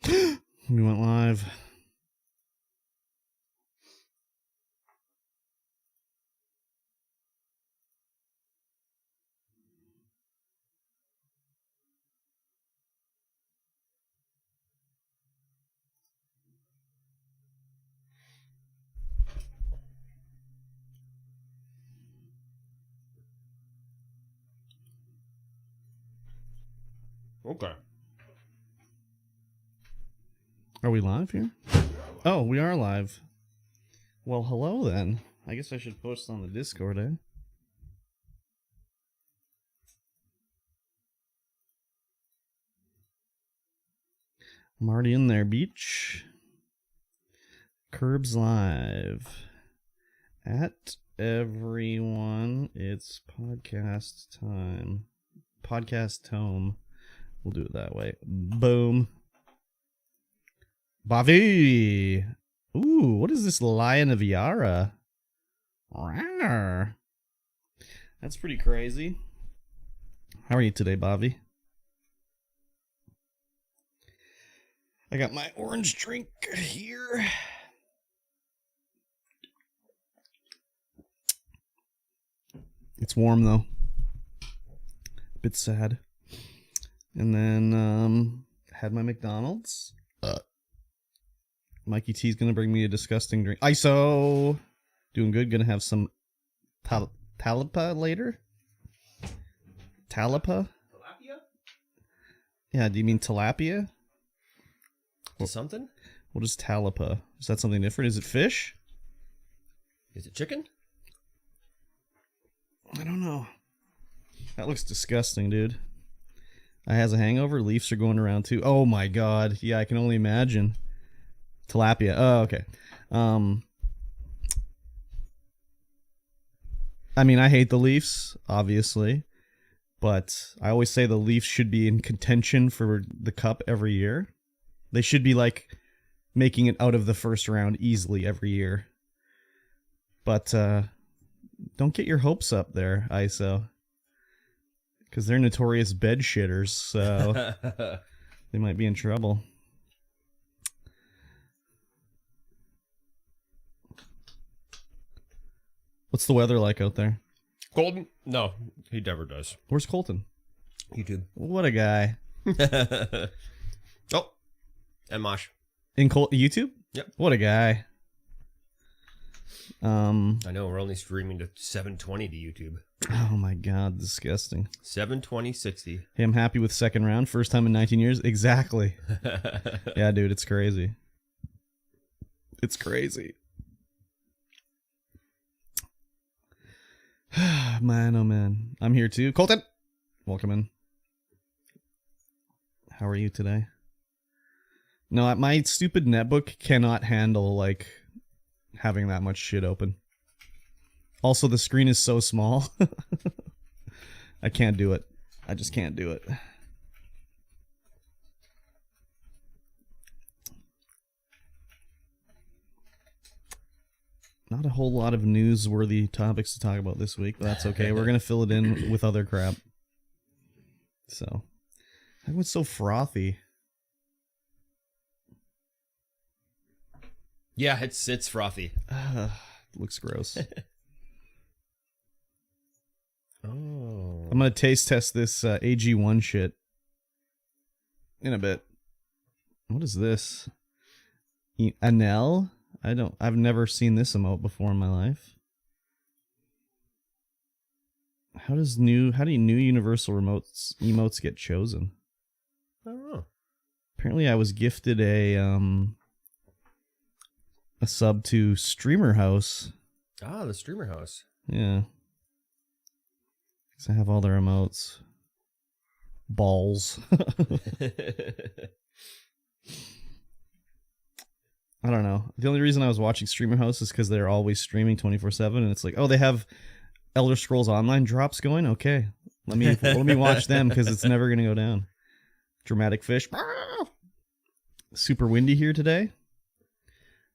We went live. Okay. Are we live here? Oh, we are live. Well, hello then. I guess I should post on the Discord, eh? I'm already in there, beach. Curbs live. At everyone, it's podcast time. Podcast tome. We'll do it that way. Boom. Bavi! Ooh, what is this Lion of Yara? Rawr. That's pretty crazy. How are you today, Bavi? I got my orange drink here. It's warm, though. Bit sad. And then, had my McDonald's. Mikey T's gonna bring me a disgusting drink. ISO! Doing good. Gonna have some talapa later? Talapa? Tilapia? Yeah, do you mean tilapia? Something? What is talapa? Is that something different? Is it fish? Is it chicken? I don't know. That looks disgusting, dude. I has a hangover. Leafs are going around too. Oh my god. Yeah, I can only imagine. Tilapia. Oh, okay. I mean, I hate the Leafs, obviously. But I always say the Leafs should be in contention for the cup every year. They should be, like, making it out of the first round easily every year. But, don't get your hopes up there, ISO. Because they're notorious bed shitters, so they might be in trouble. What's the weather like out there? Golden? No, he never does. Where's Colton? YouTube. What a guy. Oh, and Mosh. In YouTube? Yep. What a guy. I know, we're only streaming to 720 to YouTube. Oh my god, disgusting. 720/60. Hey, I'm happy with second round. First time in 19 years. Exactly. Yeah, dude, it's crazy. It's crazy. Man, oh man. I'm here too. Colton! Welcome in. How are you today? No, my stupid netbook cannot handle, like, having that much shit open. Also, the screen is so small. I can't do it. I just can't do it. Not a whole lot of newsworthy topics to talk about this week, but that's okay. We're going to fill it in with other crap. So, how come it's so frothy? Yeah, it's frothy. Looks gross. Oh. I'm going to taste test this AG1 shit in a bit. What is this? Anel? I've never seen this emote before in my life. How do new universal emotes get chosen? I don't know. Apparently I was gifted a sub to Streamer House. Ah, the Streamer House. Yeah. Because I have all their emotes. Balls. I don't know. The only reason I was watching Streamer House is because they're always streaming 24/7, and it's like, oh, they have Elder Scrolls Online drops going? Okay. Let me watch them, because it's never going to go down. Dramatic Fish. Super windy here today.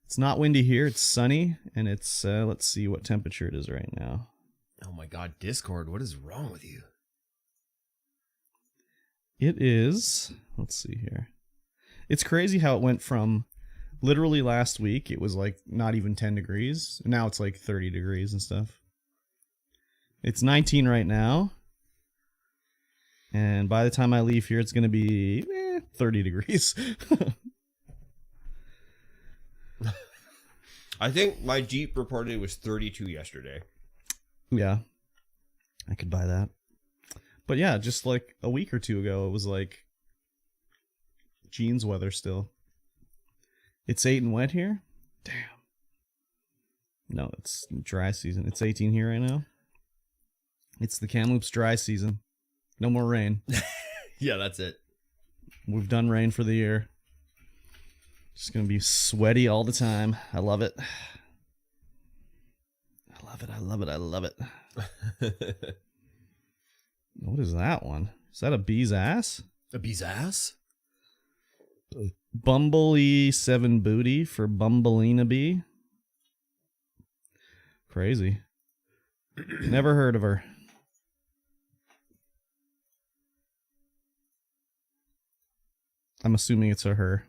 It's not windy here. It's sunny, and it's, let's see what temperature it is right now. Oh my god, Discord, what is wrong with you? It is, let's see here. It's crazy how it went from literally last week, it was like not even 10 degrees. Now it's like 30 degrees and stuff. It's 19 right now. And by the time I leave here, it's going to be 30 degrees. I think my Jeep reported it was 32 yesterday. Yeah, I could buy that. But yeah, just like a week or two ago, it was like jeans weather still. It's 8 and wet here? Damn. No, it's dry season. It's 18 here right now. It's the Kamloops dry season. No more rain. Yeah, that's it. We've done rain for the year. Just going to be sweaty all the time. I love it. I love it. I love it. I love it. What is that one? Is that a bee's ass? A bee's ass? Bumblebee 7 booty for Bumbleina bee. Crazy. Never heard of her. I'm assuming it's a her.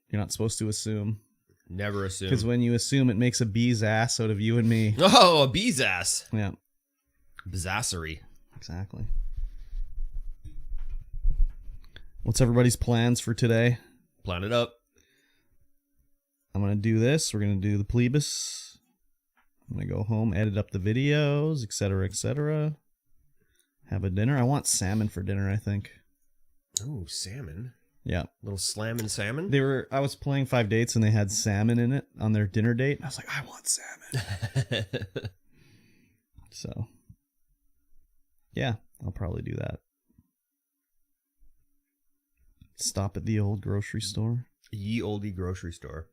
You're not supposed to assume. Never assume. Because when you assume, it makes a bee's ass out of you and me. Oh, a bee's ass. Yeah. Bizassery. Exactly. What's everybody's plans for today? Plan it up. I'm going to do this. We're going to do the plebis. I'm going to go home, edit up the videos, etc., etc. Have a dinner. I want salmon for dinner, I think. Oh, salmon. Yeah. Little slamming salmon. I was playing 5 Dates and they had salmon in it on their dinner date. I was like, I want salmon. So, yeah, I'll probably do that. Stop at the old grocery store. Ye olde grocery store.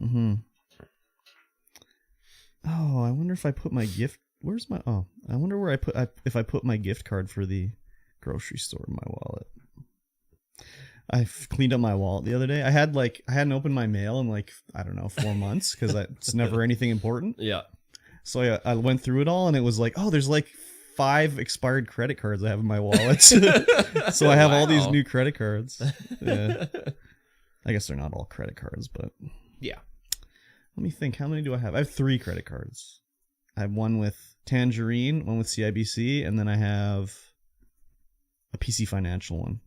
Mm-hmm. Oh, I wonder if I put my gift... Where's my... Oh, I wonder where if I put my gift card for the grocery store in my wallet. I cleaned up my wallet the other day. I hadn't opened my mail in like, I don't know, 4 months because it's never anything important. Yeah. So I went through it all and it was like, oh, there's like 5 expired credit cards I have in my wallet. So I have all these new credit cards. Yeah. I guess they're not all credit cards, but yeah. Let me think. How many do I have? I have 3 credit cards. I have one with Tangerine, one with CIBC, and then I have a PC Financial one.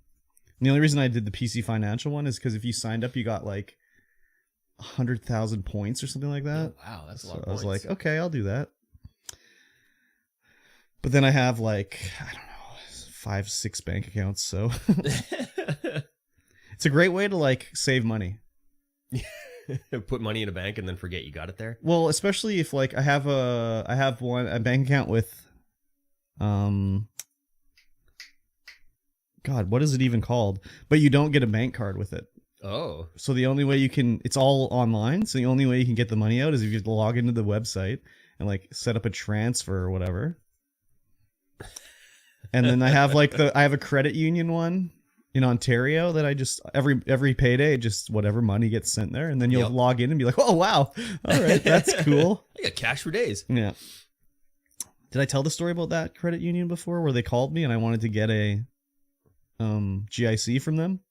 And the only reason I did the PC Financial one is because if you signed up, you got like 100,000 points or something like that. Oh, wow, that's a lot So of I was points. like, okay, I'll do that. But then I have like, I don't know, 5, 6 bank accounts. So it's a great way to like save money. Put money in a bank and then forget you got it there. Well, especially if like I have a bank account with, God, what is it even called? But you don't get a bank card with it. Oh. So the only way it's all online. So the only way you can get the money out is if you log into the website and like set up a transfer or whatever. And then I have I have a credit union one in Ontario that I just every payday, just whatever money gets sent there, and then you'll log in and be like, oh wow, all right, that's cool. I got cash for days. Yeah. Did I tell the story about that credit union before, where they called me and I wanted to get a GIC from them?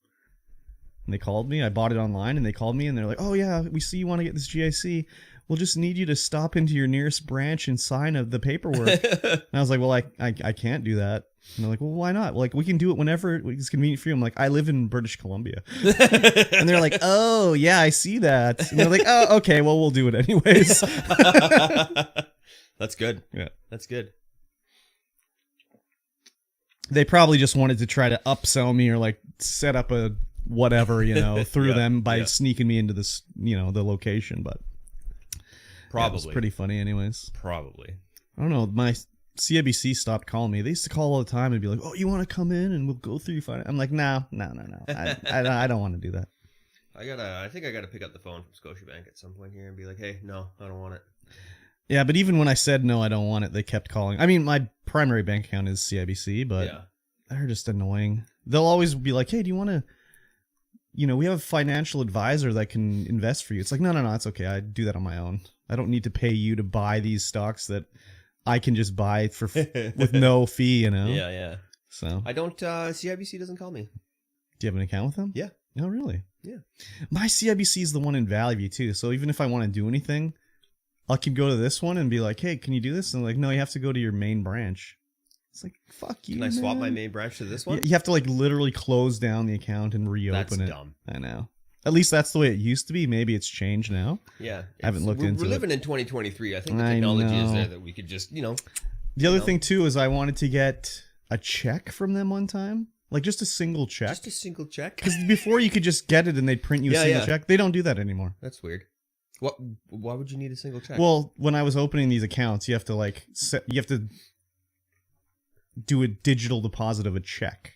And they called me. I bought it online, and they called me, and they're like, "Oh yeah, we see you want to get this GIC. We'll just need you to stop into your nearest branch and sign the paperwork." And I was like, "Well, I can't do that." And they're like, "Well, why not?" Like, we can do it whenever it's convenient for you. I'm like, "I live in British Columbia." And they're like, "Oh yeah, I see that." And they're like, "Oh, okay, well, we'll do it anyways." That's good. Yeah, that's good. They probably just wanted to try to upsell me or like set up a whatever, through them by sneaking me into this, the location. But probably it's pretty funny anyways. Probably. I don't know. My CIBC stopped calling me. They used to call all the time and be like, "Oh, you want to come in and we'll go through your finance?" I'm like, no. I don't want to do that. I think I gotta pick up the phone from Scotiabank at some point here and be like, "Hey, no, I don't want it." Yeah, but even when I said no, I don't want it, they kept calling. I mean, my primary bank account is CIBC, but they're just annoying. They'll always be like, "Hey, do you want to, we have a financial advisor that can invest for you." It's like, no, it's okay. I do that on my own. I don't need to pay you to buy these stocks that I can just buy for with no fee, Yeah. So I don't. CIBC doesn't call me. Do you have an account with them? Yeah. Oh, really? Yeah. My CIBC is the one in Valley View too. So even if I want to do anything, I can go to this one and be like, "Hey, can you do this?" And like, "No, you have to go to your main branch." It's like, "Fuck you." Can I swap man. my main branch to this one? You have to like literally close down the account and reopen it. That's dumb. I know. At least that's the way it used to be. Maybe it's changed now. Yeah. I haven't looked into it. We're living in 2023. I think the I technology is know. there that we could just, The other thing too is I wanted to get a check from them one time, like just a single check. Just a single check. Because before you could just get it and they'd print you a single check. They don't do that anymore. That's weird. Why would you need a single check? Well, when I was opening these accounts, you have to do a digital deposit of a check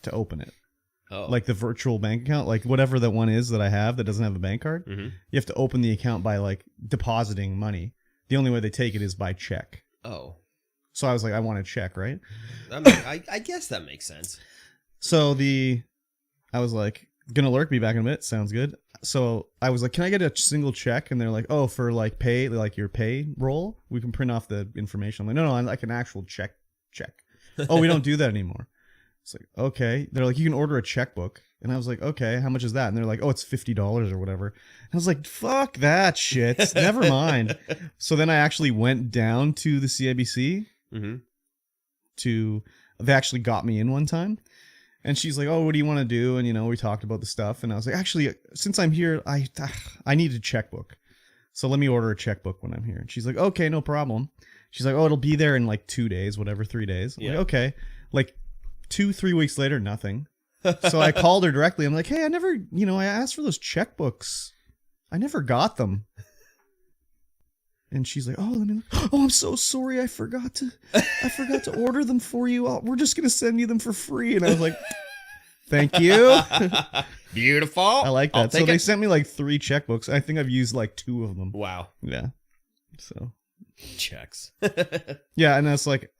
to open it. Oh. Like the virtual bank account, like whatever that one is that I have that doesn't have a bank card. Mm-hmm. You have to open the account by like depositing money. The only way they take it is by check. Oh. So I was like, I want a check, right? I guess that makes sense. So I was like, gonna lurk, be back in a bit. Sounds good. So I was like, can I get a single check? And they're like, oh, for like pay, like your payroll, we can print off the information. I'm like, no, I'm like an actual check. Oh, we don't do that anymore. It's like, okay. They're like, you can order a checkbook. And I was like, okay, how much is that? And they're like, oh, it's $50 or whatever. And I was like, fuck that shit. Never mind. So then I actually went down to the CIBC they actually got me in one time. And she's like, oh, what do you want to do? And, we talked about the stuff. And I was like, actually, since I'm here, I need a checkbook. So let me order a checkbook when I'm here. And she's like, okay, no problem. She's like, oh, it'll be there in like 2 days, whatever, 3 days. I'm like, okay. Like 2-3 weeks later, nothing. So I called her directly. I'm like, hey, I never, I asked for those checkbooks. I never got them. And she's like, oh, I'm so sorry. I forgot to order them for you. We're just going to send you them for free. And I was like, thank you. Beautiful. I like that. So they sent me like 3 checkbooks. I think I've used like 2 of them. Wow. Yeah. So checks. Yeah. And that's like,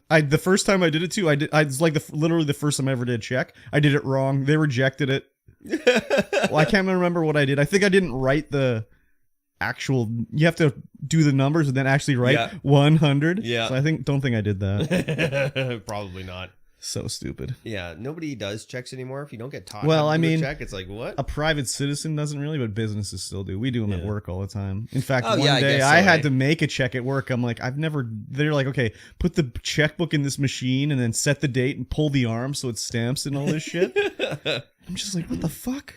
the first time I did it too, it's like literally the first time I ever did check. I did it wrong. They rejected it. Well, I can't remember what I did. I think I didn't write the actual, you have to do the numbers and then actually write 100. Yeah. So I don't think I did that. Probably not. So stupid. Yeah. Nobody does checks anymore. If you don't get taught well, how to I do mean, a check, it's like, what? A private citizen doesn't really, but businesses still do. We do them at work all the time. In fact, one I day guess I had to make a check at work. I'm like, they're like, okay, put the checkbook in this machine and then set the date and pull the arm so it stamps and all this shit. I'm just like, what the fuck?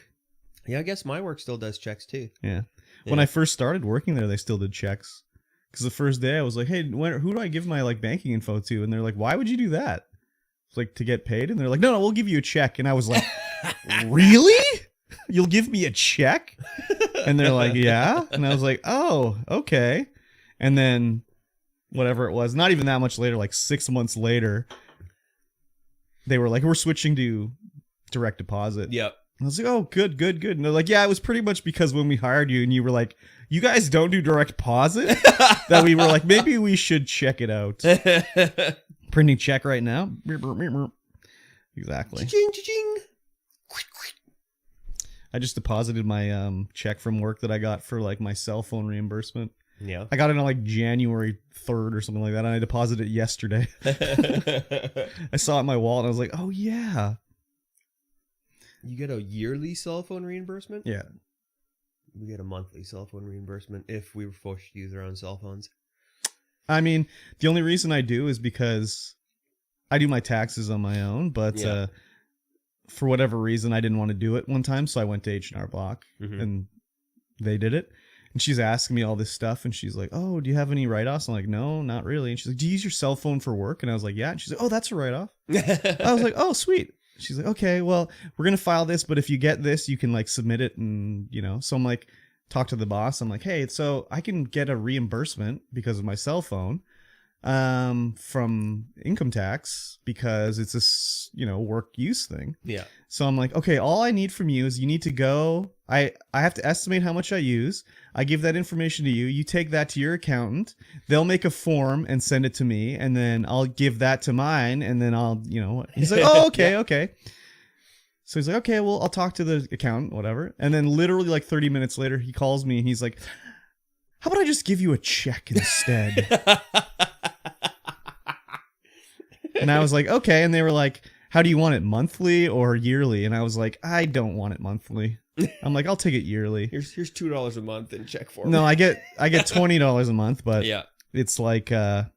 Yeah, I guess my work still does checks too. Yeah. When I first started working there, they still did checks. Because the first day I was like, hey, who do I give my like banking info to? And they're like, why would you do that? It's like, to get paid? And they're like, no, we'll give you a check. And I was like, really? You'll give me a check? And they're like, yeah. And I was like, oh, okay. And then whatever it was, not even that much later, like 6 months later, they were like, we're switching to direct deposit. Yep. I was like, oh, good. And they're like, yeah, it was pretty much because when we hired you and you were like, you guys don't do direct deposit, that we were like, maybe we should check it out. Printing check right now. Exactly. Cha-ching, cha-ching. I just deposited my check from work that I got for like my cell phone reimbursement. Yeah. I got it on like January 3rd or something like that, and I deposited it yesterday. I saw it in my wallet and I was like, oh yeah. You get a yearly cell phone reimbursement? Yeah. We get a monthly cell phone reimbursement if we were forced to use our own cell phones. I mean, the only reason I do is because I do my taxes on my own, but for whatever reason, I didn't want to do it one time, so I went to H&R Block, and they did it. And she's asking me all this stuff, and she's like, oh, do you have any write-offs? I'm like, no, not really. And she's like, do you use your cell phone for work? And I was like, yeah. And she's like, oh, that's a write-off. I was like, oh, sweet. She's like, okay, well, we're going to file this, but if you get this, you can like submit it. And, so I'm like, talk to the boss. I'm like, hey, so I can get a reimbursement because of my cell phone from income tax because it's a, work use thing. Yeah. So I'm like, okay, all I need from you is you need to go. I have to estimate how much I use. I give that information to you. You take that to your accountant. They'll make a form and send it to me. And then I'll give that to mine. And then I'll, he's like, oh, okay, okay. So he's like, okay, well, I'll talk to the accountant, whatever. And then literally like 30 minutes later, he calls me and he's like, how about I just give you a check instead? And I was like, okay. And they were like, how do you want it, monthly or yearly? And I was like, I don't want it monthly. I'm like, I'll take it yearly. Here's $2 a month in check form. No, I get $20 a month, but yeah, it's like I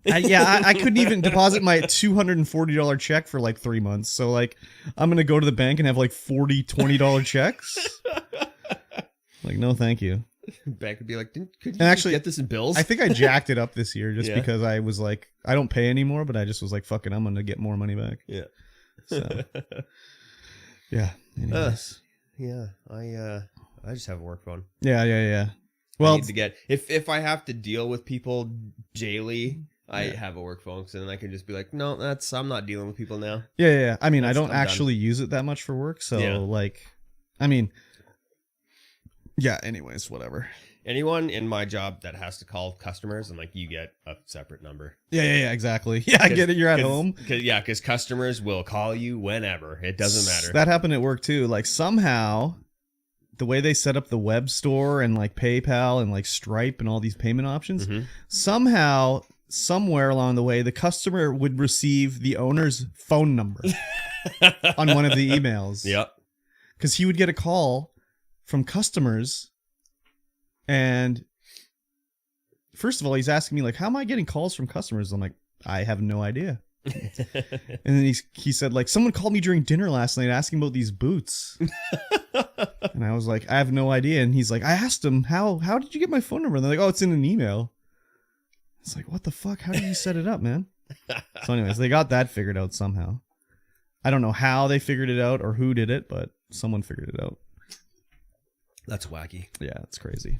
couldn't even deposit my $240 check for like 3 months. So like I'm gonna go to the bank and have like 40 $20 checks. Like, no, thank you. Bank would be like, could you actually get this in bills? I think I jacked it up this year just Yeah. because I was like, I don't pay anymore, but I just was like, fuck it, I'm gonna get more money back. Yeah. So yeah. Anyways. Yeah. I just have a work phone. Yeah. I Well, need to get if I have to deal with people daily, I have a work phone, so then I can just be like, no, I'm not dealing with people now. yeah. I mean, I don't I'm actually use it that much for work, so Yeah. like, I mean, yeah. Anyways, whatever. Anyone in my job that has to call customers, and like you get a separate number. Yeah. Exactly. Yeah, I get it. You're at home. Because customers will call you whenever. It doesn't matter. That happened at work too. Like somehow, the way they set up the web store and like PayPal and like Stripe and all these payment options, somehow, somewhere along the way, the customer would receive the owner's phone number on one of the emails. Yep. Because he would get a call from customers, and first of all, he's asking me like, how am I getting calls from customers? I'm like, I have no idea. And then he said like, someone called me during dinner last night asking about these boots. And I was like, I have no idea. And he's like, I asked him, how did you get my phone number? And they're like, oh, it's in an email. It's like, what the fuck? How did you set it up, man? So anyways, they got that figured out somehow. I don't know how they figured it out or who did it, but someone figured it out. That's wacky. Yeah, it's crazy.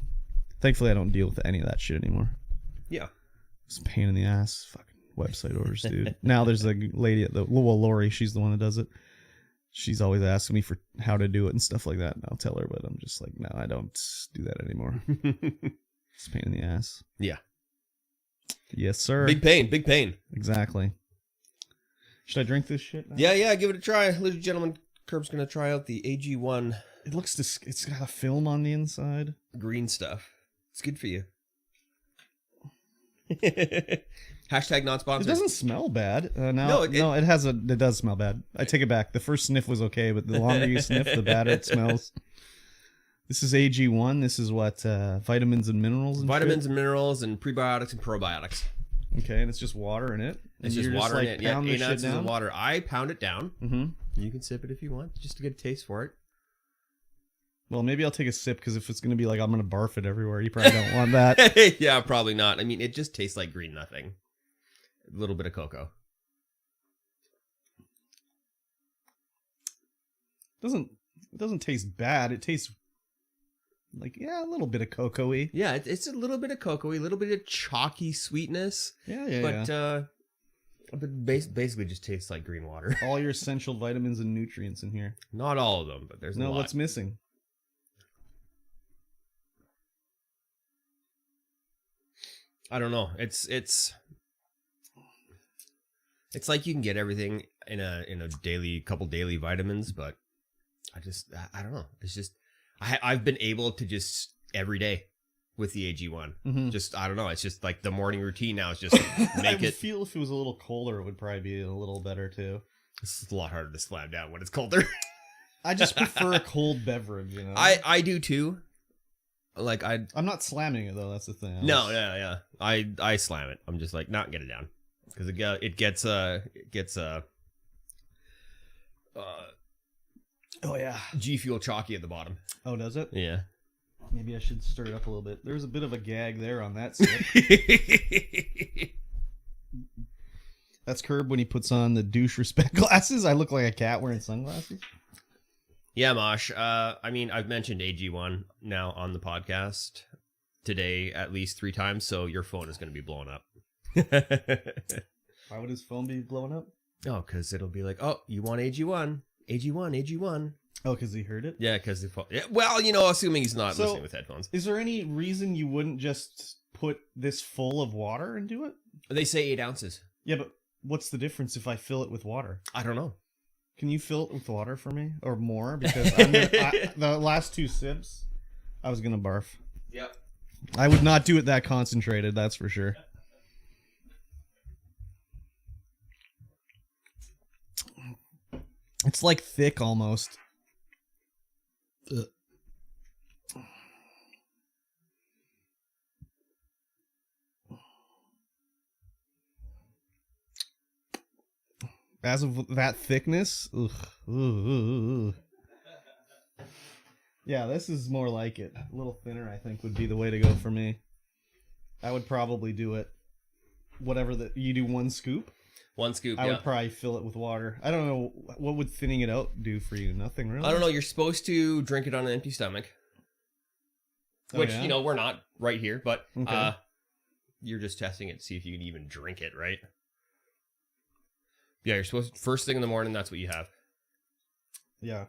Thankfully, I don't deal with any of that shit anymore. Yeah. It's a pain in the ass. Fucking website orders, dude. Now there's a lady at Lori, she's the one that does it. She's always asking me for how to do it and stuff like that. And I'll tell her, but I'm just like, no, I don't do that anymore. It's a pain in the ass. Yeah. Yes, sir. Big pain. Exactly. Should I drink this shit now? Yeah, give it a try. Ladies and gentlemen, Curb's going to try out the AG1 It looks it's got a film on the inside. green stuff. It's good for you. Hashtag not It sponsored. doesn't smell bad. No, It does smell bad. I take it back. The first sniff was okay, but the longer you sniff, the badder it smells. This is AG1. This is what vitamins and minerals. And Vitamins shit? and minerals and prebiotics and probiotics. Okay, and it's just water in it. It's And just you're water in like, it. Yeah, pound 8 this shit ounces of down? water. I pound it down. Mm-hmm. You can sip it if you want, just to get a taste for it. Well, maybe I'll take a sip, because if it's going to be like I'm going to barf it everywhere, you probably don't want that. Yeah, probably not. I mean, it just tastes like green nothing. A little bit of cocoa. It doesn't taste bad. It tastes like, yeah, a little bit of cocoa-y. Yeah, it's a little bit of cocoa-y, a little bit of chalky sweetness. Yeah. But basically just tastes like green water. All your essential vitamins and nutrients in here. Not all of them, but there's a lot. What's missing? I don't know. It's like you can get everything in a couple daily vitamins, but I don't know. It's just I've been able to just every day with the AG1. Mm-hmm. Just I don't know. It's just like the morning routine now is just make I it. feel if it was a little colder, it would probably be a little better too. It's a lot harder to slam down when it's colder. I just prefer a cold beverage, you know. I do too. Like I'm not slamming it though. That's the thing. Yeah. I slam it. I'm just like, not get it down because it gets Oh yeah. G Fuel chalky at the bottom. Oh, does it? Yeah. Maybe I should stir it up a little bit. There's a bit of a gag there on that sip. That's Curb when he puts on the douche respect glasses. I look like a cat wearing sunglasses. Yeah, Mosh. I mean, I've mentioned AG1 now on the podcast today at least 3 times, so your phone is going to be blowing up. Why would his phone be blowing up? Oh, because it'll be like, oh, you want AG1? AG1. Oh, because he heard it? Yeah, because the phone. Yeah, well, you know, assuming he's not listening with headphones. Is there any reason you wouldn't just put this full of water and do it? They say 8 ounces. Yeah, but what's the difference if I fill it with water? I don't know. Can you fill it with water for me? Or more? Because the last 2 sips, I was going to barf. Yep. I would not do it that concentrated, that's for sure. It's like thick almost. Ugh. As of that thickness, ugh. Ugh. Yeah, this is more like it. A little thinner, I think, would be the way to go for me. I would probably do it. Whatever you do, 1 scoop. 1 scoop. I would probably fill it with water. I don't know what would thinning it out do for you. Nothing really. I don't know. You're supposed to drink it on an empty stomach, which you know we're not right here, but okay. You're just testing it to see if you can even drink it, right? Yeah, you're supposed to, first thing in the morning. That's what you have. Yeah,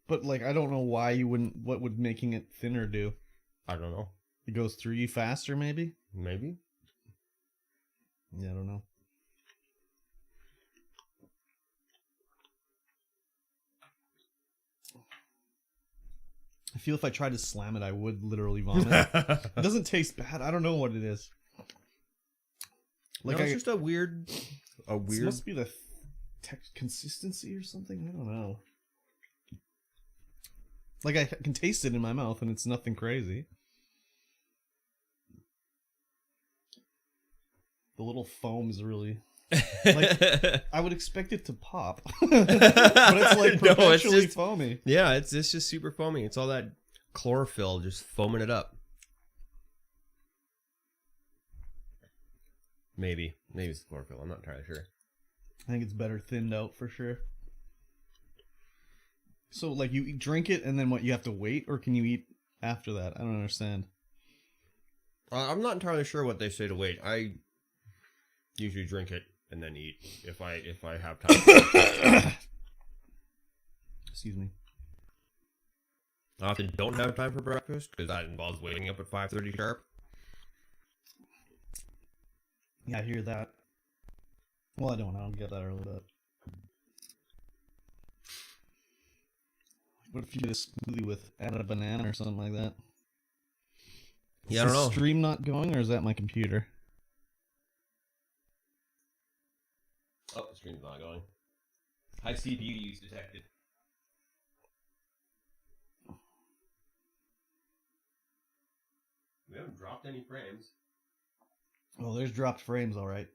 but like I don't know why you wouldn't. What would making it thinner do? I don't know. It goes through you faster, maybe. Maybe. Yeah, I don't know. I feel if I tried to slam it, I would literally vomit. It doesn't taste bad. I don't know what it is. Like it's just a weird. It must be the consistency or something. I don't know. Like I can taste it in my mouth, and it's nothing crazy. The little foam's really. Like, I would expect it to pop, but it's like perpetually foamy. Yeah, it's just super foamy. It's all that chlorophyll just foaming it up. Maybe it's chlorophyll. I'm not entirely sure. I think it's better thinned out for sure. So, like, you drink it and then what? You have to wait, or can you eat after that? I don't understand. I'm not entirely sure what they say to wait. I usually drink it and then eat if I have time. Excuse me. I often don't have time for breakfast because that involves waking up at 5:30 sharp. Yeah, I hear that. Well, I don't get that early, but what if you did a smoothie with add a banana or something like that? Yeah, I don't know. Is the stream not going, or is that my computer? Oh, the stream's not going. High CPU use detected. We haven't dropped any frames. Oh, there's dropped frames, all right.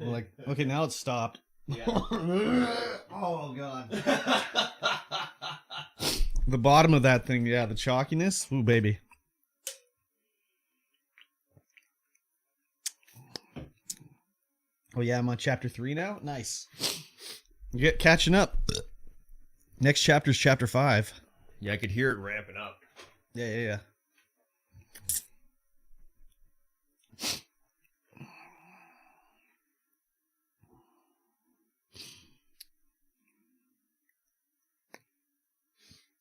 Well, like, okay, now it's stopped. Yeah. Oh, God. The bottom of that thing, yeah, the chalkiness. Ooh, baby. Oh, yeah, I'm on chapter 3 now? Nice. You get catching up. Next chapter's chapter 5. Yeah, I could hear it ramping up. Yeah.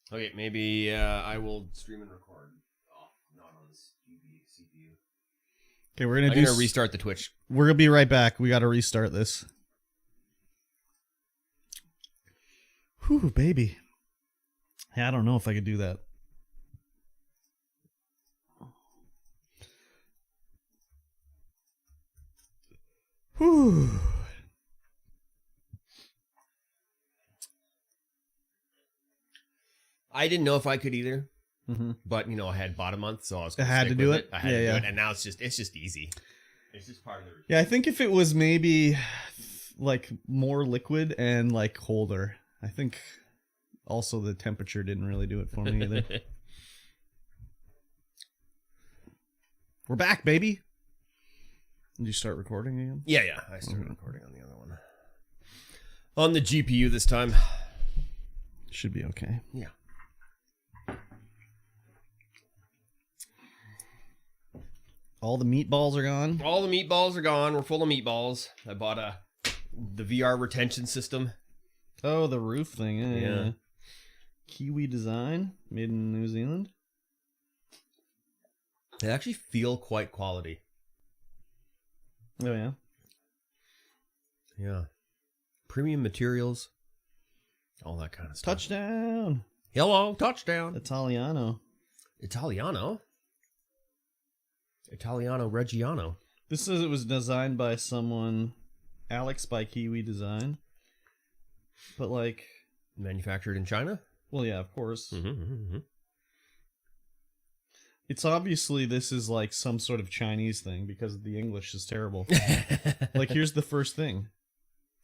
Okay, maybe I will stream and record. Oh, not on this CPU. Okay, we're I'm gonna restart the Twitch. We're gonna be right back. We gotta restart this. Whew, baby. Yeah, I don't know if I could do that. Whew. I didn't know if I could either, but I had bought a month, so I was. I had to do it. I had to do it, and now it's just easy. It's just part of the routine. Yeah, I think if it was maybe like more liquid and like colder, I think also the temperature didn't really do it for me either. We're back, baby. Did you start recording again? Yeah. I started recording on the other one. On the GPU this time. Should be okay. Yeah. All the meatballs are gone. All the meatballs are gone. We're full of meatballs. I bought the VR retention system. Oh, the roof thing. Yeah. Kiwi design, made in New Zealand. They actually feel quite quality. Oh, yeah? Yeah. Premium materials. All that kind of stuff. Touchdown! Hello, touchdown. Italiano. Italiano Reggiano. This says it was designed by someone, Alex by Kiwi Design. But like, Manufactured in China? well, yeah, of course. Mm-hmm. It's obviously this is like some sort of Chinese thing because the English is terrible. Like, here's the first thing.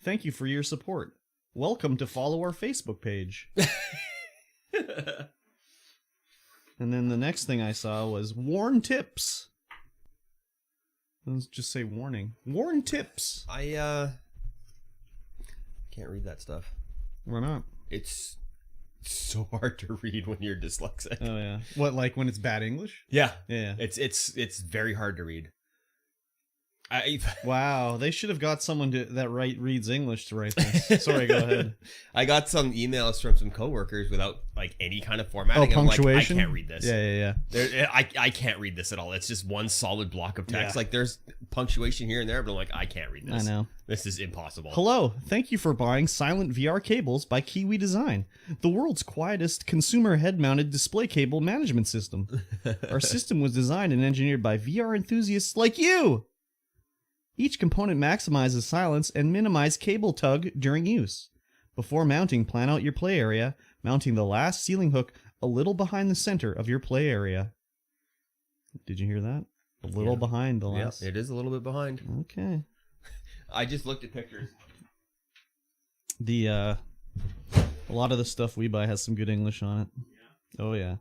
Thank you for your support. Welcome to follow our Facebook page. And then the next thing I saw was warn tips. Let's just say warning. Warn tips. I can't read that stuff. Why not? It's so hard to read when you're dyslexic. Oh yeah. What, like when it's bad English? Yeah. Yeah. It's very hard to read. Wow, they should have got someone that reads English to write this. Sorry, go ahead. I got some emails from some coworkers without like any kind of formatting. Oh, punctuation? I'm like, I can't read this. Yeah. I can't read this at all. It's just one solid block of text. Yeah. Like there's punctuation here and there, but I'm like, I can't read this. I know. This is impossible. Hello, thank you for buying Silent VR Cables by Kiwi Design, the world's quietest consumer head-mounted display cable management system. Our system was designed and engineered by VR enthusiasts like you! Each component maximizes silence and minimizes cable tug during use. Before mounting, plan out your play area, mounting the last ceiling hook a little behind the center of your play area. Did you hear that? A little behind the last. Yeah, it is a little bit behind. Okay. I just looked at pictures. A lot of the stuff we buy has some good English on it. Yeah. Oh yeah.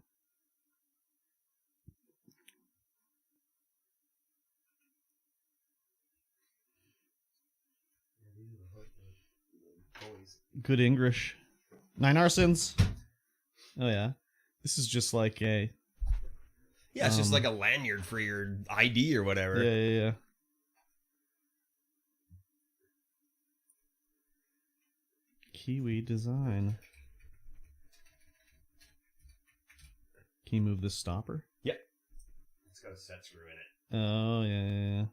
Good English. 9 arsons. Oh yeah. This is just like a. Yeah, it's just like a lanyard for your ID or whatever. Yeah. Kiwi Design. Can you move this stopper? Yep. It's got a set screw in it. Oh yeah.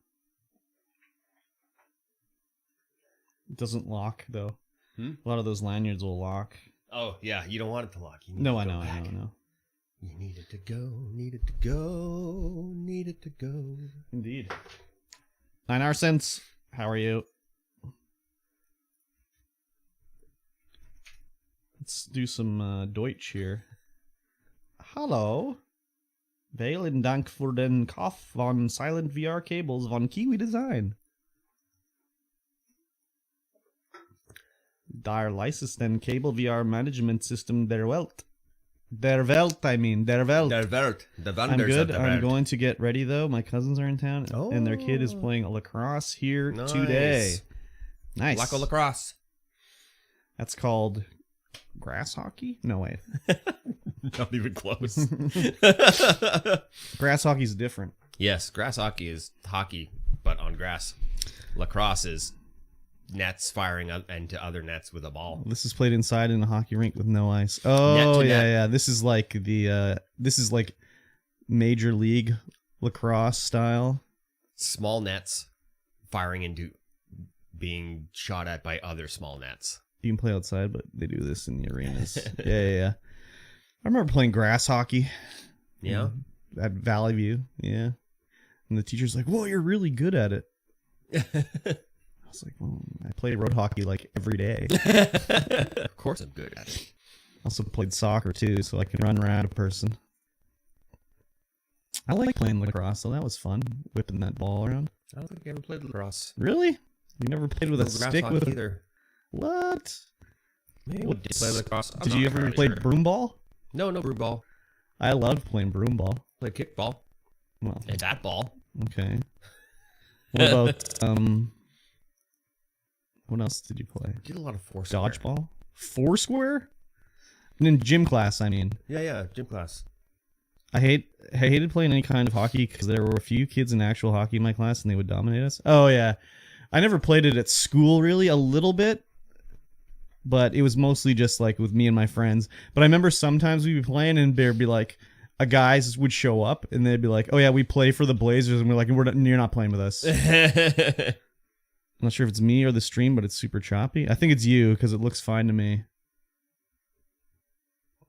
It doesn't lock though. A lot of those lanyards will lock. Oh yeah, you don't want it to lock. I know. You need it to go, need it to go, need it to go. Indeed. 9 arsons. How are you? Let's do some Deutsch here. Hallo. Vielen Dank für den Kauf von Silent VR Cables von Kiwi Design. Der leisesten Cable VR Management System der Welt. Der Welt. Der Welt. The I'm wonders good. of the I'm Welt. going to get ready though. My cousins are in town, and their kid is playing lacrosse here today. Nice. Laco lacrosse. That's called grass hockey? No, wait. Not even close. Grass hockey's different. Yes, grass hockey is hockey, but on grass. Lacrosse is nets firing up into other nets with a ball. This is played inside in a hockey rink with no ice. Oh, yeah. This is like Major League lacrosse style. Small nets firing into being shot at by other small nets. You can play outside, but they do this in the arenas. Yeah. I remember playing grass hockey. Yeah? At Valley View, yeah. And the teacher's like, "Whoa, you're really good at it." I was like, "Well, I play road hockey like every day." Of course I'm good at it. Also played soccer too, so I can run around a person. I like playing lacrosse, so that was fun, whipping that ball around. I don't think I ever played lacrosse. Really? You never played with a stick with either? What? Maybe we did play lacrosse. Did you ever play broom ball? No broom ball. I loved playing broom ball. Played kickball. Well, and that ball. Okay. What about what else did you play? Did a lot of Foursquare. Dodgeball? Foursquare? In gym class, I mean. Yeah, gym class. I hated playing any kind of hockey because there were a few kids in actual hockey in my class and they would dominate us. Oh yeah. I never played it at school really, a little bit. But it was mostly just like with me and my friends. But I remember sometimes we'd be playing and there'd be like a guys would show up and they'd be like, "Oh yeah, we play for the Blazers," and we're like, "You're not playing with us." I'm not sure if it's me or the stream, but it's super choppy. I think it's you because it looks fine to me.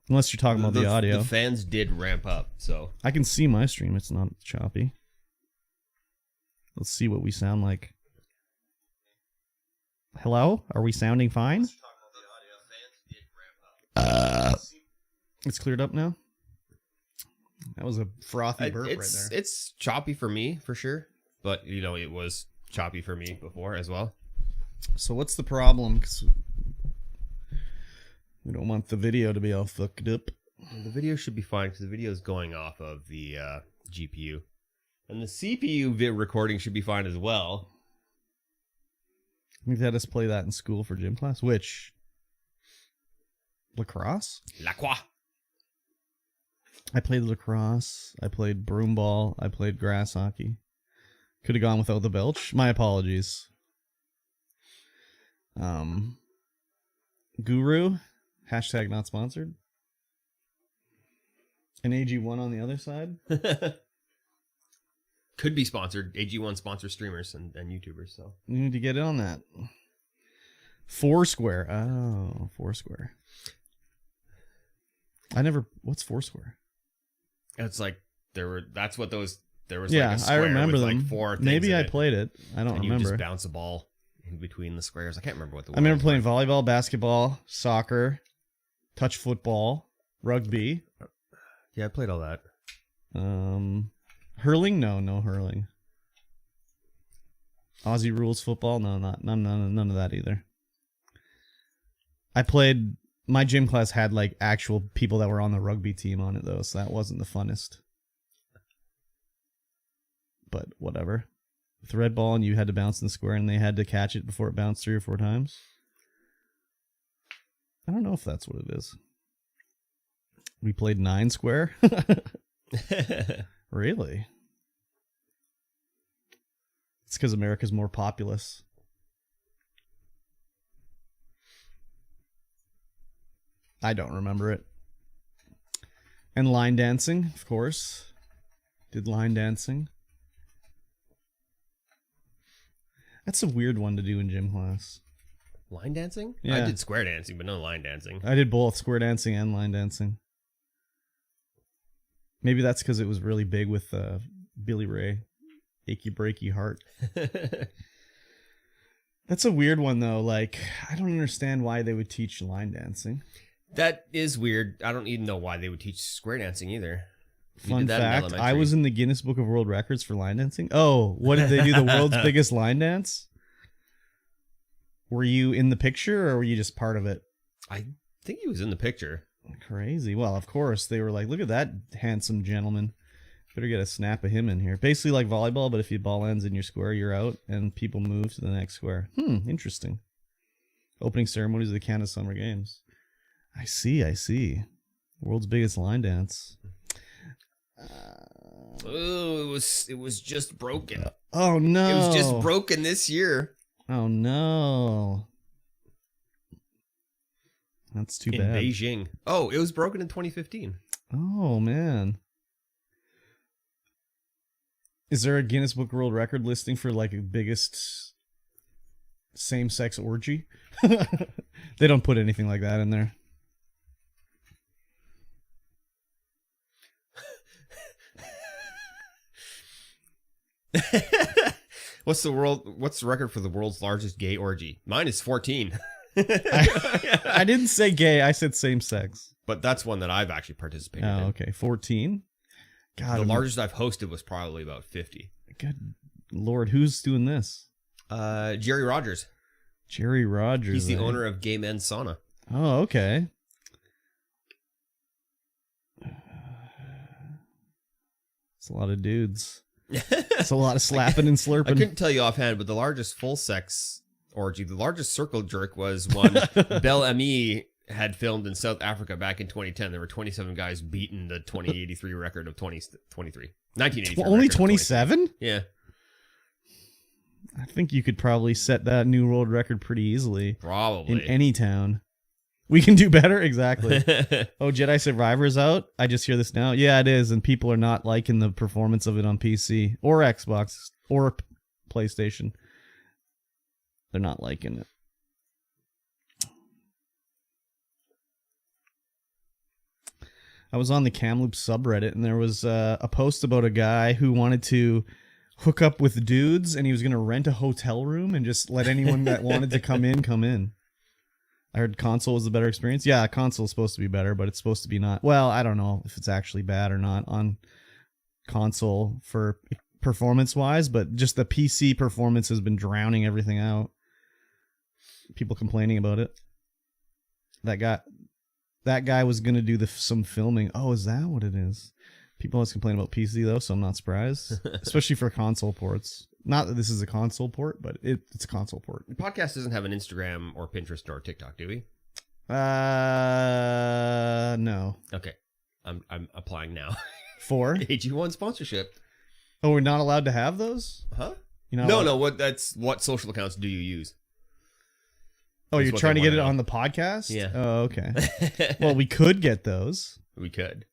Unless you're talking about the audio. The fans did ramp up, so I can see my stream. It's not choppy. Let's see what we sound like. Hello? Are we sounding fine? It's cleared up now. That was a frothy burp right there. It's choppy for me, for sure. But, you know, it was choppy for me before as well. So what's the problem? 'Cause we don't want the video to be all fucked up. The video should be fine because the video is going off of the GPU. And the CPU recording should be fine as well. We've had us play that in school for gym class. Which? Lacrosse? Lacroix. I played lacrosse. I played broomball. I played grass hockey. Could have gone without the belch. My apologies. Guru. Hashtag not sponsored. And AG1 on the other side. Could be sponsored. AG1 sponsors streamers and YouTubers. So you need to get in on that. Foursquare. Oh, Foursquare. What's Foursquare? It's like that's what those, there was yeah, like a square I remember with them. like 4 things Maybe in I it, played it. I don't and remember. You just bounce a ball in between the squares. I can't remember what the I remember playing volleyball, basketball, soccer, touch football, rugby. Yeah, I played all that. Hurling? No hurling. Aussie rules football? No, none of that either. I played. My gym class had like actual people that were on the rugby team on it though, so that wasn't the funnest. But whatever. Thread ball, and you had to bounce in the square, and they had to catch it before it bounced 3 or 4 times. I don't know if that's what it is. We played 9 square. Really? It's because America's more populous. I don't remember it. And line dancing, of course. Did line dancing. That's a weird one to do in gym class. Line dancing? Yeah. I did square dancing, but no line dancing. I did both square dancing and line dancing. Maybe that's because it was really big with Billy Ray. Achy breaky heart. That's a weird one though. Like, I don't understand why they would teach line dancing. That is weird. I don't even know why they would teach square dancing either. Fun fact, I was in the Guinness Book of World Records for line dancing. Oh, what did they do? The world's biggest line dance? Were you in the picture or were you just part of it? I think he was in the picture. Crazy. Well, of course. They were like, look at that handsome gentleman. Better get a snap of him in here. Basically like volleyball, but if your ball ends in your square, you're out and people move to the next square. Interesting. Opening ceremonies of the Canada Summer Games. I see. World's biggest line dance. It was just broken. Oh no. It was just broken this year. Oh no. That's too bad. In Beijing. Oh, it was broken in 2015. Oh man. Is there a Guinness Book World Record listing for like a biggest same-sex orgy? They don't put anything like that in there. What's the record for the world's largest gay orgy? Mine is 14. I didn't say gay, I said same sex. But that's one that I've actually participated in. Oh, okay. 14? God. The largest I've hosted was probably about 50. Good Lord, who's doing this? Jerry Rogers. Jerry Rogers. He's the owner of Gay Men's Sauna. Oh, okay. It's a lot of dudes. It's a lot of slapping and slurping. I couldn't tell you offhand, but the largest full-sex orgy, the largest circle jerk was one Bel Ami had filmed in South Africa back in 2010. There were 27 guys beating the 2083 record of 2023. 1983. Only 27? Yeah. I think you could probably set that new world record pretty easily. Probably. In any town. We can do better? Exactly. Oh, Jedi Survivor's out? I just hear this now. Yeah, it is, and people are not liking the performance of it on PC or Xbox or PlayStation. They're not liking it. I was on the Kamloops subreddit, and there was a post about a guy who wanted to hook up with dudes, and he was going to rent a hotel room and just let anyone that wanted to come in, come in. I heard console was the better experience. Yeah, console is supposed to be better, but it's supposed to be not. Well, I don't know if it's actually bad or not on console for performance-wise, but just the PC performance has been drowning everything out. People complaining about it. That guy was going to do some filming. Oh, is that what it is? People always complain about PC, though, so I'm not surprised. Especially for console ports. Not that this is a console port, but it's a console port. The podcast doesn't have an Instagram or Pinterest or TikTok, do we? No. Okay. I'm applying now. For? AG1 sponsorship. Oh, we're not allowed to have those? Huh? No. What social accounts do you use? Oh, That's you're what trying to they get it wanna on the podcast? Yeah. Oh, okay. Well, we could get those. We could.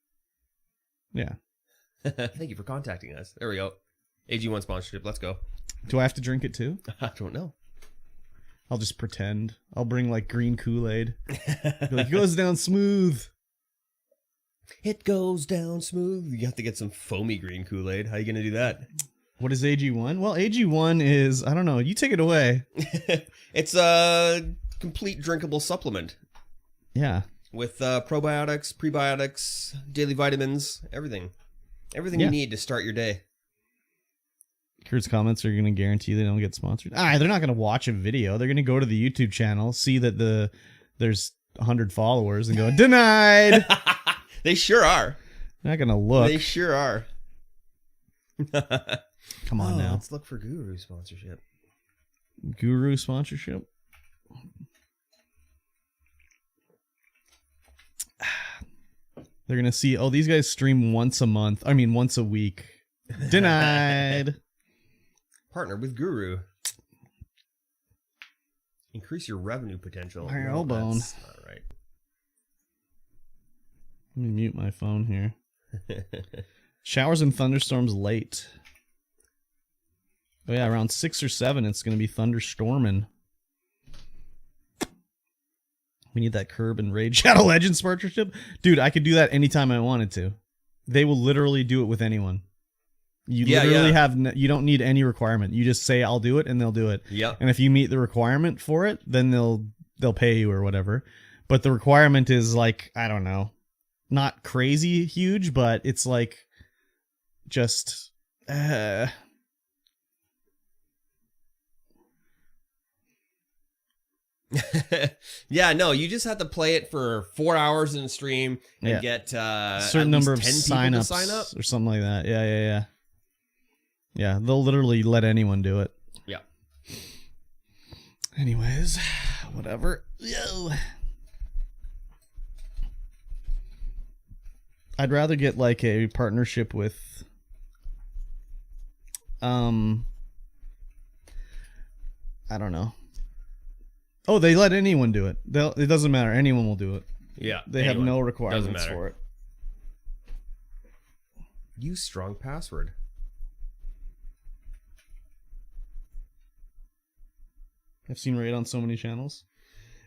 Yeah. Thank you for contacting us. There we go. AG1 sponsorship. Let's go. Do I have to drink it too? I don't know. I'll just pretend. I'll bring like green Kool-Aid. It goes down smooth. It goes down smooth. You have to get some foamy green Kool-Aid. How are you going to do that? What is AG1? Well, AG1 is, I don't know. You take it away. It's a complete drinkable supplement. Yeah. With probiotics, prebiotics, daily vitamins, everything. Everything you need to start your day. Kurt's comments are going to guarantee they don't get sponsored. They're not going to watch a video. They're going to go to the YouTube channel, see that there's 100 followers and go, denied. They sure are. They're not going to look. They sure are. Come on now. Let's look for Guru sponsorship. Guru sponsorship? They're going to see, these guys stream once a week. Denied. Partner with Guru. Increase your revenue potential. My elbow. That's not right. Let me mute my phone here. Showers and thunderstorms late. Oh yeah, around 6 or 7 it's going to be thunderstorming. We need that Curb and Raid Shadow Legends partnership. Dude, I could do that anytime I wanted to. They will literally do it with anyone. You literally you don't need any requirement. You just say I'll do it and they'll do it. Yep. And if you meet the requirement for it, then they'll pay you or whatever. But the requirement is like, I don't know, not crazy huge, but it's like just yeah, no, you just have to play it for 4 hours in a stream and get a certain number of 10 sign-ups sign up or something like that. Yeah, they'll literally let anyone do it. Yeah. Anyways, whatever. Yo. I'd rather get like a partnership with I don't know. Oh, they let anyone do it. It doesn't matter. Anyone will do it. Yeah. They have no requirements for it. Use strong password. I've seen Raid on so many channels.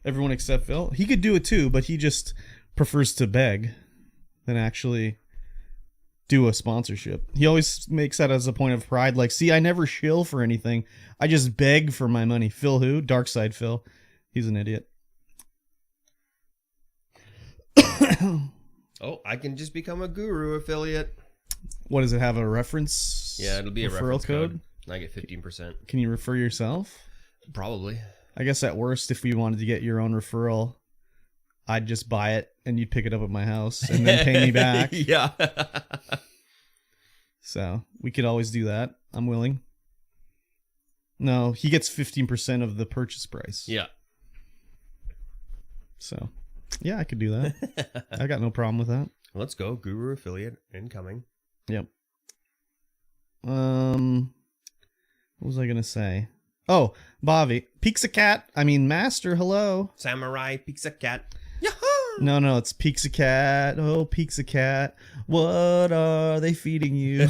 Everyone except Phil. He could do it too, but he just prefers to beg than actually do a sponsorship. He always makes that as a point of pride. Like, see, I never shill for anything. I just beg for my money. Phil who? Darkside Phil. He's an idiot. Oh, I can just become a Guru affiliate. What does it have, a reference? Yeah, it'll be a referral reference code. I get 15%. Can you refer yourself? Probably. I guess at worst, if we wanted to get your own referral, I'd just buy it and you'd pick it up at my house and then pay me back. Yeah. So we could always do that. I'm willing. No, he gets 15% of the purchase price. Yeah. So, yeah, I could do that. I got no problem with that. Let's go. Guru affiliate incoming. Yep. What was I gonna say? Oh, Bobby. Master, hello. Samurai Pizza Cat. No, it's Pixacat. Oh, Pixacat. What are they feeding you?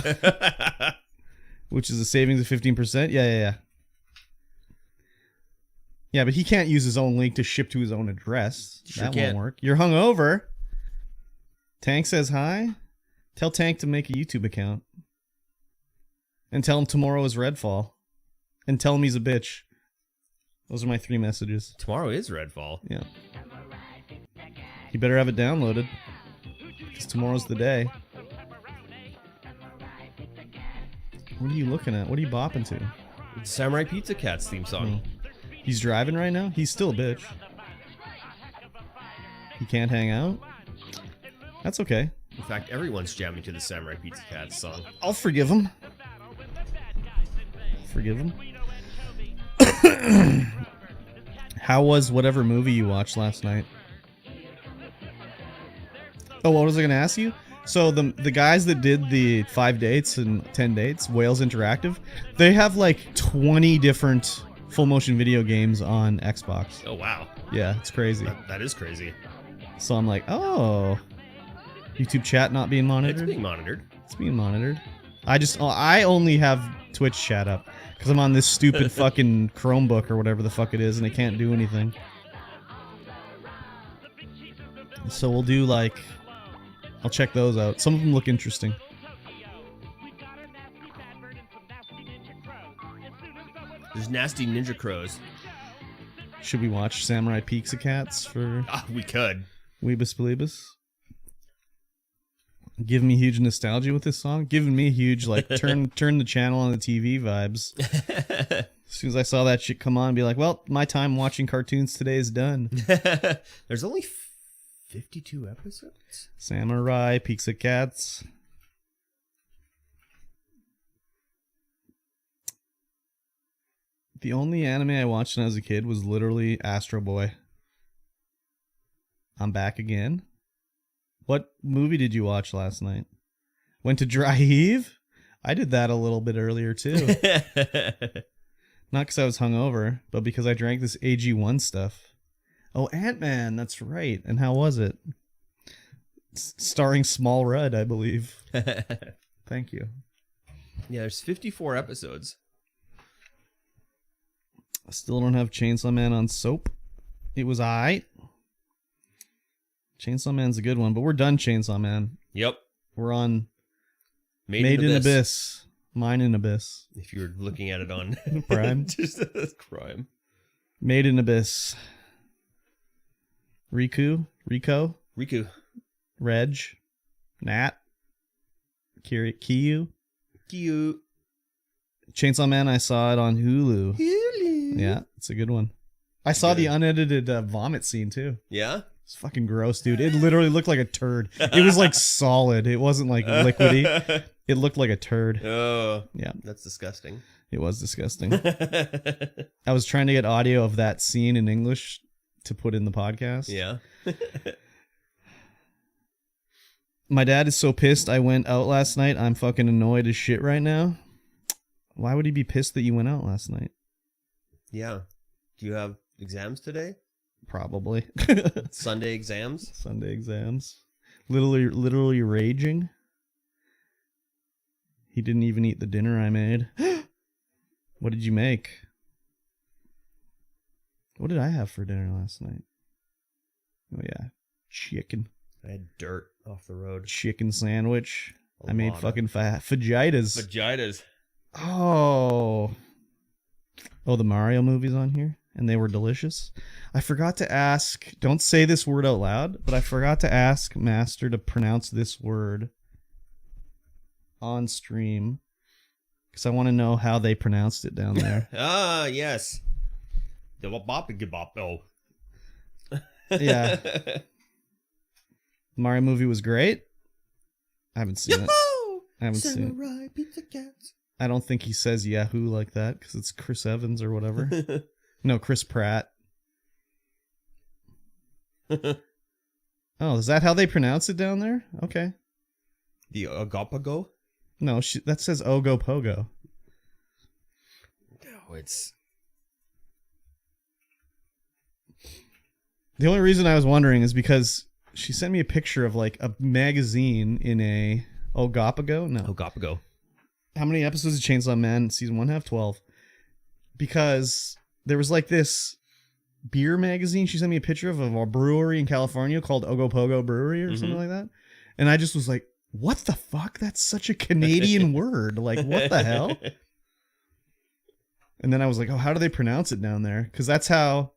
Which is a savings of 15%? Yeah. Yeah, but he can't use his own link to ship to his own address. Sure that can't. won't work. You're hungover. Tank says hi. Tell Tank to make a YouTube account. And tell him tomorrow is Redfall. And tell him he's a bitch. Those are my 3 messages. Tomorrow is Redfall. Yeah. You better have it downloaded. Because tomorrow's the day. What are you looking at? What are you bopping to? Samurai Pizza Cat's theme song. He's driving right now? He's still a bitch. He can't hang out? That's okay. In fact, everyone's jamming to the Samurai Pizza Cat's song. I'll forgive him. Forgive him. How was whatever movie you watched last night? Oh, what was I going to ask you? So the guys that did the 5 dates and 10 dates, Wales Interactive, they have like 20 different full motion video games on Xbox. Oh, wow. Yeah, it's crazy. That is crazy. So I'm like, oh, YouTube chat not being monitored? It's being monitored. It's being monitored. I only have Twitch chat up because I'm on this stupid fucking Chromebook or whatever the fuck it is, and I can't do anything. So we'll do like, I'll check those out. Some of them look interesting. There's nasty ninja crows. Should we watch Samurai Pizza Cats for We could. Weebus Beliebus? Giving me huge nostalgia with this song. Giving me huge, like, turn the channel on the TV vibes. As soon as I saw that shit come on, I'd be like, well, my time watching cartoons today is done. There's only 52 episodes? Samurai Pizza Cats. The only anime I watched when I was a kid was literally Astro Boy. I'm back again. What movie did you watch last night? Went to Dry Heave? I did that a little bit earlier too. Not because I was hungover, but because I drank this AG1 stuff. Oh, Ant-Man, that's right. And how was it? Starring Small Rudd, I believe. Thank you. Yeah, there's 54 episodes. I still don't have Chainsaw Man on soap. It was aight. Chainsaw Man's a good one, but we're done Chainsaw Man. Yep. We're on Made in Abyss. Mine in Abyss. If you're looking at it on Prime. Just Prime. Made in Abyss. Riku. Reg. Nat. Kiyu. Chainsaw Man, I saw it on Hulu. Yeah, it's a good one. I saw the unedited vomit scene too. Yeah? It's fucking gross, dude. It literally looked like a turd. It was like solid. It wasn't like liquidy. It looked like a turd. Oh. Yeah. That's disgusting. It was disgusting. I was trying to get audio of that scene in English to put in the podcast. Yeah. My dad is so pissed I went out last night. I'm fucking annoyed as shit right now. Why would he be pissed that you went out last night? Yeah. Do you have exams today? Probably. Sunday exams? Sunday exams. Literally raging. He didn't even eat the dinner I made. What did you make? What did I have for dinner last night? Oh yeah, chicken. I had dirt off the road. Chicken sandwich. I made lot fucking fajitas. Fajitas. Oh, the Mario movie's on here, and they were delicious. I forgot to ask, don't say this word out loud, but I forgot to ask Master to pronounce this word on stream, because I want to know how they pronounced it down there. Ah, yes. The bop. Yeah. Mario movie was great. I haven't seen it. I haven't seen it. Pizza Cats. I don't think he says Yahoo like that because it's Chris Evans or whatever. No, Chris Pratt. Oh, is that how they pronounce it down there? Okay. The Agapago? No, that says Ogo Pogo. No, it's... The only reason I was wondering is because she sent me a picture of like a magazine in a Ogopago. No. Ogopago. How many episodes of Chainsaw Man? Season 1 have 12. Because there was like this beer magazine. She sent me a picture of a brewery in California called Ogopogo Brewery or something like that. And I just was like, what the fuck? That's such a Canadian word. Like, what the hell? And then I was like, oh, how do they pronounce it down there? Because that's how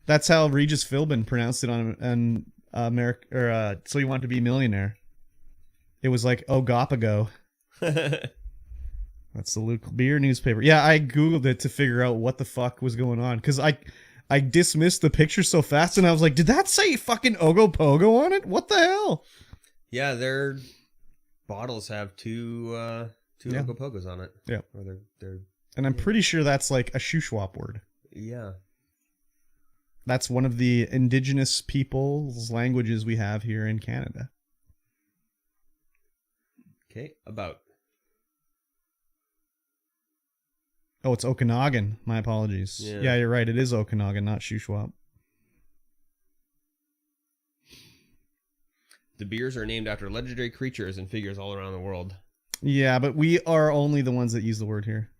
Regis Philbin pronounced it on America, or So You Want to Be a Millionaire. It was like Ogopago. That's the local beer newspaper. Yeah, I Googled it to figure out what the fuck was going on. Because I dismissed the picture so fast, and I was like, did that say fucking Ogopogo on it? What the hell? Yeah, their bottles have two Ogopogos on it. Yeah. Or they're And I'm pretty sure that's like a Shuswap word. Yeah. That's one of the indigenous people's languages we have here in Canada. Okay, about. Oh, it's Okanagan. My apologies. Yeah, you're right. It is Okanagan, not Shuswap. The beers are named after legendary creatures and figures all around the world. Yeah, but we are only the ones that use the word here.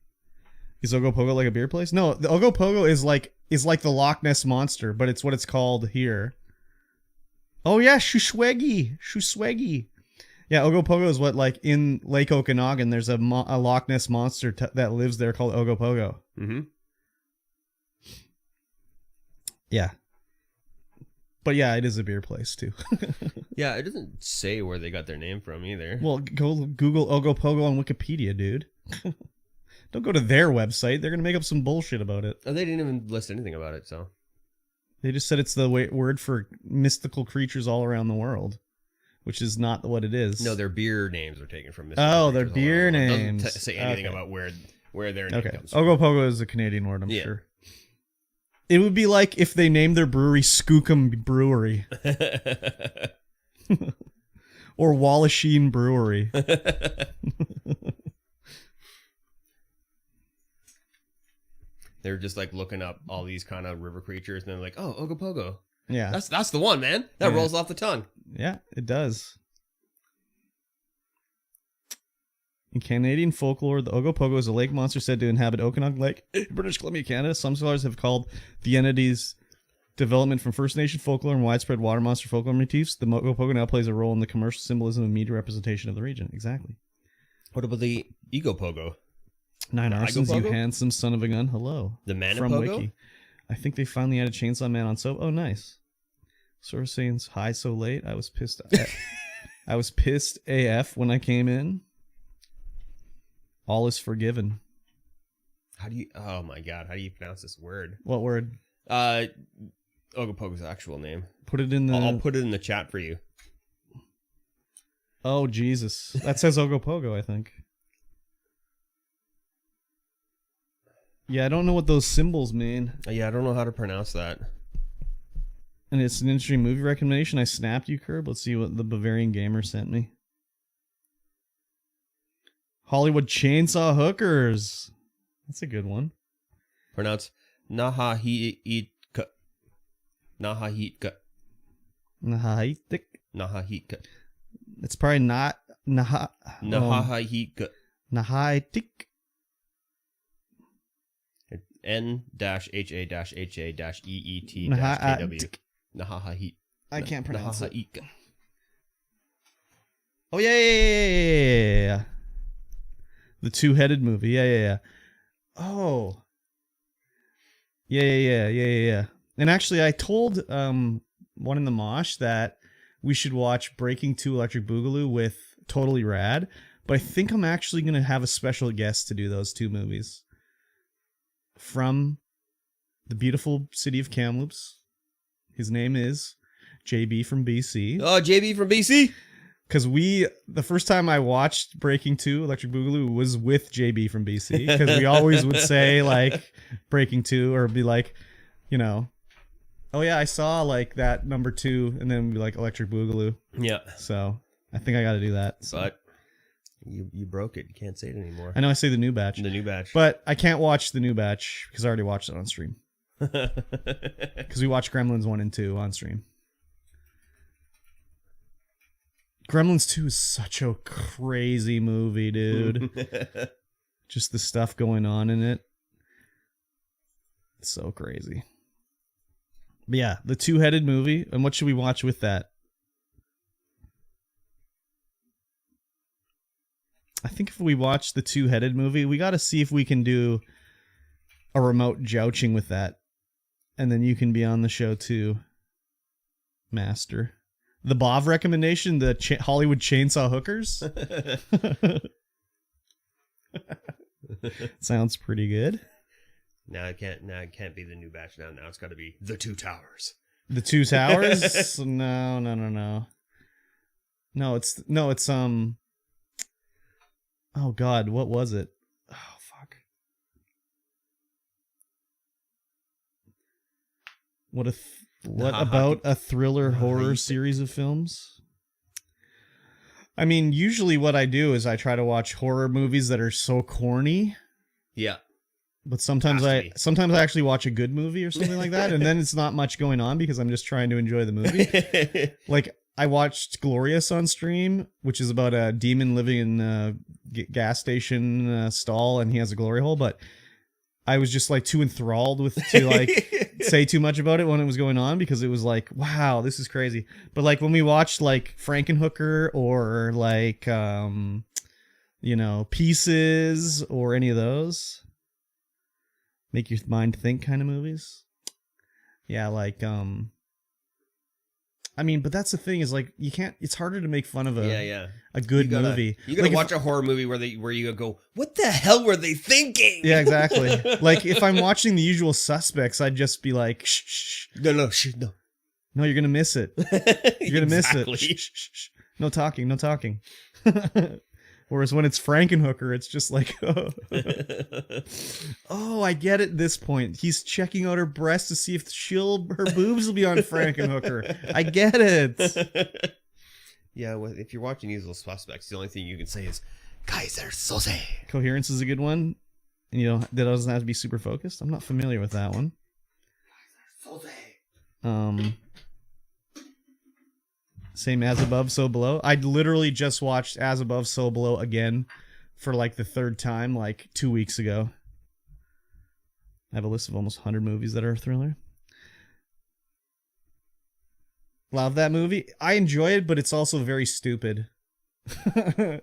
Is Ogopogo like a beer place? No, the Ogopogo is like the Loch Ness Monster, but it's what it's called here. Oh yeah, Shuswagi. Yeah, Ogopogo is what, like, in Lake Okanagan, there's a Loch Ness Monster that lives there called Ogopogo. Mm-hmm. Yeah. But yeah, it is a beer place, too. Yeah, it doesn't say where they got their name from either. Well, go Google Ogopogo on Wikipedia, dude. Don't go to their website. They're going to make up some bullshit about it. Oh, they didn't even list anything about it, so. They just said it's the word for mystical creatures all around the world, which is not what it is. No, their beer names are taken from. Their beer names. Doesn't say anything about where their name comes from. Ogopogo is a Canadian word, I'm sure. It would be like if they named their brewery Skookum Brewery. Or Wallachine Brewery. They're just like looking up all these kind of river creatures, and they're like, "Oh, Ogopogo, yeah, that's the one, man. That rolls off the tongue." Yeah, it does. In Canadian folklore, the Ogopogo is a lake monster said to inhabit Okanagan Lake, British Columbia, Canada. Some scholars have called the entity's development from First Nation folklore and widespread water monster folklore motifs. The Ogopogo now plays a role in the commercial symbolism and media representation of the region. Exactly. What about the Egopogo? 9 arsons, you handsome son of a gun. Hello. The Manipogo? From Wiki. I think they finally added Chainsaw Man on soap. Oh, nice. Sort of saying hi so late. I was pissed. I was pissed AF when I came in. All is forgiven. Oh my god, how do you pronounce this word? What word? Ogopogo's actual name. Put it in the... I'll put it in the chat for you. Oh, Jesus. That says Ogopogo, I think. Yeah, I don't know what those symbols mean. Yeah, I don't know how to pronounce that. And it's an interesting movie recommendation. I snapped you, Curb. Let's see what the Bavarian Gamer sent me. Hollywood Chainsaw Hookers. That's a good one. Pronounce Nahahitka. Nahahitka. Nahahitik. Nahahitka. It's probably not Nahahitka. Nahahitik. N-HA-HA-EET-KW. Nahahit. I can't pronounce it. Nahahitka. Oh, yeah. The two-headed movie. Yeah. Oh. Yeah. And actually, I told one in the mosh that we should watch Breaking 2 Electric Boogaloo with Totally Rad, but I think I'm actually going to have a special guest to do those two movies. From the beautiful city of Kamloops. His name is JB from BC. Oh, JB from BC? Because the first time I watched Breaking 2 Electric Boogaloo was with JB from BC. Because we always would say, like, Breaking 2, or be like, you know, oh yeah, I saw, like, that number 2, and then we'd be like, Electric Boogaloo. Yeah. So, I think I got to do that. So. But you broke it. You can't say it anymore. I know I say the new batch. The new batch. But I can't watch the new batch, because I already watched it on stream. Because we watched Gremlins 1 and 2 on stream. Gremlins 2 is such a crazy movie, dude. Just the stuff going on in it. It's so crazy. But yeah, the two-headed movie. And what should we watch with that? I think if we watch the two-headed movie, we got to see if we can do a remote jousting with that, and then you can be on the show too, Master. The Bob recommendation, the Hollywood Chainsaw Hookers. Sounds pretty good. Now it can't be the new batch now. Now it's got to be the Two Towers. The Two Towers? No. No, it's oh God, what was it? Oh fuck. What about a thriller horror series of films? I mean, usually what I do is I try to watch horror movies that are so corny. Yeah. But sometimes I actually watch a good movie or something like that, and then it's not much going on because I'm just trying to enjoy the movie. Like, I watched Glorious on stream, which is about a demon living in a gas station stall, and he has a glory hole, but I was just like too enthralled to like say too much about it when it was going on, because it was like, wow, this is crazy. But like when we watched like Frankenhooker or like Pieces or any of those make your mind think kind of movies. Yeah, like I mean, but that's the thing is like you can't. It's harder to make fun of a good movie. You gotta watch a horror movie where you go, what the hell were they thinking? Yeah, exactly. Like if I'm watching The Usual Suspects, I'd just be like, shh. No. No, you're gonna miss it. You're gonna miss it. Shh. No talking. Whereas when it's Frankenhooker, it's just like, oh, I get it at this point. He's checking out her breast to see if her boobs will be on Frankenhooker. I get it. Yeah, well, if you're watching Usual Suspects, the only thing you can say is, Kaiser Soze. Coherence is a good one. And, that doesn't have to be super focused. I'm not familiar with that one. Kaiser Soze. Same As Above, So Below. I literally just watched As Above, So Below again for like the third time like 2 weeks ago. I have a list of almost 100 movies that are a thriller. Love that movie. I enjoy it, but it's also very stupid.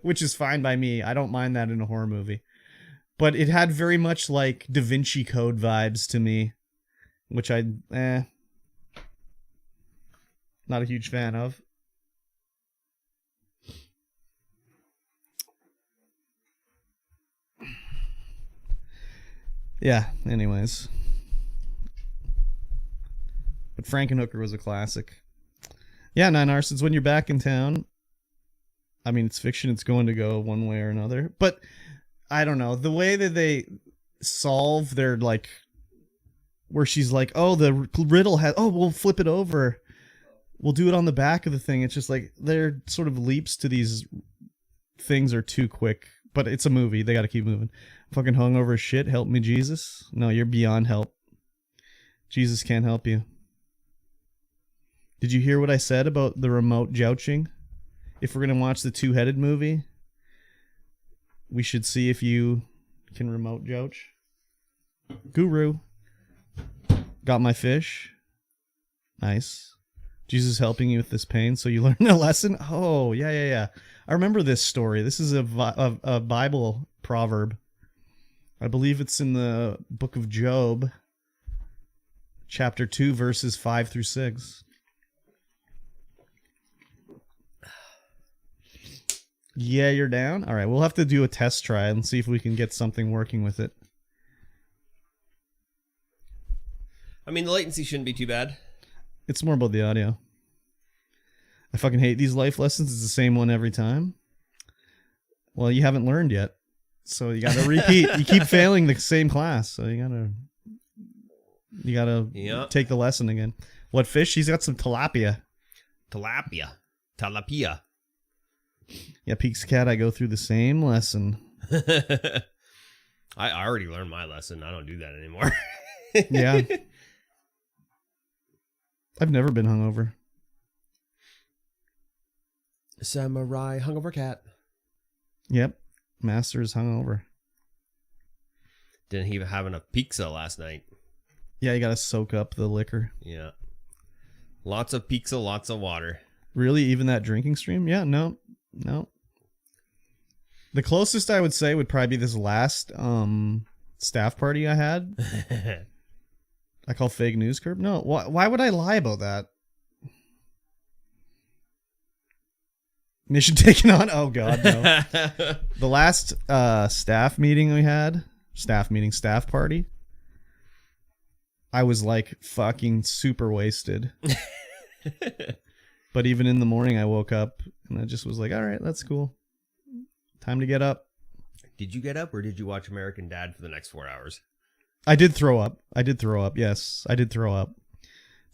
Which is fine by me. I don't mind that in a horror movie. But it had very much like Da Vinci Code vibes to me, which not a huge fan of. Yeah, anyways. But Frankenhooker was a classic. Yeah, Nine Arsons, when you're back in town, I mean, it's fiction, it's going to go one way or another. But, I don't know, the way that they solve their, like, where she's like, oh, the riddle has, oh, we'll flip it over. We'll do it on the back of the thing. It's just like, their sort of leaps to these things are too quick. But it's a movie. They got to keep moving. Fucking hungover as shit. Help me, Jesus. No, you're beyond help. Jesus can't help you. Did you hear what I said about the remote jousting? If we're going to watch the two-headed movie, we should see if you can remote joust. Guru. Got my fish. Nice. Jesus helping you with this pain, so you learn a lesson? Oh, yeah. I remember this story. This is a Bible proverb. I believe it's in the book of Job, chapter 2, verses 5 through 6. Yeah, you're down? All right, we'll have to do a test try and see if we can get something working with it. I mean, the latency shouldn't be too bad. It's more about the audio. I fucking hate these life lessons. It's the same one every time. Well, you haven't learned yet. So you gotta repeat. You keep failing the same class. So you gotta take the lesson again. What fish? He's got some tilapia. Tilapia. Yeah, Peaks Cat, I go through the same lesson. I already learned my lesson. I don't do that anymore. Yeah. I've never been hungover. Samurai hungover cat. Yep. Master's hungover. Didn't he have enough pizza last night? Yeah, you gotta soak up the liquor. Yeah. Lots of pizza, lots of water. Really? Even that drinking stream? Yeah, no. The closest I would say would probably be this last staff party I had. I call fake news, Curb? No, why would I lie about that? Mission taken on? Oh, God, no. The last staff meeting we had, staff party, I was like fucking super wasted. But even in the morning, I woke up and I just was like, all right, that's cool. Time to get up. Did you get up or did you watch American Dad for the next 4 hours? I did throw up. Yes, I did throw up.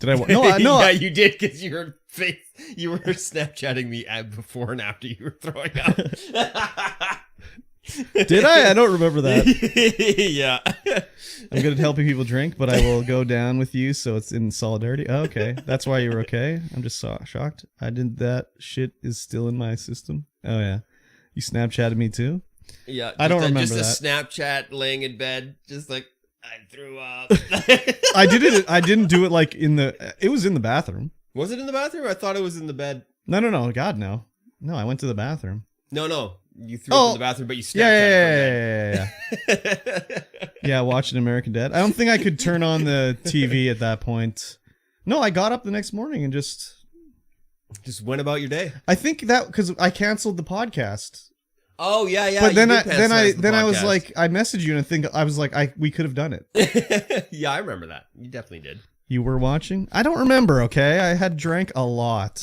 Did I? No, no. Yeah, you did because you were Snapchatting me before and after you were throwing up. Did I? I don't remember that. Yeah. I'm good at helping people drink, but I will go down with you, so it's in solidarity. Oh, okay, that's why you were okay. I'm just shocked. I did that. Shit is still in my system. Oh yeah, you Snapchatted me too. Yeah, I don't remember just that. a Snapchat laying in bed, just like I threw up. I didn't do it like in the. It was in the bathroom. Was it in the bathroom? I thought it was in the bed. No. God, no. No, I went to the bathroom. No. You threw up in the bathroom, but you Snapchatted. Yeah. Yeah, watching American Dad. I don't think I could turn on the TV at that point. No, I got up the next morning and just went about your day. I think that because I canceled the podcast. Oh yeah. But then I was like, I messaged you and I think I was like, we could have done it. Yeah, I remember that. You definitely did. You were watching? I don't remember. Okay, I had drank a lot,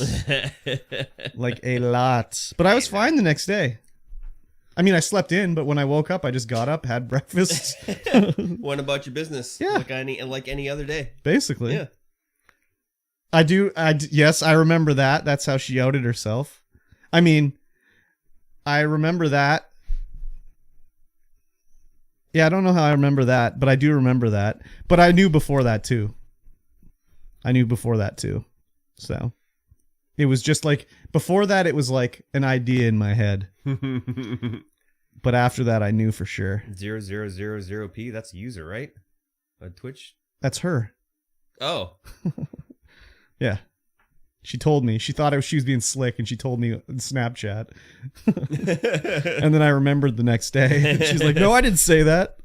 like a lot. But I was fine the next day. I mean, I slept in, but when I woke up, I just got up, had breakfast, went about your business. Yeah, like any other day. Basically. Yeah. Yes, I remember that. That's how she outed herself. I mean, I remember that. Yeah, I don't know how I remember that, but I do remember that. But I knew before that too. So it was just like before that, it was like an idea in my head. But after that, I knew for sure. 0000p. That's a user, right? On Twitch. That's her. Oh. Yeah. She told me. She thought she was being slick, and she told me in Snapchat. And then I remembered the next day. She's like, "No, I didn't say that."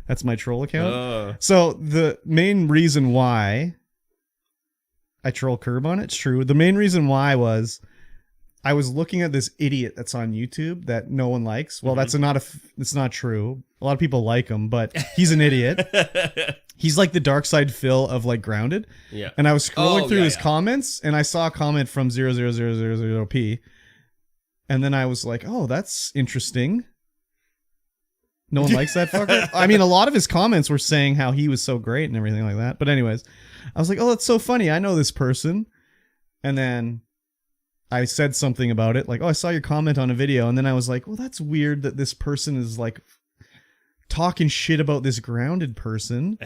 That's my troll account. So the main reason why I troll Curb on it's true. The main reason why was I was looking at this idiot that's on YouTube that no one likes. Well, that's it's not true. A lot of people like him, but he's an idiot. He's like the Dark Side Phil of like Grounded. Yeah. And I was scrolling through his comments and I saw a comment from 00000p. And then I was like, oh, that's interesting. No one likes that fucker. I mean, a lot of his comments were saying how he was so great and everything like that. But anyways, I was like, oh, that's so funny. I know this person. And then I said something about it. Like, oh, I saw your comment on a video. And then I was like, well, that's weird that this person is like talking shit about this Grounded person.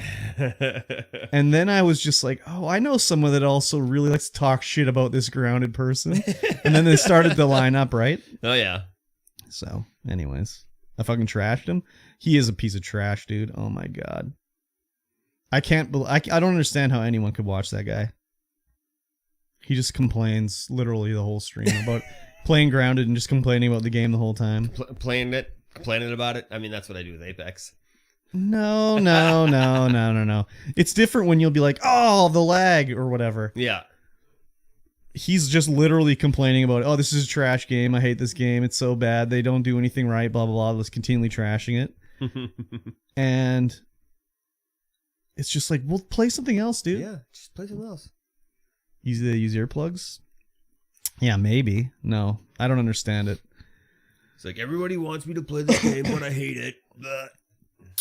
And then I was just like, oh, I know someone that also really likes to talk shit about this Grounded person. And then they started to line up, right? Oh, yeah. So, anyways, I fucking trashed him. He is a piece of trash, dude. Oh my God. I don't understand how anyone could watch that guy. He just complains literally the whole stream about playing Grounded and just complaining about the game the whole time. Playing it, complaining about it. I mean, that's what I do with Apex. No. It's different when you'll be like, oh, the lag or whatever. Yeah. He's just literally complaining about, oh, this is a trash game. I hate this game. It's so bad. They don't do anything right, blah, blah, blah. Let's continually trashing it. And it's just like, well, play something else, dude. Yeah, just play something else. Use earplugs? Yeah, maybe. No, I don't understand it. It's like, everybody wants me to play this game, but I hate it. But...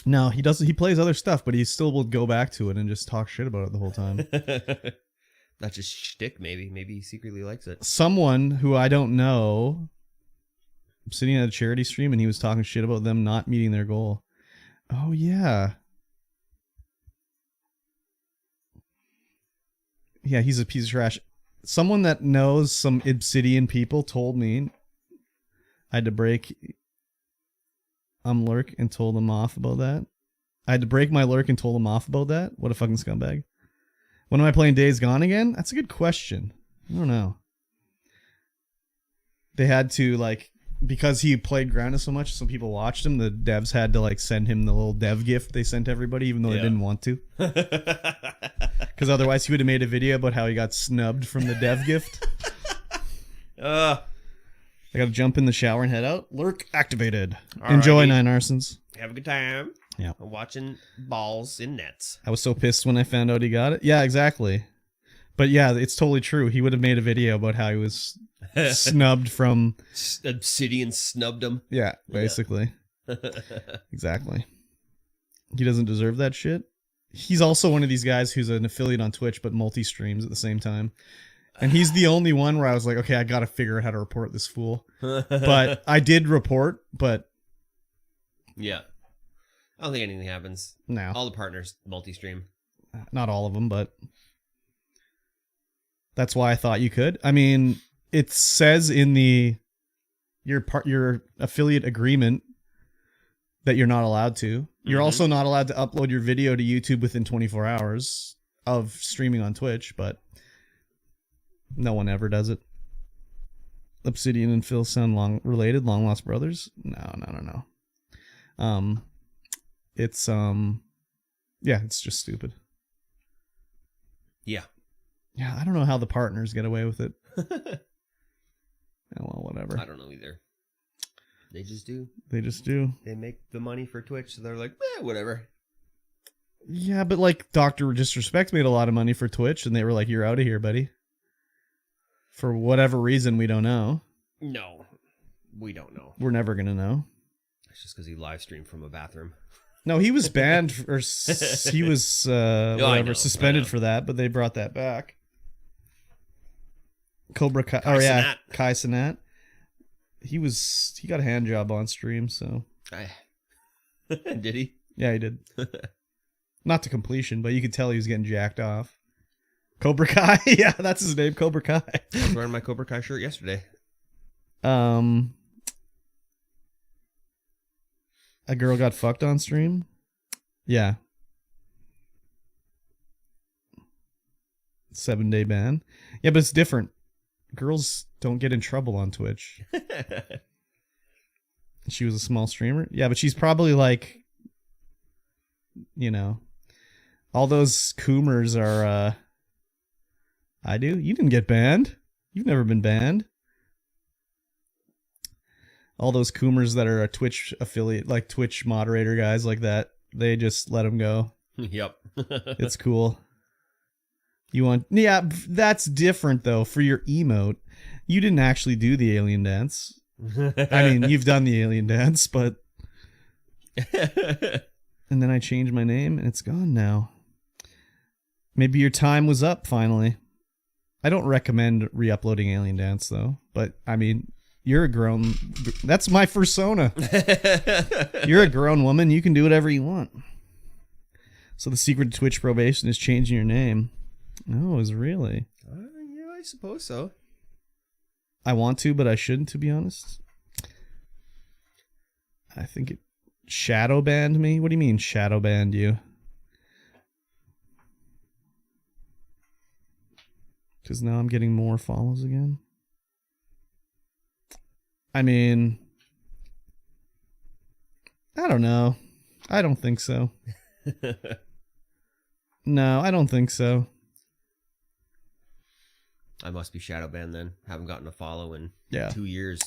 No, he doesn't. He plays other stuff, but he still will go back to it and just talk shit about it the whole time. That's just shtick, maybe. Maybe he secretly likes it. Someone who I don't know, I'm sitting at a charity stream and he was talking shit about them not meeting their goal. Oh, yeah. Yeah, he's a piece of trash. Someone that knows some Obsidian people told me I had to break lurk and told him off about that. I had to break my lurk and told him off about that. What a fucking scumbag. When am I playing Days Gone again? That's a good question. I don't know. They had to like because he played Grounded so much, some people watched him. The devs had to like send him the little dev gift they sent everybody, even though they didn't want to. Because otherwise he would have made a video about how he got snubbed from the dev gift. I gotta jump in the shower and head out. Lurk activated. Enjoy, Nine Arsons. Have a good time. Yeah. I'm watching balls in nets. I was so pissed when I found out he got it. Yeah, exactly. But yeah, it's totally true. He would have made a video about how he was snubbed from... Obsidian snubbed him. Yeah, basically. Yeah. Exactly. He doesn't deserve that shit. He's also one of these guys who's an affiliate on Twitch, but multi-streams at the same time. And he's the only one where I was like, okay, I gotta figure out how to report this fool. But I did report, but... Yeah. I don't think anything happens. No. All the partners multi-stream. Not all of them, but... That's why I thought you could. I mean, it says in your affiliate agreement that you're not allowed to. You're also not allowed to upload your video to YouTube within 24 hours of streaming on Twitch, but no one ever does it. Obsidian and Phil sound related, long lost brothers? No. It's it's just stupid. Yeah. Yeah, I don't know how the partners get away with it. Oh, well, whatever. I don't know either. They just do. They just do. They make the money for Twitch, so they're like, whatever. Yeah, but like Dr. Disrespect made a lot of money for Twitch, and they were like, you're out of here, buddy. For whatever reason, we don't know. No, we don't know. We're never going to know. It's just because he live streamed from a bathroom. No, he was banned, or he was suspended for that, but they brought that back. Cobra Kai. Oh yeah, Kai Cenat. He got a hand job on stream, so. Did he? Yeah, he did. Not to completion, but you could tell he was getting jacked off. Cobra Kai. Yeah, that's his name, Cobra Kai. I was wearing my Cobra Kai shirt yesterday. A girl got fucked on stream. Yeah. 7-day ban. Yeah, but it's different. Girls don't get in trouble on Twitch. She was a small streamer. Yeah, but she's probably like, all those coomers are, I do? You didn't get banned. You've never been banned. All those coomers that are a Twitch affiliate, like Twitch moderator guys like that, they just let them go. Yep. It's cool. Yeah, that's different though. For your emote, you didn't actually do the alien dance. I mean, you've done the alien dance, but... And then I changed my name and it's gone now. Maybe your time was up finally. I don't recommend re-uploading alien dance though, but I mean... You're a grown... That's my persona. You're a grown woman. You can do whatever you want. So the secret to Twitch probation is changing your name. Oh, is really? Yeah, I suppose so. I want to, but I shouldn't, to be honest. I think it shadow banned me. What do you mean shadow banned you? Because now I'm getting more follows again. I mean, I don't know. I don't think so. No, I don't think so. I must be shadow banned then. Haven't gotten a follow in 2 years.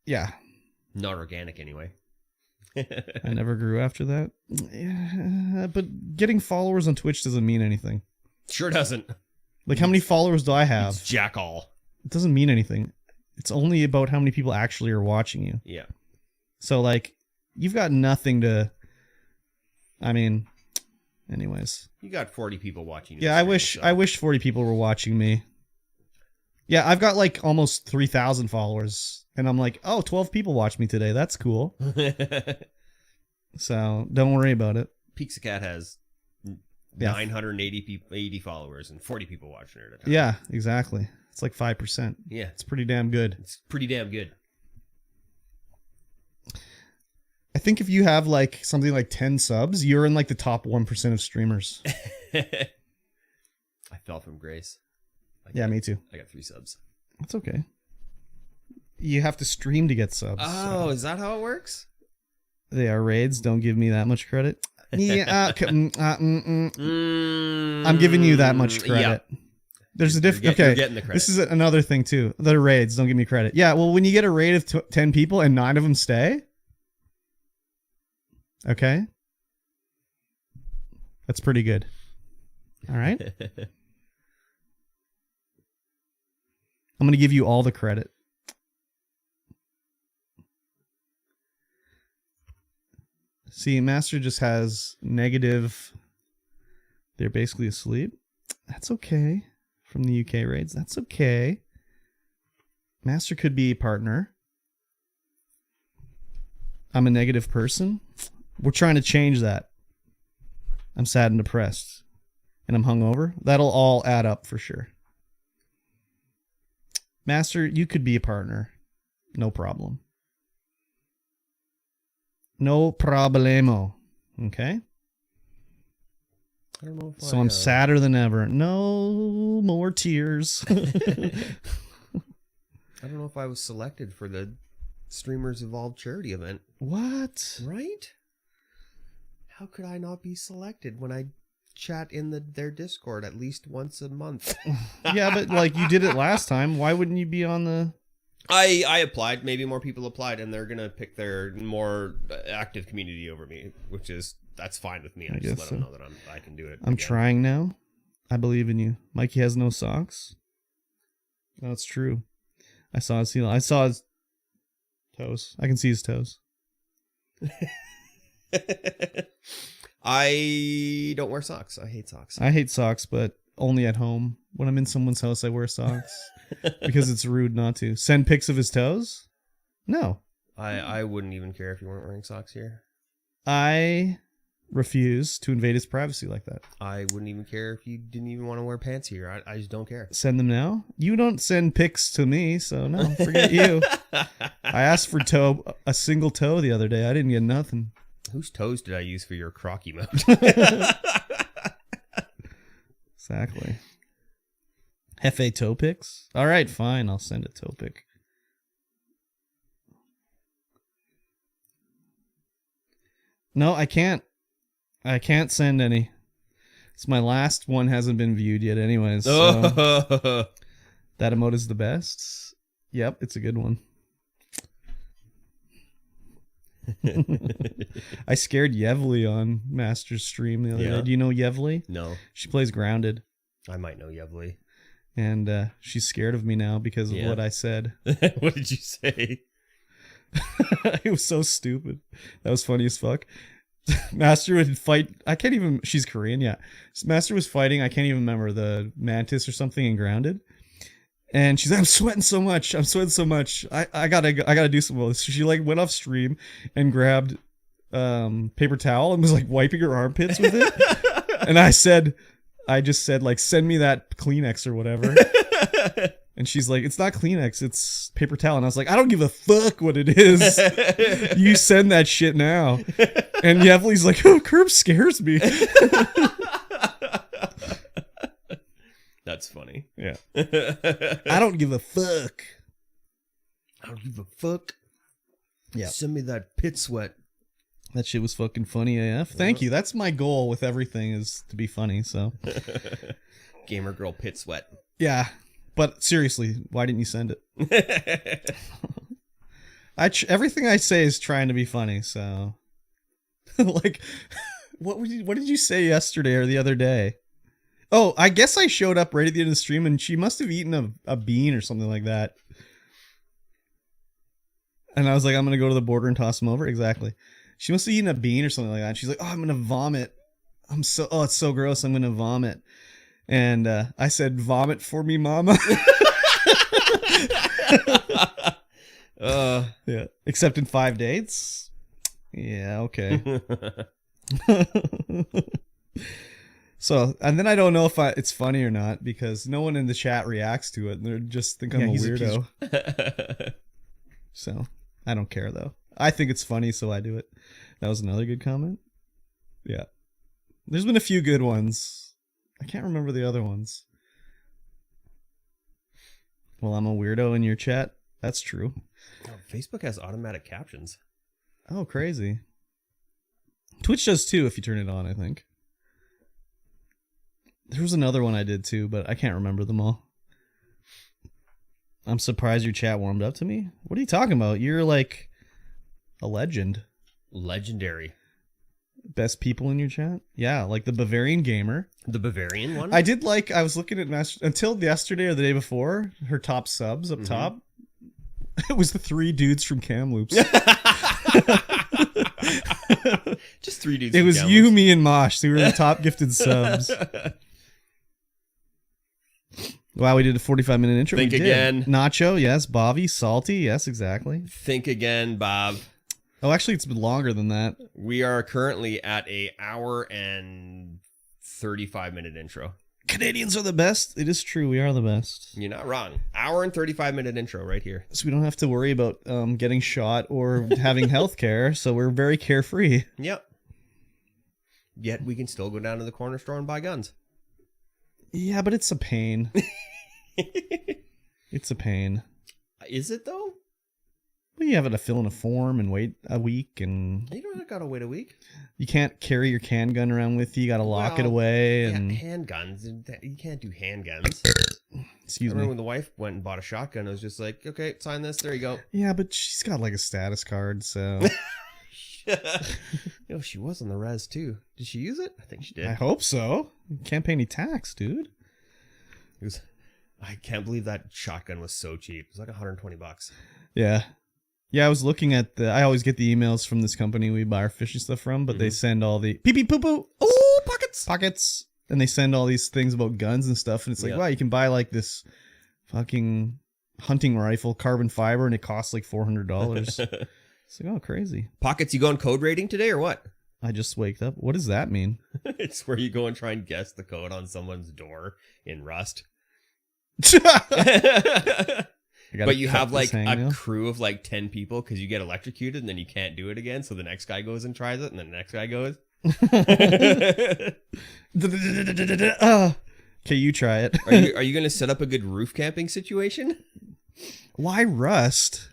Yeah. Not organic anyway. I never grew after that. Yeah, but getting followers on Twitch doesn't mean anything. Sure doesn't. Like, how many followers do I have? It's jack all. It doesn't mean anything. It's only about how many people actually are watching you. Yeah. So, like, you've got nothing to... I mean, anyways. You got 40 people watching you. Yeah, I wish 40 people were watching me. Yeah, I've got, like, almost 3,000 followers. And I'm like, oh, 12 people watched me today. That's cool. So, don't worry about it. Pixacat has 980 followers and 40 people watching her at a time. Yeah, exactly. It's like 5%. Yeah. It's pretty damn good. It's pretty damn good. I think if you have like something like 10 subs, you're in like the top 1% of streamers. I fell from grace. Me too. I got 3 subs. That's okay. you have to stream to get subs. Oh, is that how it works? They are raids. Don't give me that much credit. Yeah, I'm giving you that much credit. Yeah. There's a difference. Okay, you're getting the credit. This is another thing too. The raids. Don't give me credit. Yeah, well, when you get a raid of 10 people and 9 of them stay, okay, that's pretty good. All right. I'm going to give you all the credit. See, Master just has negative. They're basically asleep. That's okay. From the UK raids. That's okay. Master could be a partner. I'm a negative person. We're trying to change that. I'm sad and depressed. And I'm hungover. That'll all add up for sure. Master, you could be a partner. No problem. No problemo. Okay? I don't know if I'm sadder than ever. No more tears. I don't know if I was selected for the Streamers Evolved charity event. What? Right? How could I not be selected when I chat in their Discord at least once a month? Yeah, but like you did it last time. Why wouldn't you be on the... I applied. Maybe more people applied, and they're going to pick their more active community over me, which is... That's fine with me. I just let them know that I can do it. I'm trying now. I believe in you. Mikey has no socks. No, it's true. I saw his heel. I saw his toes. I can see his toes. I don't wear socks. I hate socks. I hate socks, but only at home. When I'm in someone's house, I wear socks because it's rude not to. Send pics of his toes? No. I wouldn't even care if you weren't wearing socks here. I refuse to invade his privacy like that. I wouldn't even care if you didn't even want to wear pants here. I just don't care. Send them now? You don't send pics to me, so no, forget you. I asked for a single toe the other day. I didn't get nothing. Whose toes did I use for your croc emote? Exactly. Hefe toe pics? All right, fine. I'll send a toe pic. No, I can't. I can't send any. It's my last one hasn't been viewed yet anyways. So that emote is the best. Yep, it's a good one. I scared Yevly on Master's stream the other day. Do you know Yevly? No. She plays Grounded. I might know Yevly. And she's scared of me now because of what I said. What did you say? It was so stupid. That was funny as fuck. Master would fight. I can't even. She's Korean, yeah. Master was fighting. I can't even remember the mantis or something in Grounded. And she's like, I'm sweating so much. I gotta do some of this. So she like went off stream and grabbed paper towel and was like wiping her armpits with it. And I just said like, send me that Kleenex or whatever. And she's like, it's not Kleenex, it's paper towel. And I was like, I don't give a fuck what it is. You send that shit now. And Yevly's like, oh, Curb scares me. That's funny. Yeah. I don't give a fuck. I don't give a fuck. Yeah. Send me that pit sweat. That shit was fucking funny AF. Thank you. That's my goal with everything, is to be funny, so. Gamer girl pit sweat. Yeah. But seriously, why didn't you send it? Everything I say is trying to be funny, so. Like, what did you say yesterday or the other day? Oh, I guess I showed up right at the end of the stream and she must have eaten a bean or something like that. And I was like, I'm going to go to the border and toss him over. Exactly. She must have eaten a bean or something like that. And she's like, oh, I'm going to vomit. It's so gross. I'm going to vomit. And I said, vomit for me, mama. Yeah. Except in 5 dates. Yeah, okay. So, and then I don't know if it's funny or not because no one in the chat reacts to it. And they just think I'm a weirdo. So, I don't care though. I think it's funny, so I do it. That was another good comment. Yeah. There's been a few good ones. I can't remember the other ones. Well, I'm a weirdo in your chat. That's true. Oh, Facebook has automatic captions. Oh, crazy. Twitch does too if you turn it on, I think. There was another one I did too, but I can't remember them all. I'm surprised your chat warmed up to me. What are you talking about? You're like a legend. Legendary. Best people in your chat? Yeah, like the Bavarian Gamer. The Bavarian one? I was looking at until yesterday or the day before, her top subs up top. It was the 3 dudes from Kamloops. Just 3 dudes. It was Kamloops. you, me, and Mosh. They were the top gifted subs. Wow, we did a 45-minute intro. Think again. Nacho, yes. Bobby, Salty, yes, exactly. Think again, Bob. Oh, actually, it's been longer than that. We are currently at a hour and 35-minute intro. Canadians are the best. It is true. We are the best. You're not wrong. Hour and 35-minute intro right here. So we don't have to worry about getting shot or having health care. So we're very carefree. Yep. Yet we can still go down to the corner store and buy guns. Yeah, but it's a pain. It's a pain. Is it though? Well, you have to fill in a form and wait a week, and You don't gotta wait a week. you can't carry your can gun around with you. You got to lock it away. Yeah, And handguns. You can't do handguns. excuse I remember me. when the wife went and bought a shotgun. I was just like, okay, sign this. There you go. Yeah, but she's got like a status card, so Yo, she was on the res too. Did she use it? I think she did. I hope so. You can't pay any tax, dude. It was, I can't believe that shotgun was so cheap. It was like $120. Yeah. Yeah, I was looking at I always get the emails from this company we buy our fishing stuff from, but they send all the pee pee poo poo. Oh, pockets. And they send all these things about guns and stuff, and it's like, wow, you can buy like this fucking hunting rifle, carbon fiber, and it costs like $400. It's like, oh, crazy. Pockets, you going code rating today or what? I just waked up. What does that mean? It's where you go and try and guess the code on someone's door in Rust. But you have like a crew of like 10 people because you get electrocuted and then you can't do it again. So the next guy goes and tries it and then the next guy goes. Okay, you try it. Are you going to set up a good roof camping situation? Why Rust?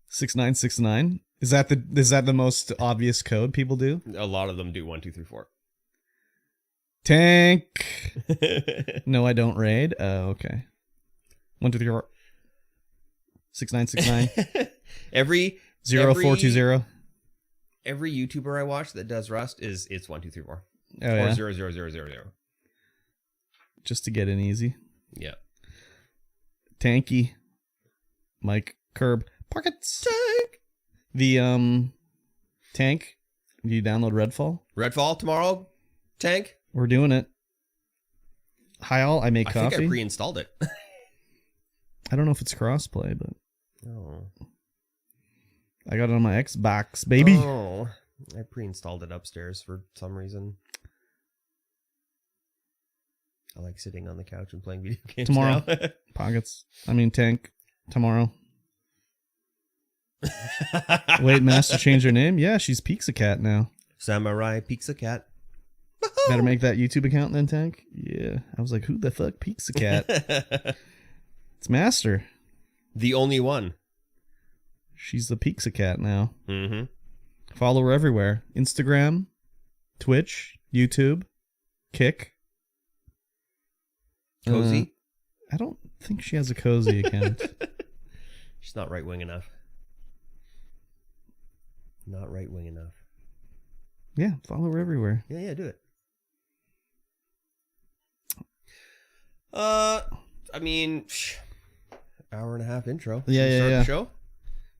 6969. Is that the most obvious code people do? A lot of them do 1, 2, 3, 4. Tank. No, I don't raid. Oh, okay. 1, 2, 3, 4. 6969. Every 0420. Every YouTuber I watch that does Rust it's 1, 2, 3, 4. Oh, or yeah. 0, 0, 0, 0, 0. Just to get in easy. Yeah. Tanky. Mike. Curb. Pockets. Tank. The Tank. Do you download Redfall? Redfall tomorrow. Tank. We're doing it. Hi all. I make coffee. I think I pre-installed it. I don't know if it's crossplay, but Oh. I got it on my Xbox, baby. Oh. I pre-installed it upstairs for some reason. I like sitting on the couch and playing video games Tomorrow. now. Pockets. I mean Tank. Tomorrow. Wait, Master changed her name? Yeah, she's Pizza Cat now. Samurai Pizza Cat. Better make that YouTube account then, Tank. Yeah. I was like, who the fuck Pizza Cat? It's Master. The only one. She's the Pizza Cat now. Mm-hmm. Follow her everywhere. Instagram, Twitch, YouTube, Kick. Cozy? I don't think she has a Cozy account. She's not right-wing enough. Not right-wing enough. Yeah, follow her everywhere. Yeah, do it. I mean, hour and a half intro. Yeah. The show?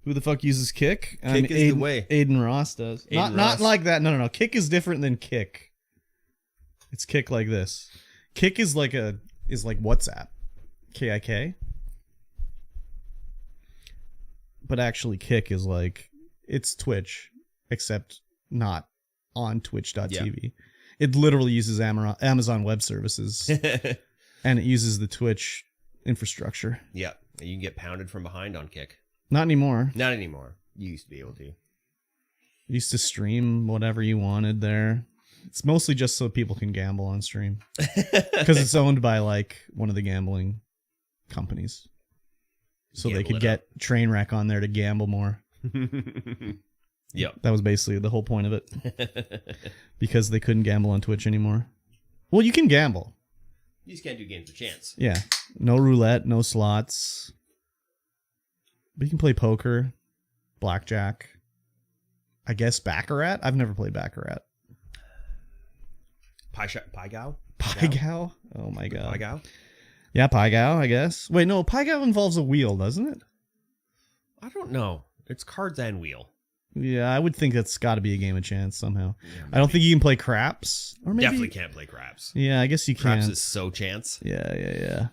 Who the fuck uses Kick? Kick is the way. Aiden Ross does. Not like that. No. Kick is different than Kick. It's Kick like this. Kick is like WhatsApp. KIK. But actually Kick is like, it's Twitch, except not on twitch.tv. Yeah. It literally uses Amazon Web Services. And it uses the Twitch infrastructure. Yeah. You can get pounded from behind on Kick. Not anymore. Not anymore. You used to be able to. You used to stream whatever you wanted there. It's mostly just so people can gamble on stream. Because it's owned by like one of the gambling companies. so they Gamble could it get Trainwreck on there to gamble more. Yep. That was basically the whole point of it. Because they couldn't gamble on Twitch anymore. Well, you can gamble. You just can't do games of chance. Yeah. No roulette, no slots. But you can play poker, blackjack. I guess Baccarat? I've never played Baccarat. Pai Gow? Pai Gow? Oh my god. Pai Gow? Yeah, Pai Gow, I guess. Wait, no, Pai Gow involves a wheel, doesn't it? I don't know. It's cards and wheel. Yeah, I would think that's got to be a game of chance somehow. Yeah, I don't think you can play craps. Or maybe... Definitely can't play craps. Yeah, I guess you can. Craps is so chance. Yeah.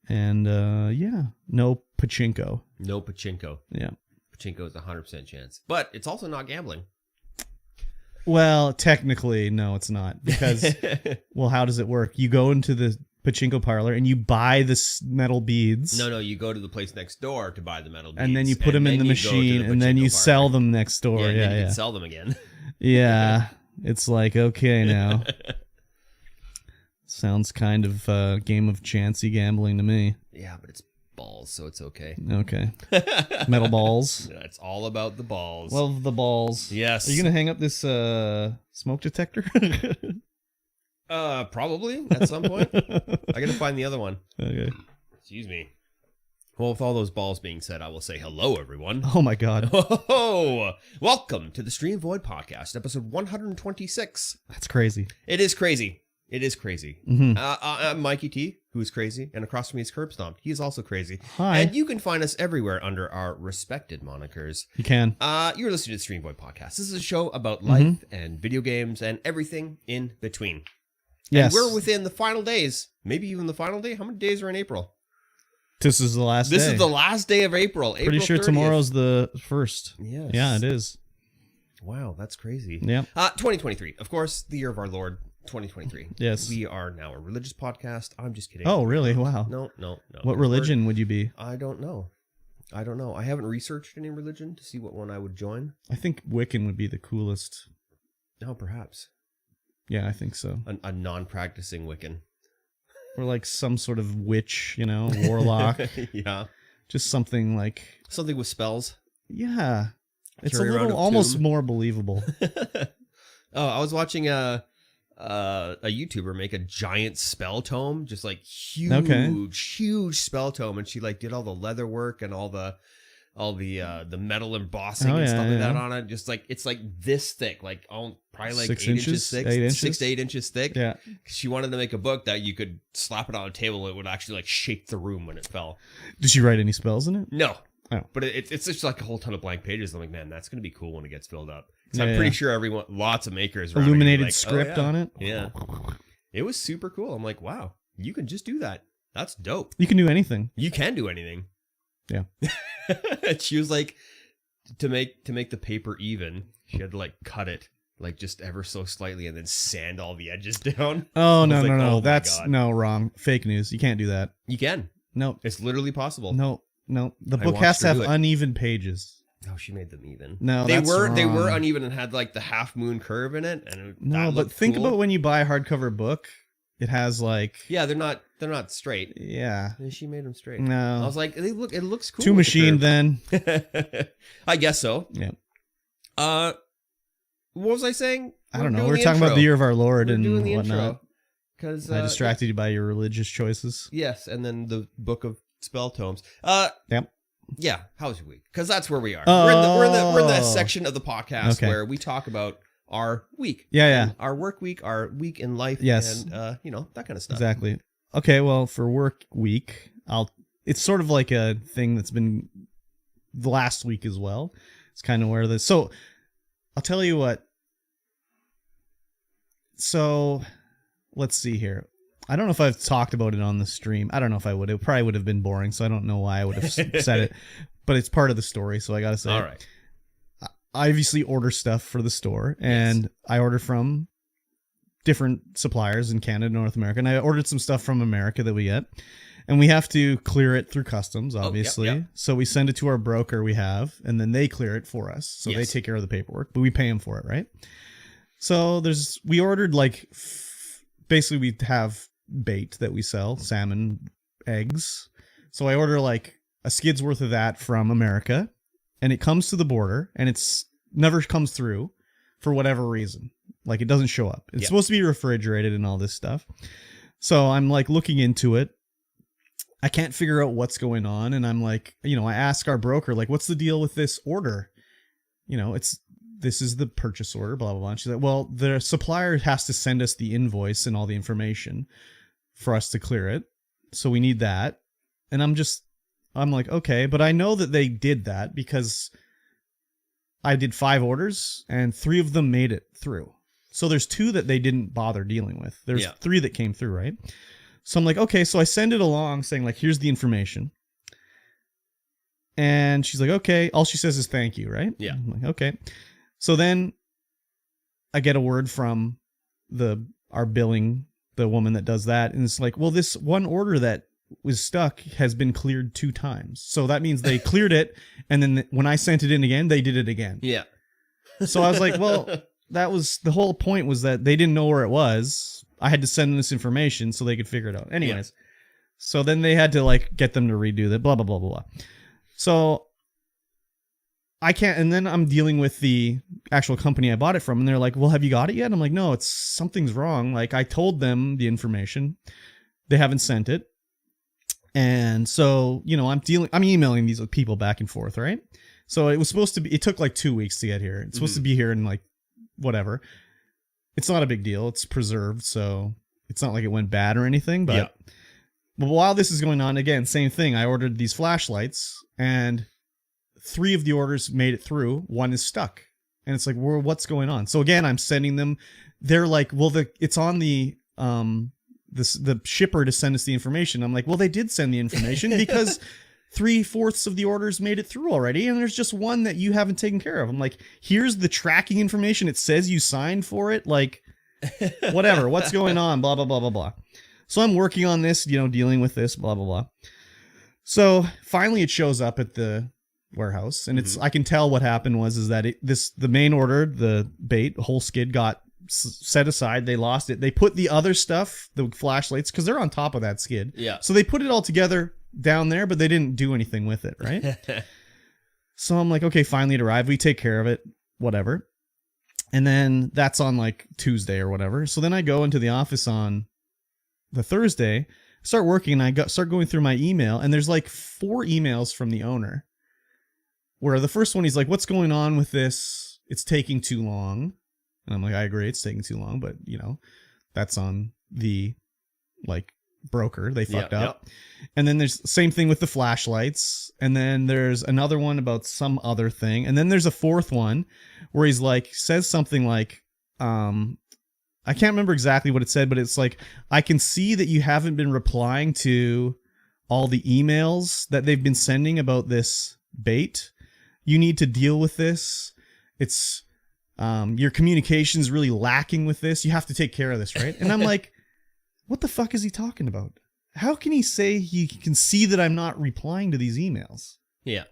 And, yeah, no pachinko. No pachinko. Yeah. Pachinko is 100% chance. But it's also not gambling. Well, technically, no, it's not. Because, well, how does it work? You go into the pachinko parlor and you buy the metal beads. No, you go to the place next door to buy the metal beads. And then you put them in the machine and then you sell them next door. Yeah, Yeah, and then you can sell them again. Yeah, it's like, okay, now. Sounds kind of a game of chancy gambling to me. Yeah, but it's balls, so it's okay. Okay. Metal balls. Yeah, it's all about the balls. Love the balls. Yes. Are you going to hang up this smoke detector? Probably at some point. I gotta find the other one. Okay. Excuse me. Well, with all those balls being said, I will say hello, everyone. Oh my god. Oh, welcome to the Streamvoid podcast, episode 126. That's crazy. It is crazy. It is crazy. Mm-hmm. I'm Mikey T, who is crazy, and across from me is Kurbstomped. He is also crazy. Hi. And you can find us everywhere under our respected monikers. You can. You're listening to the Streamvoid podcast. This is a show about life and video games and everything in between. Yes. And we're within the final days, maybe even the final day. How many days are in April? This is the last day. This is the last day of April. Pretty sure 30th. tomorrow's the 1st. Yes. Yeah, it is. Wow, that's crazy. Yeah. 2023. Of course, the year of our Lord, 2023. Yes. We are now a religious podcast. I'm just kidding. Oh, really? Wow. No. What religion would you be? I don't know. I haven't researched any religion to see what one I would join. I think Wiccan would be the coolest. Oh, perhaps. Yeah, I think so. A non-practicing Wiccan. Or like some sort of witch, warlock. Yeah. Just something like... Something with spells. Yeah. It's Carry a around little, a almost tomb. more believable. Oh, I was watching a YouTuber make a giant spell tome, just like huge spell tome, and she like did all the leather work and all the metal embossing and stuff like that on it. Just like it's like this thick, like probably like 6 8 inches thick, 8 inches? 6 to 8 inches thick. Yeah. She wanted to make a book that you could slap it on a table; it would actually like shake the room when it fell. Did she write any spells in it? No. Oh. But it's just like a whole ton of blank pages. I'm like, man, that's gonna be cool when it gets filled up. So Yeah, I'm pretty yeah. sure lots of makers around are gonna be Illuminated like, script oh, yeah. on it? Yeah. It was super cool. I'm like, wow, you can just do that. That's dope. You can do anything. You can do anything. Yeah. She was like, to make the paper even, she had to like cut it like just ever so slightly and then sand all the edges down. Oh, no. like, oh my That's God. no, wrong. Fake news. You can't do that. You can. No. It's literally possible. No. The I book watched has to her have do it. uneven pages. Oh, she made them even. No, they that's were wrong. uneven and had like the half moon curve in it. And No, that but looked think cool. about when you buy a hardcover book, it has like... Yeah, they're not straight. Yeah. And she made them straight. No. I was like, it looks cool. Two with the machine curve. then. I guess so. Yeah. What was I saying? I don't know. We're talking about the year of our Lord and doing the whatnot. intro. Because I distracted you by your religious choices. Yes, and then the book of spell tomes. Yep. Yeah. How was your week? Because that's where we are. Oh. We're in the section of the podcast Okay. where we talk about our week. Yeah. Our work week, our week in life. Yes. And that kind of stuff. Exactly. Okay, well, for work week, it's sort of like a thing that's been the last week as well. It's kind of where so I'll tell you what. So let's see here. I don't know if I've talked about it on the stream. I don't know if I would. It probably would have been boring, so I don't know why I would have said it. But it's part of the story, so I got to say. All right. I obviously order stuff for the store, and Yes. I order from different suppliers in Canada, North America, and I ordered some stuff from America that we get, and we have to clear it through customs, obviously. yep. So we send it to our broker we have, and then they clear it for us. So they Yes. take care of the paperwork, but we pay them for it, right? So we ordered like, basically we have bait that we sell, salmon, eggs, So I order like a skid's worth of that from America, and it comes to the border, and it's never comes through for whatever reason. Like it doesn't show up. It's supposed to be refrigerated and all this stuff. So I'm like looking into it. I can't figure out what's going on. And I'm like, I ask our broker, like, what's the deal with this order? This is the purchase order, blah, blah, blah. And she's like, well, the supplier has to send us the invoice and all the information for us to clear it. So we need that. And I'm like, okay, but I know that they did that because I did 5 orders and 3 of them made it through. So there's 2 that they didn't bother dealing with. There's 3 that came through, right? So I'm like, okay, so I send it along saying like, here's the information. And she's like, okay. All she says is thank you, right? Yeah. I'm like, okay. So then I get a word from our billing, the woman that does that. And it's like, well, this one order that was stuck has been cleared 2 times. So that means they cleared it. And then when I sent it in again, they did it again. Yeah. So I was like, well, that was the whole point, was that they didn't know where it was. I had to send them this information so they could figure it out. Anyways, so then they had to like get them to redo that, blah, blah, blah, blah, blah. So I can't, and then I'm dealing with the actual company I bought it from, and they're like, well, have you got it yet? I'm like, no, something's wrong. Like I told them the information. They haven't sent it. And so, I'm emailing these people back and forth, right? So it was supposed to be, it took like 2 weeks to get here. It's supposed to be here in like whatever. It's not a big deal. It's preserved, so it's not like it went bad or anything. But while this is going on, again, same thing. I ordered these flashlights, and 3 of the orders made it through. 1 is stuck, and it's like, well, what's going on? So again, I'm sending them. They're like, well, it's on the shipper to send us the information. I'm like, well, they did send the information because 3/4 of the orders made it through already, and there's just 1 that you haven't taken care of. I'm like, here's the tracking information. It says you signed for it. Like, whatever. What's going on? Blah, blah, blah, blah, blah. So I'm working on this, dealing with this, blah, blah, blah. So finally it shows up at the warehouse, and I can tell what happened is that the main order, the bait, the whole skid got set aside. They lost it. They put the other stuff, the flashlights, because they're on top of that skid. Yeah. So they put it all together down there, but they didn't do anything with it, right? So I'm like, okay, finally it arrived. We take care of it, whatever. And then that's on like Tuesday or whatever. So then I go into the office on the Thursday, start working, and I start going through my email, and there's like 4 emails from the owner, where the first one, he's like, what's going on with this? It's taking too long. And I'm like, I agree, it's taking too long, but that's on the like broker. They fucked up. Yep. And then there's the same thing with the flashlights. And then there's another one about some other thing. And then there's a 4th one where he's like, says something like, I can't remember exactly what it said, but it's like, I can see that you haven't been replying to all the emails that they've been sending about this bait. You need to deal with this. It's, your communication's really lacking with this. You have to take care of this, right? And I'm like, what the fuck is he talking about? How can he say he can see that I'm not replying to these emails? Yeah.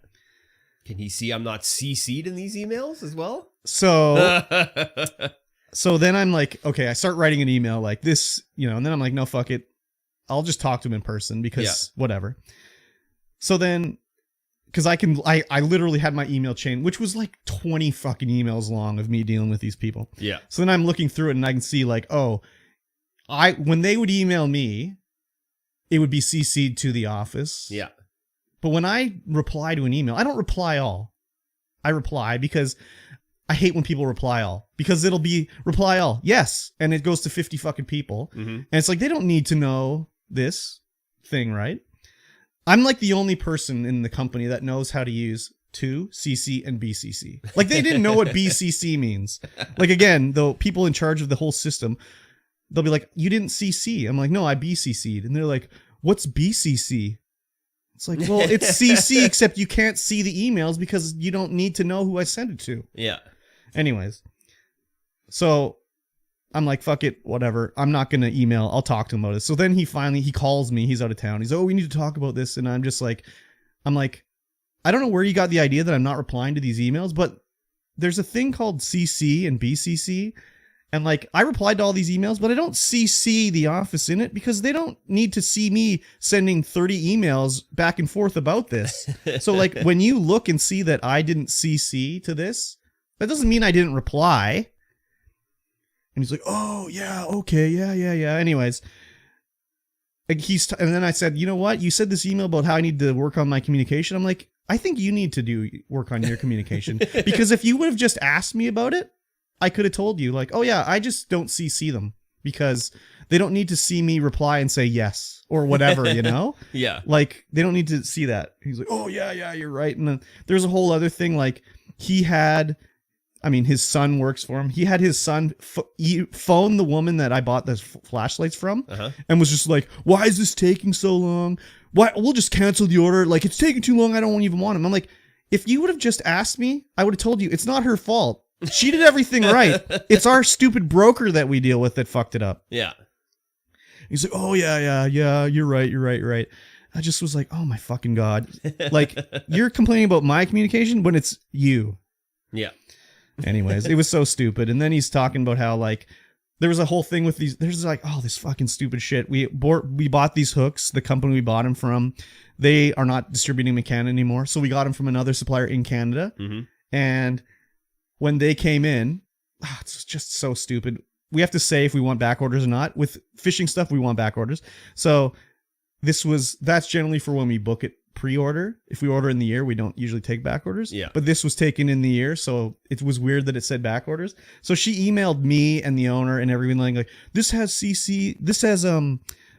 Can he see I'm not CC'd in these emails as well? So, so then I'm like, okay, I start writing an email like this, and then I'm like, no, fuck it. I'll just talk to him in person because whatever. So then, because I literally had my email chain, which was like 20 fucking emails long of me dealing with these people. Yeah. So then I'm looking through it, and I can see like, oh, when they would email me, it would be CC'd to the office. Yeah. But when I reply to an email, I don't reply all. I reply because I hate when people reply all, because it'll be reply all. Yes. And it goes to 50 fucking people. And it's like, they don't need to know this thing, right? I'm like the only person in the company that knows how to use to CC and BCC. Like, they didn't know what BCC means. Like, again, the people in charge of the whole system, they'll be like, you didn't CC. I'm like, no, I BCC'd. And they're like, what's BCC? It's like, well, it's CC, except you can't see the emails because you don't need to know who I sent it to. Yeah. Anyways. So I'm like, fuck it, whatever. I'm not going to email. I'll talk to him about it. So then he calls me. He's out of town. He's, oh, we need to talk about this. And I'm like, I don't know where you got the idea that I'm not replying to these emails, but there's a thing called CC and BCC. And like, I replied to all these emails, but I don't CC the office in it because they don't need to see me sending 30 emails back and forth about this. So like, when you look and see that I didn't CC to this, that doesn't mean I didn't reply. And he's like, oh yeah, okay, yeah. Anyways, like and then I said, you know what? You said this email about how I need to work on my communication. I'm like, I think you need to work on your communication because if you would have just asked me about it, I could have told you like, oh yeah, I just don't CC them because they don't need to see me reply and say yes or whatever, you know? Yeah. Like they don't need to see that. He's like, oh yeah, you're right. And then there's a whole other thing. Like his son works for him. He had his son phone the woman that I bought the flashlights from and was just like, why is this taking so long? Why? We'll just cancel the order. Like, it's taking too long. I don't even want him. I'm like, if you would have just asked me, I would have told you it's not her fault. She did everything right. It's our stupid broker that we deal with that fucked it up. Yeah. He's like, oh yeah. You're right. I just was like, oh my fucking God. Like, you're complaining about my communication when it's you. Yeah. Anyways, it was so stupid. And then he's talking about how like there was a whole thing with these. There's like, oh, this fucking stupid shit. We bought these hooks. The company we bought them from, they are not distributing them in Canada anymore. So we got them from another supplier in Canada. Mm-hmm. And when they came in, it's just so stupid. We have to say if we want back orders or not. With fishing stuff, we want back orders. So that's generally for when we book it pre-order. If we order in the year, we don't usually take back orders. Yeah. But this was taken in the year, so it was weird that it said back orders. So she emailed me and the owner and everything like this has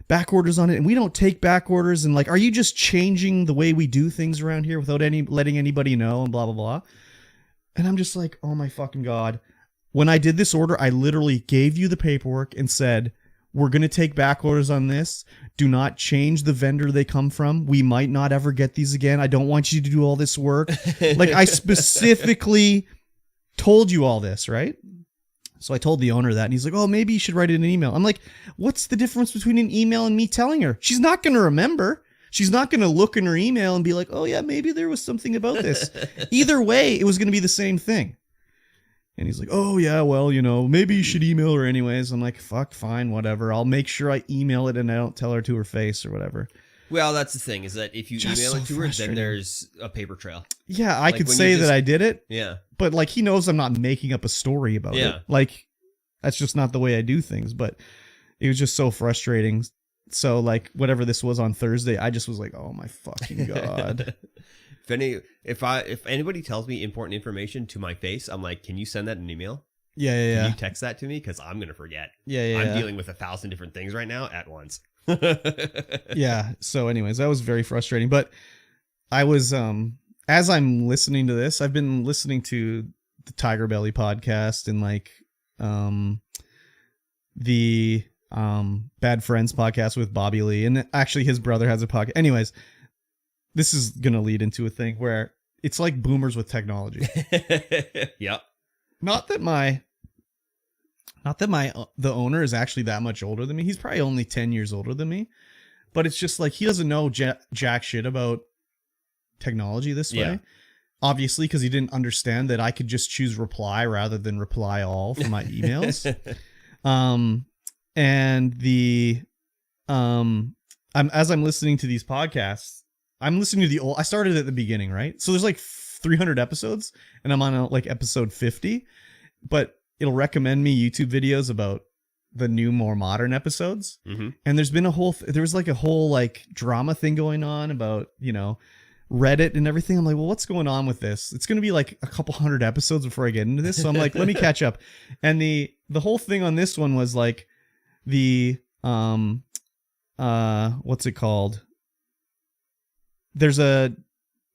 back orders on it, and we don't take back orders. And like, are you just changing the way we do things around here without letting anybody know? And blah blah blah. And I'm just like, oh my fucking God. When I did this order, I literally gave you the paperwork and said, we're going to take back orders on this. Do not change the vendor they come from. We might not ever get these again. I don't want you to do all this work. Like, I specifically told you all this, right? So I told the owner that, and he's like, oh, maybe you should write it in an email. I'm like, what's the difference between an email and me telling her? She's not going to remember. She's not going to look in her email and be like, oh yeah, maybe there was something about this. Either way, it was going to be the same thing. And he's like, oh yeah, well, maybe you should email her anyways. I'm like, fuck, fine, whatever. I'll make sure I email it and I don't tell her to her face or whatever. Well, that's the thing, is that if you email it to her, then there's a paper trail. Yeah, I could say that I did it. Yeah. But like, he knows I'm not making up a story about it. Like, that's just not the way I do things. But it was just so frustrating. So like, whatever this was on Thursday, I just was like, oh my fucking God. If anybody tells me important information to my face, I'm like, can you send that in an email? Yeah. Can you text that to me? Because I'm going to forget. Yeah. I'm dealing with 1,000 different things right now at once. Yeah. So anyways, that was very frustrating. But I was, as I'm listening to this, I've been listening to the Tiger Belly podcast and like, the Bad Friends podcast with Bobby Lee. And actually his brother has a podcast. Anyways, this is going to lead into a thing where it's like boomers with technology. Yep. Not that the owner is actually that much older than me. He's probably only 10 years older than me, but it's just like, he doesn't know jack shit about technology this way. Obviously, because he didn't understand that I could just choose reply rather than reply all for my emails. As I'm listening to these podcasts, I'm listening to I started at the beginning, right? So there's like 300 episodes and I'm on like episode 50, but it'll recommend me YouTube videos about the new, more modern episodes. Mm-hmm. And there's been there was like a whole like drama thing going on about, Reddit and everything. I'm like, well, what's going on with this? It's going to be like a couple hundred episodes before I get into this. So I'm like, let me catch up. And the whole thing on this one was like the, what's it called? There's a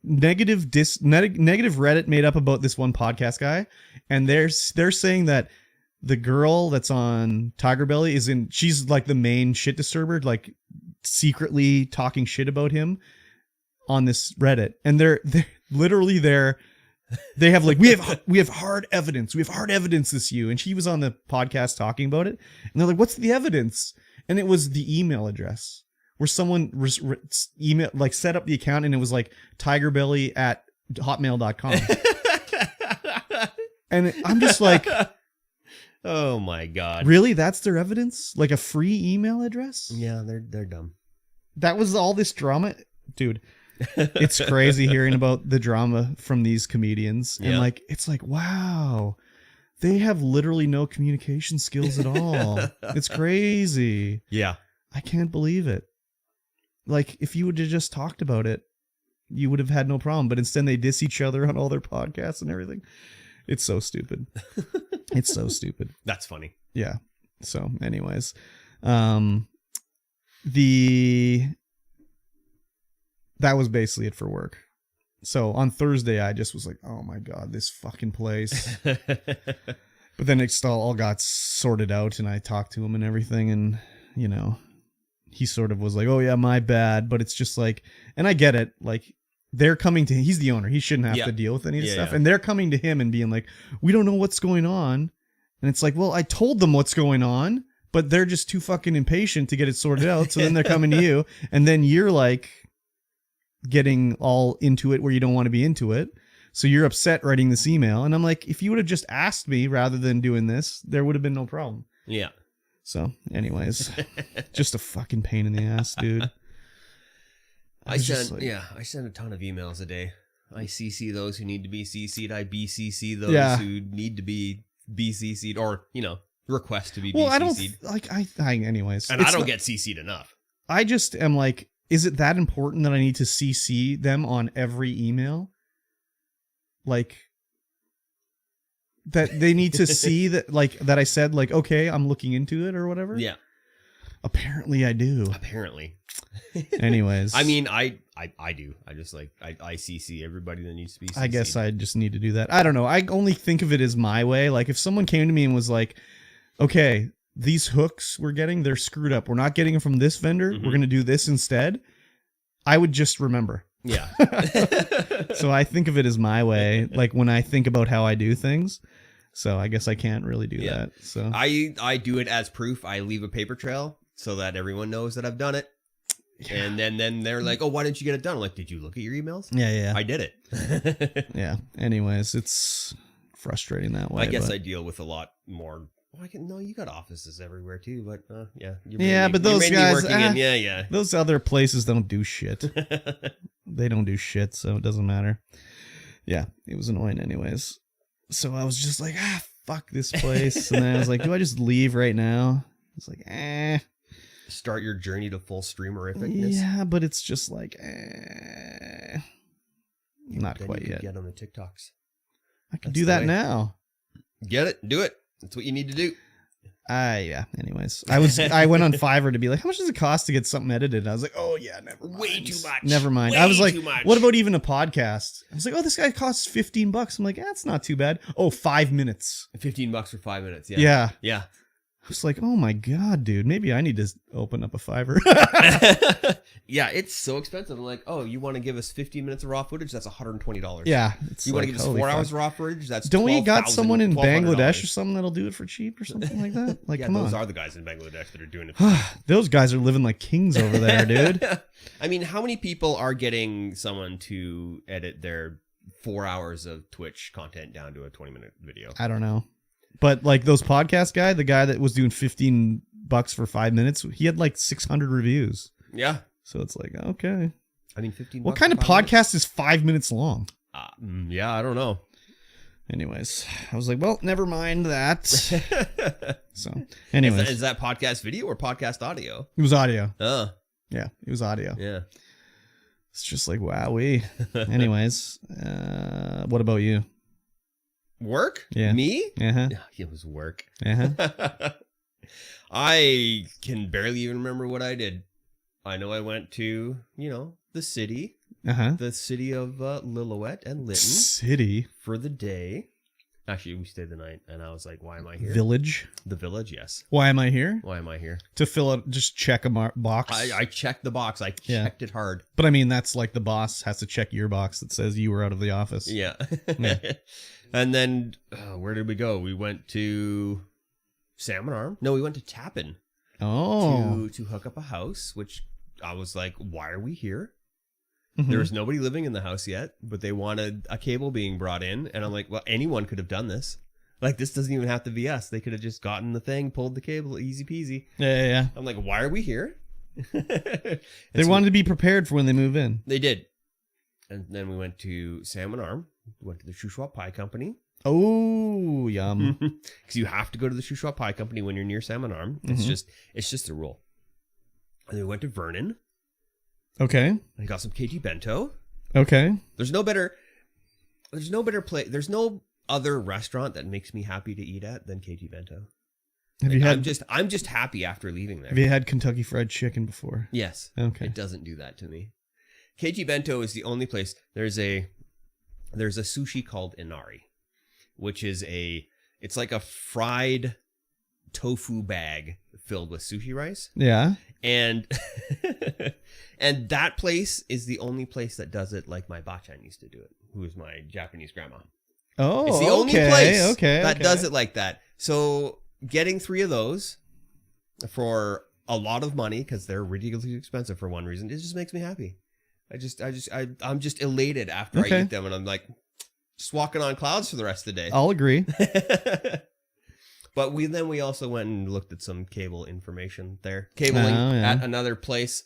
negative Reddit made up about this one podcast guy. And they're saying that the girl that's on Tiger Belly she's like the main shit disturber, like secretly talking shit about him on this Reddit. And they're literally they have like, we have hard evidence. We have hard evidence this you. And she was on the podcast talking about it. And they're like, what's the evidence? And it was the email address where someone email, like set up the account, and it was like tigerbelly@hotmail.com. And I'm just like, Oh my god. Really? That's their evidence? Like a free email address? Yeah, they're dumb. That was all this drama? Dude, it's crazy hearing about the drama from these comedians. And like, it's like, wow, they have literally no communication skills at all. It's crazy. Yeah. I can't believe it. Like, if you would have just talked about it, you would have had no problem. But instead, they diss each other on all their podcasts and everything. It's so stupid. It's so stupid. That's funny. Yeah. So, anyways, that was basically it for work. So on Thursday, I just was like, oh my God, this fucking place. But then it all got sorted out, and I talked to him and everything, and you know, he sort of was like, oh yeah, my bad. But it's just like, and I get it, like, they're coming to him. He's the owner. He shouldn't have to deal with any of this stuff. And they're coming to him and being like, we don't know what's going on. And it's like, well, I told them what's going on, but they're just too fucking impatient to get it sorted out. So then they're coming to you, and then you're like getting all into it where you don't want to be into it. So you're upset writing this email. And I'm like, if you would have just asked me rather than doing this, there would have been no problem. Yeah. So anyways, just a fucking pain in the ass, dude. I send a ton of emails a day. I CC those who need to be CC'd. I BCC those who need to be BCC'd, or, you know, request to be BCC'd. I don't like, anyways. And I don't get CC'd enough. I just am like, is it that important that I need to CC them on every email? Like, that they need to see that, like, that I said, like, okay, I'm looking into it or whatever? Yeah. Apparently I do. Apparently. Anyways. I mean, I do. I just like, I CC everybody that needs to be CC'd. I guess I just need to do that. I don't know. I only think of it as my way. Like, if someone came to me and was like, okay, these hooks we're getting, they're screwed up. We're not getting them from this vendor. We're going to do this instead. I would just remember. Yeah. So I think of it as my way, like when I think about how I do things. So I guess I can't really do that. So I do it as proof. I leave a paper trail so that everyone knows that I've done it. Yeah. And then they're like, oh, why didn't you get it done? I'm like, did you look at your emails? Yeah. I did it. Yeah. Anyways, it's frustrating that way. I guess I deal with a lot more. No, you got offices everywhere too, but but those guys, in, those other places don't do shit. They don't do shit, so it doesn't matter. Yeah, it was annoying anyways. So I was just like, fuck this place. And then I was like, do I just leave right now? It's like, Start your journey to full streamerificness. Yeah, but it's just like, not then quite you yet. Get on the TikToks. I can do that now. Get it? Do it. That's what you need to do. Yeah. Anyways, I went on Fiverr to be like, how much does it cost to get something edited? And I was like, oh yeah, never mind. Way too much. Never mind. I was like, what about even a podcast? I was like, oh, this guy costs $15. I'm like, that's not too bad. Oh, 5 minutes. $15 for 5 minutes. Yeah. Yeah. I was like, oh my God, dude, maybe I need to open up a Fiverr. Yeah, it's so expensive. I'm like, oh, you want to give us 15 minutes of raw footage? That's $120. Yeah. You want to give us 4 hours of raw footage? That's Don't we got someone in Bangladesh or something that'll do it for cheap or something like that? Like, come on. Those are the guys in Bangladesh that are doing it. Those guys are living like kings over there, dude. I mean, how many people are getting someone to edit their 4 hours of Twitch content down to a 20-minute video? I don't know. But like those podcast guy, the guy that was doing $15 for 5 minutes, he had like 600 reviews. Yeah. So it's like, okay. I mean, $15. What kind of podcast is 5 minutes long? Yeah, I don't know. Anyways, I was like, well, never mind that. So, anyways. Is that podcast video or podcast audio? It was audio. Oh. Yeah, it was audio. Yeah. It's just like, wowee. Anyways, what about you? Work? Yeah. Me? Uh-huh. It was work. Uh-huh. I can barely even remember what I did. I know I went to, the city. Uh-huh. The city of Lillooet and Lytton. City? For the day. Actually, we stayed the night, and I was like, why am I here? Village? The village, yes. Why am I here? Why am I here? To fill out, just check a box? I checked the box. I checked it hard. But I mean, that's like the boss has to check your box that says you were out of the office. Yeah. And then, where did we go? We went to Salmon Arm. No, we went to Tappan. Oh. To hook up a house, which I was like, why are we here? Mm-hmm. There was nobody living in the house yet, but they wanted a cable being brought in. And I'm like, well, anyone could have done this. Like, this doesn't even have to be us. They could have just gotten the thing, pulled the cable, easy peasy. Yeah. I'm like, why are we here? They wanted to be prepared for when they move in. They did. And then we went to Salmon Arm. We went to the Shuswap Pie Company. Oh, yum. Because you have to go to the Shuswap Pie Company when you're near Salmon Arm. It's just a rule. And then we went to Vernon. Okay. And got some KG Bento. Okay. There's no better place. There's no other restaurant that makes me happy to eat at than KG Bento. Have you had? I'm just happy after leaving there. Have you had Kentucky Fried Chicken before? Yes. Okay. It doesn't do that to me. KG Bento is the only place. There's a sushi called Inari, which is it's like a fried tofu bag filled with sushi rice. Yeah. And and that place is the only place that does it like my bachan used to do it, who is my Japanese grandma. Oh, it's the only place that does it like that. So getting 3 of those for a lot of money, because they're ridiculously expensive for one reason, it just makes me happy. I'm just elated after I eat them, and I'm like just walking on clouds for the rest of the day. I'll agree. But we also went and looked at some cable information there. Cabling at another place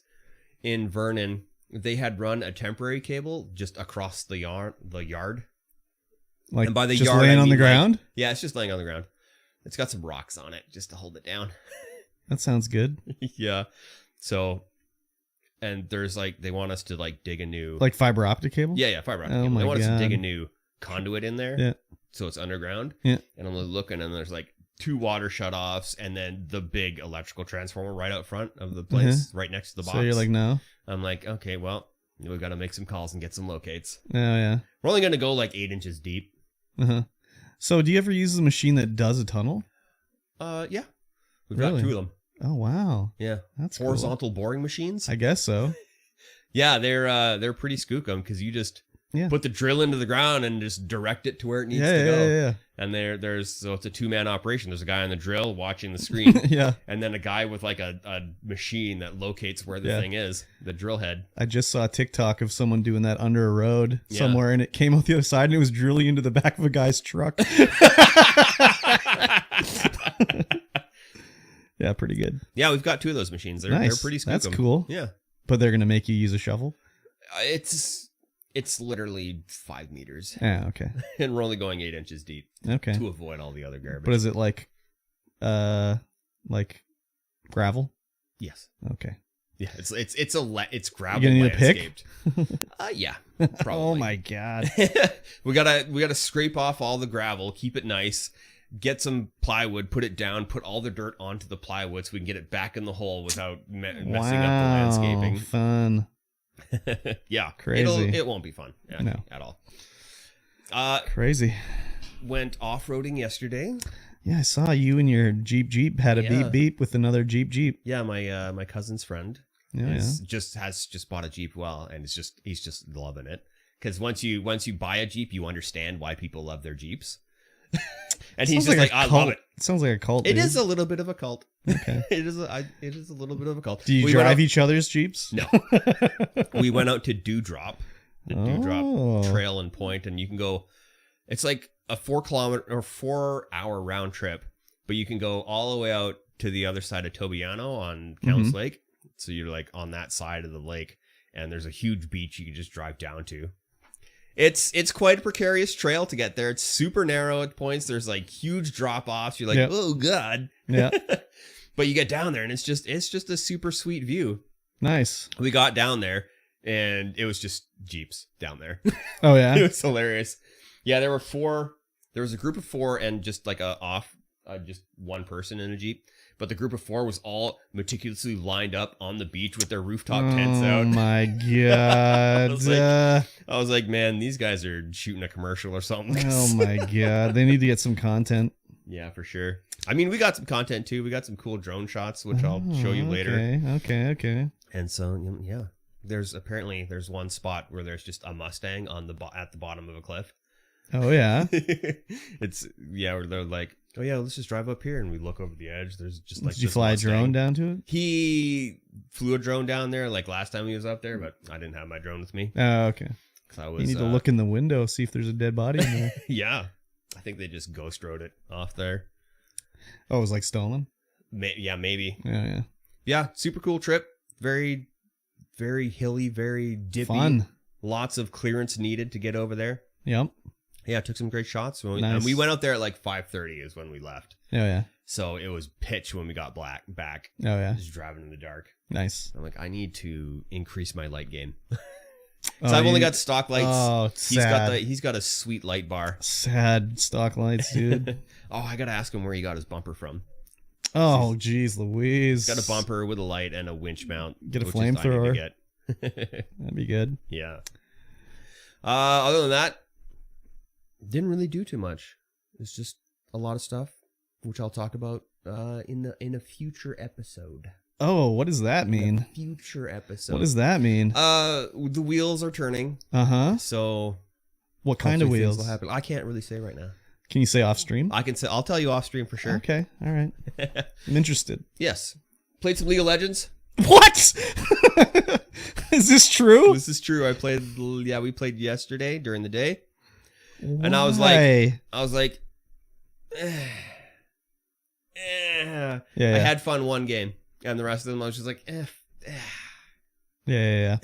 in Vernon. They had run a temporary cable just across the yard. Like, and by the just yard, laying on the ground? Yeah, it's just laying on the ground. It's got some rocks on it just to hold it down. That sounds good. Yeah. So, and there's they want us to dig a new... Like fiber optic cable? Yeah, fiber optic cable. They want us to God. dig a new conduit in there. Yeah. So it's underground. Yeah. And I'm looking, and there's 2 water shutoffs, and then the big electrical transformer right out front of the place, right next to the box. So you're like, no? I'm like, okay, well, we've got to make some calls and get some locates. Oh, yeah. We're only going to go 8 inches deep. Uh-huh. So do you ever use the machine that does a tunnel? Yeah. We've Really? got 2 of them. Oh, wow. Yeah. That's horizontal boring machines. I guess so. Yeah, they're pretty skookum, because you just put the drill into the ground and just direct it to where it needs to go. Yeah. And so it's a 2-man operation. There's a guy on the drill watching the screen. Yeah. And then a guy with a machine that locates where the thing is, the drill head. I just saw a TikTok of someone doing that under a road somewhere, and it came out the other side, and it was drilling into the back of a guy's truck. Yeah, pretty good. Yeah, we've got 2 of those machines. They're pretty skookum. That's cool. Yeah. But they're going to make you use a shovel? It's literally 5 meters. Yeah, okay. And we're only going 8 inches deep. Okay. To avoid all the other garbage. But is it like gravel? Yes. Okay. Yeah, it's gravel. You gonna need a pick? Yeah, probably. Oh my god. we gotta scrape off all the gravel, keep it nice, get some plywood, put it down, put all the dirt onto the plywood so we can get it back in the hole without messing up the landscaping. Fun. Yeah, crazy. It won't be fun. No. At all. Crazy. Went off-roading yesterday. Yeah, I saw you and your Jeep had a beep beep with another Jeep. Yeah, my cousin's friend just bought a Jeep. And he's just loving it, because once you buy a Jeep, you understand why people love their Jeeps. And he's just I love it. It sounds like a cult. It is a little bit of a cult. Okay. It is a little bit of a cult. Do you drive each other's Jeeps? No. We went out to Dewdrop, the Dewdrop Trail and Point, and you can go. It's like a 4-hour round trip, but you can go all the way out to the other side of Tobiano on Counts Lake. So you're on that side of the lake, and there's a huge beach you can just drive down to. It's quite a precarious trail to get there. It's super narrow at points. There's huge drop offs. You're like, oh god. Yeah. But you get down there, and it's just a super sweet view. Nice. We got down there, and it was just Jeeps down there. Oh yeah. It was hilarious. Yeah, there was a group of 4 and just just one person in a Jeep. But the group of 4 was all meticulously lined up on the beach with their rooftop tents out. Oh my god. I was like, man, these guys are shooting a commercial or something. Oh my god. They need to get some content. Yeah, for sure. I mean, we got some content too. We got some cool drone shots, which I'll show you later. Okay. And so, yeah. There's one spot where there's just a Mustang at the bottom of a cliff. Oh yeah. Where they're like, oh yeah, let's just drive up here, and we look over the edge. There's just Did you fly a drone down to it? He flew a drone down there last time he was up there, but I didn't have my drone with me. Oh, okay. You need to look in the window, see if there's a dead body in there. Yeah, I think they just ghost wrote it off there. Oh, it was like stolen? Yeah, maybe. Yeah. Yeah, super cool trip. Very, very hilly, very dippy. Fun. Lots of clearance needed to get over there. Yep. Yeah, took some great shots. Nice. And we went out there at like 5:30 is when we left. Oh, yeah. So it was pitch when we got back. Oh, yeah. Just driving in the dark. Nice. I'm like, I need to increase my light gain. Oh, So I've only got stock lights. Oh, sad. He's got a sweet light bar. Sad stock lights, dude. Oh, I gotta ask him where he got his bumper from. Oh, geez, Louise. He's got a bumper with a light and a winch mount. Get a which is I need to flamethrower. get. That'd be good. Yeah. Other than that, didn't really do too much. It's just a lot of stuff, which I'll talk about in a future episode. Oh, what does that mean? Future episode. What does that mean? The wheels are turning. Uh-huh. So What kind of hopefully things wheels? will happen. I can't really say right now. Can you say off stream? I can say. I'll tell you off stream for sure. Okay. All right. I'm interested. Yes. Played some League of Legends. What? Is this true? This is true. We played yesterday during the day. Why? And I was like, yeah. I had fun one game, and the rest of them I was just like, Yeah.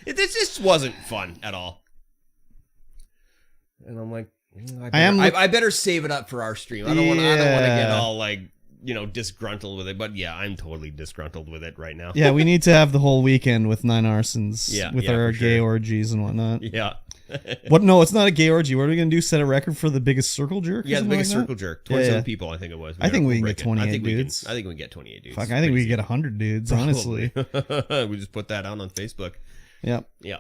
It just wasn't fun at all. And I'm like, I better save it up for our stream. I don't want to get all like, disgruntled with it. But yeah, I'm totally disgruntled with it right now. Yeah, we need to have the whole weekend with 9 arsons with our for gay sure. orgies and whatnot. Yeah. What? No, it's not a gay orgy. What are we going to do? Set a record for the biggest circle jerk? Yeah, the biggest circle jerk. 27 people, I think it was. I think we can get 28 dudes. I think we can get 28 dudes. Fuck, I think we can get 100 dudes, honestly. We just put that out on Facebook. Yep. Yeah.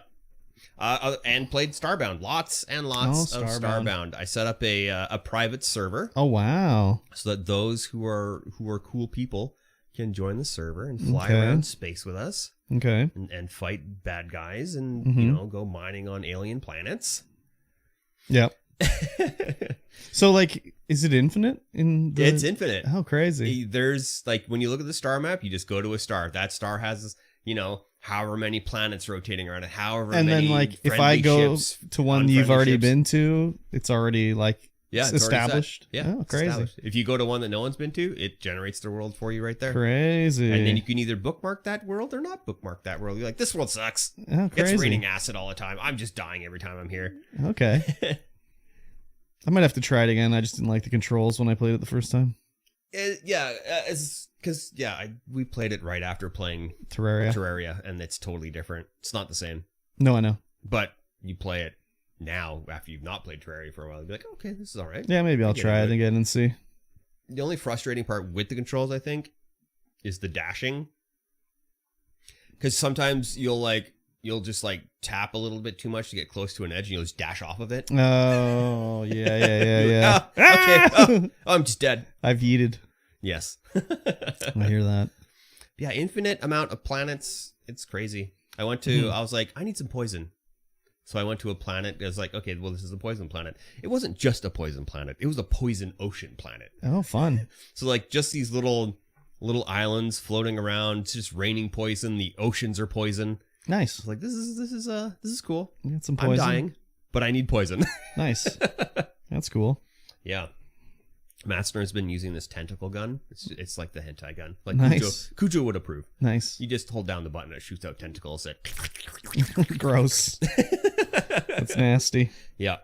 And played Starbound. Lots and lots of Starbound. I set up a private server. Oh, wow. So that those who are cool people can join the server and fly around space with us. Okay. And fight bad guys and, go mining on alien planets. Yep. So, like, is it infinite? It's infinite. Oh, crazy. There's, like, when you look at the star map, you just go to a star. That star has, however many planets rotating around it, however and many then, like, if I go to one you've already been to, it's already, like, it's established. Yeah. Oh, crazy. If you go to one that no one's been to, it generates the world for you right there. Crazy. And then you can either bookmark that world or not bookmark that world. You're like, this world sucks. Oh, crazy. It's raining acid all the time. I'm just dying every time I'm here. Okay. I might have to try it again. I just didn't like the controls when I played it the first time. We played it right after playing Terraria, and it's totally different. It's not the same. No, I know. But you play it now after you've not played Terraria for a while. You'll be like, okay, this is all right. Yeah, maybe I'll try it again and see. The only frustrating part with the controls, I think, is the dashing. Because sometimes you'll just like tap a little bit too much to get close to an edge and you'll just dash off of it. Oh, yeah. Okay. I'm just dead. I've yeeted. Yes. I hear that. Yeah, infinite amount of planets. It's crazy. I was like, I need some poison. So I went to a planet. It was like, okay, well, this is a poison planet. It wasn't just a poison planet. It was a poison ocean planet. Oh, fun. So like just these little islands floating around, just raining poison. The oceans are poison. Nice. I was like, this is cool. You got some poison. I'm dying, but I need poison. Nice. That's cool. Yeah. Master's been using this tentacle gun. It's like the hentai gun. Like nice. Cujo would approve. Nice. You just hold down the button, it shoots out tentacles. Gross. That's nasty. Yeah.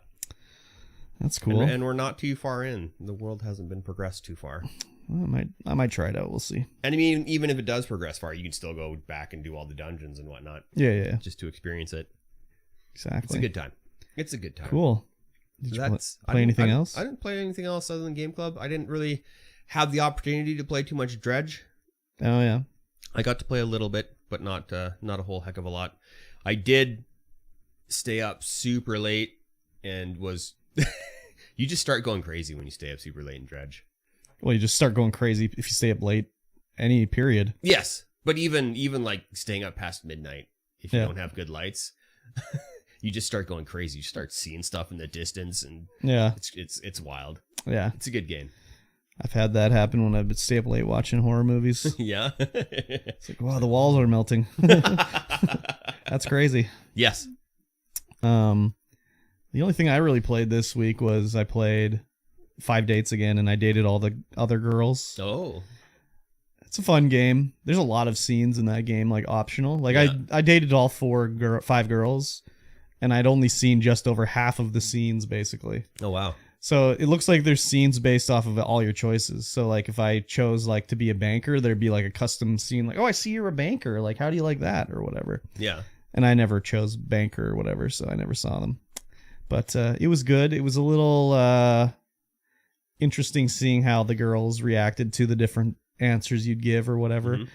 That's cool. And we're not too far in. The world hasn't been progressed too far. Well, I might try it out. We'll see. And I mean, even if it does progress far, you can still go back and do all the dungeons and whatnot. Yeah. Just to experience it. Exactly. It's a good time. Cool. Did you play anything else? I didn't play anything else other than Game Club. I didn't really have the opportunity to play too much Dredge. Oh, yeah. I got to play a little bit, but not a whole heck of a lot. I did stay up super late and was... You just start going crazy when you stay up super late in Dredge. Well, you just start going crazy if you stay up late, any period. Yes, but even like staying up past midnight, if you don't have good lights... You just start going crazy. You start seeing stuff in the distance, and it's wild. Yeah, it's a good game. I've had that happen when I would stay up late watching horror movies. Yeah, it's like, wow, the walls are melting. That's crazy. Yes. The only thing I really played this week was I played 5 Dates again, and I dated all the other girls. Oh. It's a fun game. There's a lot of scenes in that game, like optional. Like Yeah. I dated all 5 girls, and I'd only seen just over half of the scenes, basically. Oh, wow. So it looks like there's scenes based off of all your choices. So like if I chose like to be a banker, there'd be like a custom scene like, oh, I see you're a banker. Like, how do you like that or whatever? Yeah. And I never chose banker or whatever, so I never saw them. But it was good. It was a little interesting seeing how the girls reacted to the different answers you'd give or whatever. Mhm.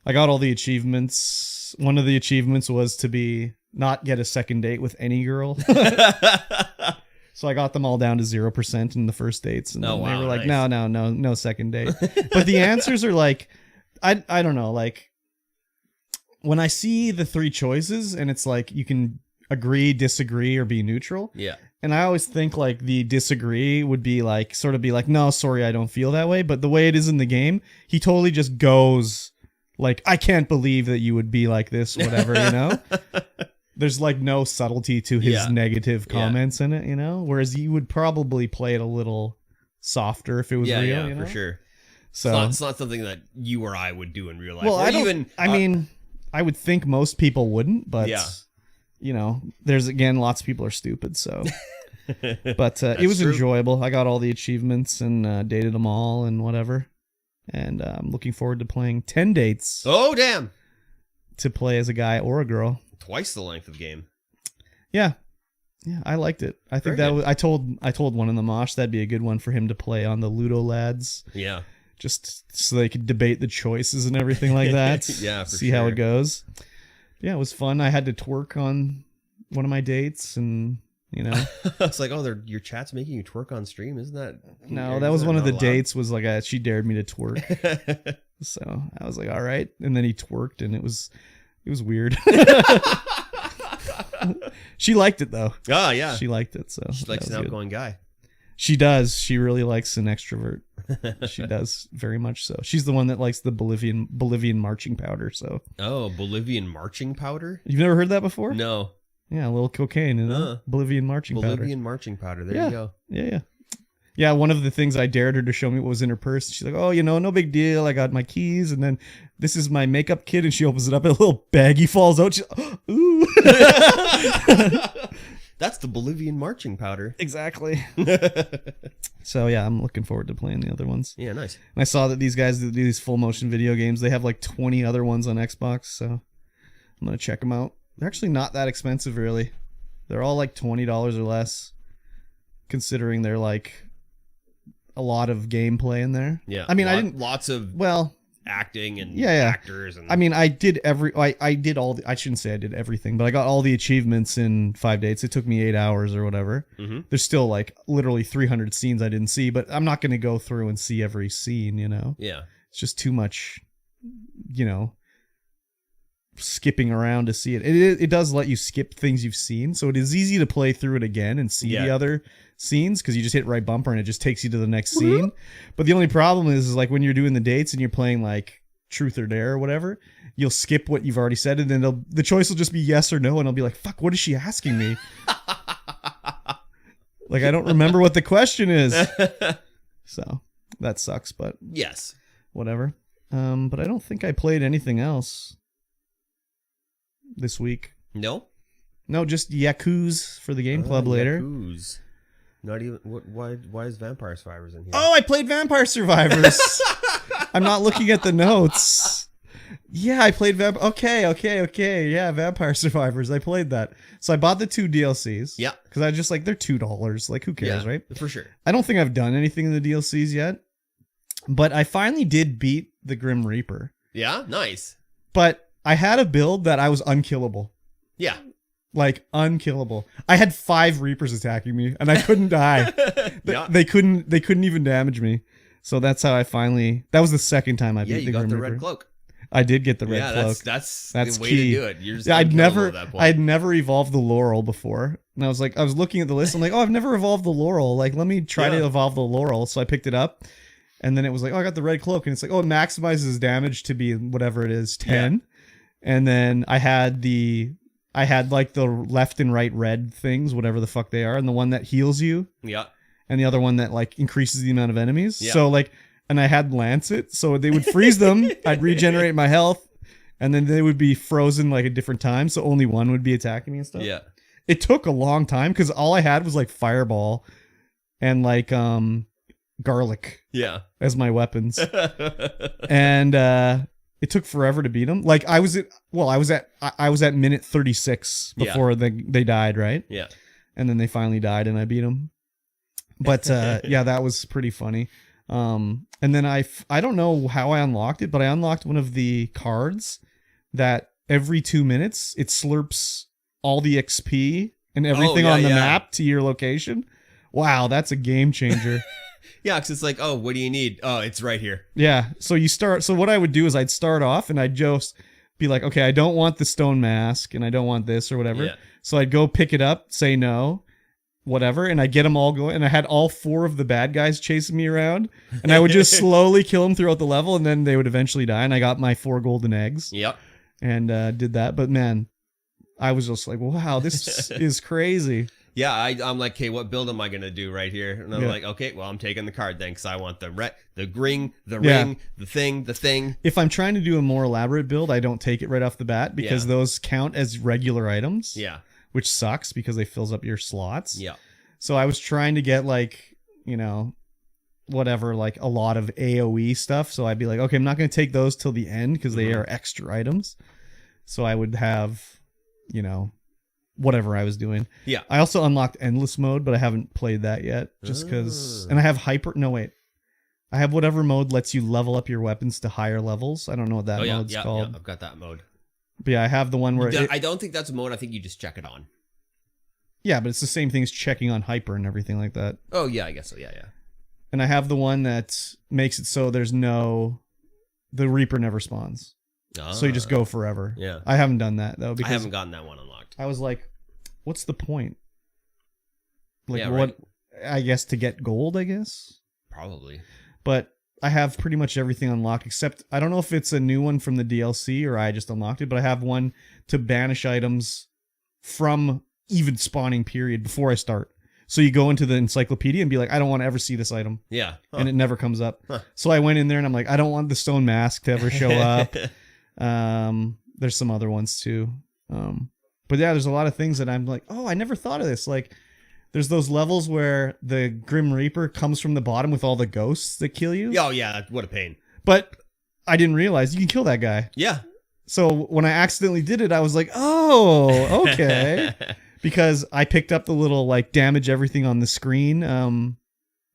I got all the achievements. One of the achievements was to not get a second date with any girl. So I got them all down to 0% in the first dates, and then they were like, nice. no second date. But the answers are like, I don't know, like when I see the 3 choices and it's like you can agree, disagree, or be neutral. Yeah. And I always think like the disagree would be like sort of be like, no, sorry, I don't feel that way. But the way it is in the game, he totally just goes like, I can't believe that you would be like this, whatever, you know? There's like no subtlety to his negative comments in it, you know? Whereas you would probably play it a little softer if it was real, you know? For sure. So It's not something that you or I would do in real life. well, Or I mean, I would think most people wouldn't, but you know, there's again, lots of people are stupid, so. But it was enjoyable. I got all the achievements and dated them all and whatever. And I'm looking forward to playing 10 dates. Oh, damn. To play as a guy or a girl. Twice the length of game. Yeah. Yeah, I liked it. I think I told one in the mosh that'd be a good one for him to play on the Ludo lads. Yeah. Just so they could debate the choices and everything like that. Yeah, for see how it goes. Yeah, it was fun. I had to twerk on one of my dates, and you know, it's like, oh, your chat's making you twerk on stream, isn't that? No, that was one of the dates. Was like she dared me to twerk, so I was like, all right. And then he twerked, and it was weird. She liked it though. Oh yeah, she liked it. So she likes an outgoing guy. She does. She really likes an extrovert. She does very much so. She's the one that likes the Bolivian marching powder. So Bolivian marching powder. You've never heard that before? No. Yeah, a little cocaine, you know? Bolivian marching powder. Bolivian marching powder. There you go. Yeah. Yeah, one of the things I dared her to show me what was in her purse. She's like, oh, you know, no big deal. I got my keys, and then this is my makeup kit, and she opens it up, and a little baggie falls out. She's ooh. That's the Bolivian marching powder. Exactly. So, yeah, I'm looking forward to playing the other ones. Yeah, nice. And I saw that these guys that do these full motion video games, they have like 20 other ones on Xbox, so I'm going to check them out. They're actually not that expensive, really. They're all like $20 or less, considering they're like a lot of gameplay in there. Yeah. I mean, I didn't... Lots of acting and actors. And I mean, I did I did all the... I shouldn't say I did everything, but I got all the achievements in 5 dates. It took me 8 hours or whatever. Mm-hmm. There's still like literally 300 scenes I didn't see, but I'm not going to go through and see every scene, you know? Yeah. It's just too much, you know, skipping around to see it. It does let you skip things you've seen, so it is easy to play through it again and see the other scenes because you just hit right bumper and it just takes you to the next scene. But the only problem is like when you're doing the dates and you're playing like truth or dare or whatever, you'll skip what you've already said, and then the choice will just be yes or no, and I'll be like, fuck, what is she asking me? Like, I don't remember what the question is. So that sucks, but yes, whatever. But I don't think I played anything else this week. No, just Yakuza for the game club later. Yakuza. Not even why is Vampire Survivors in here? Oh, I played Vampire Survivors. I'm not looking at the notes. Yeah, I played Okay. Yeah, Vampire Survivors. I played that. So I bought the 2 DLCs. Yeah. Because I just like, they're $2. Like, who cares, right? For sure. I don't think I've done anything in the DLCs yet. But I finally did beat the Grim Reaper. Yeah, nice. But I had a build that I was unkillable. Yeah. Like, unkillable. I had 5 Reapers attacking me, and I couldn't die. They couldn't even damage me. So that's how I finally... That was the second time I beat the Grim Reaper. Yeah, you got the red cloak. I did get the red cloak. That's the way key. to do it. You're just I'd never evolved the Laurel before. And I was looking at the list. I'm like, oh, I've never evolved the Laurel. Like, let me try to evolve the Laurel. So I picked it up. And then it was like, oh, I got the red cloak. And it's like, oh, it maximizes damage to be whatever it is, 10. Yeah. And then I I had like the left and right red things, whatever the fuck they are, and the one that heals you, Yeah. and the other one that like increases the amount of enemies. Yeah. So like, and I had Lancet, so they would freeze them. I'd regenerate my health, and then they would be frozen like at different times, so only one would be attacking me and stuff. Yeah. It took a long time because all I had was like fireball and like garlic Yeah. as my weapons, and it took forever to beat them. Like I was at minute 36 before they died, right? Yeah. And then they finally died, and I beat them. But yeah, that was pretty funny. And then I don't know how I unlocked it, but I unlocked one of the cards that every 2 minutes it slurps all the XP and everything on the map to your location. Wow, that's a game changer. Yeah, because it's like, oh, what do you need? Oh, it's right here. Yeah, so what I would do is I'd start off and I'd just be like, okay, I don't want the stone mask and I don't want this or whatever. Yeah. So I'd go pick it up, say no, whatever, and I get them all going. And I had all 4 of the bad guys chasing me around, and I would just slowly kill them throughout the level, and then they would eventually die. And I got my 4 golden eggs. Yep. And did that. But man, I was just like, wow, this is crazy. Yeah, I'm like, okay, what build am I gonna do right here? And I'm like, okay, well, I'm taking the card then, because I want the ring, the ring, the thing. If I'm trying to do a more elaborate build, I don't take it right off the bat because those count as regular items. Yeah. Which sucks because they fills up your slots. Yeah. So I was trying to get like, whatever, like a lot of AoE stuff. So I'd be like, okay, I'm not going to take those till the end because they are extra items. So I would have, whatever I was doing. Yeah. I also unlocked endless mode, but I haven't played that yet just because. And I have I have whatever mode lets you level up your weapons to higher levels. I don't know what that mode's called. Yeah, I've got that mode. But yeah, I have the one where I don't think that's a mode. I think you just check it on. Yeah, but it's the same thing as checking on hyper and everything like that. Oh yeah, I guess so. Yeah. And I have the one that makes it so the Reaper never spawns. So you just go forever. Yeah. I haven't done that though because I haven't gotten that one unlocked. I was like, what's the point? Like Yeah, what? right. I guess to get gold, I guess. Probably. But I have pretty much everything unlocked except I don't know if it's a new one from the DLC or I just unlocked it, but I have one to banish items from even spawning period before I start. So you go into the encyclopedia and be like, I don't want to ever see this item. Yeah. Huh. And it never comes up. Huh. So I went in there and I'm like, I don't want the stone mask to ever show up. There's some other ones too. But yeah, there's a lot of things that I'm like, oh, I never thought of this. Like there's those levels where the Grim Reaper comes from the bottom with all the ghosts that kill you. Oh yeah, what a pain. But I didn't realize you can kill that guy. Yeah. So when I accidentally did it, I was like, oh, okay. Because I picked up the little like damage everything on the screen,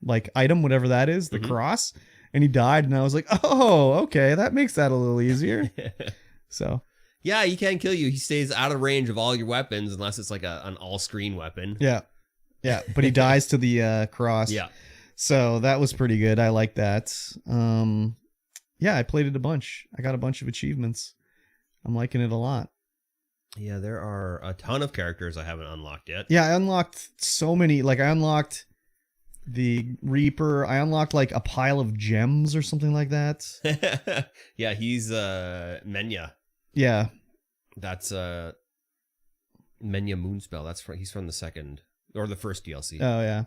like item, whatever that is, the cross, and he died, and I was like, oh, okay, that makes that a little easier. So yeah, he can't kill you. He stays out of range of all your weapons unless it's like an all-screen weapon. Yeah, but he dies to the cross. Yeah. So that was pretty good. I like that. Yeah, I played it a bunch. I got a bunch of achievements. I'm liking it a lot. Yeah, there are a ton of characters I haven't unlocked yet. Yeah, I unlocked so many. Like, I unlocked the Reaper. I unlocked, like, a pile of gems or something like that. Yeah, he's Menya. Yeah. That's Menya Moonspell. He's from the second or the first DLC. Oh, yeah.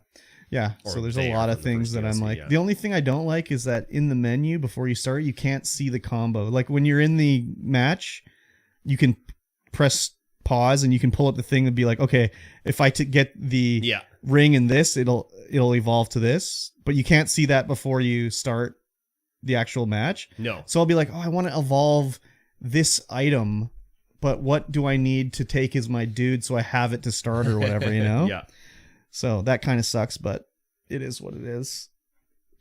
Yeah, Or so there's they a are lot from of the things first that I'm DLC, like. yeah. The only thing I don't like is that in the menu before you start, you can't see the combo. Like, when you're in the match, you can press pause and you can pull up the thing and be like, okay, if I get the ring in this, it'll evolve to this, but you can't see that before you start the actual match. No. So I'll be like, oh, I want to evolve this item, but what do I need to take as my dude so I have it to start or whatever, you know? Yeah. So that kind of sucks, but it is what it is.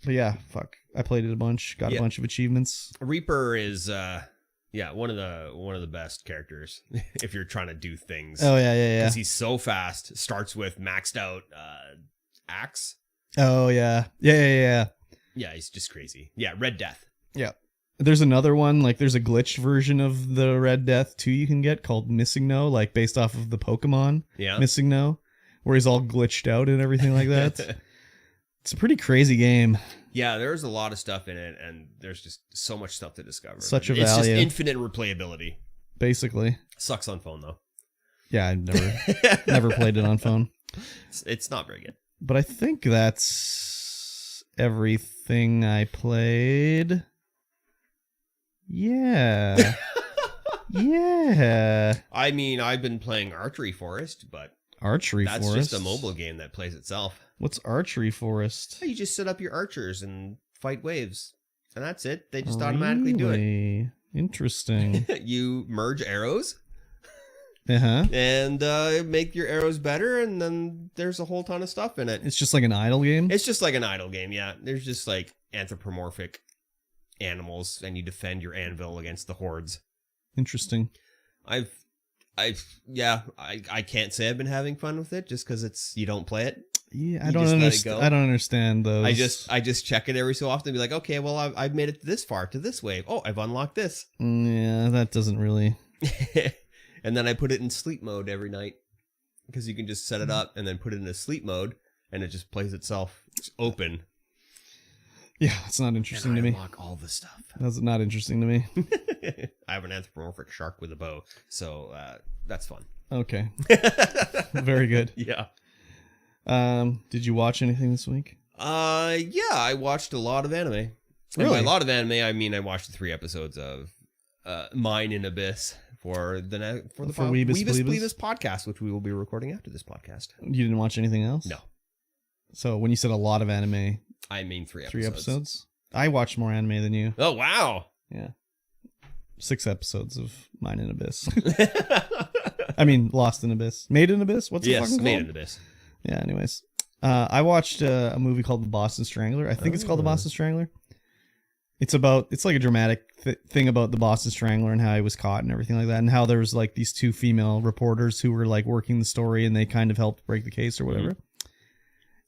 But yeah, fuck. I played it a bunch, got a bunch of achievements. Reaper is one of the best characters if you're trying to do things. Oh yeah. Because he's so fast. Starts with maxed out axe. Oh yeah. Yeah. Yeah, he's just crazy. Yeah, Red Death. Yeah. There's another one, like there's a glitch version of the Red Death 2 you can get called Missing No, like based off of the Pokemon Missing No, where he's all glitched out and everything like that. It's a pretty crazy game. Yeah, there's a lot of stuff in it, and there's just so much stuff to discover. Such a It's value. just infinite replayability. Basically. Sucks on phone, though. Yeah, I've never played it on phone. It's not very good. But I think that's everything I played. Yeah. Yeah. I mean, I've been playing Archery Forest, but Archery that's Forest? just a mobile game that plays itself. What's Archery Forest? You just set up your archers and fight waves. And that's it. They just automatically do it. Interesting. You merge arrows. Uh-huh. And make your arrows better, and then there's a whole ton of stuff in it. It's just like an idle game? It's just like an idle game, yeah. There's just like anthropomorphic animals, and you defend your anvil against the hordes. Interesting. I can't say I've been having fun with it just because you don't play it. Yeah, I don't understand those. I just check it every so often and be like, okay, well, I've made it this far to this wave. Oh, I've unlocked this. Yeah, that doesn't really. And then I put it in sleep mode every night because you can just set it up and then put it in a sleep mode and it just plays itself. It's open. Yeah, it's not interesting to me. Unlock all the stuff. That's not interesting to me. I have an anthropomorphic shark with a bow, so that's fun. Okay. Very good. Yeah. Did you watch anything this week? Yeah, I watched a lot of anime. Really? And by a lot of anime, I mean I watched the 3 episodes of Mine in Abyss for the Weebus Bleebus podcast, which we will be recording after this podcast. You didn't watch anything else? No. So when you said a lot of anime, I mean 3 episodes. 3 episodes? I watched more anime than you. Oh, wow. Yeah. 6 episodes of Mine in Abyss. I mean, Lost in Abyss. Made in Abyss? What's it fucking called? Made in Abyss. Yeah, anyways. I watched a movie called The Boston Strangler. I think it's called The Boston Strangler. It's like a dramatic thing about the Boston Strangler and how he was caught and everything like that, and how there was like these 2 female reporters who were like working the story and they kind of helped break the case or whatever. Mm-hmm.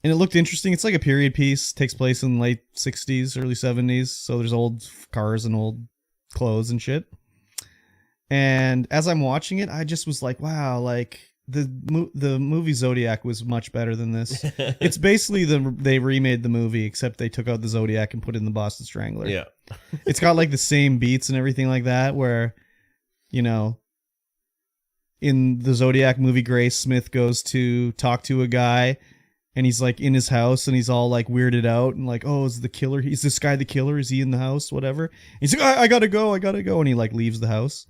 And it looked interesting. It's like a period piece. Takes place in the late 60s, early 70s. So there's old cars and old clothes and shit. And as I'm watching it, I just was like, wow, like the movie Zodiac was much better than this. It's basically they remade the movie, except they took out the Zodiac and put in the Boston Strangler. Yeah. It's got like the same beats and everything like that, where, you know, in the Zodiac movie, Grace Smith goes to talk to a guy and he's like in his house and he's all like weirded out and like, oh, is this guy the killer? Is he in the house? Whatever. And he's like, I gotta go. And he like leaves the house.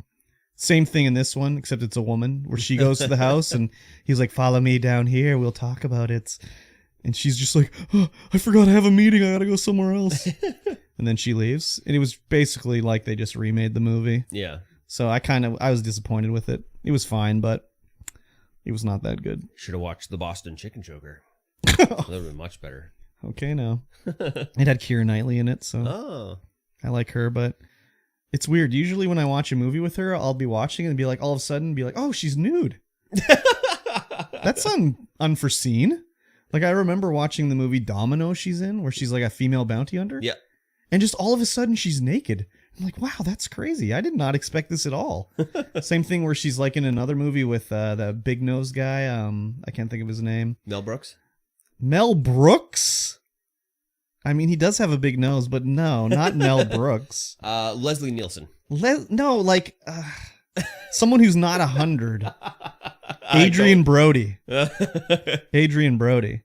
Same thing in this one, except it's a woman, where she goes to the house and he's like, follow me down here. We'll talk about it. And she's just like, oh, I forgot I have a meeting. I gotta go somewhere else. And then she leaves. And it was basically like they just remade the movie. Yeah. So I was disappointed with it. It was fine, but it was not that good. Should have watched the Boston Chicken Choker. That would have been much better. Okay, no. It had Keira Knightley in it, so I like her, but it's weird. Usually when I watch a movie with her, I'll be watching and be like, all of a sudden, be like, oh, she's nude. That's unforeseen. Like, I remember watching the movie Domino she's in, where she's like a female bounty hunter. Yeah. And just all of a sudden, she's naked. I'm like, wow, that's crazy. I did not expect this at all. Same thing where she's like in another movie with the big nose guy. I can't think of his name. Mel Brooks? Mel Brooks? I mean, he does have a big nose, but no, not Mel Brooks. Leslie Nielsen. Someone who's not 100. Adrian Brody. Adrian Brody.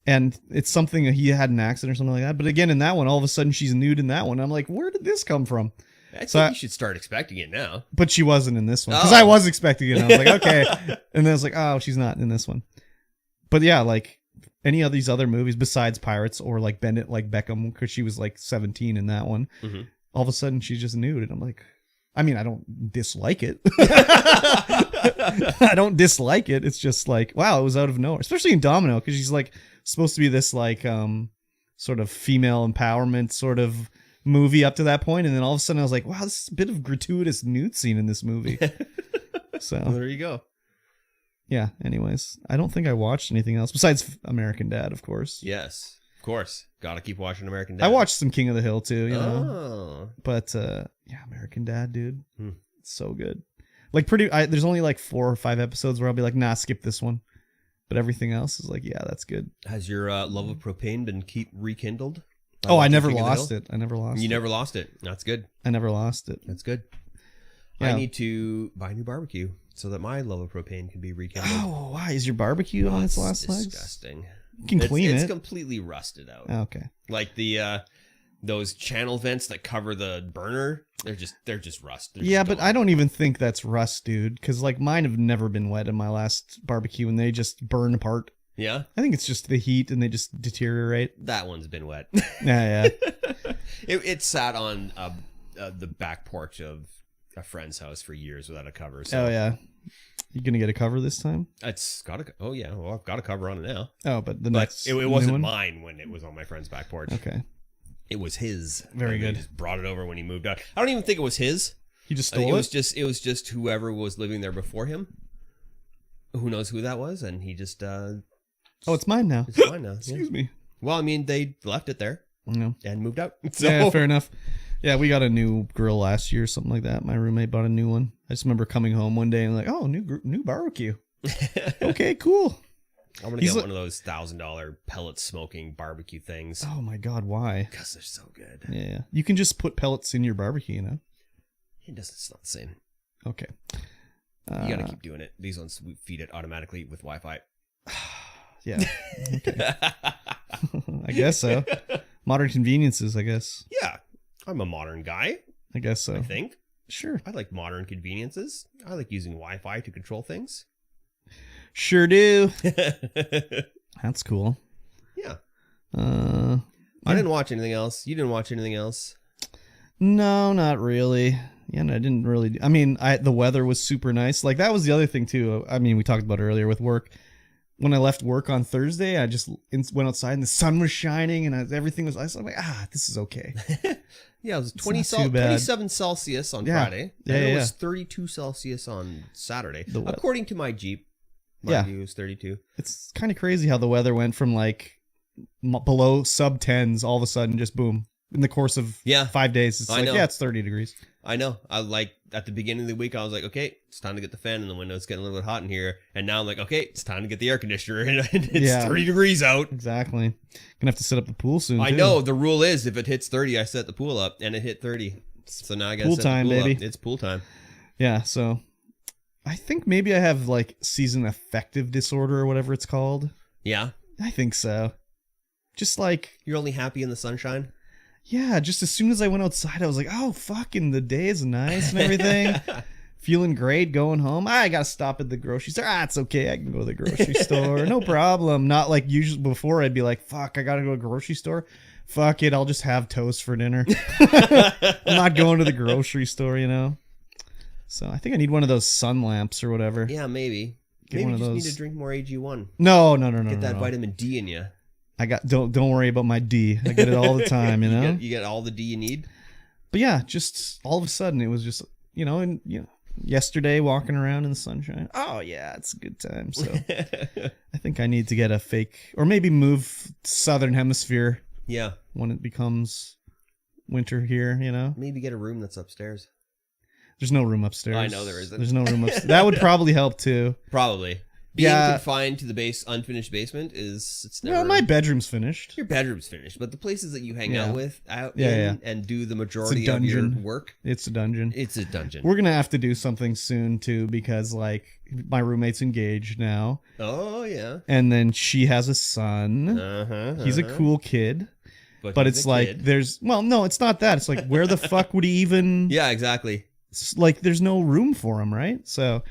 And it's something he had an accident or something like that. But again, in that one, all of a sudden she's nude in that one. I'm like, where did this come from? I think you should start expecting it now. But she wasn't in this one. Because I was expecting it. I was like, okay. And then I was like, oh, she's not in this one. But yeah, like any of these other movies besides Pirates or like Bennett, like Beckham, because she was like 17 in that one. Mm-hmm. All of a sudden she's just nude. And I'm like, I mean, I don't dislike it. I don't dislike it. It's just like, wow, it was out of nowhere. Especially in Domino, because she's like supposed to be this like sort of female empowerment sort of movie up to that point. And then all of a sudden I was like, wow, this is a bit of gratuitous nude scene in this movie. So well, there you go. Yeah, anyways. I don't think I watched anything else besides American Dad, of course. Yes, of course. Gotta keep watching American Dad. I watched some King of the Hill too, you know. But yeah, American Dad, dude. It's so good. Like there's only like 4 or 5 episodes where I'll be like, nah, skip this one. But everything else is like, yeah, that's good. Has your love of propane been rekindled? Oh, I never lost it. I never lost it. You never lost it. That's good. I never lost it. That's good. Yeah. I need to buy a new barbecue so that my love of propane can be rekindled. Oh, why is your barbecue on its last legs? Disgusting. You can clean it. It's completely rusted out. Oh, okay. Like the those channel vents that cover the burner, they're just rust. Yeah, but I don't even think that's rust, dude. Because like mine have never been wet in my last barbecue, and they just burn apart. Yeah, I think it's just the heat, and they just deteriorate. that one's been wet. Yeah. It sat on the back porch of a friend's house for years without a cover. So Oh yeah. You gonna get a cover this time? it's got a. Oh yeah, well I've got a cover on it now. Oh, but the But next it new wasn't one? mine when it was on my friend's back porch. Okay. It was his. Very And he good. just brought it over when he moved out. I don't even think it was his. You just I think stole it was just whoever was living there before him. Who knows who that was? And he just Oh, it's mine now. it's fine now. Yeah. Excuse me. Well, I mean, they left it there No. and moved out. So Yeah, fair enough. Yeah, we got a new grill last year, something like that. My roommate bought a new one. I just remember coming home one day and like, oh, new barbecue. Okay, cool. I'm gonna get one of those $1,000 pellet smoking barbecue things Oh my god, why? because they're so good. Yeah, you can just put pellets in your barbecue, you know. It's not the same. Okay. You gotta keep doing it. These ones we feed it automatically with Wi-Fi. Yeah. Okay. I guess so. Modern conveniences, I guess. Yeah, I'm a modern guy. I guess so. I think Sure. I like modern conveniences. I like using Wi-Fi to control things. Sure do. That's cool. Yeah. Uh, I didn't watch anything else. You didn't watch anything else. No, not really. Yeah, and I didn't really. I mean, the weather was super nice. Like that was the other thing too. I mean, we talked about it earlier with work. When I left work on Thursday, I just went outside and the sun was shining and everything was. I was like, this is okay. Yeah, it was It's not too bad. 27 Celsius on Yeah. Friday. Yeah, and it yeah, was 32 Celsius on Saturday. The weather. According to my Jeep. Yeah. View was 32. It's kind of crazy how the weather went from like below sub 10s all of a sudden, just boom. In the course of 5 days, it's I like, know. yeah, it's 30 degrees. I know. I like at the beginning of the week, I was like, okay, it's time to get the fan in the window. It's getting a little bit hot in here. And now I'm like, okay, it's time to get the air conditioner in. It's Yeah. 30 degrees out. Exactly. Gonna have to set up the pool soon. I too. know. The rule is if it hits 30, I set the pool up. And it hit 30. So now I got to Pool set time, the pool baby. up. It's pool time. Yeah, so I think maybe I have like season affective disorder or whatever it's called. Yeah. I think so. Just like, You're only happy in the sunshine? yeah, just as soon as I went outside, I was like, oh, fucking the day is nice and everything. Feeling great going home. I gotta stop at the grocery store. It's okay. I can go to the grocery store. No problem. Not like usually before I'd be like, fuck, I gotta go to the grocery store. Fuck it. I'll just have toast for dinner. I'm not going to the grocery store, you know? So I think I need one of those sun lamps or whatever. Yeah, maybe. Get Maybe one you of just those. need to drink more AG1. No. Get that no. vitamin D in you. I got don't worry about my D. I get it all the time, you know? You get all the D you need? But yeah, just all of a sudden it was just, yesterday walking around in the sunshine. Oh yeah, it's a good time. So I think I need to get a fake, or maybe move to Southern Hemisphere Yeah. when it becomes winter here, you know? Maybe get a room that's upstairs. There's no room upstairs. I know there isn't. There's no room upstairs. That would probably help too. Probably. Being Yeah. confined to the unfinished basement it's never... Well, my bedroom's finished. Your bedroom's finished, but the places that you hang Yeah. out Yeah, in and do the majority of your dungeon. work, It's a dungeon. it's a dungeon. We're gonna have to do something soon too, because like my roommate's engaged now, Oh, yeah. and then she has a son. He's a cool kid, but he's it's a like kid. no, it's not that. It's like, where the fuck would he even? Yeah, exactly. Like, there's no room for him, right? So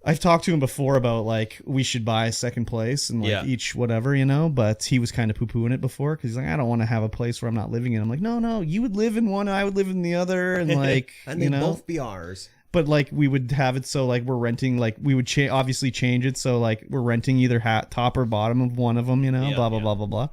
I've talked to him before about like we should buy a second place and like Yeah. each whatever, you know. But he was kind of poo-pooing it before because he's like, I don't want to have a place where I'm not living in. I'm like, no, you would live in one, I would live in the other, and like And they both be ours. But like we would have it so like we're renting, like we would obviously change it so like we're renting either top or bottom of one of them, you know, Yeah, blah blah yeah. blah blah blah.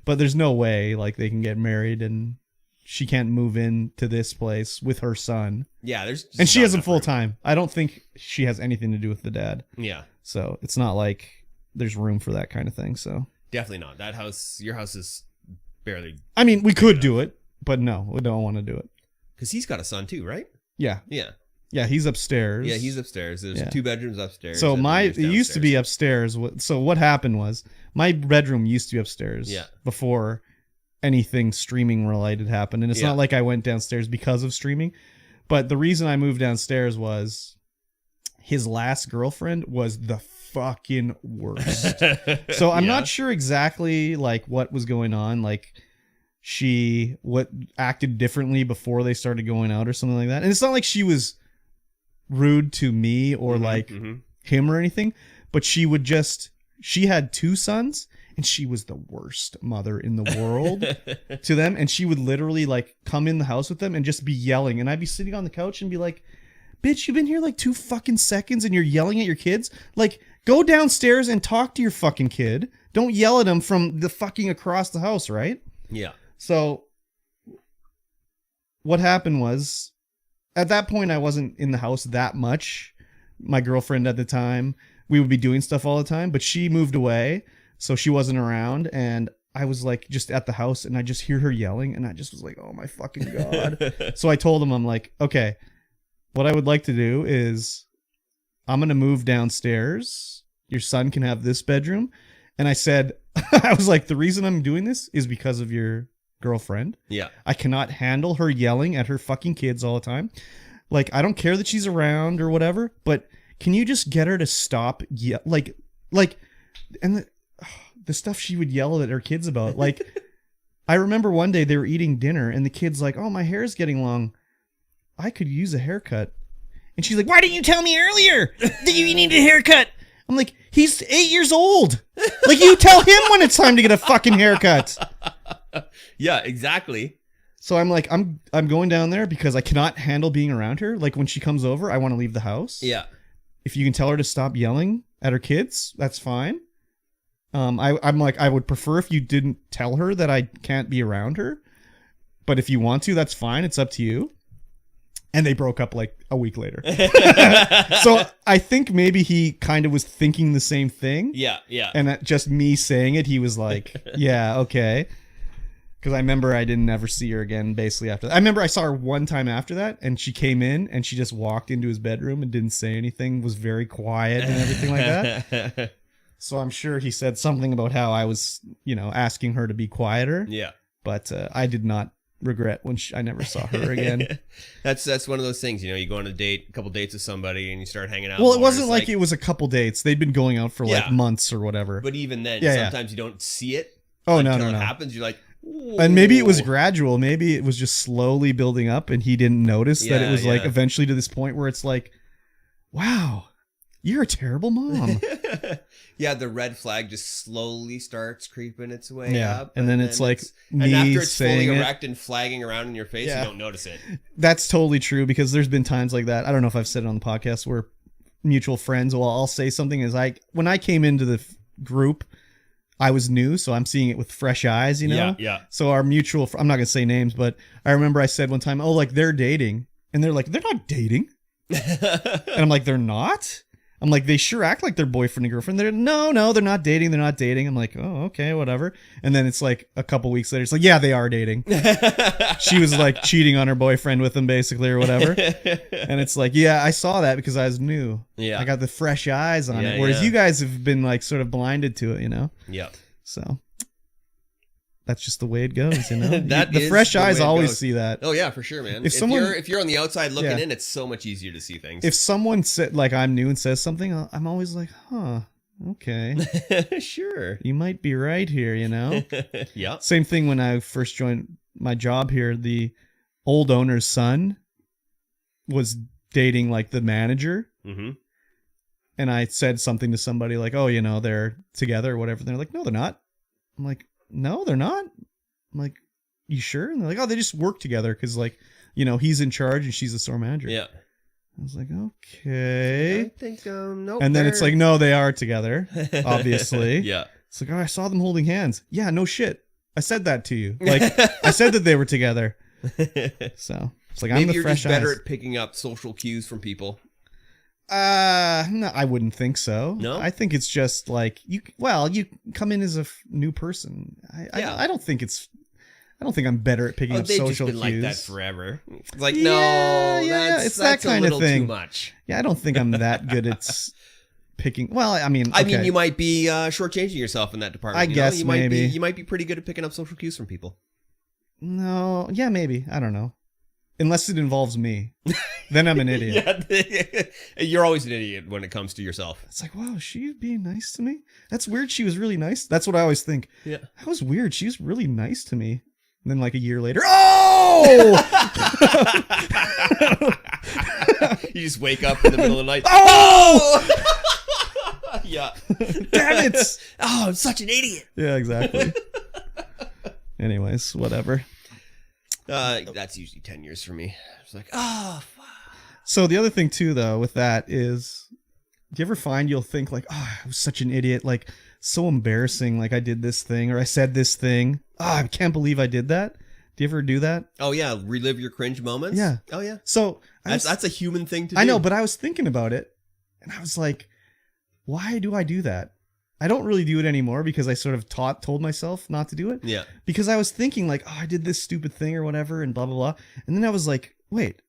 But there's no way like they can get married and she can't move in to this place with her son. Yeah, there's just And she not isn't enough full room. time. I don't think she has anything to do with the dad. Yeah, So it's not like there's room for that kind of thing. So definitely not. That house, your house is barely... I mean, we could do it, but no, we don't want to do it. Because he's got a son too, right? Yeah. Yeah. Yeah, he's upstairs. Yeah, he's upstairs. There's Yeah. 2 bedrooms upstairs. So and it then there's used to be downstairs. upstairs. So what happened was my bedroom used to be upstairs. Yeah. Before anything streaming related happened, and it's Yeah. not like I went downstairs because of streaming, But the reason I moved downstairs was his last girlfriend was the fucking worst. So I'm not sure exactly like what was going on. Like what acted differently before they started going out or something like that. And it's not like she was rude to me or him or anything, but she had 2 sons and she was the worst mother in the world to them. And she would literally like come in the house with them and just be yelling. And I'd be sitting on the couch and be like, bitch, you've been here like 2 fucking seconds and you're yelling at your kids. Like, go downstairs and talk to your fucking kid. Don't yell at him from the fucking across the house, right? Yeah. So what happened was, at that point, I wasn't in the house that much. My girlfriend at the time, we would be doing stuff all the time, but she moved away, so she wasn't around, and I was like just at the house, and I just hear her yelling, and I just was like, oh my fucking God. So I told him, I'm like, okay, what I would like to do is I'm going to move downstairs. Your son can have this bedroom. And I said, I was like, the reason I'm doing this is because of your girlfriend. Yeah. I cannot handle her yelling at her fucking kids all the time. Like, I don't care that she's around or whatever, but can you just get her to stop? And the stuff she would yell at her kids about. Like, I remember one day they were eating dinner and the kid's like, oh, my hair's getting long. I could use a haircut. And she's like, why didn't you tell me earlier that you need a haircut? I'm like, he's 8 years old. Like, you tell him when it's time to get a fucking haircut. Yeah, exactly. So I'm like, I'm going down there because I cannot handle being around her. Like, when she comes over, I want to leave the house. Yeah. If you can tell her to stop yelling at her kids, that's fine. I'm like, I would prefer if you didn't tell her that I can't be around her. But if you want to, that's fine. It's up to you. And they broke up like a week later. So I think maybe he kind of was thinking the same thing. Yeah, yeah. And just me saying it, he was like, yeah, okay. Because I remember I didn't ever see her again basically after that. I remember I saw her one time after that, and she came in and she just walked into his bedroom and didn't say anything, was very quiet and everything like that. So I'm sure he said something about how I was, asking her to be quieter. Yeah. But I did not regret when I never saw her again. That's one of those things, you go on a couple dates with somebody and you start hanging out. Well, it wasn't like it was a couple dates. They'd been going out for like months or whatever. But even then, sometimes you don't see it. Oh, until it happens. You're like, whoa. And maybe it was gradual. Maybe it was just slowly building up and he didn't notice that it was like eventually to this point where it's like, wow, you're a terrible mom. Yeah, the red flag just slowly starts creeping its way up. And then it's like me and after it's fully saying erect and flagging around in your face, you don't notice it. That's totally true because there's been times like that. I don't know if I've said it on the podcast where mutual friends, I'll say something is like, when I came into the group, I was new, so I'm seeing it with fresh eyes, Yeah, yeah. So our mutual, I'm not going to say names, but I remember I said one time, oh, like they're dating. And they're like, they're not dating. And I'm like, they're not? I'm like, they sure act like they're boyfriend and girlfriend. No, they're not dating. They're not dating. I'm like, oh, okay, whatever. And then it's like a couple weeks later, it's like, yeah, they are dating. She was like cheating on her boyfriend with him basically or whatever. And it's like, yeah, I saw that because I was new. Yeah. I got the fresh eyes on it. Whereas you guys have been like sort of blinded to it, Yeah. So that's just the way it goes, The fresh eyes always see that. Oh yeah, for sure, man. If you're on the outside looking in, it's so much easier to see things. If someone said like I'm new and says something, I'm always like, huh, okay, sure, you might be right here, Yeah. Same thing when I first joined my job here. The old owner's son was dating like the manager, and I said something to somebody like, oh, they're together or whatever. And they're like, no, they're not. I'm like, no, they're not. I'm like, you sure? And they're like, oh, they just work together because, like, he's in charge and she's the store manager. Yeah. I was like, okay. I think, nope. And then it's like, no, they are together, obviously. Yeah. It's like, oh, I saw them holding hands. Yeah, no shit. I said that to you. Like, I said that they were together. So it's like, maybe I'm the you're fresh just better eyes. at picking up social cues from people. No, I wouldn't think so. No, I think it's just like you come in as a new person. I don't think I'm better at picking up social cues. They've just been like that forever. It's like, it's that kind of thing. Too much. Yeah, I don't think I'm that good at picking. Well, I mean, you might be shortchanging yourself in that department. I guess you might be pretty good at picking up social cues from people. No, yeah, maybe. I don't know. unless it involves me. Then I'm an idiot. Yeah, you're always an idiot when it comes to yourself. It's like, wow, is she being nice to me? That's weird. She was really nice. That's what I always think. Yeah. That was weird. She was really nice to me. And then like a year later, oh! You just wake up in the middle of the night. Oh! Yeah. Damn it! Oh, I'm such an idiot. Yeah, exactly. Anyways, whatever. That's usually 10 years for me. It's like, oh, fuck. So the other thing too, though, with that is, do you ever find you'll think like, oh, I was such an idiot, like so embarrassing, like I did this thing or I said this thing. Oh, I can't believe I did that. Do you ever do that? Oh yeah, relive your cringe moments. Yeah. Oh yeah. So that's a human thing to do. I know, but I was thinking about it, and I was like, why do I do that? I don't really do it anymore because I sort of told myself not to do it. Yeah. Because I was thinking like, oh, I did this stupid thing or whatever, and blah blah blah, and then I was like, wait,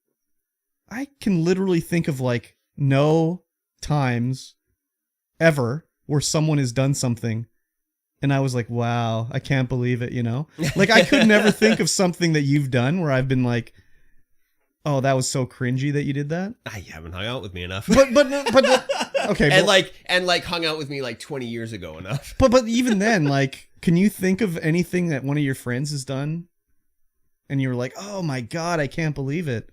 I can literally think of like no times ever where someone has done something and I was like, wow, I can't believe it, you know? Like I could never think of something that you've done where I've been like, oh, that was so cringy that you did that. You haven't hung out with me enough. But okay, and like hung out with me like 20 years ago enough. But even then, like, can you think of anything that one of your friends has done and you were like, oh my god, I can't believe it?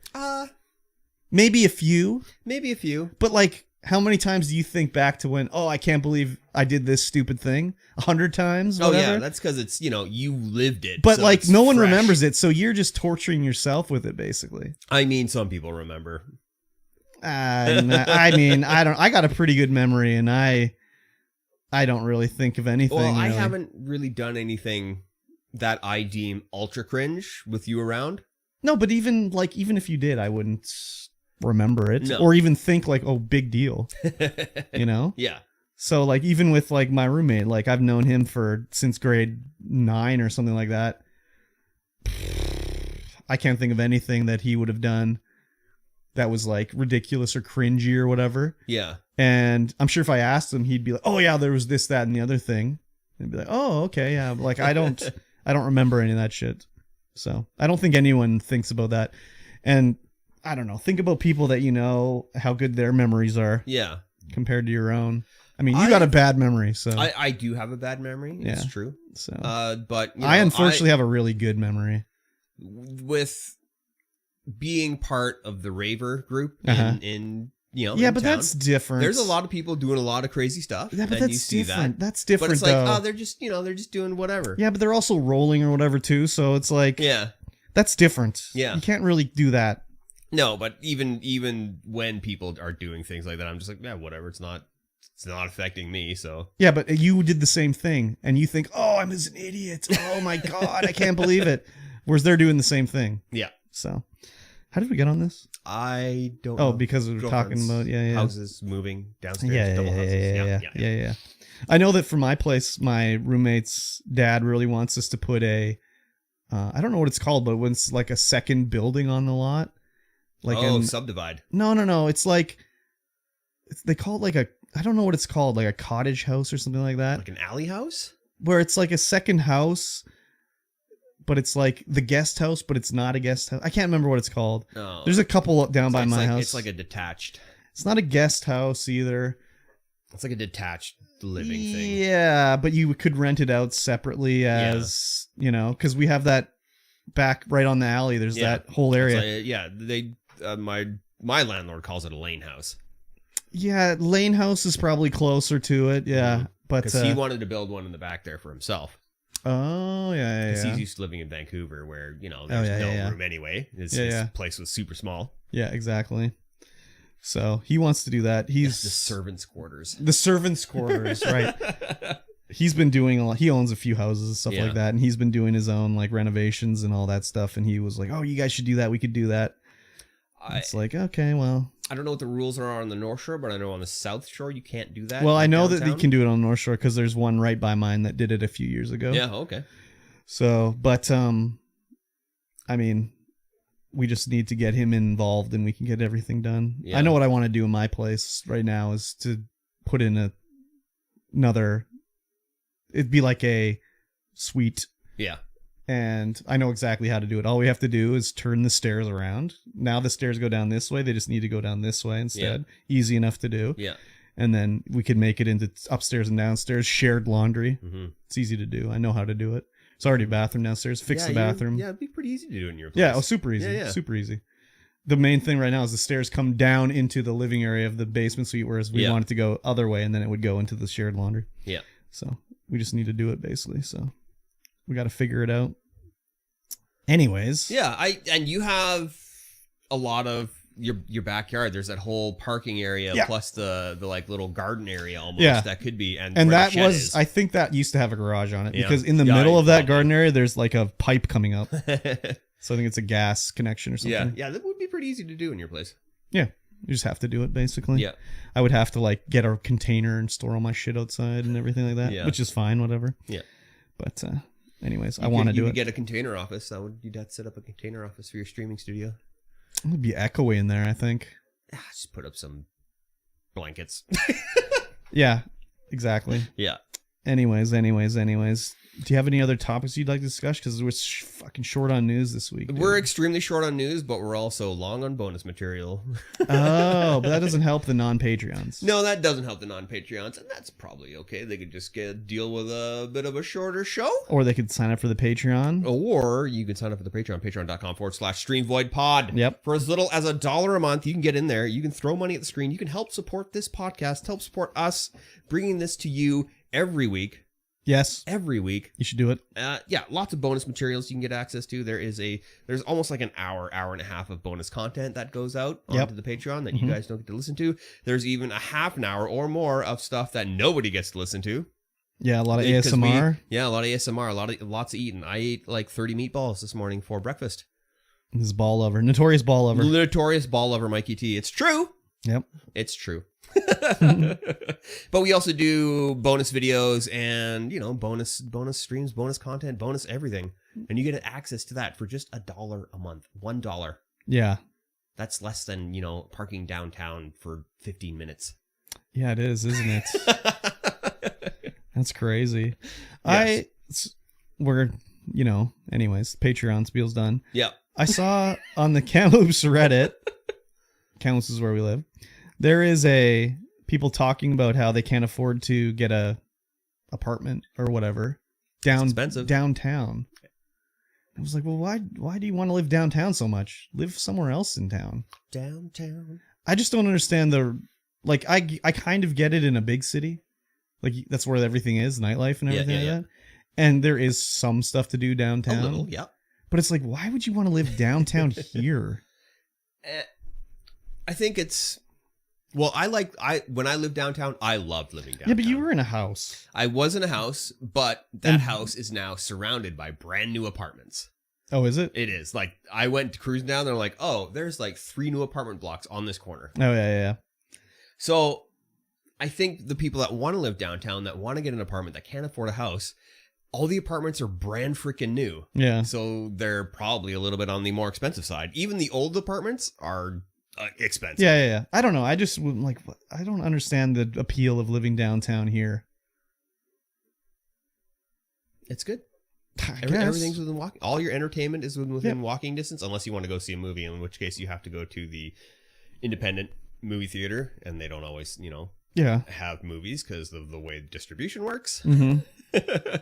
Maybe a few. But like, how many times do you think back to when, oh, I can't believe I did this stupid thing? 100 times? Whatever? Oh yeah, that's because it's, you know, you lived it. But so like, no one fresh. remembers it, so you're just torturing yourself with it, basically. I mean, some people remember. I mean, I got a pretty good memory, and I don't really think of anything. Well, I really. haven't really done anything that I deem ultra cringe with you around. No, but even if you did, I wouldn't remember it, No. or even think like, oh, big deal, you know? Yeah. So like, even with like my roommate, like I've known him since grade 9 or something like that. I can't think of anything that he would have done that was like ridiculous or cringy or whatever. Yeah. And I'm sure if I asked him, he'd be like, oh yeah, there was this, that, and the other thing. And I'd be like, oh, okay, yeah. But like, I don't remember any of that shit. So I don't think anyone thinks about that. And I don't know, think about people that you know, how good their memories are. Yeah. Compared to your own. I mean, you got a bad memory, so. I do have a bad memory. It's true. So. But you know, I unfortunately have a really good memory. With being part of the raver group in you know, yeah, in but town, that's different. There's a lot of people doing a lot of crazy stuff. Yeah, but and that's you see different. That. That's different. But it's like, though. oh, they're just doing whatever. Yeah, but they're also rolling or whatever too. So it's like, yeah, that's different. Yeah, you can't really do that. No, but even when people are doing things like that, I'm just like, yeah, whatever. It's not affecting me. So yeah, but you did the same thing, and you think, oh, I'm an idiot. Oh my god, I can't believe it. Whereas they're doing the same thing. Yeah. So, how did we get on this? I don't know. Oh, because we were talking about houses moving downstairs. Yeah. I know that for my place, my roommate's dad really wants us to put a, I don't know what it's called, but when it's like a second building on the lot, like subdivide. No. It's like they call it like I don't know what it's called, like a cottage house or something like that. Like an alley house, where it's like a second house. But it's like the guest house, but it's not a guest house. I can't remember what it's called. Oh. There's a couple down by my house. It's like a detached. It's not a guest house either. It's like a detached living thing. Yeah, but you could rent it out separately as, you know, because we have that back right on the alley. There's that whole area. They my landlord calls it a lane house. Yeah, lane house is probably closer to it. Yeah, but because he wanted to build one in the back there for himself. Oh, yeah. Because he's used to living in Vancouver where, you know, there's no room anyway. His place was super small. Yeah, exactly. So he wants to do that. He's the servants' quarters. The servants' quarters, right. He's been doing a lot. He owns a few houses and stuff like that. And he's been doing his own like renovations and all that stuff. And he was like, oh, you guys should do that. We could do that. It's like, okay, well. I don't know what the rules are on the North Shore, but I know on the South Shore you can't do that. Well, I know that you can do it on the North Shore because there's one right by mine that did it a few years ago. Yeah, okay. So, but, I mean, we just need to get him involved and we can get everything done. Yeah. I know what I want to do in my place right now is to put in another, it'd be like a suite. Yeah. and I know exactly how to do it. All we have to do is turn the stairs around. Now the stairs go down this way. They just need to go down this way instead. Easy enough to do. Yeah. And then we could make it into upstairs and downstairs, shared laundry. Mm-hmm. It's easy to do. I know how to do it. It's already a bathroom downstairs. Fix the bathroom. Yeah, it'd be pretty easy to do in your place. Yeah, super easy. Yeah. Super easy. The main thing right now is the stairs come down into the living area of the basement suite, whereas we want it to go other way, and then it would go into the shared laundry. Yeah. So we just need to do it, basically. So we got to figure it out. Anyways. Yeah, and you have a lot of your backyard. There's that whole parking area plus the like little garden area almost that could be and that was I think that used to have a garage on it because in the middle middle of that garden area there's like a pipe coming up. So I think it's a gas connection or something. Yeah, that would be pretty easy to do in your place. Yeah. You just have to do it basically. Yeah. I would have to like get a container and store all my shit outside and everything like that, which is fine, whatever. Yeah. But anyways, I want to do it. You could get a container office. You'd have to set up a container office for your streaming studio. It would be echoey in there, I think. Just put up some blankets. Yeah, exactly. Yeah. Anyways. Do you have any other topics you'd like to discuss? Because we're fucking short on news this week. Dude. We're extremely short on news, but we're also long on bonus material. Oh, but that doesn't help the non-Patreons. No, that doesn't help the non-Patreons, and that's probably okay. They could just deal with a bit of a shorter show. Or they could sign up for the Patreon. Or you could sign up for the Patreon, patreon.com/StreamVoidPod. Yep. For as little as $1 a month, you can get in there. You can throw money at the screen. You can help support this podcast, help support us, bringing this to you every week. Yes. Every week. You should do it. Yeah, lots of bonus materials you can get access to. There's almost like an hour and a half of bonus content that goes out onto the Patreon that you guys don't get to listen to. There's even a half an hour or more of stuff that nobody gets to listen to. Yeah, a lot of ASMR. A lot of ASMR, lots of eating. I ate like 30 meatballs this morning for breakfast. This ball lover. Notorious ball lover. Notorious ball lover Mikey T. It's true. Yep. It's true. But we also do bonus videos and, bonus streams, bonus content, bonus everything. And you get access to that for just $1 a month. $1. Yeah. That's less than, parking downtown for 15 minutes. Yeah, it is, isn't it? That's crazy. Yes. Anyways, Patreon spiel's done. Yeah. I saw on the Kamloops Reddit, Kamloops is where we live, there is people talking about how they can't afford to get a apartment or whatever downtown. I was like, well, why do you want to live downtown so much? Live somewhere else in town. Downtown. I just don't understand I kind of get it in a big city. Like that's where everything is, nightlife and everything like that. And there is some stuff to do downtown. A little, yeah. But it's like, why would you want to live downtown here? I think it's... Well, when I lived downtown, I loved living downtown. Yeah, but you were in a house. I was in a house, but that house is now surrounded by brand new apartments. Oh, is it? It is. Like, I went cruising down there, like, oh, there's like 3 new apartment blocks on this corner. Oh, yeah. So, I think the people that want to live downtown, that want to get an apartment, that can't afford a house, all the apartments are brand freaking new. Yeah. So, they're probably a little bit on the more expensive side. Even the old apartments are... expensive. Yeah. I don't know. I just I don't understand the appeal of living downtown here. It's good. I guess. Everything's within walking. All your entertainment is within walking distance, unless you want to go see a movie, in which case you have to go to the independent movie theater, and they don't always, have movies because of the way distribution works. Mm-hmm.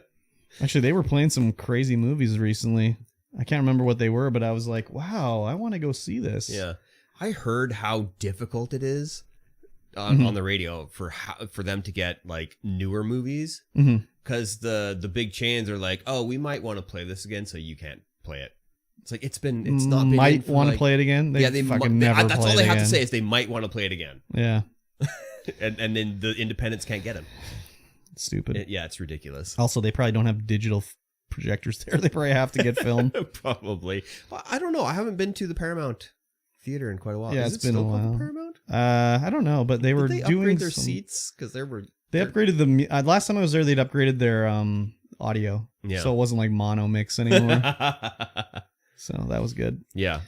Actually, they were playing some crazy movies recently. I can't remember what they were, but I was like, wow, I want to go see this. Yeah. I heard how difficult it is on the radio for them to get like newer movies because the big chains are like, oh, we might want to play this again, so you can't play it. It's like it's not been might want to play it again. They fucking never. That's all they have to say is they might want to play it again. Yeah, and then the independents can't get them. Stupid. It's ridiculous. Also, they probably don't have digital projectors there. They probably have to get film. Probably. I don't know. I haven't been to the Paramount Theater in quite a while. Yeah, it's been a while. Paramount? I don't know, but they were doing upgrade their seats because they upgraded the last time I was there. They'd upgraded their audio, so it wasn't like mono mix anymore. So that was good. Yeah,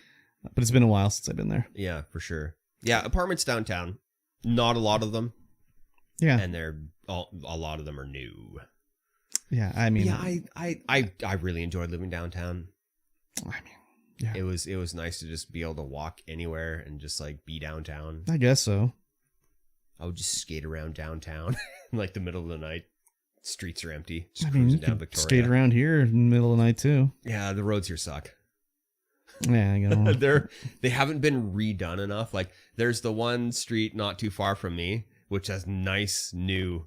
but it's been a while since I've been there. Yeah, for sure. Yeah, apartments downtown, not a lot of them. Yeah, and a lot of them are new. Yeah, I mean, Yeah, I really enjoyed living downtown. I mean, yeah, It was nice to just be able to walk anywhere and just like be downtown. I guess so. I would just skate around downtown in like the middle of the night. Streets are empty. Just I mean, cruising you down could Victoria. skate around here in the middle of the night too. Yeah, the roads here suck. Yeah, I know. They haven't been redone enough. Like there's the one street not too far from me, which has nice new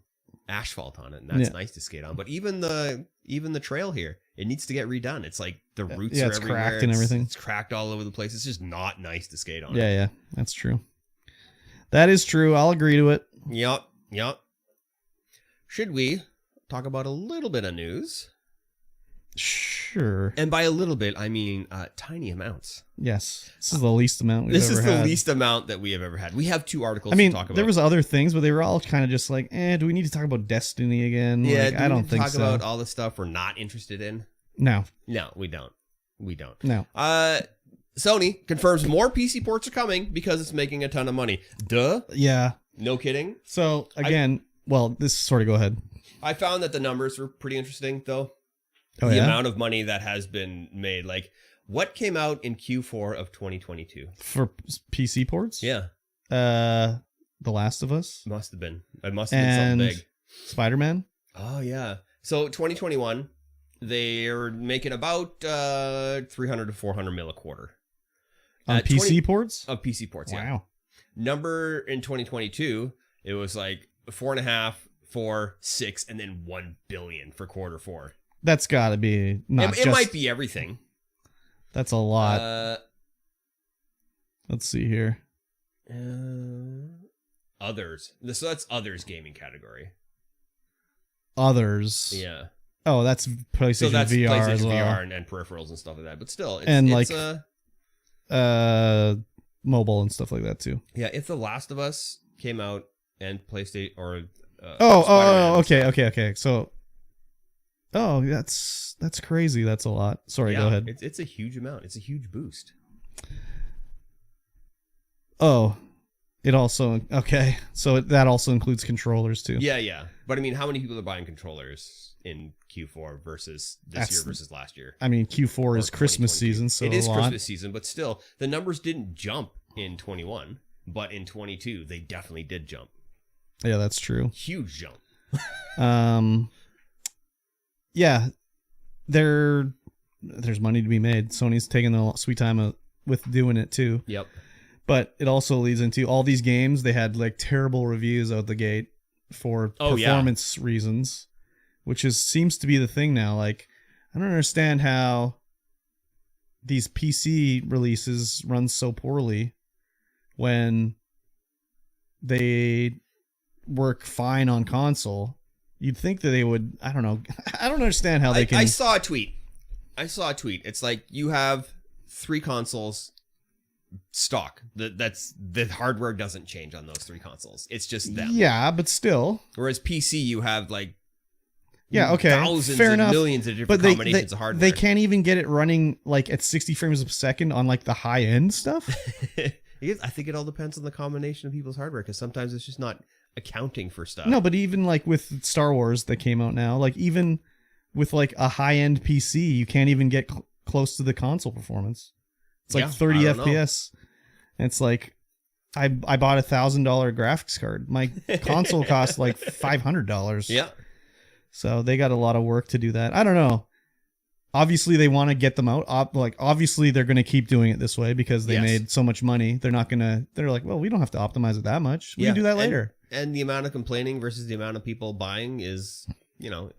asphalt on it, and that's nice to skate on. But even the trail here, it needs to get redone. It's like the roots are it's everywhere. cracked and everything. It's cracked all over the place. It's just not nice to skate on. Yeah, that's true. That is true. I'll agree to it. Yep. Should we talk about a little bit of news? Sure. And by a little bit, I mean tiny amounts. Yes. This is the least amount we've ever had. This is the least amount that we have ever had. We have 2 articles I mean, to talk about. there was other things, but they were all kind of just like, do we need to talk about Destiny again? Yeah, like, I don't think so. Talk about all the stuff we're not interested in. No, we don't. No. Sony confirms more PC ports are coming because it's making a ton of money. Duh. Yeah. No kidding. So again, this sort of go ahead. I found that the numbers were pretty interesting, though. Oh, the yeah? amount of money that has been made. Like, what came out in Q4 of 2022? For PC ports? Yeah. The Last of Us? Must have been. It must have been something big. Spider-Man? Oh, yeah. So, 2021, they're making about 300 to 400 mil a quarter. On PC ports? Of PC ports, yeah. Wow. Number in 2022, it was like 4.5, 4, 6, and then 1 billion for quarter 4. That's got to be not It might be everything. That's a lot. Let's see here. Others. So that's others gaming category. Others. Yeah. Oh, that's PlayStation So that's VR PlayStation as well. VR and peripherals and stuff like that. But still, mobile and stuff like that too. Yeah, if The Last of Us came out and PlayStation or okay. So, that's crazy. That's a lot. Sorry, go ahead. It's a huge amount. It's a huge boost. Oh, it also So that also includes controllers too. Yeah. But I mean, how many people are buying controllers in Q4 versus this year versus last year? I mean, Q4 is Christmas season, so it is Christmas season, but still, the numbers didn't jump in 21, but in 22, they definitely did jump. Yeah, that's true. Huge jump. Yeah, there's money to be made. Sony's taking a sweet time with doing it too. Yep. But it also leads into all these games. They had like terrible reviews out the gate for performance reasons, which seems to be the thing now. Like, I don't understand how these PC releases run so poorly when they work fine on console. You'd think that they would. I don't know. I don't understand how they can. I saw a tweet. It's like you have 3 consoles stock. That's the hardware doesn't change on those 3 consoles. It's just them. Yeah, but still. Whereas PC, you have like thousands and enough. millions of different combinations of hardware. They can't even get it running like at 60 frames a second on like the high end stuff. I think it all depends on the combination of people's hardware, because sometimes it's just not accounting for stuff. No, but even like with Star Wars that came out now, like even with like a high end PC, you can't even get close to the console performance. It's like 30 FPS. And it's like I bought $1,000 graphics card. My console cost like $500. Yeah. So they got a lot of work to do that. I don't know. Obviously, they want to get them out. Obviously, they're going to keep doing it this way because they made so much money. They're not going to. They're like, well, we don't have to optimize it that much. We can do that later. And the amount of complaining versus the amount of people buying is, Yeah,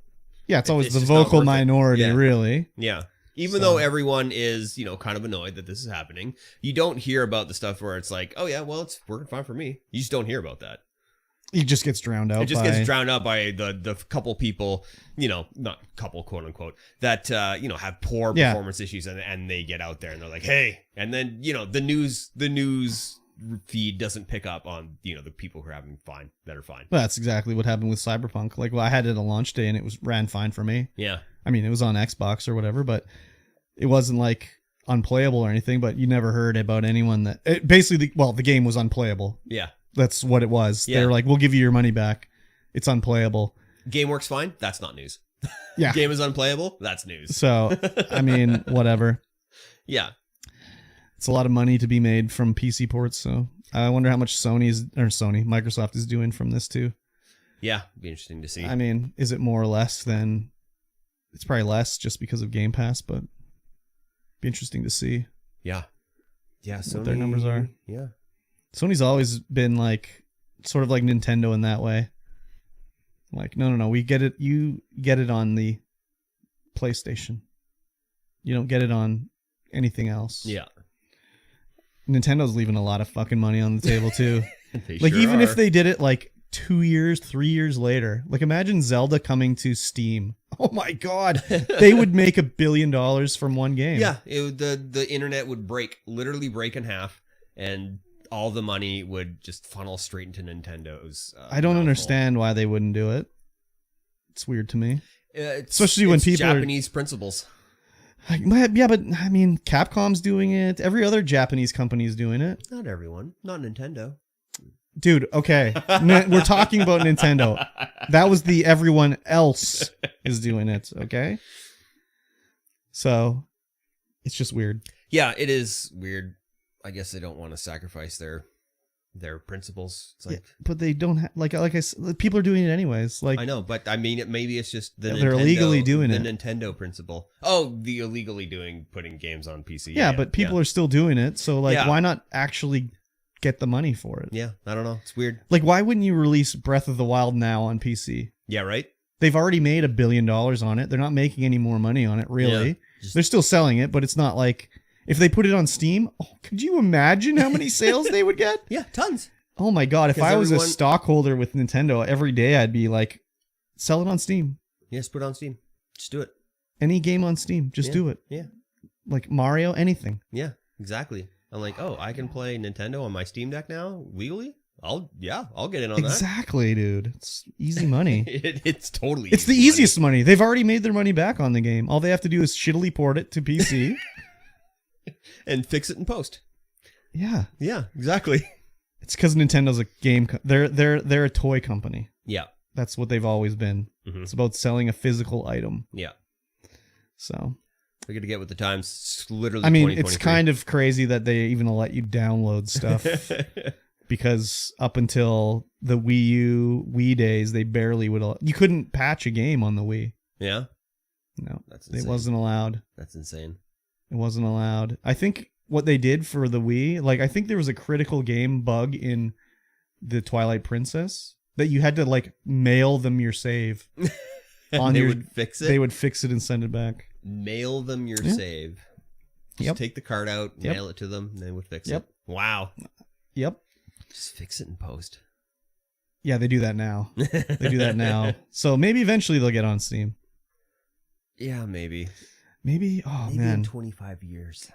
it's always the vocal minority, really. Yeah. Even though everyone is, kind of annoyed that this is happening, you don't hear about the stuff where it's like, oh, yeah, well, it's working fine for me. You just don't hear about that. It just gets drowned out. It just gets drowned out by the couple people, not couple, quote unquote, that, have poor performance issues and they get out there and they're like, hey, and then, the news feed doesn't pick up on, the people who are having fine, that are fine. Well, that's exactly what happened with Cyberpunk. Like, I had it on launch day and it ran fine for me. Yeah. I mean, it was on Xbox or whatever, but it wasn't like unplayable or anything, but you never heard about anyone that the game was unplayable. Yeah. That's what it was. Yeah. They were like, we'll give you your money back. It's unplayable. Game works fine. That's not news. Yeah. Game is unplayable. That's news. So, I mean, whatever. Yeah. It's a lot of money to be made from PC ports, so I wonder how much Microsoft is doing from this too. Yeah, be interesting to see. I mean, is it more or less than... It's probably less just because of Game Pass, but be interesting to see. Yeah. Yeah, Sony, what their numbers are. Yeah. Sony's always been like, sort of like Nintendo in that way. Like, no, we get it. You get it on the PlayStation. You don't get it on anything else. Yeah. Nintendo's leaving a lot of fucking money on the table too. They Like, sure even are. if they did it like 2 years, 3 years later, like imagine Zelda coming to Steam. Oh my God. They would make $1 billion from one game. Yeah, the internet would literally break in half, and all the money would just funnel straight into Nintendo's. I don't mouthful. understand why they wouldn't do it. It's weird to me. Especially when people are- Japanese principles. Yeah, but I mean, Capcom's doing it. Every other Japanese company is doing it. Not everyone. Not Nintendo. Dude, okay. We're talking about Nintendo. That was the everyone else is doing it, okay? So, it's just weird. Yeah, it is weird. I guess they don't want to sacrifice their principles. It's like, Yeah, but they don't have, like I said, people are doing it anyways. Like, I know, but I mean, maybe it's just the They're illegally doing the it. Nintendo principle. Oh, the illegally putting games on PC. yeah, but people are still doing it. So, like, Yeah. why not actually get the money for it? Yeah, I don't know. It's weird. Like, why wouldn't you release Breath of the Wild now on PC? Yeah, right? They've already made $1 billion on it. They're not making any more money on it, really. Yeah, just- They're still selling it, but it's not like if they put it on Steam. Oh, could you imagine how many sales they would get? Yeah, tons. Oh my God! If 'Cause I was a everyone- stockholder with Nintendo, every day I'd be like, sell it on Steam. Yes, put it on Steam. Just do it. Any game on Steam, just Yeah, do it. Yeah. Like Mario, anything. Yeah, exactly. I'm like, oh, I can play Nintendo on my Steam Deck now legally? I'll get in on Exactly, dude. It's easy money. that. It's totally It's the easy money. easiest money. They've already made their money back on the game. All they have to do is shittily port it to PC. And fix it in post. Yeah, Yeah, exactly. it's because Nintendo's a game. They're a toy company. Yeah. That's what they've always been. Mhm. It's about selling a physical item. Yeah. So, We're going to get with the times. It's literally I mean, it's kind of crazy that they even let you download stuff because up until the Wii U, Wii days, they barely would. You couldn't patch a game on the Wii. Yeah. No, That's it insane. wasn't allowed. That's insane. It wasn't allowed. I think what they did for the Wii, like I think there was a critical game bug in the Twilight Princess that you had to like mail them your save. And they would fix it? They would fix it and send it back. Mail them your Yeah. save. Just Yep. take the card out, Yep. mail it to them, and they would fix Yep. it. Wow. Yep. Just fix it in post. Yeah, they do that now. They do that now. So maybe eventually they'll get on Steam. Yeah, maybe. Maybe. Oh Maybe man, in 25 years.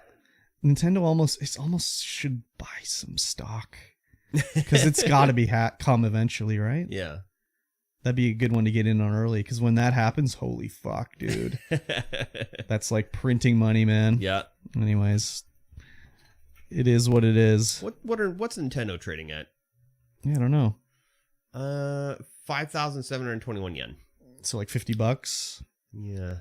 Nintendo almost should buy some stock because it's got to be come eventually, right? Yeah. That'd be a good one to get in on early because when that happens, holy fuck, dude, that's like printing money, man. Yeah. Anyways, it is what it is. What's Nintendo trading at? Yeah, I don't know. 5,721 yen. So like $50. Yeah.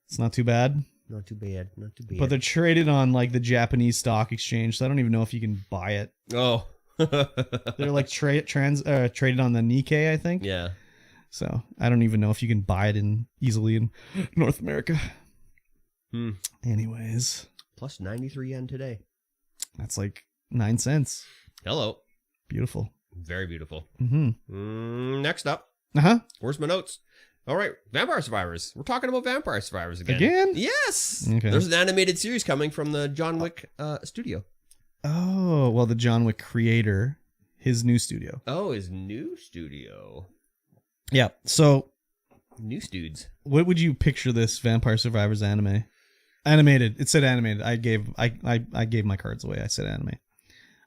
It's not too bad. Not too bad. Not too bad. But they're traded on like the Japanese stock exchange, so I don't even know if you can buy it. Oh. They're like traded on the Nikkei, I think. Yeah. So I don't even know if you can buy it easily in North America. Anyways, Plus 93 yen today. that's like 9 cents. Hello. Beautiful. Very beautiful. Mm-hmm. Next up. Uh-huh. Where's my notes? All right, Vampire Survivors. We're talking about Vampire Survivors again. Again? Yes. Okay. There's an animated series coming from the John Wick studio. Oh, well, the John Wick creator, his new studio. Oh, his new studio. Yeah. So New dudes. what would you picture this Vampire Survivors anime? Animated. It said animated. I gave my cards away. I said anime.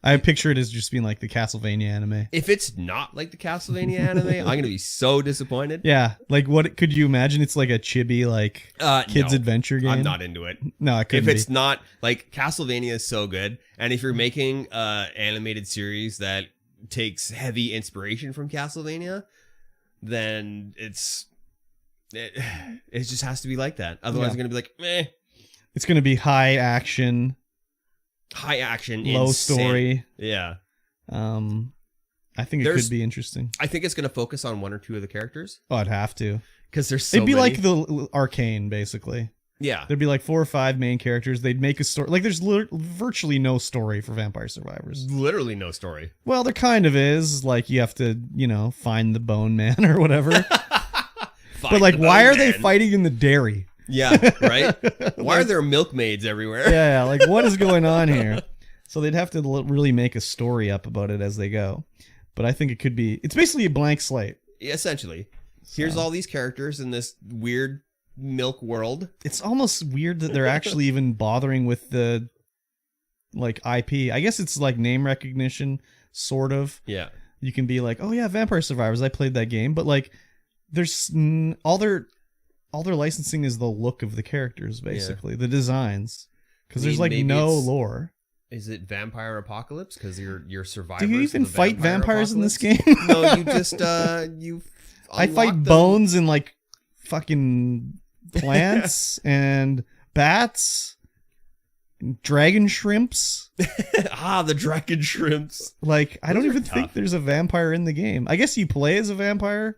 I picture it as just being like the Castlevania anime. If it's not like the Castlevania anime, I'm going to be so disappointed. Yeah. Like what could you imagine? It's like a chibi like kids No, adventure game. I'm not into it. No, it couldn't If it's be. not, like, Castlevania is so good, and if you're making an animated series that takes heavy inspiration from Castlevania, then it's It just has to be like that. Otherwise, Yeah. it's going to be like, meh. It's going to be high action, High action, low insane. story. Yeah. I think it could be interesting. I think it's going to focus on one or two of the characters. Oh, I'd have to. Because there's so It'd be many. like the Arcane, basically. Yeah. There'd be like 4 or 5 main characters. They'd make a story. Like, there's virtually no story for Vampire Survivors. Literally no story. Well, there kind of is. Like, you have to, find the Bone Man or whatever. But, like, why are they fighting in the dairy? Yeah, right? Why are there milkmaids everywhere? Yeah, like, what is going on here? So they'd have to really make a story up about it as they go. But I think it could be... It's basically a blank slate. Essentially. Here's all these characters in this weird milk world. It's almost weird that they're actually even bothering with the, like, IP. I guess it's, like, name recognition, sort of. Yeah. You can be like, oh, yeah, Vampire Survivors, I played that game. But, like, there's... All their licensing is the look of the characters, basically. The designs. Because there's, like, no lore. Is it Vampire Apocalypse? Because you're survivors. Do you even fight vampires in this game? No, you just you. I fight bones and like fucking plants and bats, and dragon shrimps. The dragon shrimps. Like I don't even tough. think there's a vampire in the game. I guess you play as a vampire.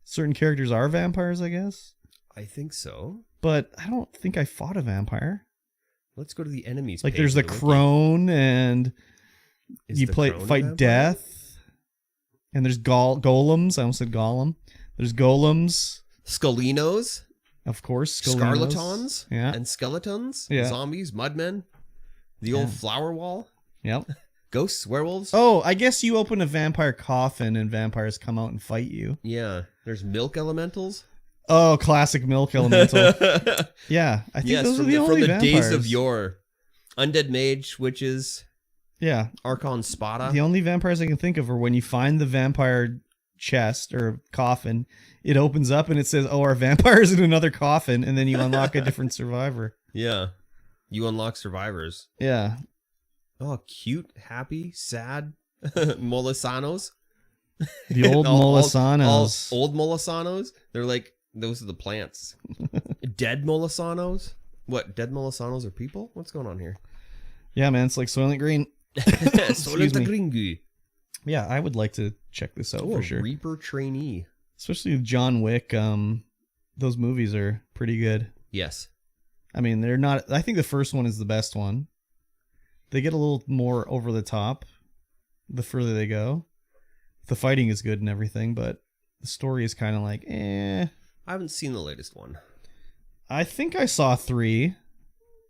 Certain characters are vampires, I guess. I think so. But I don't think I fought a vampire. Let's go to the enemies. Like page there's the of wiki. crone and Is you the fight crone a vampire? death. And there's golems. I almost said golem. There's golems. Scalinos. Of course. Scarletons. Yeah. And skeletons. Yeah. Zombies. Mudmen. The old flower wall. Yep. Ghosts. Werewolves. Oh, I guess you open a vampire coffin and vampires come out and fight you. Yeah. There's milk elementals. Oh, classic milk elemental. Yeah, I think those are the only from the vampires. days of yore. Undead mage, witches, Yeah, Archon Spada. the only vampires I can think of are when you find the vampire chest or coffin, it opens up and it says, "Oh, our vampire's in another coffin," and then you unlock a different survivor. Yeah. You unlock survivors. Yeah, Oh, cute, happy, sad. Molisanos. the old Molisanos. Old Molisanos. They're like, those are the plants. Dead Molisanos? What, dead Molisanos are people? What's going on here? Yeah, man, it's like Soylent Green. Soylent Gringu. Yeah, I would like to check this out for sure. Reaper trainee. Especially with John Wick. Those movies are pretty good. Yes. I mean, they're not... I think the first one is the best one. They get a little more over the top the further they go. The fighting is good and everything, but the story is kind of like, eh. I haven't seen the latest one. I think I saw 3.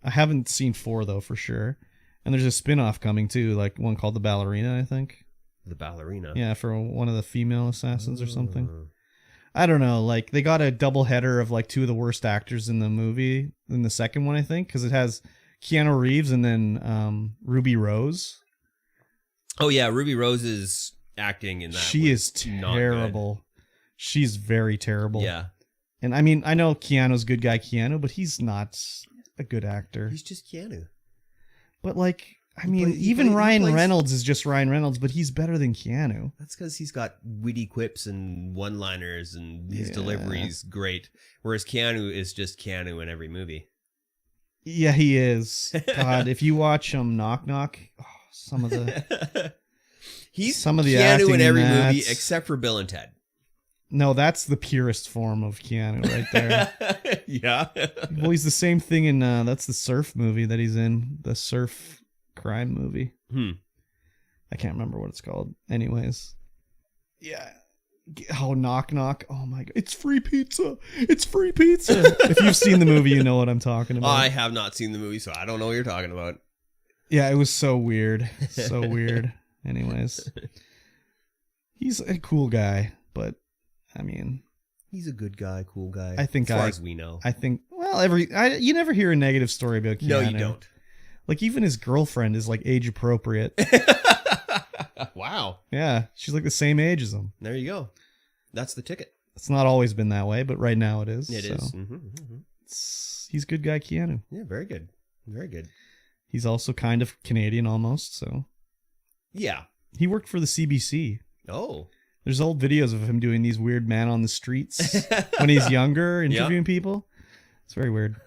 I haven't seen 4, though, for sure. And there's a spin-off coming, too, like one called The Ballerina, I think. The ballerina. Yeah, for one of the female assassins or something. I don't know, like, they got a double header of, like, 2 of the worst actors in the movie, in the second one, I think, because it has Keanu Reeves and then Ruby Rose. Oh, yeah, Ruby Rose's acting in that. She is not terrible. She's very terrible. Yeah. And I mean, I know Keanu's good guy Keanu, but he's not a good actor. He's just Keanu. But like, I mean, even Ryan Reynolds is just Ryan Reynolds, but he's better than Keanu. That's because he's got witty quips and one-liners, and his delivery's great. Whereas Keanu is just Keanu in every movie. Yeah, he is. God, if you watch Knock Knock, some of the some of the Keanu acting in every in that, movie except for Bill and Ted. No, that's the purest form of Keanu right there. Yeah. Well, he's the same thing in that's the surf movie that he's in, the surf crime movie. I can't remember what it's called. Anyways, yeah. Oh, Knock Knock. Oh my god, it's free pizza. It's free pizza. If you've seen the movie, you know what I'm talking about. I have not seen the movie, so I don't know what you're talking about. Yeah, it was so weird. So weird. Anyways, he's a cool guy, but I mean, he's a good guy, cool guy. I think as far as we know. I think you never hear a negative story about Keanu. No, you don't. Like even his girlfriend is like age appropriate. Wow. Yeah, she's like the same age as him. There you go. That's the ticket. It's not always been that way, but right now it is. It so. is. He's a good guy, Keanu. Yeah, very good. Very good. He's also kind of Canadian almost, so. Yeah. He worked for the CBC. Oh. There's old videos of him doing these weird man on the streets when he's younger, interviewing people. It's very weird.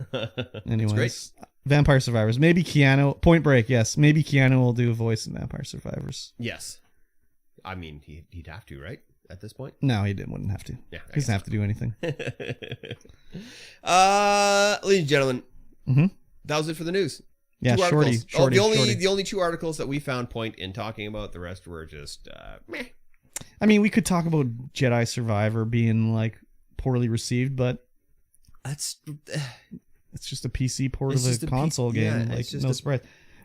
Anyways, great. Vampire Survivors. Maybe Keanu. Point Break. Yes, maybe Keanu will do a voice in Vampire Survivors. Yes. I mean, he'd have to, right? At this point? No, wouldn't have to. Yeah, he doesn't have to do anything. Ladies and gentlemen, that was it for the news. Yeah, Two shorty. articles. The only two articles that we found point in talking about. The rest were just meh. I mean, we could talk about Jedi Survivor being like poorly received, but That's it's just a PC port of a console game. yeah, like no surprise.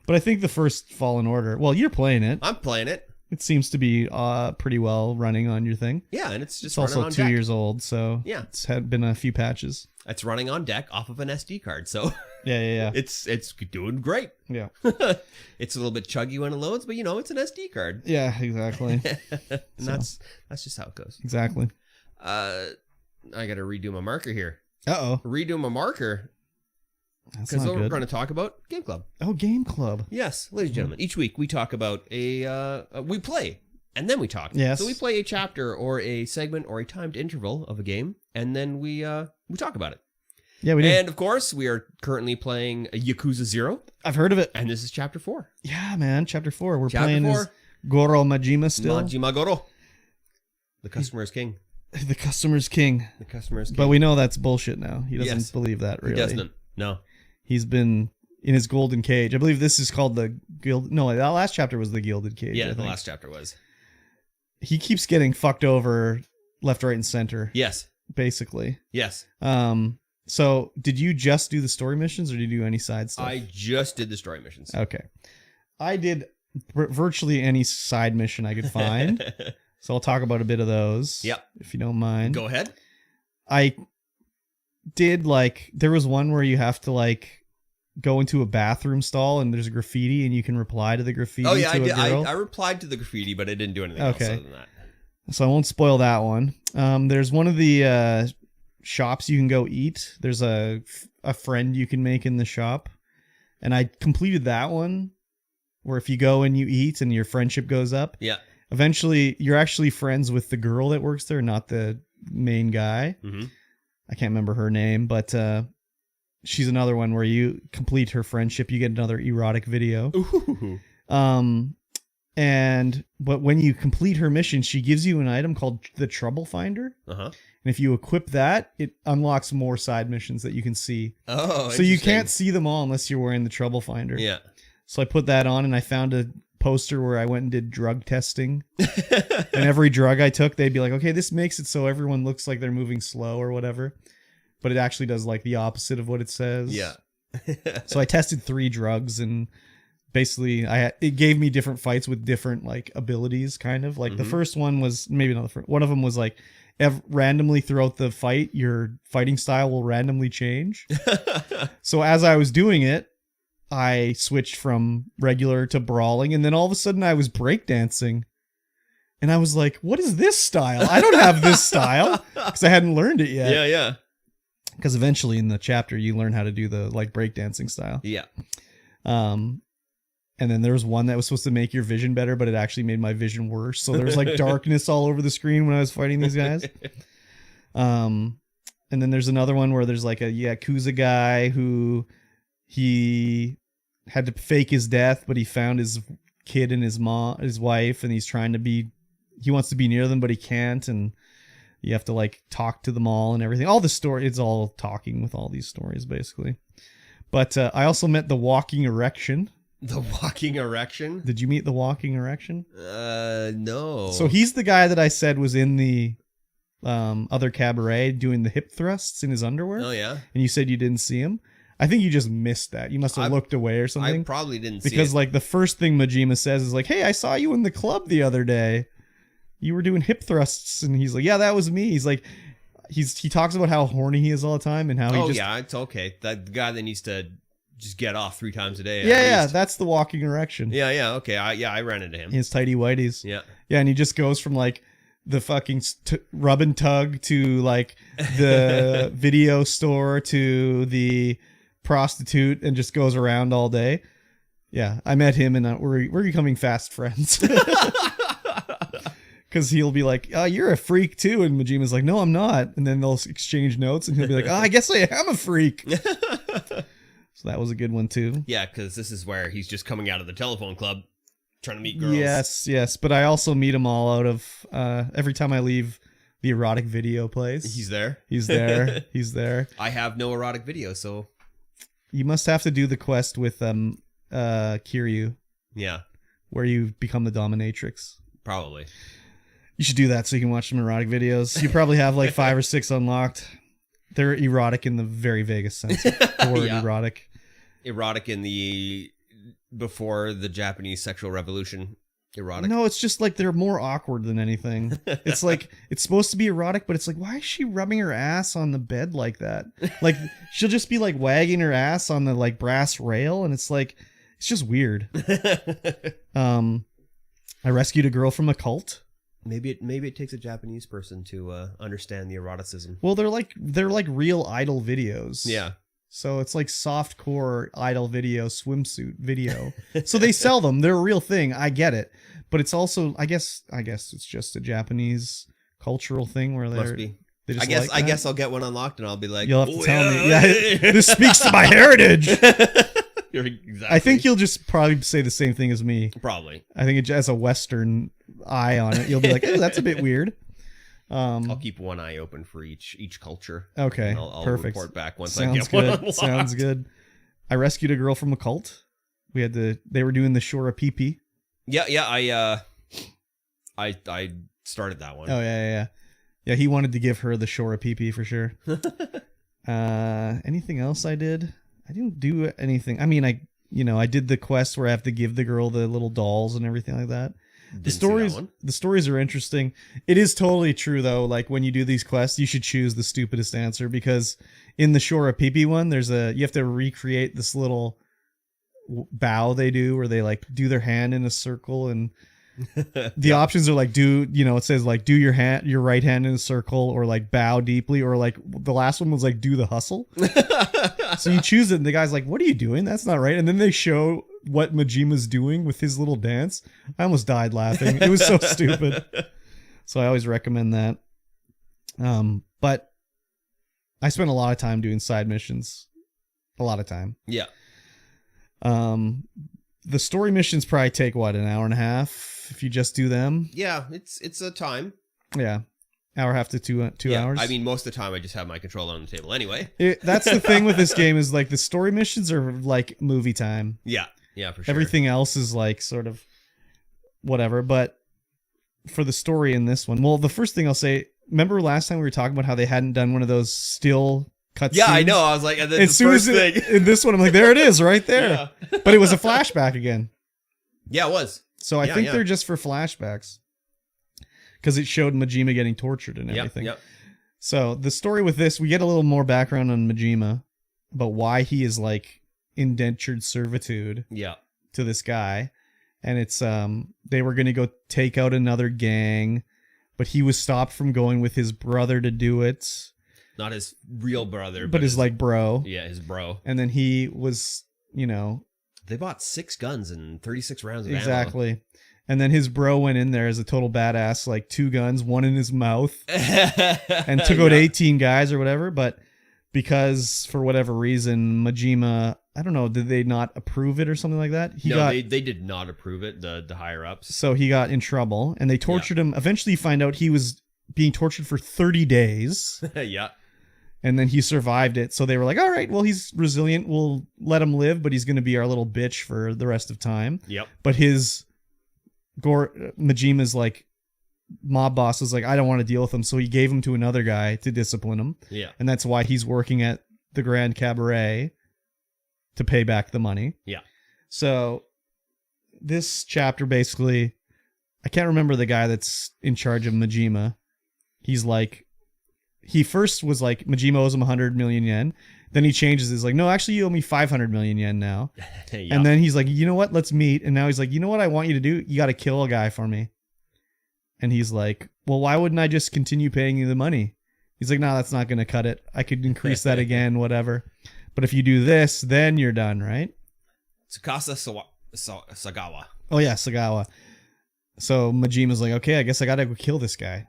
But I think the first Fallen Order. Well, you're playing it. I'm playing it. It seems to be pretty well running on your thing. Yeah, and it's just It's also on 2 deck. years old, so Yeah. it's had been a few patches. It's running on deck off of an SD card, so Yeah. it's doing great. Yeah. It's a little bit chuggy when it loads, but it's an SD card. Yeah, exactly. And that's just how it goes. Exactly. I got to redo my marker here. Uh-oh. Redo my marker That's because not we're good. going to talk about Game Club. Oh, Game Club. Yes, ladies and gentlemen, each week we talk about we play and then we talk. Yes. So we play a chapter or a segment or a timed interval of a game, and then we talk about it. Yeah, we did. And of course, we are currently playing Yakuza 0, I've heard of it. and this is chapter 4. Yeah, man. Chapter 4. We're Chapter playing 4. as Goro Majima still. Majima Goro. The customer is king. The customer's king. The customer is king. But we know that's bullshit now. He doesn't Yes. believe that, really. He doesn't. No. He's been in his golden cage. I believe this is called the guild. No, that last chapter was the gilded cage. Yeah, I the think. last chapter was. He keeps getting fucked over left, right, and center, Yes. basically. Yes. So did you just do the story missions, or did you do any side stuff? I just did the story missions. Okay. I did virtually any side mission I could find. So I'll talk about a bit of those. Yep. If you don't mind. Go ahead. I did there was one where you have to go into a bathroom stall and there's a graffiti and you can reply to the graffiti. Oh, yeah, to I did. a girl. I replied to the graffiti, but I didn't do anything else Okay. other than that. So I won't spoil that one. There's one of the shops you can go eat. There's a friend you can make in the shop. And I completed that one where if you go and you eat and your friendship goes up, Yeah. eventually you're actually friends with the girl that works there, not the main guy. Mm-hmm. I can't remember her name, but she's another one where you complete her friendship, you get another erotic video. Ooh. But when you complete her mission, she gives you an item called the Trouble Finder. Uh-huh. And if you equip that, it unlocks more side missions that you can see. Oh, So you can't see them all unless you're wearing the Trouble Finder. Yeah. So I put that on and I found a poster where I went and did drug testing. And every drug I took, they'd be like, okay, this makes it so everyone looks like they're moving slow or whatever. But it actually does the opposite of what it says. Yeah. So I tested 3 drugs and basically it gave me different fights with different abilities, kind of. The first one was maybe not the first. One of them was randomly throughout the fight, your fighting style will randomly change. So as I was doing it, I switched from regular to brawling, and then all of a sudden I was breakdancing. And I was like, what is this style? I don't have this style, because I hadn't learned it yet. Yeah. Because eventually in the chapter, you learn how to do the breakdancing style. Yeah. And then there was one that was supposed to make your vision better, but it actually made my vision worse. So there was darkness all over the screen when I was fighting these guys. And then there's another one where there's a Yakuza guy who he had to fake his death, but he found his kid and his wife, and he wants to be near them, but he can't. And you have to talk to them all and everything. All the story, it's all talking with all these stories basically. But I also met the Walking Erection. The Walking Erection? Did you meet the Walking Erection? No. So he's the guy that I said was in the other cabaret doing the hip thrusts in his underwear. Oh, yeah? And you said you didn't see him. I think you just missed that. You must have looked away or something. I probably didn't see it. Because the first thing Majima says is hey, I saw you in the club the other day. You were doing hip thrusts. And he's like, yeah, that was me. He's he talks about how horny he is all the time and how he just... yeah, it's okay. That guy that needs to just get off 3 times a day. Yeah, that's the Walking Erection. Yeah, okay. I ran into him. His tighty whities. Yeah. Yeah, and he just goes from the fucking rub and tug to the video store to the prostitute and just goes around all day. Yeah, I met him and we're becoming fast friends. Because he'll be like, "Oh, you're a freak too," and Majima's like, "No, I'm not." And then they'll exchange notes, and he'll be like, "Oh, I guess I am a freak." So that was a good one too. Yeah, because this is where he's just coming out of the telephone club, trying to meet girls. Yes. But I also meet them all out of every time I leave the erotic video place. He's there. He's there. He's there. I have no erotic video, so you must have to do the quest with Kiryu. Yeah, where you become the dominatrix. Probably. You should do that so you can watch some erotic videos. You probably have like 5 or 6 unlocked. They're erotic in the very vaguest sense of the word erotic. Erotic in the before the Japanese sexual revolution. Erotic. No, it's just like they're more awkward than anything. It's like it's supposed to be erotic, but it's like, why is she rubbing her ass on the bed like that? Like she'll just be like wagging her ass on the like brass rail, and it's like it's just weird. I rescued a girl from a cult. Maybe it takes a Japanese person to understand the eroticism. Well, they're like real idol videos. Yeah. So it's like softcore idol video, swimsuit video. So they sell them. They're a real thing. I get it. But it's also, I guess it's just a Japanese cultural thing where Must be. They just I guess I'll get one unlocked and I'll be like, you'll have to tell me. Yeah, this speaks to my heritage. Exactly. I think you'll just probably say the same thing as me. Probably. I think it has a Western eye on it. You'll be like, oh, that's a bit weird. I'll keep one eye open for each culture. Okay, I'll perfect. report back once Sounds I get good. one unlocked. Sounds good. I rescued a girl from a cult. They were doing the Shora Pee. Yeah. I started that one. Oh yeah. He wanted to give her the Shora Pee for sure. Anything else I did? I didn't do anything. I mean, I did the quest where I have to give the girl the little dolls and everything like that. The stories are interesting. It is totally true though. Like when you do these quests, you should choose the stupidest answer, because in the Shora Pee one, you have to recreate this little bow they do where they like do their hand in a circle, and the options are like it says like do your right hand in a circle, or like bow deeply, or like the last one was like do the hustle. So you choose it and the guy's like, what are you doing? That's not right. And then they show what Majima's doing with his little dance. I almost died laughing. It was so stupid. So I always recommend that. But I spent a lot of time doing side missions. A lot of time. Yeah. The story missions probably take an hour and a half if you just do them. Yeah, it's a time. Yeah. Hour half to two hours. I mean, most of the time I just have my controller on the table anyway. That's the thing with this game is like the story missions are like movie time. Yeah, for sure. Everything else is like sort of whatever. But for the story in this one, well, the first thing I'll say, remember last time we were talking about how they hadn't done one of those still cutscenes? Yeah, I know. I was like, and then as soon as in this one, I'm like, there it is, right there. Yeah. But it was a flashback again. Yeah, it was. So I think they're just for flashbacks, because it showed Majima getting tortured and everything. Yep. So the story with this, we get a little more background on Majima about why he is like indentured servitude to this guy. And it's they were going to go take out another gang, but he was stopped from going with his brother to do it. Not his real brother, but his like bro. Yeah, his bro. And then he was, they bought 6 guns and 36 rounds of ammo. Exactly. And then his bro went in there as a total badass, like 2 guns, 1 in his mouth, and took out 18 guys or whatever. But because for whatever reason, Majima, I don't know, did they not approve it or something like that? They did not approve it, the higher ups. So he got in trouble and they tortured him. Eventually you find out he was being tortured for 30 days. Yeah. And then he survived it. So they were like, all right, well, he's resilient. We'll let him live, but he's going to be our little bitch for the rest of time. Yep. But Majima's like mob boss was like, I don't want to deal with him. So he gave him to another guy to discipline him. Yeah. And that's why he's working at the Grand Cabaret to pay back the money. Yeah. So this chapter basically, I can't remember the guy that's in charge of Majima. He's like, he first was like, Majima owes him 100 million yen. Then he changes. He's like, no, actually, you owe me 500 million yen now. Yep. And then he's like, you know what? Let's meet. And now he's like, you know what I want you to do? You got to kill a guy for me. And he's like, well, why wouldn't I just continue paying you the money? He's like, no, that's not going to cut it. I could increase that again, whatever. But if you do this, then you're done, right? Tsukasa Sagawa. Oh, yeah, Sagawa. So Majima's like, okay, I guess I gotta go kill this guy.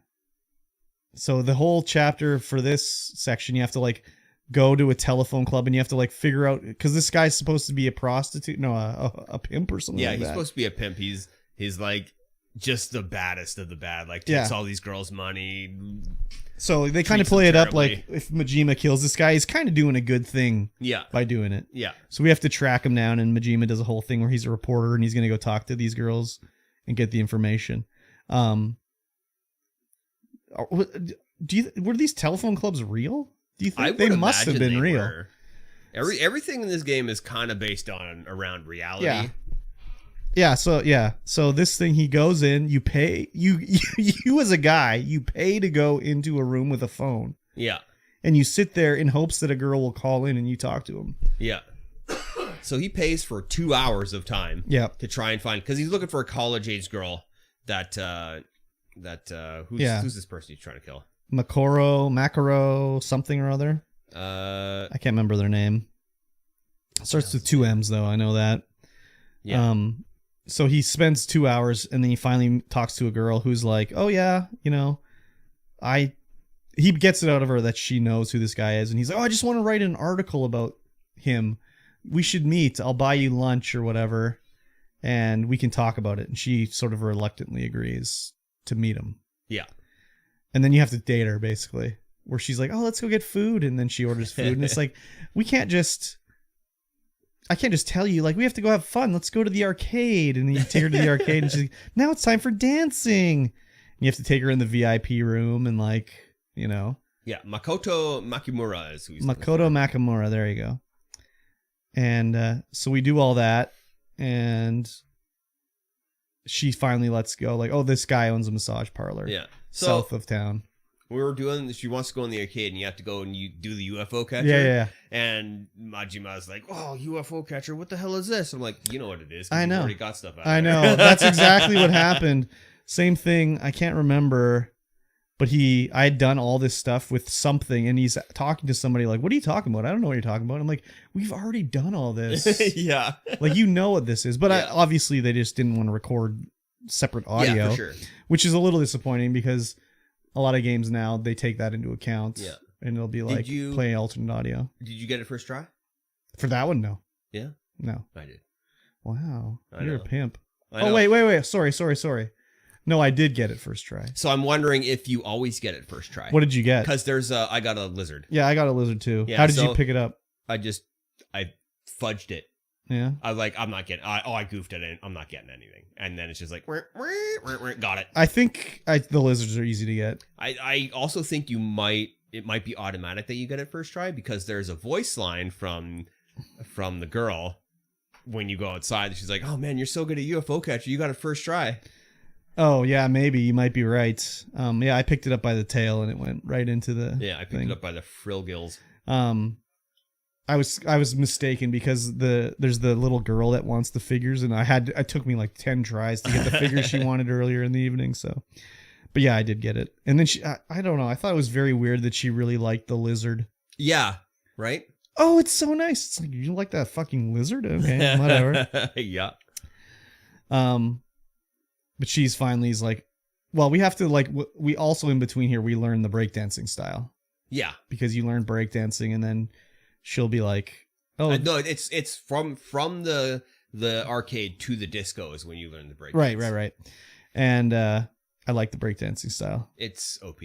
So the whole chapter for this section, you have to like go to a telephone club and you have to like figure out, because this guy's supposed to be a prostitute, no, a pimp or something. Yeah, like he's that. supposed to be a pimp. He's like just the baddest of the bad. Like takes all these girls' money. So they kind of play it up like if Majima kills this guy, he's kind of doing a good thing. Yeah. By doing it. Yeah. So we have to track him down, and Majima does a whole thing where he's a reporter and he's going to go talk to these girls and get the information. Were these telephone clubs real? Do you think they must have been real? Were. Everything in this game is kind of based around reality. Yeah. So this thing, he goes in, you pay, you as a guy, you pay to go into a room with a phone. Yeah. And you sit there in hopes that a girl will call in and you talk to him. Yeah. So he pays for 2 hours of time. Yeah. To try and find, because he's looking for a college-age girl who's this person he's trying to kill? Macaro, something or other. I can't remember their name. It starts with 2 M's though. I know that. Yeah. So he spends 2 hours and then he finally talks to a girl who's like, oh yeah, he gets it out of her that she knows who this guy is. And he's like, oh, I just want to write an article about him. We should meet. I'll buy you lunch or whatever. And we can talk about it. And she sort of reluctantly agrees to meet him. Yeah. And then you have to date her basically, where she's like, oh, let's go get food. And then she orders food. And it's like, I can't just tell you, like, we have to go have fun. Let's go to the arcade. And then you take her to the arcade and she's like, now it's time for dancing. And you have to take her in the VIP room and like, Yeah. Makoto Makimura is who he's Makoto Makimura. There you go. And so we do all that. And she finally lets go. Like, oh, this guy owns a massage parlor. Yeah. South of town. She wants to go in the arcade and you have to go and you do the UFO catcher. Yeah. And Majima's like, oh, UFO catcher, what the hell is this? I'm like, you know what it is. I know. You've already got stuff out I there. know. That's exactly what happened. Same thing. I can't remember, but I had done all this stuff with something and he's talking to somebody like, what are you talking about? I don't know what you're talking about. I'm like, we've already done all this. Yeah. Like, what this is. But obviously they just didn't want to record separate audio. Yeah, for sure. Which is a little disappointing because a lot of games now, they take that into account. Yeah. And it'll be like play alternate audio. Did you get it first try? For that one, no. Yeah? No. I did. Wow. I You're know. a pimp. I know. Oh, wait. Sorry. No, I did get it first try. So I'm wondering if you always get it first try. What did you get? Because I got a lizard. Yeah, I got a lizard too. Yeah, how did you pick it up? I fudged it. Yeah. I was like, I'm not getting. I goofed it. I'm not getting anything. And then it's just like, got it. I think the lizards are easy to get. I also think it might be automatic that you get it first try because there's a voice line from the girl when you go outside. She's like, oh man, you're so good at UFO catcher. You got it first try. Oh yeah, maybe you might be right. Yeah, I picked it up by the tail and it went right into the. Yeah, I picked it up by the frill gills. I was mistaken because there's the little girl that wants the figures and it took me like 10 tries to get the figures she wanted earlier in the evening. So, but yeah, I did get it. And then I don't know. I thought it was very weird that she really liked the lizard. Yeah. Right. Oh, it's so nice. It's like, you like that fucking lizard? Okay, whatever. Yeah. But she's like, well, we have to like, we also in between here, we learn the breakdancing style. Yeah. Because you learn breakdancing and then she'll be like, oh. No, it's from the arcade to the disco is when you learn the break. Right. And I like the breakdancing style. It's OP.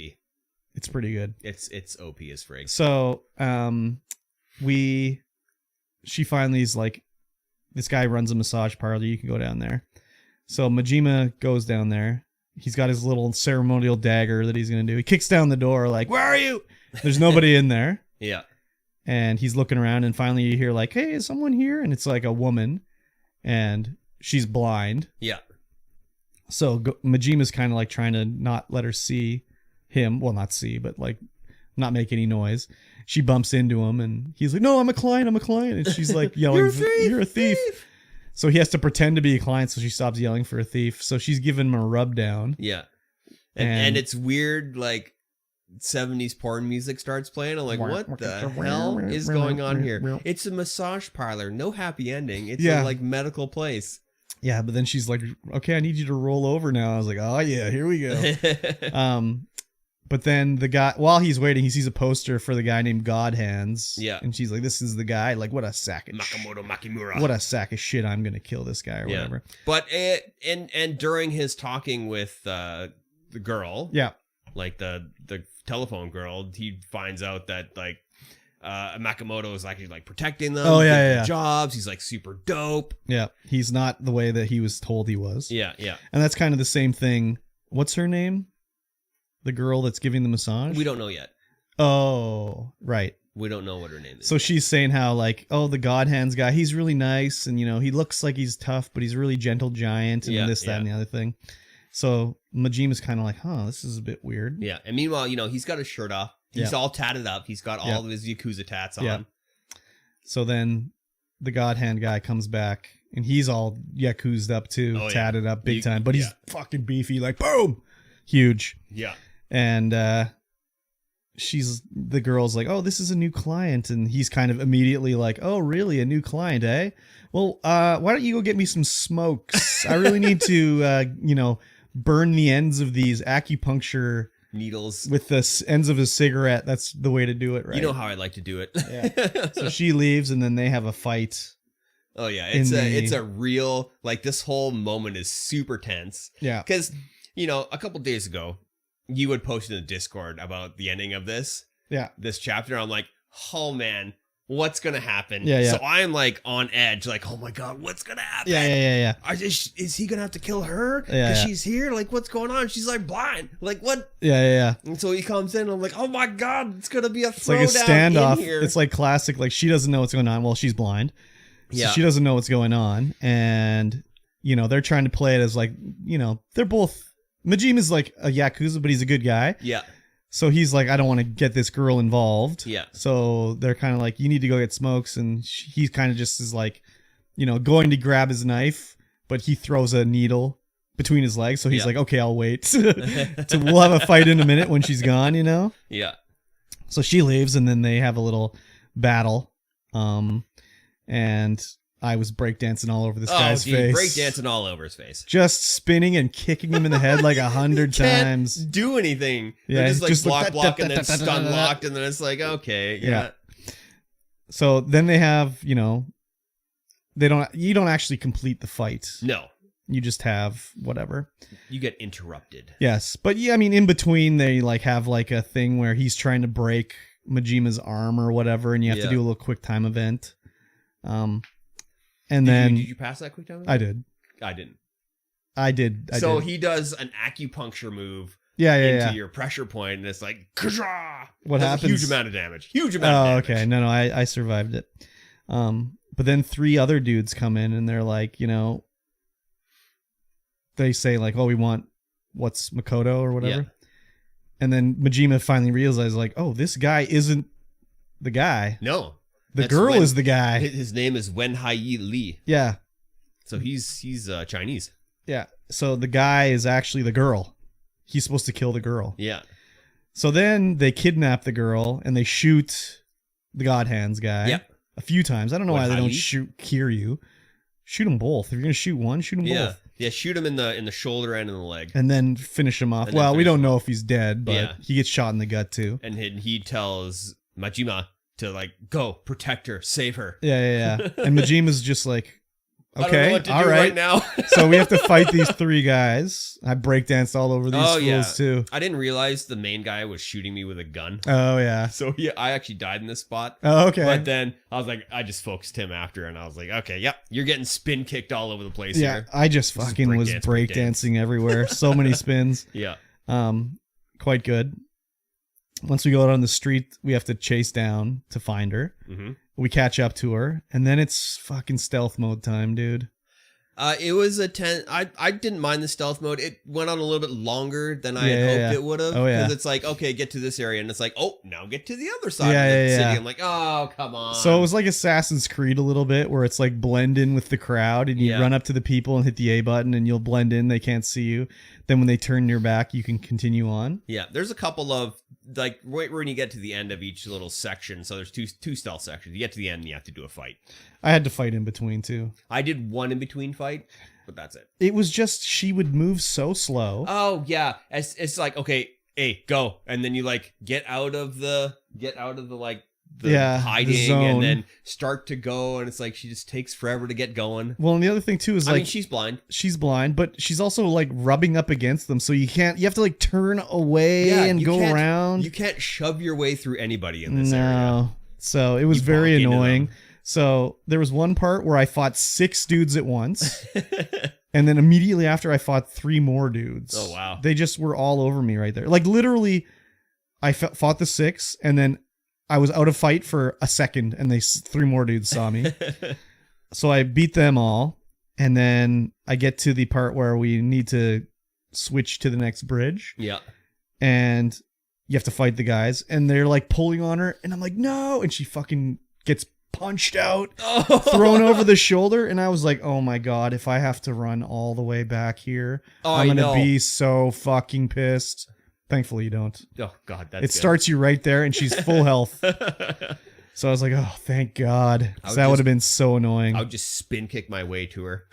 It's pretty good. It's OP as frig. So, she finally is like, this guy runs a massage parlor. You can go down there. So Majima goes down there. He's got his little ceremonial dagger that he's going to do. He kicks down the door like, where are you? There's nobody in there. Yeah. And he's looking around and finally you hear like, hey, is someone here? And it's like a woman and she's blind. Yeah. So Majima's kind of like trying to not let her see him. Well, not see, but like not make any noise. She bumps into him and he's like, no, I'm a client. And she's like yelling, you're a thief. So he has to pretend to be a client. So she stops yelling for a thief. So she's giving him a rub down. Yeah. And it's weird. Like 70s porn music starts playing. I'm like, what the hell is going on here? It's a massage parlor. No happy ending. It's a like medical place. Yeah, but then she's like, okay, I need you to roll over now. I was like, oh yeah, here we go. But then the guy, while he's waiting, he sees a poster for the guy named God Hands. Yeah. And she's like, this is the guy. Like, what a sack of Makamoto Makimura. What a sack of shit. I'm going to kill this guy or whatever. But and during his talking with the girl, like the telephone girl, he finds out that like Makamoto is actually like protecting them. Jobs. He's like super dope. Yeah. He's not the way that he was told he was. Yeah. And that's kind of the same thing. What's her name? The girl that's giving the massage? We don't know yet. Oh, right. We don't know what her name is. So she's saying how, like, oh, the God Hands guy, he's really nice. And, you know, he looks like he's tough, but he's a really gentle giant and this, that, and the other thing. So Majima's kind of like, huh, this is a bit weird. Yeah. And meanwhile, you know, he's got his shirt off. He's all tatted up. He's got all of his Yakuza tats on. Yeah. So then the God Hand guy comes back and he's all Yakuza'd up too, tatted up big time. But he's fucking beefy, like, boom! Huge. Yeah. And the girl's like, oh, this is a new client. And he's kind of immediately like, oh, really? A new client, eh? Well, why don't you go get me some smokes? I really need to, burn the ends of these acupuncture needles with the ends of a cigarette. That's the way to do it, right? You know how I like to do it. Yeah. So she leaves and then they have a fight. Oh, yeah. It's a real, like, this whole moment is super tense. Yeah. Because, you know, a couple days ago, you would post in the Discord about the ending of this chapter. I'm like, oh man, what's gonna happen? So I'm like on edge, like, oh my god, what's gonna happen? Yeah. Is he gonna have to kill her? Because she's here. Like, what's going on? She's like blind. Like, what? Yeah. And so he comes in. And I'm like, oh my god, it's gonna be a it's like a standoff. It's like classic. Like, she doesn't know what's going on. Well, she's blind. So she doesn't know what's going on, and you know they're trying to play it as like, you know, they're both. Majima's like a Yakuza, but he's a good guy. Yeah. So he's like, I don't want to get this girl involved. Yeah. So they're kind of like, you need to go get smokes. And he kind of just is like, you know, going to grab his knife, but he throws a needle between his legs. So he's like, okay, I'll wait. So we'll have a fight in a minute when she's gone, you know? Yeah. So she leaves and then they have a little battle. And I was breakdancing all over this guy's face. Breakdancing all over his face. Just spinning and kicking him in the head like 100 times. Can't do anything. Yeah, they're just like block, and then stun locked, and then it's like, okay, yeah. So then they have, you know, you don't actually complete the fight. No. You just have whatever. You get interrupted. Yes. But yeah, I mean, in between they like have like a thing where he's trying to break Majima's arm or whatever, and you have to do a little quick time event. And then did you pass that quick time event? I did. I didn't. I did. He does an acupuncture move. Into your pressure point, and it's like, Kazah! What happens? Huge amount of damage. Huge amount of damage. Okay. No, I survived it. But then 3 other dudes come in and they're like, you know, they say like, oh, we want what's Makoto or whatever. Yeah. And then Majima finally realizes like, oh, this guy isn't the guy. No. The girl is the guy. His name is Wenhai Li. Yeah. So he's Chinese. Yeah. So the guy is actually the girl. He's supposed to kill the girl. Yeah. So then they kidnap the girl and they shoot the God Hands guy. Yeah. A few times. I don't know why they don't shoot Kiryu. Shoot them both. If you're gonna shoot one, shoot them both. Yeah. Shoot him in the shoulder and in the leg. And then finish him off. Well, we don't know if he's dead, but he gets shot in the gut too. And he tells Majima to like go protect her, save her. Yeah. And Majima's just like, okay, I don't know what to do right now. So we have to fight these 3 guys. I breakdanced all over these fools too. I didn't realize the main guy was shooting me with a gun. Oh yeah. So I actually died in this spot. Oh okay. But then I was like, I just focused him after, and I was like, okay, yep, you're getting spin kicked all over the place here. I just fucking was breakdancing everywhere. So many spins. Yeah. Quite good. Once we go out on the street, we have to chase down to find her. Mm-hmm. We catch up to her, and then it's fucking stealth mode time, dude. It was a 10. I didn't mind the stealth mode. It went on a little bit longer than I had hoped it would have. Oh, yeah. Because it's like, okay, get to this area. And it's like, oh, now get to the other side of the city. I'm like, oh, come on. So it was like Assassin's Creed a little bit, where it's like blend in with the crowd and you run up to the people and hit the A button and you'll blend in. They can't see you. then when they turn your back, you can continue on. Yeah, there's a couple of, like, right when you get to the end of each little section, so there's two stealth sections. You get to the end and you have to do a fight. I had to fight in between, too. I did one in between fight, but that's it. It was just, she would move so slow. Oh, yeah. It's like, okay, hey, go. And then you, like, get out of the like, the hiding the zone. And then start to go, and it's like she just takes forever to get going. Well, and the other thing too is, like, I mean, she's blind. She's blind, but she's also like rubbing up against them, so you have to like turn away and go around. You can't shove your way through anybody in this area. So it was very annoying. So there was one part where I fought 6 dudes at once. And then immediately after, I fought 3 more dudes. Oh, wow. They just were all over me right there. Like, literally, I fought the 6, and then I was out of fight for a second, and 3 more dudes saw me. So I beat them all, and then I get to the part where we need to switch to the next bridge. Yeah. And you have to fight the guys, and they're, like, pulling on her, and I'm like, no! And she fucking gets punched out, thrown over the shoulder, and I was like, oh my god, if I have to run all the way back here, I'm gonna be so fucking pissed. Thankfully you don't. Oh god, that's it good. Starts you right there, and she's full health. So I was like, oh, thank god. That would have been so annoying. I would just spin kick my way to her.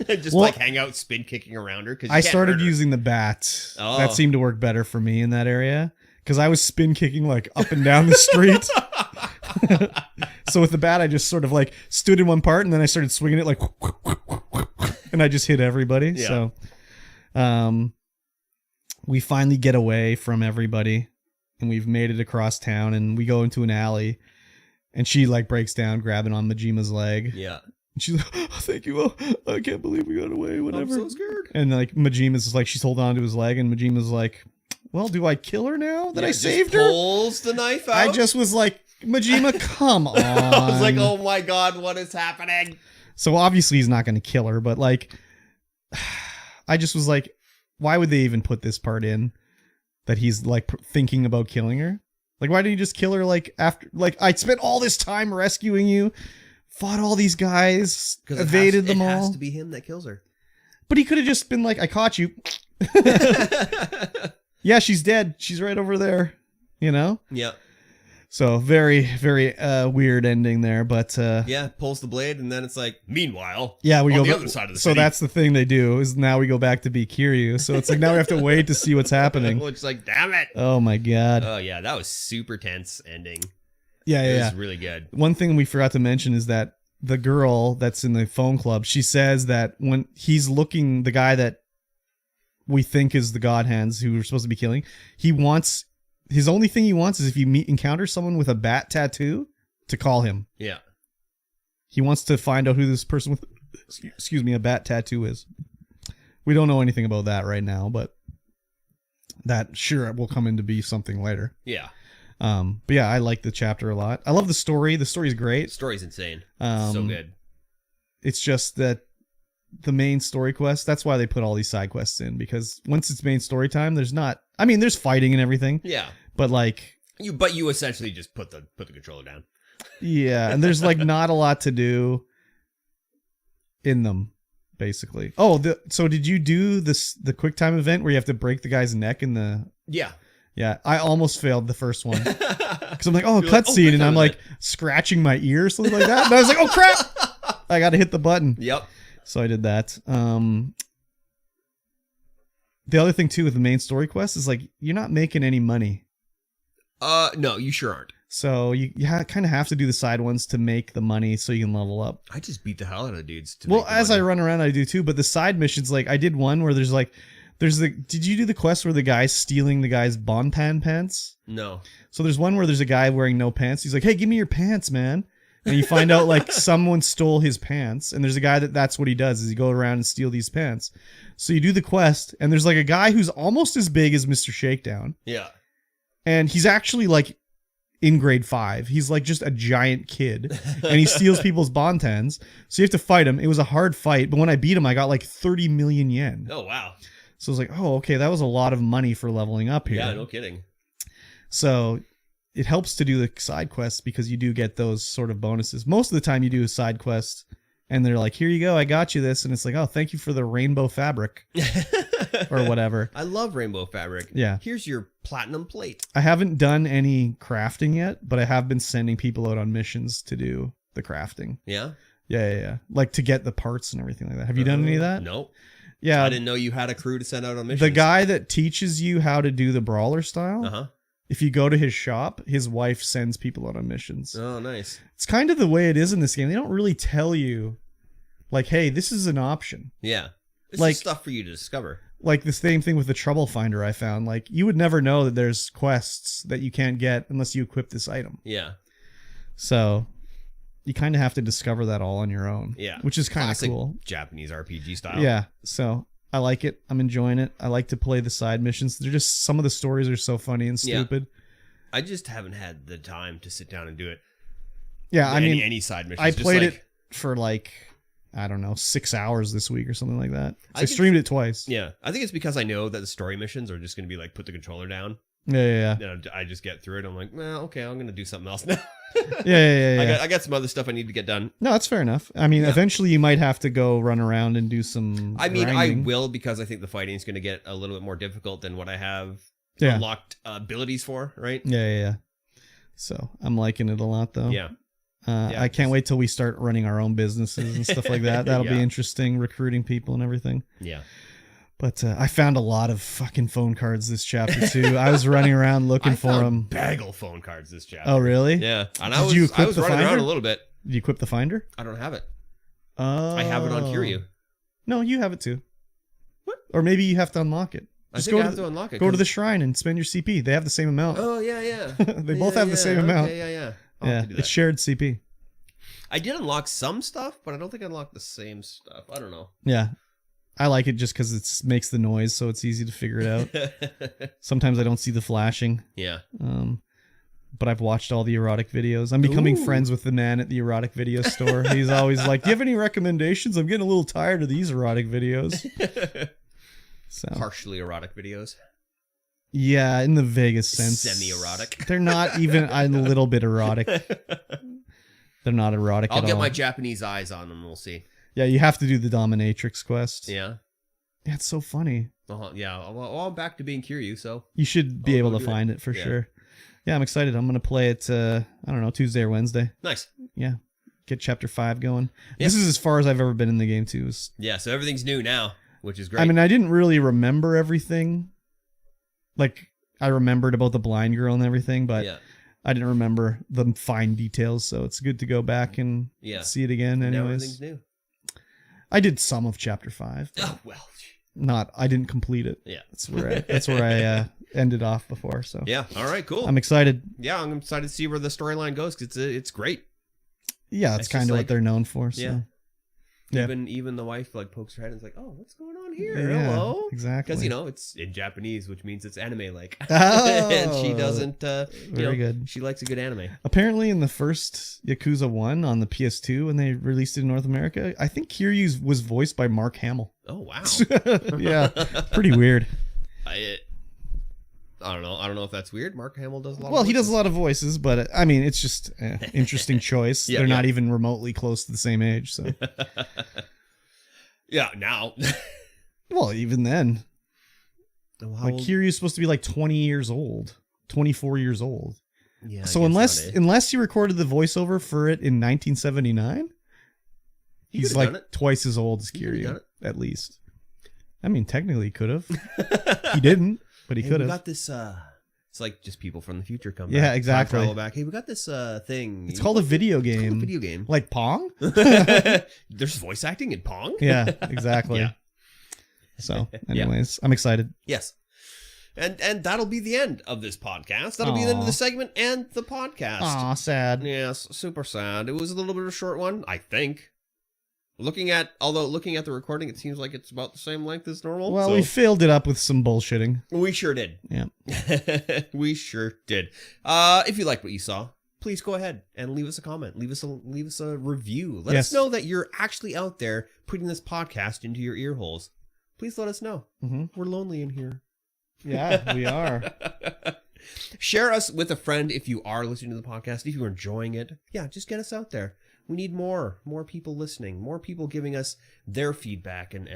Just like hang out spin kicking around her. I started using the bat. Oh. That seemed to work better for me in that area, because I was spin kicking like up and down the street. So with the bat, I just sort of like stood in one part, and then I started swinging it like, and I just hit everybody. Yeah. So, we finally get away from everybody, and we've made it across town, and we go into an alley, and she like breaks down, grabbing on Majima's leg. Yeah. And she's like, oh, thank you. Oh, I can't believe we got away. Whatever. I'm so scared. And like Majima's like, she's holding on to his leg, and Majima's like, well, do I kill her now that I saved her? Pulls the knife out. I just was like, Majima, come on. I was like, oh my god, what is happening? So obviously he's not going to kill her, but like, I just was like, why would they even put this part in that he's like thinking about killing her? Like, why didn't you just kill her like after? Like, I spent all this time rescuing you, fought all these guys, evaded them all. It has to be him that kills her. But he could have just been like, I caught you. Yeah, she's dead. She's right over there. You know? Yeah. So very, very weird ending there, but yeah, pulls the blade, and then it's like, meanwhile, yeah, we go the other side of the city. So that's the thing they do, is now we go back to be Kiryu. So it's like now we have to wait to see what's happening. Which, like, damn it! Oh my god! Oh yeah, that was super tense ending. Yeah, it was really good. One thing we forgot to mention is that the girl that's in the phone club, she says that when he's looking, the guy that we think is the God Hands who we're supposed to be killing, his only thing he wants is if you encounter someone with a bat tattoo to call him. Yeah. He wants to find out who this person with, a bat tattoo is. We don't know anything about that right now, but that sure will come into be something later. Yeah. But yeah, I like the chapter a lot. I love the story. The story's great. The story's insane. So good. It's just that the main story quest, that's why they put all these side quests in, because once it's main story time, there's fighting and everything. Yeah. But like you essentially just put the controller down. Yeah, and there's like not a lot to do in them, basically. Oh, so did you do the quick time event where you have to break the guy's neck in the? Yeah. Yeah, I almost failed the first one because I'm like, cutscene, and I'm like scratching my ear or something like that, and I was like, oh crap, I got to hit the button. Yep. So I did that. The other thing too with the main story quest is like you're not making any money. No, you sure aren't. So you kind of have to do the side ones to make the money so you can level up. I just beat the hell out of dudes. As I run around, I do too. But the side missions, like I did one where did you do the quest where the guy's stealing the guy's bonpan pants? No. So there's one where there's a guy wearing no pants. He's like, hey, give me your pants, man. And you find out like someone stole his pants, and there's a guy that's what he does is he go around and steal these pants. So you do the quest, and there's like a guy who's almost as big as Mr. Shakedown. Yeah. And he's actually like in grade 5. He's like just a giant kid, and he steals people's bontans. So you have to fight him. It was a hard fight, but when I beat him, I got like 30 million yen. Oh, wow. So I was like, oh, okay, that was a lot of money for leveling up here. Yeah, no kidding. So it helps to do the side quests because you do get those sort of bonuses. Most of the time you do a side quest and they're like, here you go, I got you this. And it's like, oh, thank you for the rainbow fabric. or whatever. I love rainbow fabric. Yeah. Here's your platinum plate. I haven't done any crafting yet, but I have been sending people out on missions to do the crafting. Yeah? Yeah. Like to get the parts and everything like that. Have you done any of that? No. Yeah. I didn't know you had a crew to send out on missions. The guy that teaches you how to do the brawler style, Uh-huh. if you go to his shop, his wife sends people out on missions. Oh, nice. It's kind of the way it is in this game. They don't really tell you, like, hey, this is an option. Yeah. It's Like- just stuff for you to discover. Like the same thing with the Trouble Finder I found. Like, you would never know that there's quests that you can't get unless you equip this item. Yeah. So you kind of have to discover that all on your own. Yeah. Which is kind of Classic cool. Japanese RPG style. Yeah. So I like it. I'm enjoying it. I like to play the side missions. They're just, some of the stories are so funny and Yeah. stupid. I just haven't had the time to sit down and do it. Yeah. I mean, any side missions. I Just played like- it for like, I don't know, 6 hours this week or something like that. So I think- streamed it twice. Yeah. I think it's because I know that the story missions are just going to be like, put the controller down. Yeah. And I just get through it. I'm like, well, okay, I'm going to do something else now. Yeah. I got some other stuff I need to get done. No, that's fair enough. I mean, Yeah. eventually you might have to go run around and do some I mean, grinding. I will, because I think the fighting is going to get a little bit more difficult than what I have Yeah. unlocked abilities for, right? Yeah. So I'm liking it a lot, though. Yeah. Yeah, I can't wait till we start running our own businesses and stuff like that. That'll be Yeah. interesting, recruiting people and everything. Yeah. But I found a lot of fucking phone cards this chapter too. I was running around looking I for found them. bagel phone cards this chapter. Oh, really? Yeah. And Did you I equip was the running around finder? a little bit. Did you equip the finder? I don't have it. Oh. I have it on Kiryu. No, you have it too. What? Or maybe you have to unlock it. I Just think I go have to unlock it. Go to 'cause- the shrine and spend your CP. They have the same amount. Oh, yeah. They both have the same amount. Okay, yeah. I'll have Yeah, to do it's that. shared CP. I did unlock some stuff, but I don't think I unlocked the same stuff. I don't know. Yeah. I like it just because it makes the noise, so it's easy to figure it out. Sometimes I don't see the flashing. Yeah. But I've watched all the erotic videos. I'm becoming Ooh. friends with the man at the erotic video store. He's always like, do you have any recommendations? I'm getting a little tired of these erotic videos. So Partially erotic videos. yeah, in the Vegas sense. Semi-erotic. They're not even a little bit erotic. They're not erotic I'll at get all. my Japanese eyes on them. We'll see. Yeah, you have to do the dominatrix quest. Yeah. Yeah, it's so funny. Yeah. Well, I'm back to being Kiryu, so. You should be I'll able go to do it. find it for Yeah. sure. Yeah, I'm excited. I'm going to play it, I don't know, Tuesday or Wednesday. Nice. Yeah. Get chapter 5 going. Yeah. This is as far as I've ever been in the game, too. Yeah, so everything's new now, which is great. I mean, I didn't really remember everything. Like, I remembered about the blind girl and everything, but yeah. I didn't remember the fine details, so it's good to go back and Yeah. see it again Now anyways. everything's new. I did some of chapter 5. Oh, well. I didn't complete it. Yeah. That's where I ended off before, so. Yeah. All right, cool. I'm excited. Yeah, I'm excited to see where the storyline goes, because it's great. Yeah, that's It's kind just of like- what they're known for, so. Yeah. Yeah. Even the wife like pokes her head and is like, "Oh, what's going on here? Yeah, Hello." exactly. Because it's in Japanese, which means it's anime like. Oh, and she doesn't. very good. She likes a good anime. Apparently, in the first Yakuza 1 on the PS2, when they released it in North America, I think Kiryu was voiced by Mark Hamill. Oh wow. Yeah, pretty weird. I don't know. I don't know if that's weird. Mark Hamill does a lot. Well, of he does a voices. lot of voices, but I mean, it's just interesting choice. Yeah, They're not yeah. even remotely close to the same age, so. Yeah. Now. Well, even then, How like old- Kiryu's supposed to be like 20 years old, 24 years old. Yeah. I So guess unless he recorded the voiceover for it in 1979, He he's could've like done it. twice as old as He could've done Kiryu, it. at least. I mean, technically, he could have. He didn't, but he Hey, could we have. got this. It's like just people from the future come. Yeah, back. Time exactly. travel back. Hey, we got this thing. It's called a video It's called a game. video game. Like Pong? There's voice acting in Pong. Yeah, exactly. Yeah. So, anyways, I'm excited. Yes. And that'll be the end of this podcast. That'll be the end of Aw. the segment and the podcast. Aw, sad. Yes, super sad. It was a little bit of a short one, I think. Looking at the recording, it seems like it's about the same length as normal. Well, so we filled it up with some bullshitting. we sure did. Yeah. We sure did. If you liked what you saw, please go ahead and leave us a comment. Leave us a review. Let Yes. us know that you're actually out there putting this podcast into your ear holes. Please let us know. Mm-hmm. We're lonely in here. Yeah, we are. Share us with a friend if you are listening to the podcast. If you're enjoying it, yeah, just get us out there. We need more people listening, more people giving us their feedback and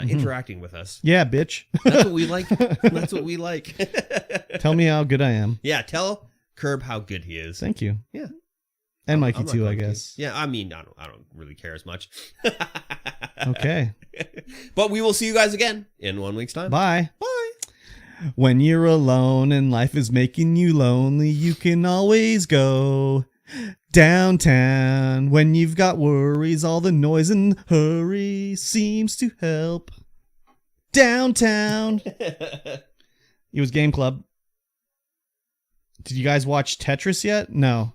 interacting with us. Yeah, bitch. That's what we like. That's what we like. Tell me how good I am. Yeah, tell Curb how good he is. Thank you. Yeah. And Mikey I'm not too, I grumpy. guess. Yeah, I mean, I don't really care as much. Okay. But we will see you guys again in 1 week's time. Bye. Bye. When you're alone and life is making you lonely, you can always go downtown. When you've got worries, all the noise and hurry seems to help. Downtown. It was Game Club. Did you guys watch Tetris yet? No.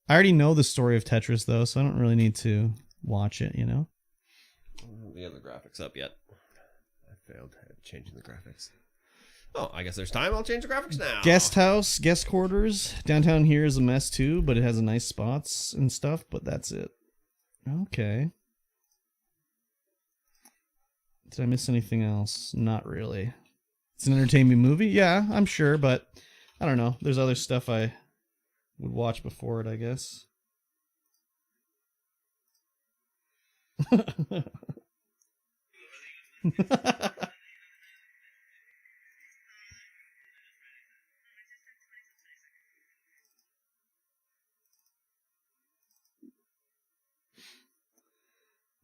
I already know the story of Tetris, though, so I don't really need to watch it, you know? I don't have the other graphics up yet. I failed at changing the graphics. Oh, I guess there's time. I'll change the graphics now. Guest house, guest quarters. Downtown here is a mess, too, but it has a nice spots and stuff, but that's it. Okay. Did I miss anything else? Not really. It's an entertaining movie? Yeah, I'm sure, but I don't know. There's other stuff I would watch before it, I guess.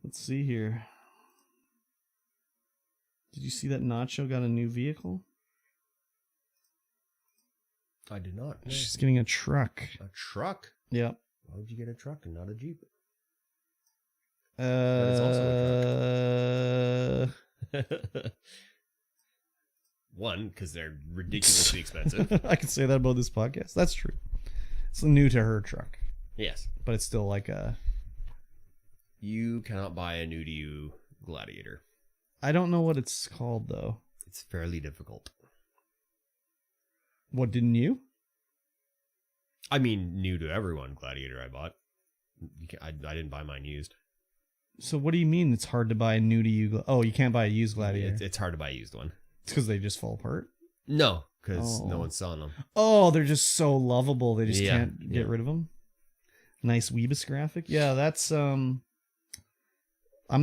Let's see here. Did you see that Nacho got a new vehicle? I did not. No. She's getting a truck. A truck? Yep. Why would you get a truck and not a Jeep? One, because they're ridiculously expensive. I can say that about this podcast. That's true. It's new to her truck. Yes. But it's still like a... You cannot buy a new to you Gladiator. I don't know what it's called, though. It's fairly difficult. What, didn't you? I mean, new to everyone Gladiator I bought. I didn't buy mine used. So what do you mean it's hard to buy a new to you? Oh, you can't buy a used Gladiator. It's hard to buy a used one. It's because they just fall apart? No, because no one's selling them. Oh, they're just so lovable. They just Yeah, can't get rid of them. Nice Weebus graphic. Yeah, that's... I'm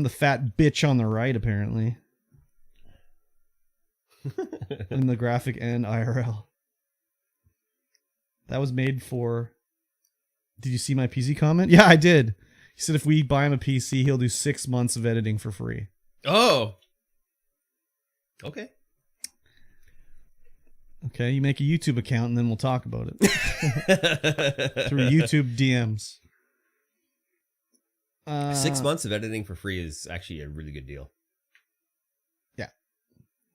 the fat bitch on the right, apparently. In the graphic and IRL. That was made for... Did you see my PC comment? Yeah, I did. He said if we buy him a PC, he'll do 6 months of editing for free. Oh! Okay. Okay, you make a YouTube account and then we'll talk about it. Through YouTube DMs. 6 months of editing for free is actually a really good deal. Yeah.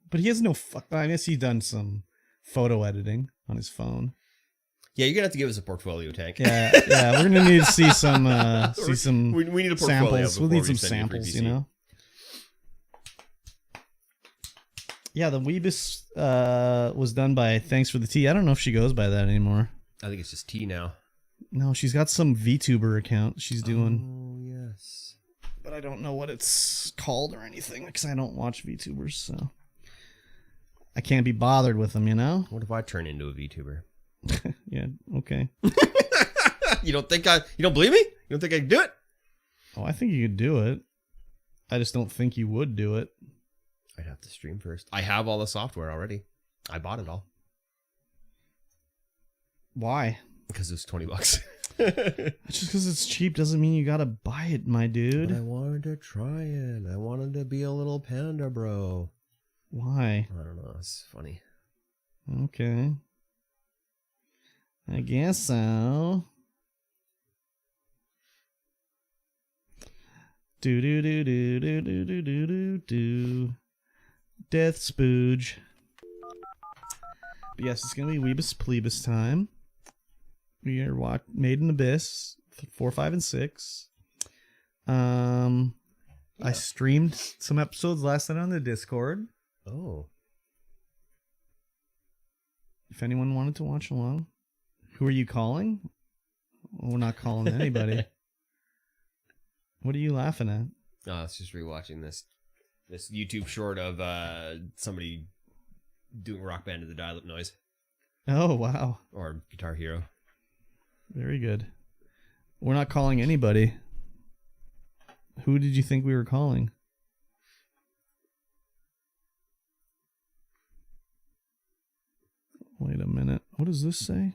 But he has no... I guess he's done some photo editing on his phone. Yeah, you're gonna have to give us a portfolio tank. Yeah, we're gonna need to see some we need a portfolio samples. We'll need some samples, you know. Yeah, the Weebus was done by Thanks for the Tea. I don't know if she goes by that anymore. I think it's just T now. No, she's got some VTuber account she's doing. Oh, yes. But I don't know what it's called or anything because I don't watch VTubers, so I can't be bothered with them, you know? What if I turn into a VTuber? Yeah, okay. You don't believe me? You don't think I can do it? Oh, I think you could do it. I just don't think you would do it. I'd have to stream first. I have all the software already. I bought it all. Why? Because it was $20. Just because it's cheap doesn't mean you gotta buy it, my dude. But I wanted to try it. I wanted to be a little panda bro. Why? I don't know. It's funny. Okay. I guess so. Do do do do do do do do do do. Death spooge. But yes, it's gonna be Weebus Plebus time. We are Made in Abyss 4, 5, and 6. I streamed some episodes last night on the Discord. Oh. If anyone wanted to watch along. Who are you calling? Oh, we're not calling anybody. What are you laughing at? Oh, I was just rewatching this YouTube short of somebody doing Rock Band to the dial-up noise. Oh, wow. Or Guitar Hero. Very good. We're not calling anybody. Who did you think we were calling? Wait a minute. What does this say?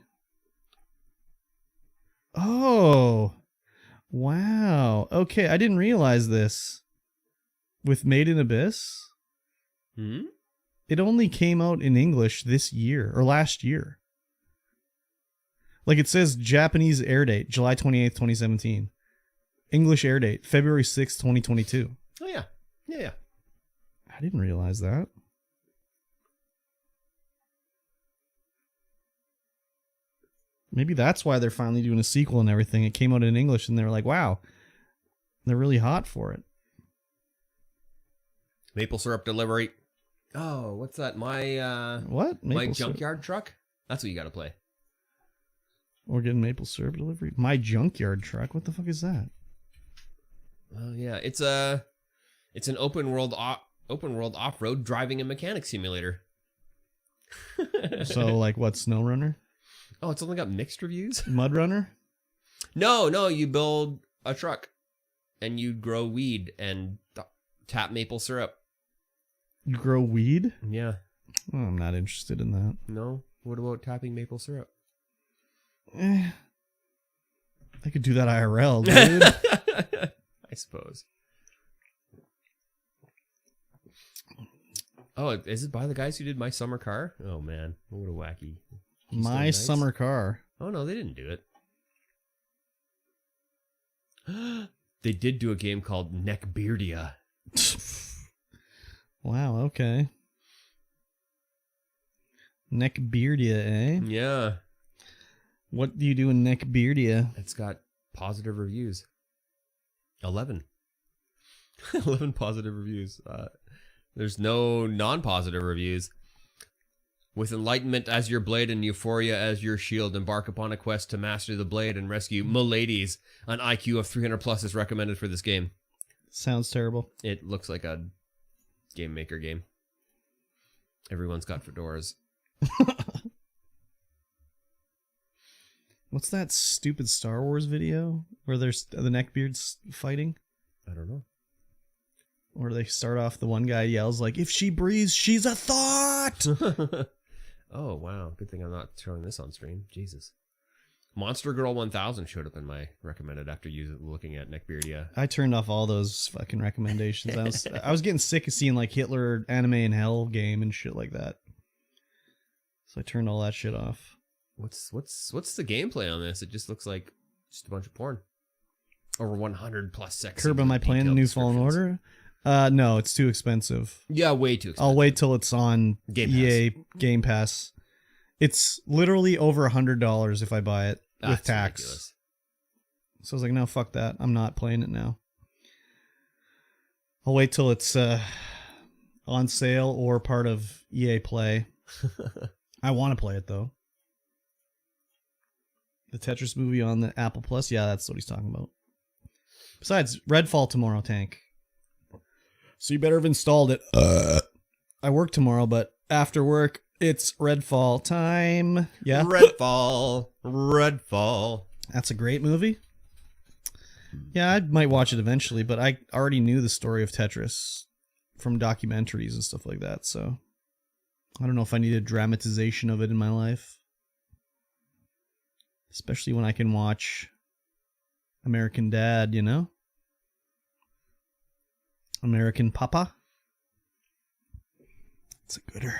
Oh, wow. Okay, I didn't realize this. With Made in Abyss, it only came out in English this year, or last year. Like it says Japanese air date, July 28th, 2017. English air date, February 6th, 2022. Oh, yeah. Yeah. I didn't realize that. Maybe that's why they're finally doing a sequel and everything. It came out in English and they were like, wow, they're really hot for it. Maple syrup delivery. Oh, what's that? What? My junkyard truck? That's what you got to play. We're getting maple syrup delivery. My junkyard truck. What the fuck is that? Well, yeah, it's an open world off-road driving and mechanic simulator. So like what? SnowRunner? Oh, it's only got mixed reviews. Mudrunner? No, you build a truck and you grow weed and tap maple syrup. You grow weed? Yeah. Oh, I'm not interested in that. No? What about tapping maple syrup? I could do that IRL, dude. I suppose. Oh, is it by the guys who did My Summer Car? Oh, man. What a wacky. My Summer Car. Oh, no, they didn't do it. They did do a game called Neckbeardia. Wow, okay. Neckbeardia, eh? Yeah. What do you do in Neckbeardia? It's got positive reviews. 11. 11 positive reviews. There's no non-positive reviews. With enlightenment as your blade and euphoria as your shield, embark upon a quest to master the blade and rescue miladies. An IQ of 300 plus is recommended for this game. Sounds terrible. It looks like a game maker game. Everyone's got fedoras. What's that stupid Star Wars video where there's the neckbeards fighting? I don't know. Or they start off, the one guy yells like, if she breathes, she's a thought! Oh, wow. Good thing I'm not showing this on stream. Jesus. Monster Girl 1000 showed up in my recommended after you looking at Neckbeardia. I turned off all those fucking recommendations. I was getting sick of seeing like Hitler Anime in Hell game and shit like that. So I turned all that shit off. What's the gameplay on this? It just looks like just a bunch of porn. Over 100 plus sex. Curb, am I playing the new Fallen Order? No, it's too expensive. Yeah, way too expensive. I'll wait till it's on EA Game Pass. It's literally over $100 if I buy it with tax. Ridiculous. So I was like, no, fuck that. I'm not playing it now. I'll wait till it's on sale or part of EA Play. I want to play it though. The Tetris movie on the Apple Plus, yeah, that's what he's talking about. Besides, Redfall tomorrow, Tank. So you better have installed it. I work tomorrow, but after work, it's Redfall time. Yeah. Redfall. That's a great movie. Yeah, I might watch it eventually, but I already knew the story of Tetris from documentaries and stuff like that, so I don't know if I need a dramatization of it in my life. Especially when I can watch American Dad, you know? American Papa. It's a gooder.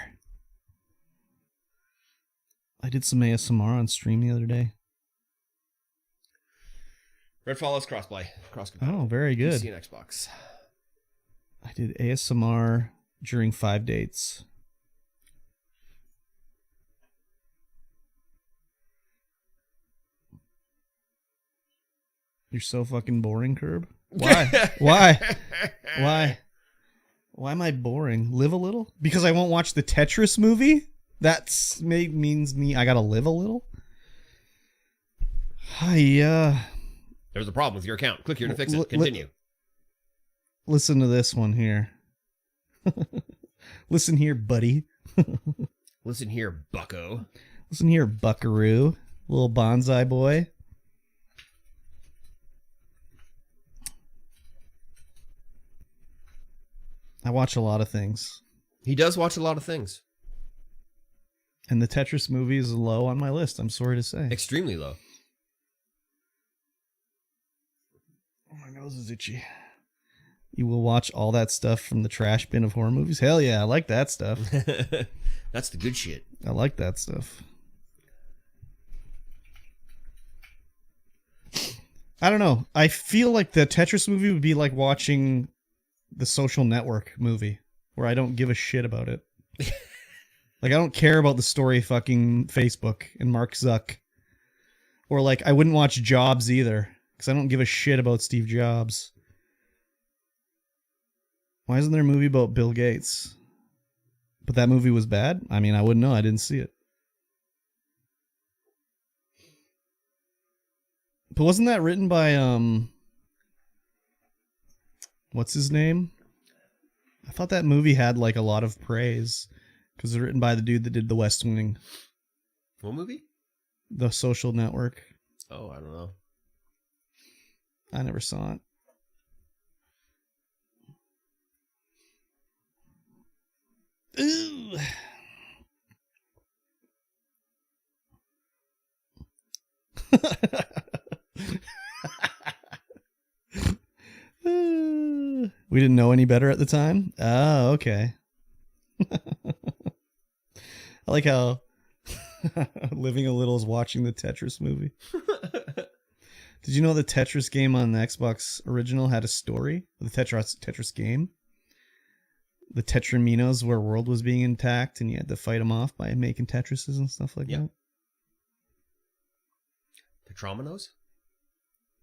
I did some ASMR on stream the other day. Redfall is crossplay. Oh, very good. PC and Xbox. I did ASMR during 5 dates. You're so fucking boring, Curb. Why? Why am I boring? Live a little? Because I won't watch the Tetris movie? That's means me I gotta live a little? There's a problem with your account. Click here to fix it. Continue. Listen to this one here. Listen here, buddy. Listen here, bucko. Listen here, buckaroo. Little bonsai boy. I watch a lot of things. He does watch a lot of things. And the Tetris movie is low on my list, I'm sorry to say. Extremely low. Oh, my nose is itchy. You will watch all that stuff from the trash bin of horror movies? Hell yeah, I like that stuff. That's the good shit. I like that stuff. I don't know. I feel like the Tetris movie would be like watching the Social Network movie, where I don't give a shit about it. Like, I don't care about the story fucking Facebook and Mark Zuck. Or like, I wouldn't watch Jobs either, because I don't give a shit about Steve Jobs. Why isn't there a movie about Bill Gates? But that movie was bad? I mean, I wouldn't know. I didn't see it. But wasn't that written by, what's his name? I thought that movie had like a lot of praise because it's written by the dude that did The West Wing. What movie? The Social Network. Oh, I don't know. I never saw it. Ooh. We didn't know any better at the time? Oh, okay. I like how Living a Little is watching the Tetris movie. Did you know the Tetris game on the Xbox original had a story? The Tetris game? The Tetraminos, where world was being attacked and you had to fight them off by making Tetrises and stuff like that? Tetrominos?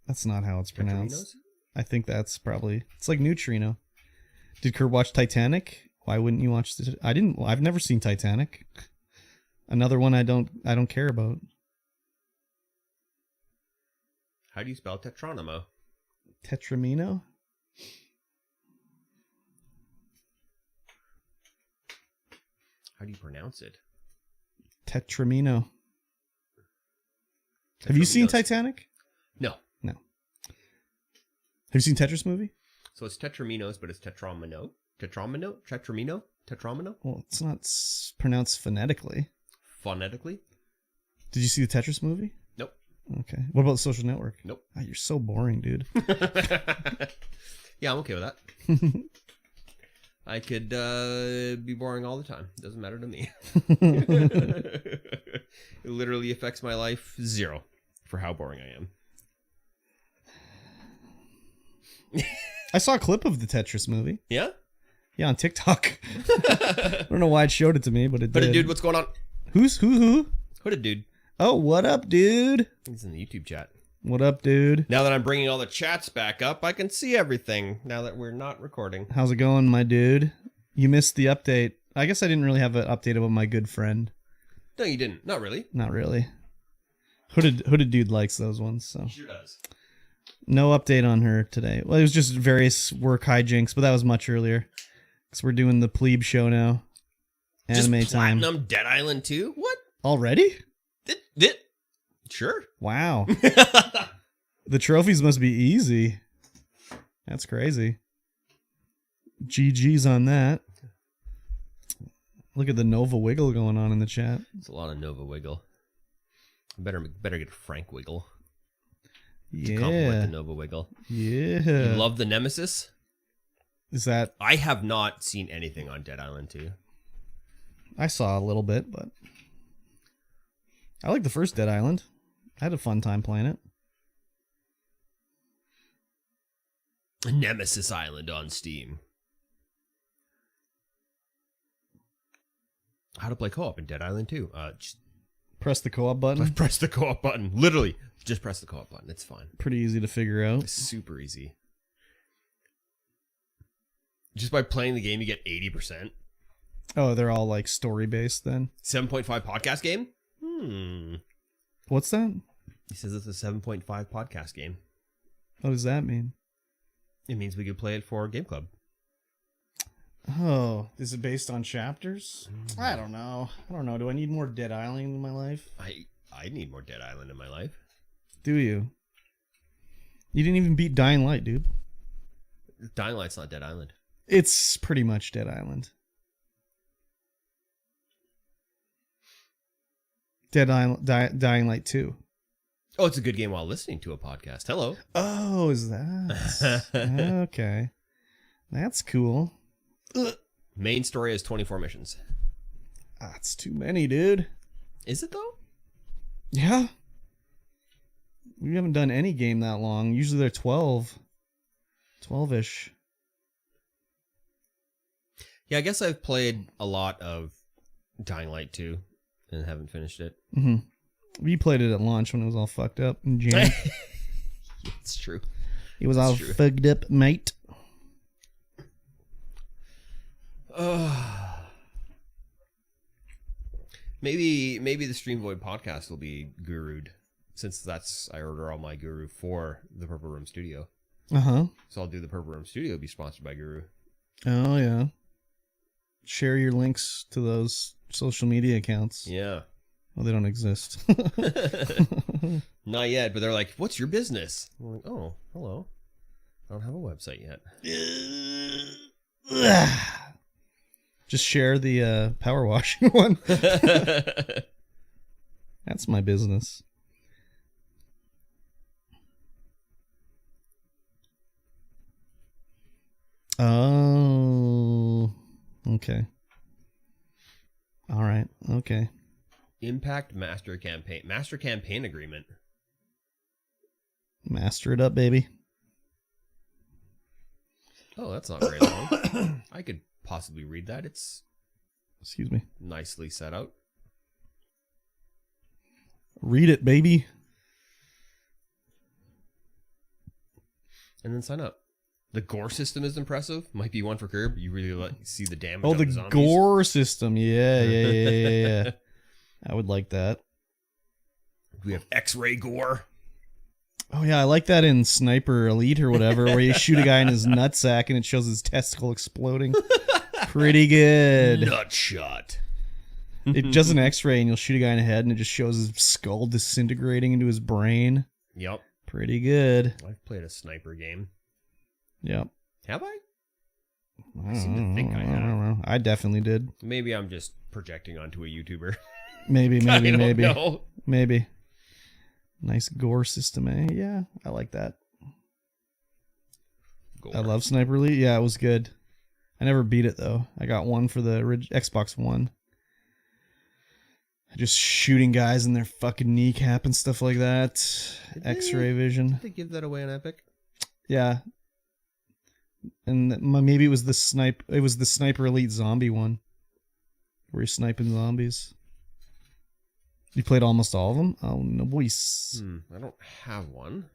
That's not how it's pronounced. Tetraminos? I think that's probably... It's like Neutrino. Did Kurt watch Titanic? Why wouldn't you watch this? I've never seen Titanic. Another one I don't care about. How do you spell Tetronimo? Tetramino? How do you pronounce it? Tetramino. Have you seen Titanic? No. No. Have you seen Tetris movie? So it's Tetraminos, but it's Tetramino? Tetramino? Tetramino? Tetramino? Well, it's not pronounced phonetically. Phonetically? Did you see the Tetris movie? Nope. Okay. What about The Social Network? Nope. Ah, you're so boring, dude. Yeah, I'm okay with that. I could be boring all the time. Doesn't matter to me. It literally affects my life zero for how boring I am. I saw a clip of the Tetris movie. Yeah? Yeah, on TikTok. I don't know why it showed it to me, but it did. Hooded dude, what's going on? Who? Hooded dude. Oh, what up, dude? He's in the YouTube chat. What up, dude? Now that I'm bringing all the chats back up, I can see everything now that we're not recording. How's it going, my dude? You missed the update. I guess I didn't really have an update about my good friend. No, you didn't. Not really. Not really. Hooded dude likes those ones, so. He sure does. No update on her today. Well, it was just various work hijinks, but that was much earlier. Because we're doing the plebe show now. Anime just time. Platinum Dead Island 2? What? Already? Sure. Wow. The trophies must be easy. That's crazy. GG's on that. Look at the Nova Wiggle going on in the chat. It's a lot of Nova Wiggle. I better get Frank Wiggle. To compliment the Nova Wiggle. Yeah. You love the Nemesis? Is that... I have not seen anything on Dead Island 2. I saw a little bit, but... I like the first Dead Island. I had a fun time playing it. Nemesis Island on Steam. How to play co-op in Dead Island 2? Just press the co-op button. press the co-op button. Literally, just press the co-op button. It's fine. Pretty easy to figure out. It's super easy. Just by playing the game, you get 80%. Oh, they're all like story based then. 7.5 podcast game? What's that? He says it's a 7.5 podcast game. What does that mean? It means we could play it for Game Club. Oh, is it based on chapters? I don't know. Do I need more Dead Island in my life? I need more Dead Island in my life. Do you? You didn't even beat Dying Light, dude. Dying Light's not Dead Island. It's pretty much Dead Island. Dying Light 2. Oh, it's a good game while listening to a podcast. Hello. Oh, is that? Okay. That's cool. Ugh. Main story has 24 missions. That's too many, dude. Is it though? Yeah. We haven't done any game that long. Usually they're 12. 12-ish. Yeah, I guess I've played a lot of Dying Light 2 and haven't finished it. Mm-hmm. We played it at launch when it was all fucked up and jammed. It's true. It was all fucked up, mate. Maybe the Streamvoid podcast will be gurued, since I order all my guru for the Purple Room Studio. Uh-huh. So I'll do the Purple Room Studio be sponsored by Guru. Oh, yeah. Share your links to those social media accounts. Yeah. Well, they don't exist. Not yet, but they're like, what's your business? I'm like, oh, hello. I don't have a website yet. Just share the power washing one. That's my business. Oh, okay. All right. Okay. Impact Master Campaign Agreement. Master it up, baby. Oh, that's not very long. I could possibly read that. It's Excuse me. nicely set out. Read it, baby. And then sign up. The gore system is impressive. Might be one for Curb. You really see the damage. Oh, on the zombies. gore system. Yeah. I would like that. We have X-ray gore. Oh, yeah, I like that in Sniper Elite or whatever, where you shoot a guy in his nutsack and it shows his testicle exploding. Pretty good. Nut shot. It does an X-ray and you'll shoot a guy in the head and it just shows his skull disintegrating into his brain. Yep. Pretty good. I've played a sniper game. Yep. Have I? I seem to think I don't have. know. I definitely did. Maybe I'm just projecting onto a YouTuber. Maybe. I don't know. Maybe. Nice gore system, eh? Yeah, I like that. Gore. I love Sniper Elite. Yeah, it was good. I never beat it, though. I got one for the Xbox One. Just shooting guys in their fucking kneecap and stuff like that. X-ray vision. Did they give that away on Epic? Yeah. And maybe it was the Sniper Elite zombie one. Where you're sniping zombies. You played almost all of them? Oh, no, boys. I don't have one.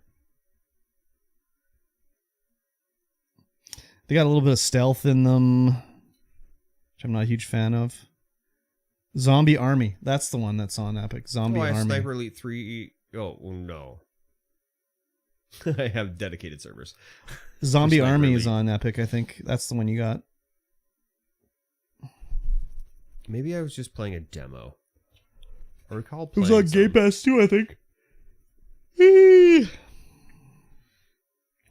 They got a little bit of stealth in them, which I'm not a huge fan of. Zombie Army. That's the one that's on Epic. Zombie I have Army. Sniper Elite 3. Oh, no. I have dedicated servers. Zombie Sniper Army Elite. is on Epic, I think. That's the one you got. Maybe I was just playing a demo. I recall It playing was on Game some. Pass too, I think.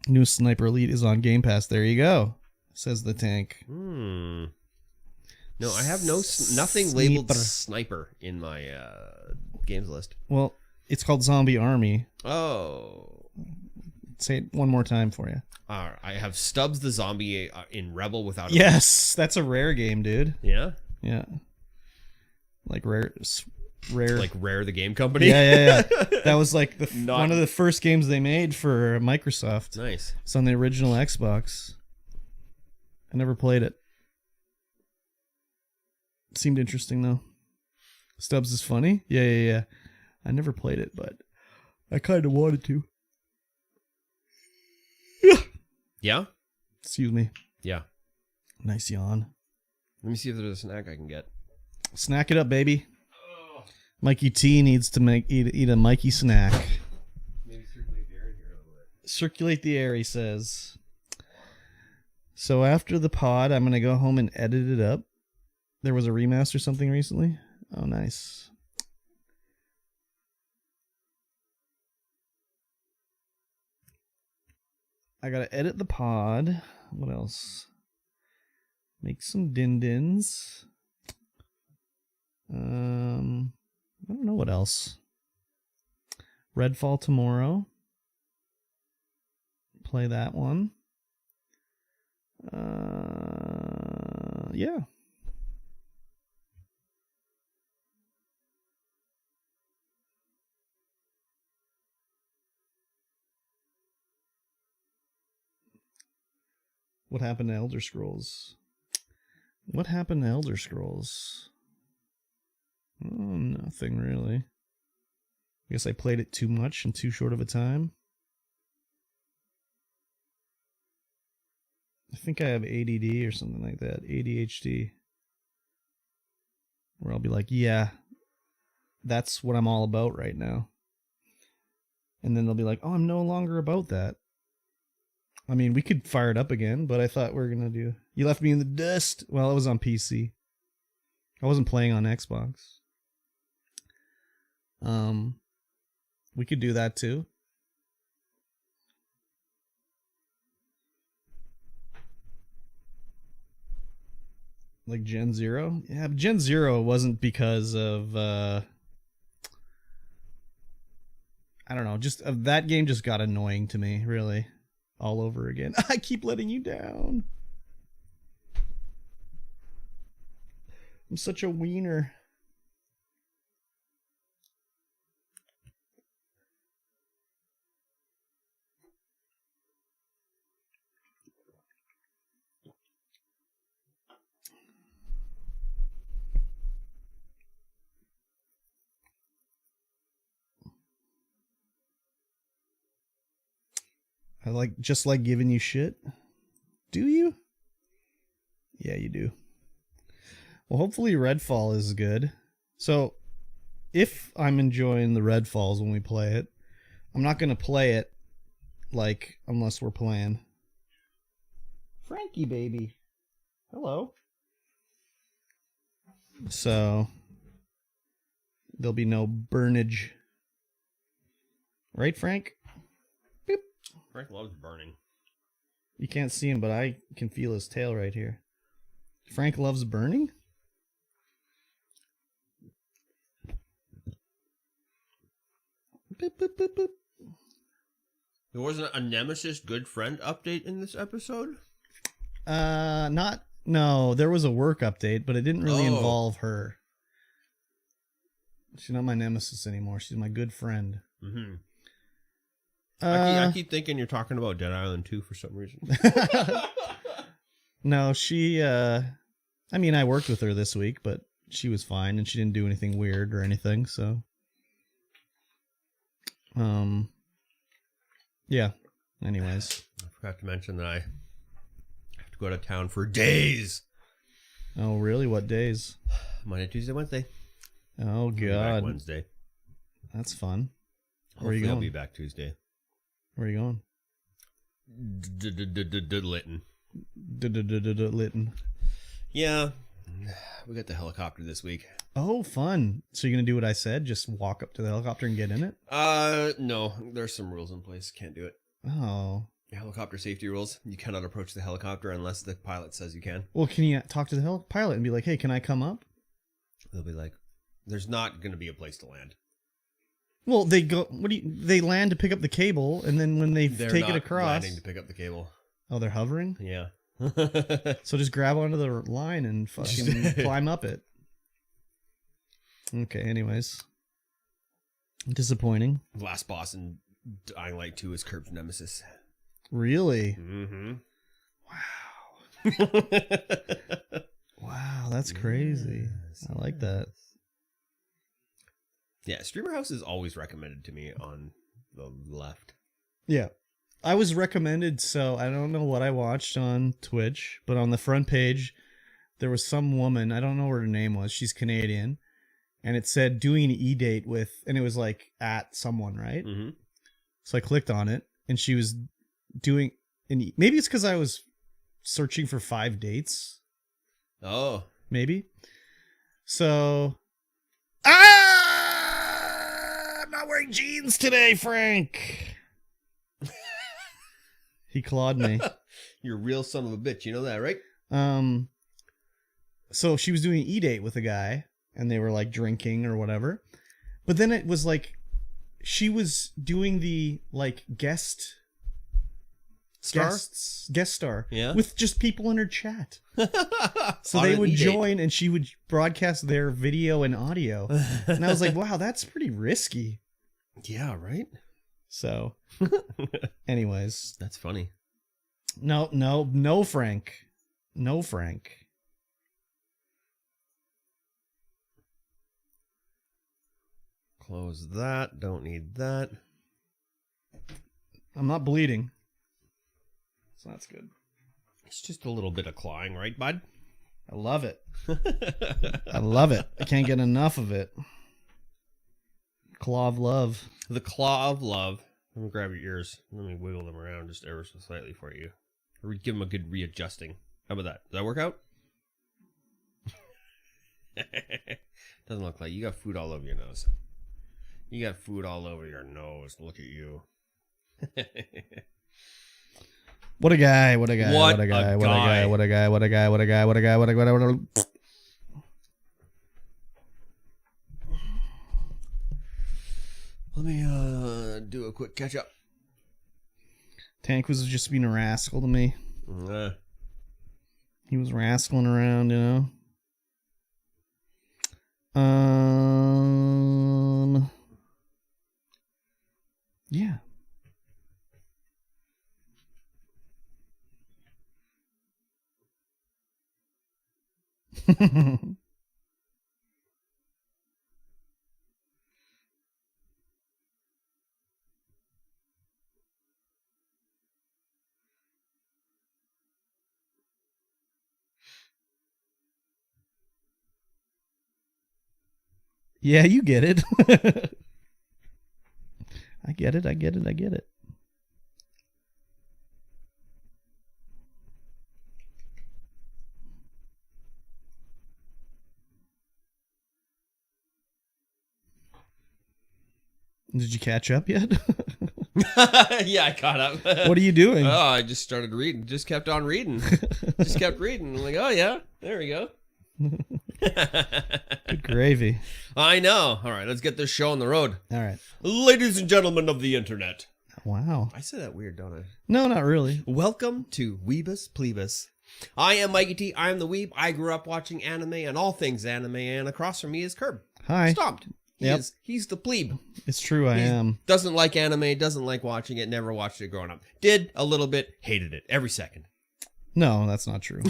New Sniper Elite is on Game Pass. There you go, says the tank. No, I have nothing labeled Sniper. sniper in my games list. Well, it's called Zombie Army. Oh. Say it one more time for you. I have Stubbs the zombie in Rebel without a Yes, that's a rare game, dude. Yeah? Yeah. Like rare. Like Rare the game company? Yeah. That was like Not- one of the first games they made for Microsoft. Nice. It's on the original Xbox. I never played it. Seemed interesting though. Stubbs is funny. Yeah. I never played it, but I kind of wanted to. Yeah? Excuse me. Yeah. Nice yawn. Let me see if there's a snack I can get. Snack it up, baby. Mikey T needs to eat a Mikey snack. Maybe circulate the air in here a little bit. Circulate the air, he says. So after the pod, I'm going to go home and edit it up. There was a remaster or something recently. Oh, nice. I got to edit the pod. What else? Make some din-dins. I don't know what else. Redfall tomorrow. Play that one. Yeah. What happened to Elder Scrolls? What happened to Elder Scrolls? Oh, nothing really. I guess I played it too much in too short of a time. I think I have ADD or something like that. ADHD. Where I'll be like, yeah, that's what I'm all about right now. And then they'll be like, oh, I'm no longer about that. I mean, we could fire it up again, but I thought we were going to do... You left me in the dust. Well, it was on PC. I wasn't playing on Xbox. We could do that too. Like Gen 0? Yeah, but Gen 0 wasn't because of... I don't know, just that game just got annoying to me, really. All over again. I keep letting you down. I'm such a wiener. I just like giving you shit. Do you? Yeah, you do. Well, hopefully Redfall is good. So, if I'm enjoying the Redfalls when we play it, I'm not going to play it, like, unless we're playing. Frankie, baby. Hello. So, there'll be no burnage. Right, Frank? Boop. Frank loves burning. You can't see him, but I can feel his tail right here. Frank loves burning? Boop, boop, boop, boop. There wasn't a Nemesis good friend update in this episode? No, there was a work update, but it didn't really involve her. She's not my nemesis anymore. She's my good friend. Mm-hmm. I keep thinking you're talking about Dead Island 2 for some reason. No, she, I mean, I worked with her this week, but she was fine and she didn't do anything weird or anything, so. Yeah. Anyways. I forgot to mention that I have to go to town for days. Oh, really? What days? Monday, Tuesday, Wednesday. Oh, I'll be God. back Wednesday. That's fun. Where are you Hopefully going? I'll be back Tuesday. Where are you going? Lytton. Lytton. Yeah. We got the helicopter this week. Oh, fun. So you're going to do what I said? Just walk up to the helicopter and get in it? No. There's some rules in place. Can't do it. Oh. Helicopter safety rules. You cannot approach the helicopter unless the pilot says you can. Well, can you talk to the pilot and be like, hey, can I come up? They'll be like, there's not going to be a place to land. Well, they go. They land to pick up the cable, and then when they take it across, landing to pick up the cable. Oh, they're hovering. Yeah. So just grab onto the line and fucking climb up it. Okay. Anyways, disappointing. Last boss in Dying Light 2 is Curb's nemesis. Really? Mm-hmm. Wow. Wow, that's crazy. Yes, I like that. Yeah, Streamer House is always recommended to me on the left. Yeah. I was recommended, so I don't know what I watched on Twitch, but on the front page, there was some woman, I don't know what her name was, she's Canadian, and it said doing an e-date with, and it was like at someone, right? Mm-hmm. So I clicked on it, and she was doing, maybe it's because I was searching for 5 dates. Oh. Maybe. So, I'm not wearing jeans today, Frank. He clawed me. You're a real son of a bitch. You know that, right? so she was doing an E-date with a guy, and they were like drinking or whatever. But then it was like she was doing the like guest star with just people in her chat. So they would join and she would broadcast their video and audio. And I was like, wow, that's pretty risky. Yeah, right? So anyways. That's funny. No, Frank. No, Frank. Close that. Don't need that. I'm not bleeding. So that's good. It's just a little bit of clawing, right, bud? I love it. I love it. I can't get enough of it. Claw of love. The claw of love. Let me grab your ears. Let me wiggle them around just ever so slightly for you. Or give them a good readjusting. How about that? Does that work out? Doesn't look like you got food all over your nose. You got food all over your nose. Look at you. What a guy, what a guy, what a guy, what a guy, what a guy, what a guy, what a guy, what a guy, what a guy, what a guy. Let me do a quick catch up. Tank was just being a rascal to me. He was rascaling around, you know. Yeah. Yeah, you get it. I get it. Did you catch up yet? Yeah, I caught up. What are you doing? Oh, I just started reading. Just kept on reading. Just kept reading. I'm like, oh, yeah, there we go. Good gravy. I know. All right, let's get this show on the road. All right. Ladies and gentlemen of the internet. Wow. I say that weird, don't I? No, not really. Welcome to Weebus Plebus. I am Mikey T. I am the Weeb. I grew up watching anime and all things anime, and across from me is Curb. Hi. Stomped. He's the plebe. It's true, I am. Doesn't like anime, doesn't like watching it, never watched it growing up. Did a little bit, hated it every second. No, that's not true.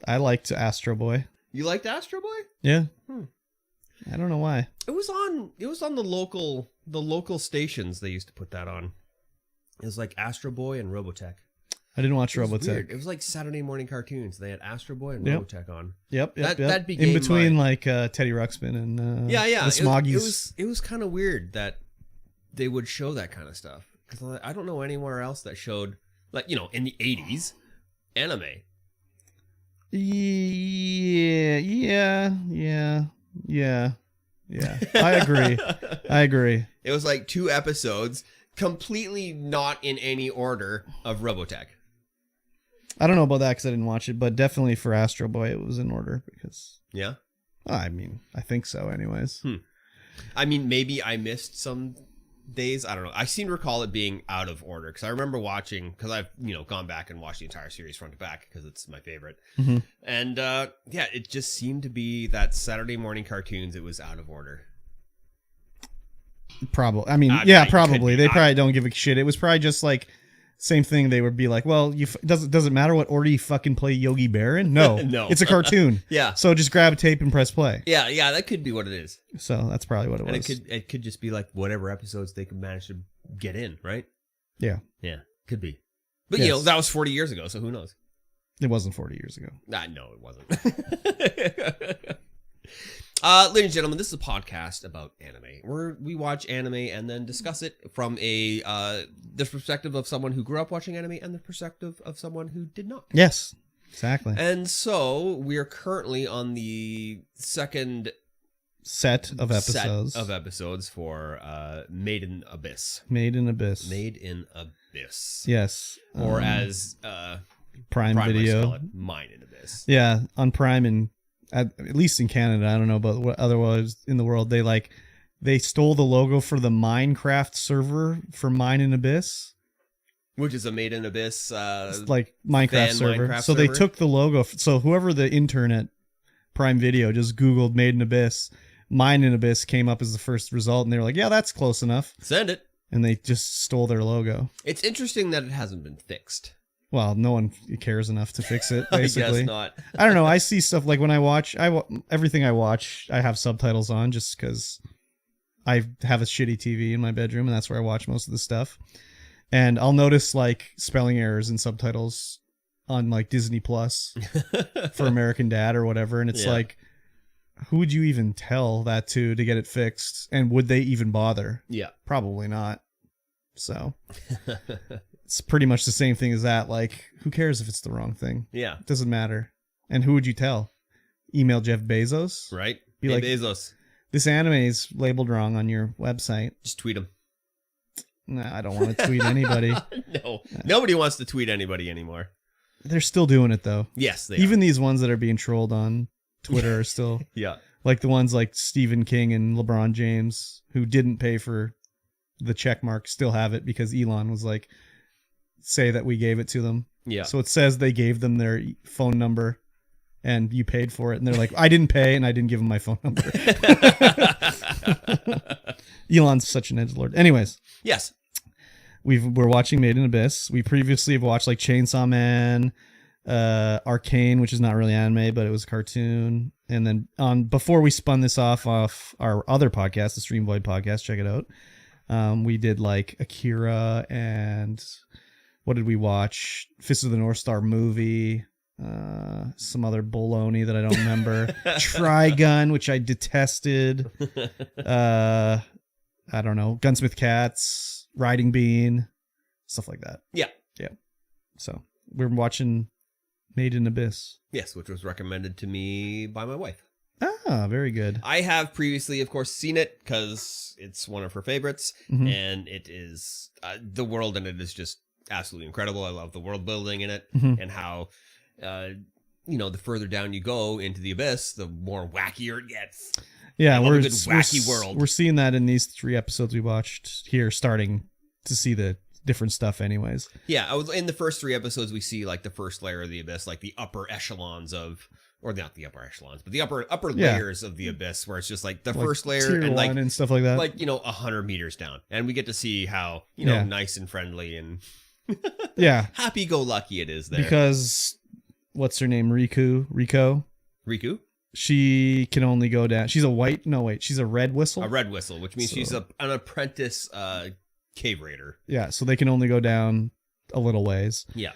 I liked Astro Boy. You liked Astro Boy? Yeah. I don't know why. It was on the local stations they used to put that on. It was like Astro Boy and Robotech. I didn't watch Robotech. Robotech. It was like Saturday morning cartoons. They had Astro Boy and Yep. Robotech on. Yep. That became in between like Teddy Ruxpin and the Smoggies. It was kind of weird that they would show that kind of stuff, because I don't know anywhere else that showed, like, you know, in the 80s anime. Yeah. I agree. It was like 2 episodes, completely not in any order, of Robotech. I don't know about that because I didn't watch it, but definitely for Astro Boy it was in order because. Yeah. I mean, I think so. Anyways. I mean, maybe I missed some days. I don't know. I seem to recall it being out of order because I remember watching, because I've gone back and watched the entire series front to back because it's my favorite. Mm-hmm. And yeah, it just seemed to be that Saturday morning cartoons. It was out of order. Probably. I mean, probably. They probably don't give a shit. It was probably just like same thing. They would be like, well, doesn't matter what order you fucking play Yogi Bear in. No, No. It's a cartoon. Yeah. So just grab a tape and press play. Yeah, that could be what it is. So that's probably what it was. And it could just be like whatever episodes they could manage to get in, right? Yeah. Yeah, could be. But Yes. that was 40 years ago, so who knows? It wasn't 40 years ago. No, it wasn't. Ladies and gentlemen, this is a podcast about anime, where we watch anime and then discuss it from the perspective of someone who grew up watching anime and the perspective of someone who did not. Yes, exactly. And so we are currently on the second set of episodes for Made in Abyss. Made in Abyss. Made in Abyss. Yes. Or as Prime likes to Video. call it, Mine in Abyss. hilarious. Yeah, on Prime and at least in Canada, I don't know about what otherwise in the world. They stole the logo for the Minecraft server for Mine and Abyss. Which is a Made in Abyss, It's like Minecraft server. Minecraft so they server? took the logo. So whoever the intern at Prime Video just Googled Made in Abyss, Mine in Abyss came up as the first result, and they were like, "Yeah, that's close enough." Send it. And they just stole their logo. It's interesting that it hasn't been fixed. Well, no one cares enough to fix it. I Basically, guess not. I don't know. I see stuff like when I watch, everything I watch, I have subtitles on just because I have a shitty TV in my bedroom, and that's where I watch most of the stuff. And I'll notice like spelling errors and subtitles on like Disney Plus for American Dad or whatever, and it's like, who would you even tell that to get it fixed? And would they even bother? Yeah. Probably not. So it's pretty much the same thing as that. Like, who cares if it's the wrong thing? Yeah. It doesn't matter. And who would you tell? Email Jeff Bezos? Right? Be hey, like, Bezos. This anime is labeled wrong on your website. Just tweet him. Nah, I don't want to tweet anybody. No. Nobody wants to tweet anybody anymore. They're still doing it, though. Yes, they Even these ones that are being trolled on Twitter are still... Yeah. Like the ones like Stephen King and LeBron James, who didn't pay for the check mark, still have it because Elon was like, say that we gave it to them. Yeah. So it says they gave them their phone number and you paid for it. And they're like, I didn't pay and I didn't give them my phone number. Elon's such an edgelord. Anyways. Yes. We're watching Made in Abyss. We previously have watched like Chainsaw Man, Arcane, which is not really anime, but it was a cartoon. And then before we spun this off our other podcast, the Streamvoid podcast, check it out. We did like Akira and what did we watch? Fist of the North Star movie. Some other baloney that I don't remember. Trigun, which I detested. I don't know. Gunsmith Cats, Riding Bean, stuff like that. Yeah. Yeah. So we're watching Made in Abyss. Yes, which was recommended to me by my wife. Ah, very good. I have previously, of course, seen it because it's one of her favorites, Mhm. and it is the world in it is just absolutely incredible. I love the world building in it Mhm. and how, the further down you go into the abyss, the more wackier it gets. Yeah, I love we're a good wacky world. We're seeing that in these 3 episodes we watched here, starting to see the different stuff. Anyways, Yeah, I was in the first 3 episodes. We see like the first layer of the abyss, like the upper echelons of, or not the upper echelons, but the upper layers of the abyss, where it's just like the like first layer tier and like 1 and stuff like that. 100 meters down, and we get to see how Yeah. nice and friendly and yeah, happy-go-lucky it is there. because what's her name? Rico. Riku, She can only go down. She's a white. No, wait. She's a red whistle. a red whistle, which means So- she's an apprentice cave raider. Yeah, so they can only go down a little ways. Yeah.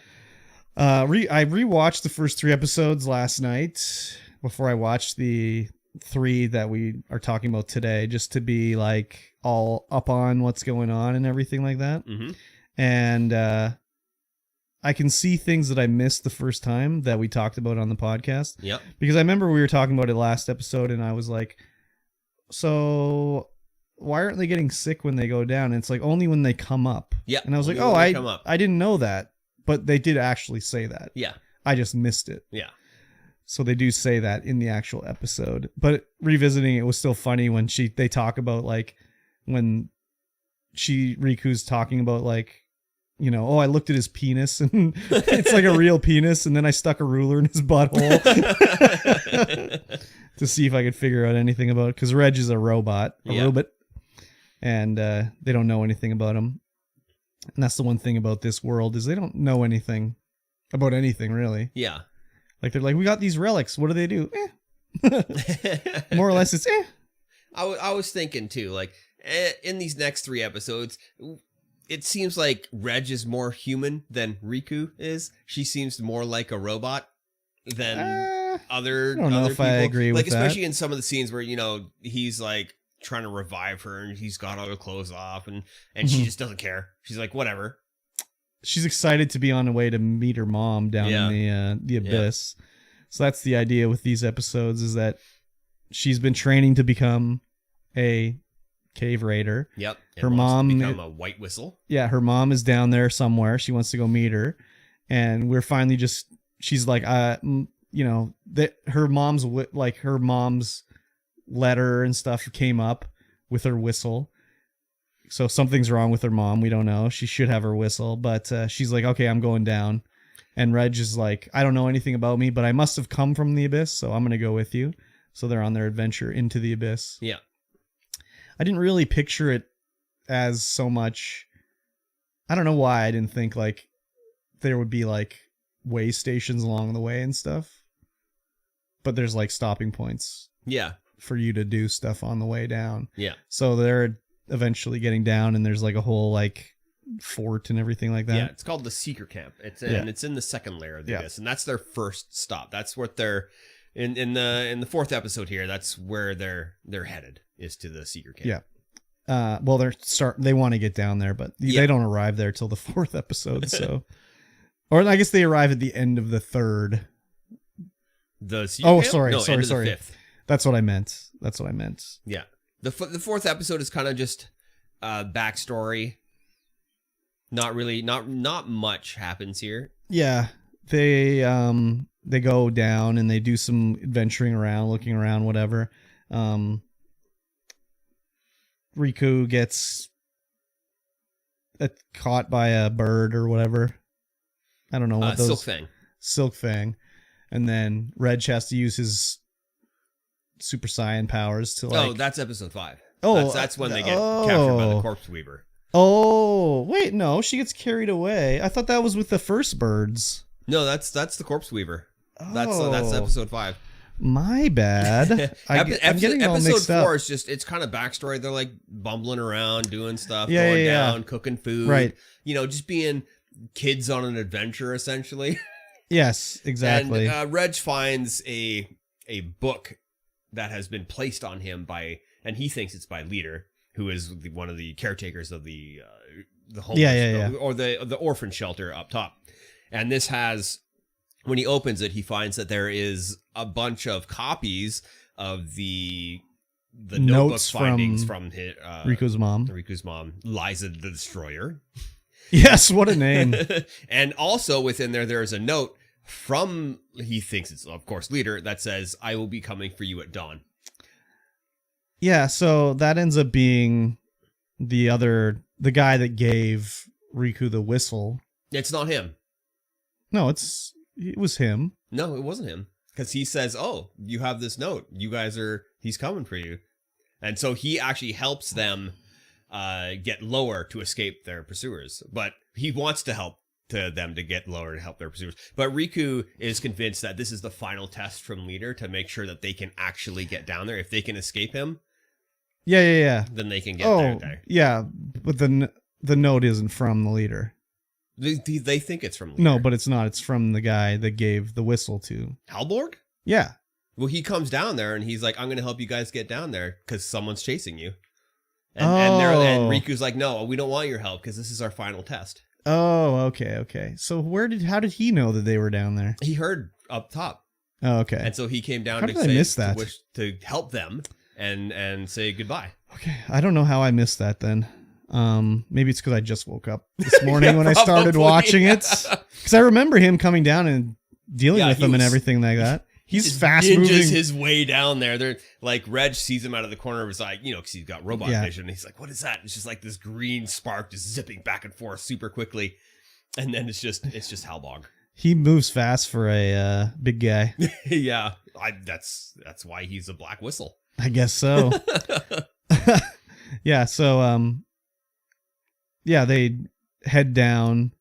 I rewatched the first 3 episodes last night before I watched the 3 that we are talking about today, just to be like all up on what's going on and everything like that. Mm-hmm. And I can see things that I missed the first time that we talked about on the podcast. Yep. Because I remember we were talking about it last episode and I was like, so why aren't they getting sick when they go down? And it's like only when they come up. Yeah. And I was like, only oh, when they come up. I didn't know that. But they did actually say that. Yeah. I just missed it. Yeah. So they do say that in the actual episode. But revisiting it was still funny when they talk about like when Riku's talking about like, I looked at his penis and it's like a real penis, and then I stuck a ruler in his butthole to see if I could figure out anything about it, because Reg is a robot, and they don't know anything about him. And that's the one thing about this world is they don't know anything about anything, really. Yeah. Like they're like, we got these relics. What do they do? More or less, it's I was thinking too, like in these next 3 episodes, it seems like Reg is more human than Riku is. She seems more like a robot than other. I don't know other if people. I agree with like, that. especially in some of the scenes where he's like trying to revive her and he's got all her clothes off and she just doesn't care. She's like, whatever. She's excited to be on the way to meet her mom down in the abyss. Yeah. So that's the idea with these episodes, is that she's been training to become a cave raider. Yep. Her mom become a white whistle. Yeah, her mom is down there somewhere. She wants to go meet her, and we're finally she's like, you know, that her mom's letter and stuff came up with her whistle. So something's wrong with her mom. We don't know. She should have her whistle, but she's like, okay, I'm going down. And Reg is like, I don't know anything about me, but I must have come from the abyss, so I'm going to go with you. So they're on their adventure into the abyss. Yeah. I didn't really picture it as so much. I don't know why I didn't think like there would be like way stations along the way and stuff. But there's like stopping points. Yeah. For you to do stuff on the way down. Yeah. So they're eventually getting down, and there's like a whole like fort and everything like that. Yeah, it's called the Seeker Camp. It's in the second layer of the abyss, and that's their first stop. That's what they're in the fourth episode here. That's where they're headed, is to the Seeker Camp. Yeah. Well, they want to get down there, but they don't arrive there till the fourth episode. So, or I guess they arrive at the end of the third. The Seeker Camp? Sorry. The fifth. That's what I meant. Yeah. The fourth episode is kind of just backstory. Not really, not much happens here. Yeah, they go down and they do some adventuring around, looking around, whatever. Riku gets caught by a bird or whatever. I don't know what those... Silk Fang. And then Reg has to use his Super Saiyan powers to like... Oh, that's episode 5. Oh, that's when they get captured by the Corpse Weaver. Oh, wait, no, she gets carried away. I thought that was with the first birds. No, that's the Corpse Weaver. Oh, that's episode 5. My bad. I'm getting all mixed up. Episode 4 is just, it's kind of backstory. They're like bumbling around, doing stuff, going down, cooking food. Right. You know, just being kids on an adventure, essentially. Yes, exactly. And Reg finds a book that has been placed on him and he thinks it's by Leader, who is one of the caretakers of the homeless, or the orphan shelter up top. And this has, when he opens it, he finds that there is a bunch of copies of the notebook findings from his, Riku's mom, Liza the Destroyer. Yes, what a name. And also within there is a note from, he thinks it's of course Leader, that says, "I will be coming for you at dawn." Yeah, so that ends up being the guy that gave Riku the whistle. It's not him. No, it was him. No, it wasn't him. Because he says, "Oh, you have this note. He's coming for you." And so he actually helps them get lower to escape their pursuers. But he wants to help them to get lower to help their pursuers. But Riku is convinced that this is the final test from Leader to make sure that they can actually get down there. If they can escape him, then they can get there. Yeah, but the note isn't from the Leader. They think it's from Leader. No, but it's not. It's from the guy that gave the whistle to Halborg? Yeah. Well, he comes down there and he's like, "I'm going to help you guys get down there because someone's chasing you." And Riku's like, "No, we don't want your help because this is our final test." Oh, okay. So how did he know that they were down there? He heard up top. Oh, okay. And so he came down to help them and say goodbye. Okay, I don't know how I missed that then. Maybe it's because I just woke up this morning when I started watching it. Because I remember him coming down and dealing with them and everything like that. He's fast moving. His way down there. They're like, Reg sees him out of the corner of his eye, because he's got robot vision. And he's like, "What is that?" It's just like this green spark just zipping back and forth super quickly. And then it's just Halbog. He moves fast for a big guy. Yeah, that's why he's a black whistle. I guess so. Yeah, so they head down.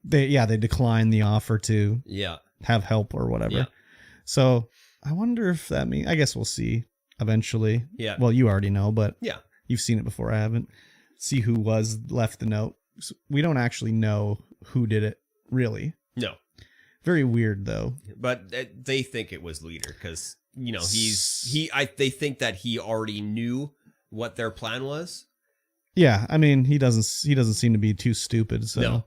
They decline the offer to have help or whatever. Yeah. So I wonder if that means, I guess we'll see eventually. Yeah. Well, you already know, but yeah, you've seen it before. I haven't. See who left the note. So we don't actually know who did it, really. No. Very weird though. But they think it was Leader because they think that he already knew what their plan was. Yeah, I mean, he doesn't seem to be too stupid. So, no.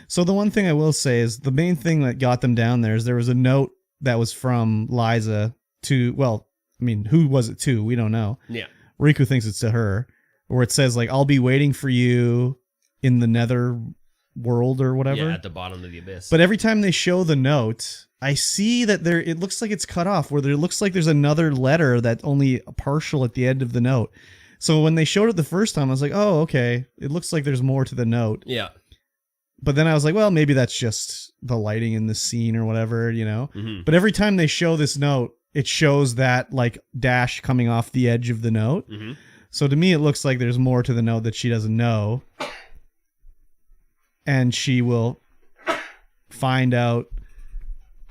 So the one thing I will say is the main thing that got them down there is there was a note that was from Liza to, well, I mean, who was it to? We don't know. Yeah. Riku thinks it's to her, where it says like, "I'll be waiting for you in the nether world or whatever. Yeah, at the bottom of the abyss. But every time they show the note, I see that it looks like it's cut off, where there looks like there's another letter that's only partial at the end of the note. So when they showed it the first time, I was like, oh, okay. It looks like there's more to the note. Yeah. But then I was like, well, maybe that's just the lighting in the scene or whatever, you know? Mm-hmm. But every time they show this note, it shows that like dash coming off the edge of the note. Mm-hmm. So to me, it looks like there's more to the note that she doesn't know. And she will find out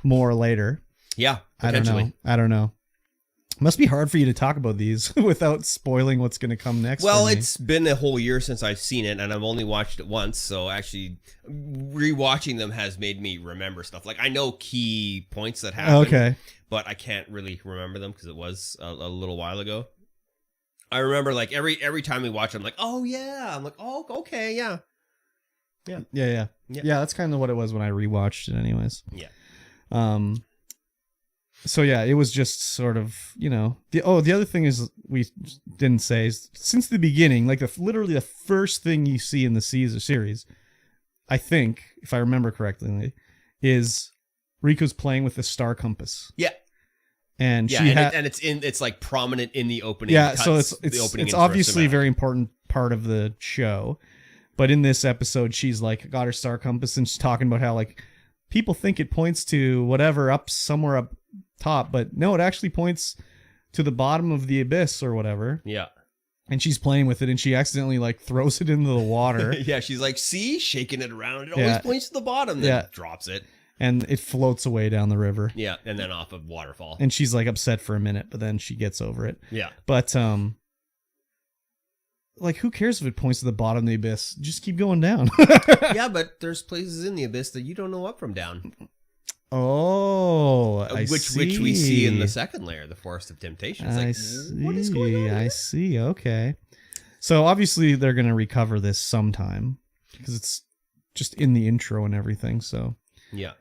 more later. Yeah, potentially. I don't know. Must be hard for you to talk about these without spoiling what's going to come next. Well, it's been a whole year since I've seen it, and I've only watched it once, so actually rewatching them has made me remember stuff. Like, I know key points that happen, okay, but I can't really remember them because it was a little while ago. I remember, like, every time we watch it, I'm like, oh, yeah. I'm like, oh, okay, yeah. Yeah, that's kind of what it was when I rewatched it anyways. Yeah. So yeah, it was just sort of, you know, the other thing is we didn't say is since the beginning, like literally the first thing you see in the series, I think, if I remember correctly, is Riko's playing with the star compass. Yeah. And it's like prominent in the opening. Yeah, so it's obviously a very important part of the show. But in this episode, she's like got her star compass and she's talking about how like people think it points to whatever up somewhere up top, but no, it actually points to the bottom of the abyss or whatever. Yeah. And she's playing with it and she accidentally like throws it into the water. Yeah, she's like, see, shaking it around. It always points to the bottom, then drops it. And it floats away down the river. Yeah, and then off a waterfall. And she's like upset for a minute, but then she gets over it. Yeah. But like, who cares if it points to the bottom of the abyss? Just keep going down. Yeah, but there's places in the abyss that you don't know up from down. Oh, which we see in the second layer, the Forest of Temptation. It's like, what is going on here? I see. Okay. So obviously they're going to recover this sometime because it's just in the intro and everything. So yeah.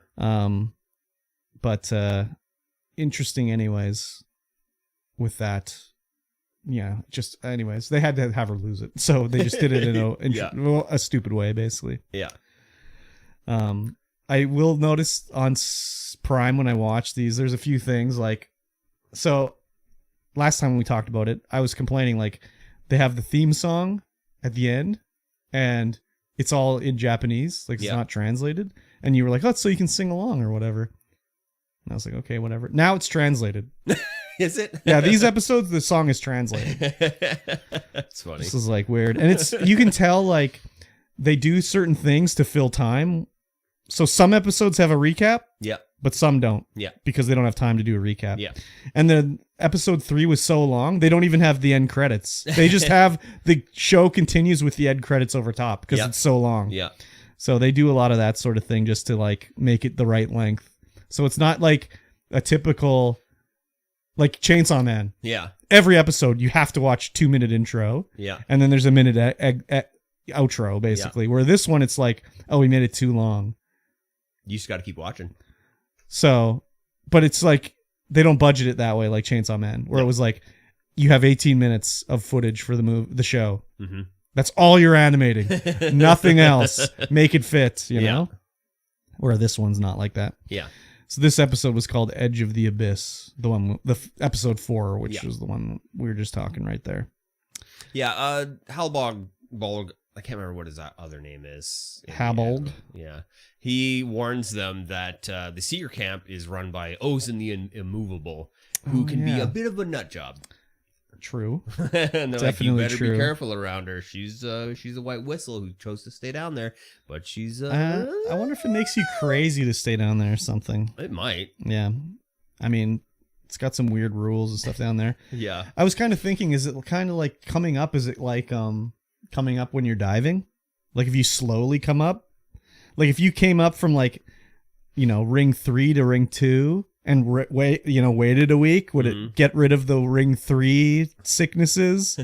But interesting anyways with that. Yeah, just anyways, they had to have her lose it. So they just did it in a stupid way, basically. Yeah. I will notice on Prime when I watch these, there's a few things like, so last time we talked about it, I was complaining like they have the theme song at the end and it's all in Japanese, like it's not translated. And you were like, oh, so you can sing along or whatever. And I was like, okay, whatever. Now it's translated. Is it? Yeah, these episodes, the song is translated. That's funny. This is like weird. And it's, you can tell like they do certain things to fill time. So some episodes have a recap. Yeah. But some don't. Yeah. Because they don't have time to do a recap. Yeah. And then episode 3 was so long, they don't even have the end credits. They just have the show continues with the end credits over top because it's so long. Yeah. So they do a lot of that sort of thing just to like make it the right length. So it's not like a typical like Chainsaw Man. Yeah. Every episode you have to watch 2-minute intro. Yeah. And then there's a minute outro basically. Where this one it's like, oh, we made it too long. You just got to keep watching. So, but it's like they don't budget it that way like Chainsaw Man, where it was like you have 18 minutes of footage for the show. Mm-hmm. That's all you're animating. Nothing else. Make it fit, you know? Where this one's not like that. Yeah. So this episode was called Edge of the Abyss, episode 4, which was the one we were just talking right there. Yeah, Halbog, I can't remember what his other name is. Habold. Yeah. He warns them that the Seeker camp is run by Ozen the Immovable, who can be a bit of a nut job. True. And they're Definitely like, you better true. be careful around her. She's a white whistle who chose to stay down there, but she's I wonder if it makes you crazy to stay down there or something. It might. Yeah. I mean, it's got some weird rules and stuff down there. Yeah. I was kind of thinking, is it kind of like coming up? Is it like coming up when you're diving? Like if you slowly come up? Like if you came up from like, you know, ring 3 to ring 2 and waited a week, would it get rid of the ring 3 sicknesses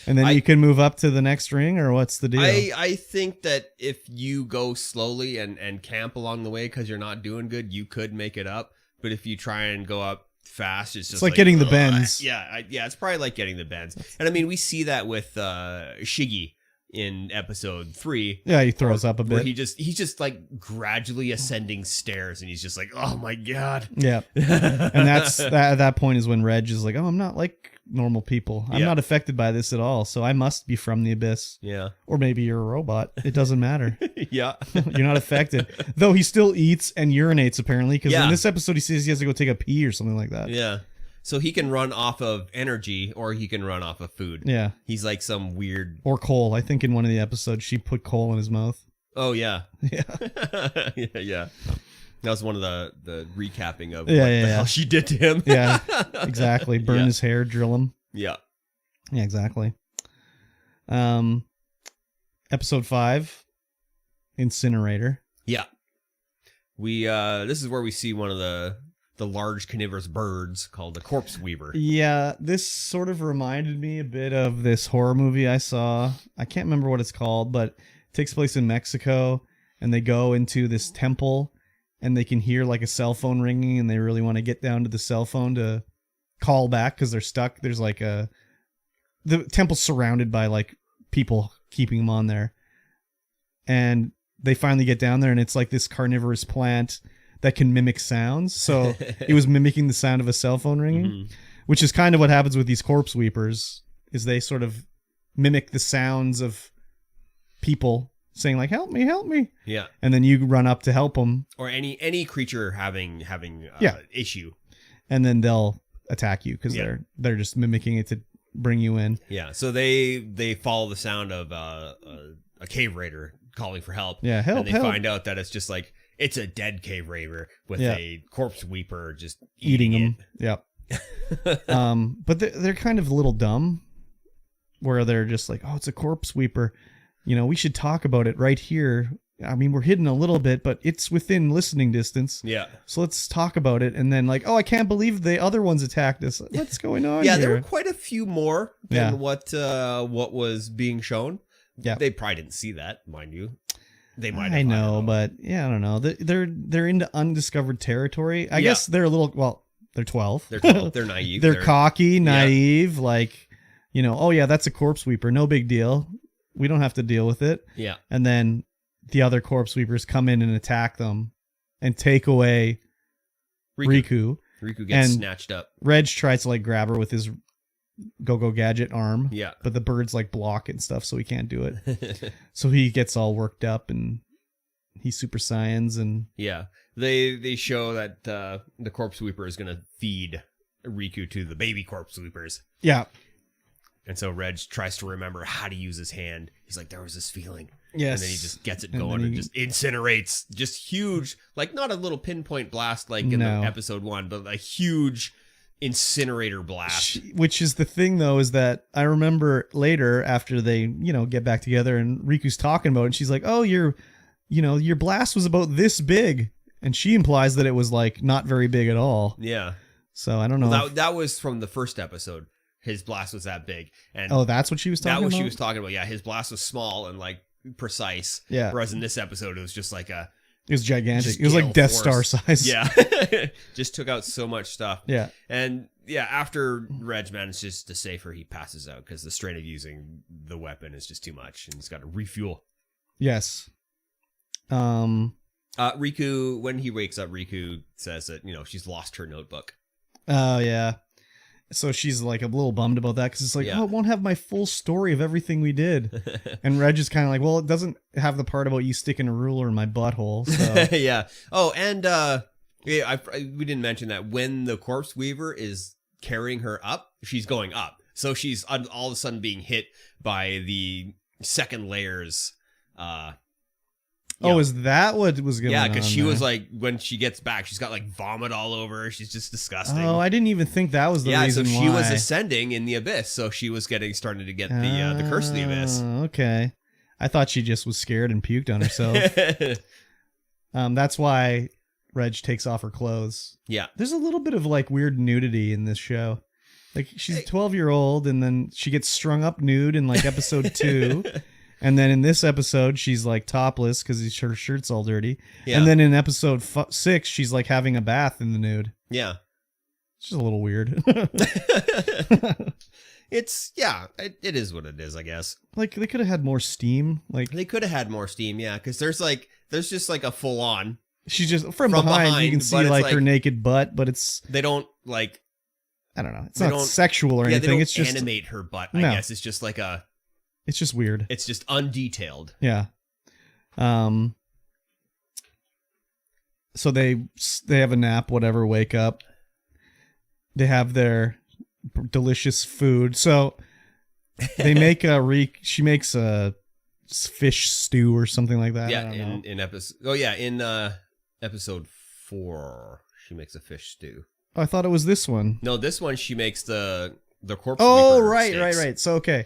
and then you can move up to the next ring, or what's the deal? I think that if you go slowly and camp along the way because you're not doing good, you could make it up. But if you try and go up fast, it's just like getting the bends. Yeah, it's probably like getting the bends. And I mean, we see that with Shiggy in episode 3. Yeah, he throws up a Where bit. he's just like gradually ascending stairs, and he's just like, oh my god. Yeah. And that's at that point is when Reg is like, oh, I'm not like normal people. I'm not affected by this at all, so I must be from the abyss. Yeah. Or maybe you're a robot. It doesn't matter. Yeah. You're not affected. Though he still eats and urinates, apparently, because Yeah. in this episode he says he has to go take a pee or something like that. Yeah. So he can run off of energy, or he can run off of food. Yeah. He's like some weird... Or coal. I think in one of the episodes she put coal in his mouth. Oh, yeah. Yeah. yeah. That was one of the recapping of Yeah, what yeah, the yeah. hell she did to him. Yeah, exactly. Burn Yeah. his hair, drill him. Yeah. Yeah, exactly. Episode 5, Incinerator. Yeah. We this is where we see one of the large carnivorous birds called the corpse weaver. Yeah, this sort of reminded me a bit of this horror movie I saw. I can't remember what it's called, but it takes place in Mexico, and they go into this temple, and they can hear like a cell phone ringing, and they really want to get down to the cell phone to call back because they're stuck. There's like the temple's surrounded by like people keeping them on there, and they finally get down there, and it's like this carnivorous plant that can mimic sounds. So it was mimicking the sound of a cell phone ringing, which is kind of what happens with these corpse weepers, is they sort of mimic the sounds of people saying like, help me, help me. Yeah. And then you run up to help them. Or any creature having issue. And then they'll attack you because Yeah. they're just mimicking it to bring you in. Yeah. So they follow the sound of a cave raider calling for help. Yeah, help, And they help. find out that it's just like, it's a dead cave raider with Yeah. a corpse weeper just Eating eating them. Yep. But they're kind of a little dumb, where they're just like, oh, it's a corpse weeper. You know, we should talk about it right here. I mean, we're hidden a little bit, but it's within listening distance. Yeah. So let's talk about it. And then like, oh, I can't believe the other ones attacked us. What's going on Yeah, here? there were quite a few more than Yeah. what was being shown. Yeah. They probably didn't see that, mind you. They might have. I know, but yeah, I don't know. They're into undiscovered territory. I Yeah. guess they're a little, well, they're 12. They're 12. They're naive. They're cocky, naive, like, you know, oh yeah, that's a corpse weeper. No big deal. We don't have to deal with it. Yeah. And then the other corpse weepers come in and attack them and take away Riku. Riku gets And snatched up. Reg tries to like grab her with his go-go gadget arm. Yeah. But the birds like block it and stuff, so he can't do it. So he gets all worked up and he super saiyans and Yeah. They show that the corpse sweeper is going to feed Riku to the baby corpse sweepers. yeah. And so Reg tries to remember how to use his hand. He's like, there was this feeling. Yes. And then he just gets it And going then and he- just incinerates. Just huge, like not a little pinpoint blast like in No. the episode 1, but a huge incinerator blast. Which is the thing, though, is that I remember later after they, you know, get back together and Riku's talking about it, and she's like, oh, your blast was about this big. And she implies that it was like not very big at all. Yeah. So I don't know. Well, that was from the first episode. His blast was that big. And Oh, that's what she was talking about? that was she was talking about. Yeah, his blast was small and like precise. Yeah. Whereas in this episode, it was just like a It was gigantic. just It was like gale Death force. Star size. Yeah. Just took out so much stuff. Yeah. And yeah, after Reg manages to save her, he passes out because the strain of using the weapon is just too much, and he's got to refuel. Yes. Riku, when he wakes up, Riku says that she's lost her notebook. Oh, yeah. So she's like a little bummed about that because it's like, Yeah. oh, it won't have my full story of everything we did. And Reg is kind of like, well, it doesn't have the part about you sticking a ruler in my butthole. So Yeah. Oh, and we didn't mention that when the corpse weaver is carrying her up, she's going up. So she's all of a sudden being hit by the second layers. Oh, is that what was going on? Yeah, because she there? was like, when she gets back, she's got like vomit all over her. She's just disgusting. Oh, I didn't even think that was the reason so why. she was ascending in the abyss, so she was starting to get the curse of the abyss. Okay. I thought she just was scared and puked on herself. That's why Reg takes off her clothes. Yeah. There's a little bit of like weird nudity in this show. Like she's a 12-year-old and then she gets strung up nude in like episode 2. And then in this episode, she's like topless because her shirt's all dirty. Yeah. And then in episode 6, she's like having a bath in the nude. Yeah. It's just a little weird. It is what it is, I guess. Like they could have had more steam. Like They could have had more steam, yeah, because there's just like a full on. she's just from behind you can see like her naked butt, but it's they don't like I don't know. It's not sexual or anything. They don't it's just animate her butt. I guess it's just like it's just weird. It's just undetailed. Yeah. So they have a nap, whatever. Wake up. They have their delicious food. So they make she makes a fish stew or something like that. Yeah, in episode 4, she makes a fish stew. Oh, I thought it was this one. No, this one she makes the corpse. Oh, right. So okay,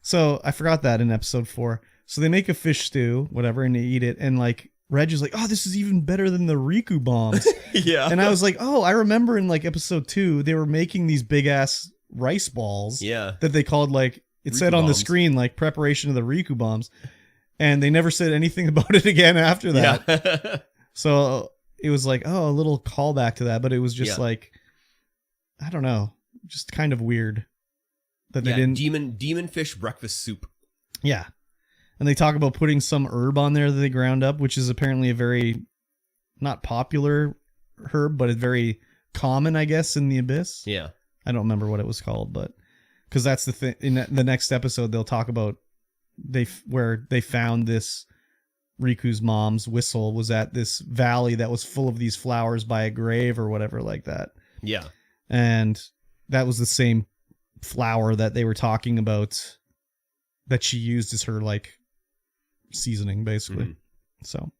so I forgot that in episode 4. So they make a fish stew, whatever, and they eat it, and like Reg is like, "Oh, this is even better than the Riku bombs." Yeah, and I was like, "Oh, I remember in like episode 2, they were making these big ass rice balls. Yeah, that they called like it Riku said on bombs. the screen like preparation of the Riku bombs." And they never said anything about it again after that. Yeah. So it was like, oh, a little callback to that, but it was just like, I don't know, just kind of weird that they didn't. Demon fish breakfast soup. Yeah. And they talk about putting some herb on there that they ground up, which is apparently a very not popular herb, but it's very common, I guess, in the Abyss. Yeah. I don't remember what it was called, but because that's the thing. In the next episode, they'll talk about where they found this Riku's mom's whistle was at this valley that was full of these flowers by a grave or whatever like that. Yeah. And that was the same flower that they were talking about that she used as her like seasoning basically. Mm-hmm. So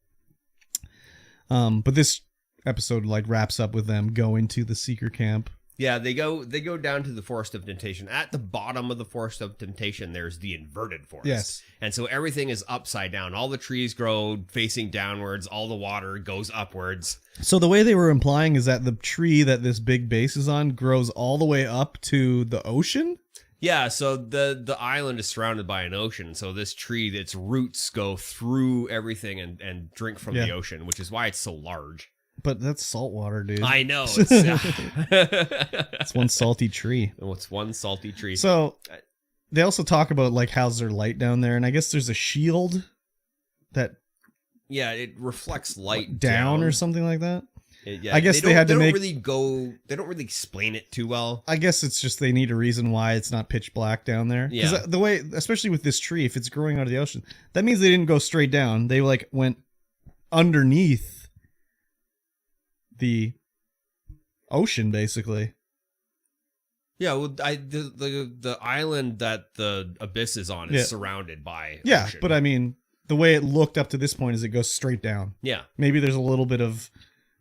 but this episode like wraps up with them going to the seeker camp. Yeah, they go down to the Forest of Temptation. At the bottom of the Forest of Temptation, there's the inverted forest. Yes. And so everything is upside down. All the trees grow facing downwards. All the water goes upwards. So the way they were implying is that the tree that this big base is on grows all the way up to the ocean? Yeah, so the island is surrounded by an ocean. So this tree, its roots go through everything and drink from the ocean, which is why it's so large. But that's salt water, dude. I know. It's one salty tree. It's one salty tree. So they also talk about like how's there light down there, and I guess there's a shield that it reflects light down or something like that. Yeah, I guess they had to make. They don't really explain it too well. I guess it's just they need a reason why it's not pitch black down there. Yeah. Because the way, especially with this tree, if it's growing out of the ocean, that means they didn't go straight down. They like went underneath the ocean, basically. Yeah, well, the island that the Abyss is on is surrounded by ocean. But I mean, the way it looked up to this point is it goes straight down. Yeah. Maybe there's a little bit of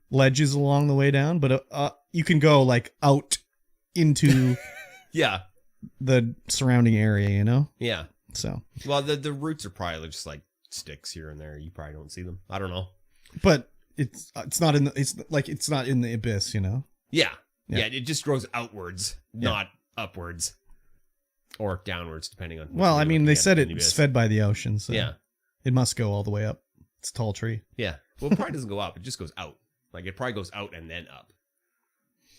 ledges along the way down, but you can go like out into the surrounding area, you know? Yeah. So. Well, the roots are probably just like sticks here and there. You probably don't see them. I don't know. But it's not in the Abyss, you know? Yeah. It just grows outwards, not upwards or downwards, depending on. Well, I mean, they said it's fed by the ocean, so it must go all the way up. It's a tall tree. Yeah. Well, it probably doesn't go up. It just goes out. Like it probably goes out and then up,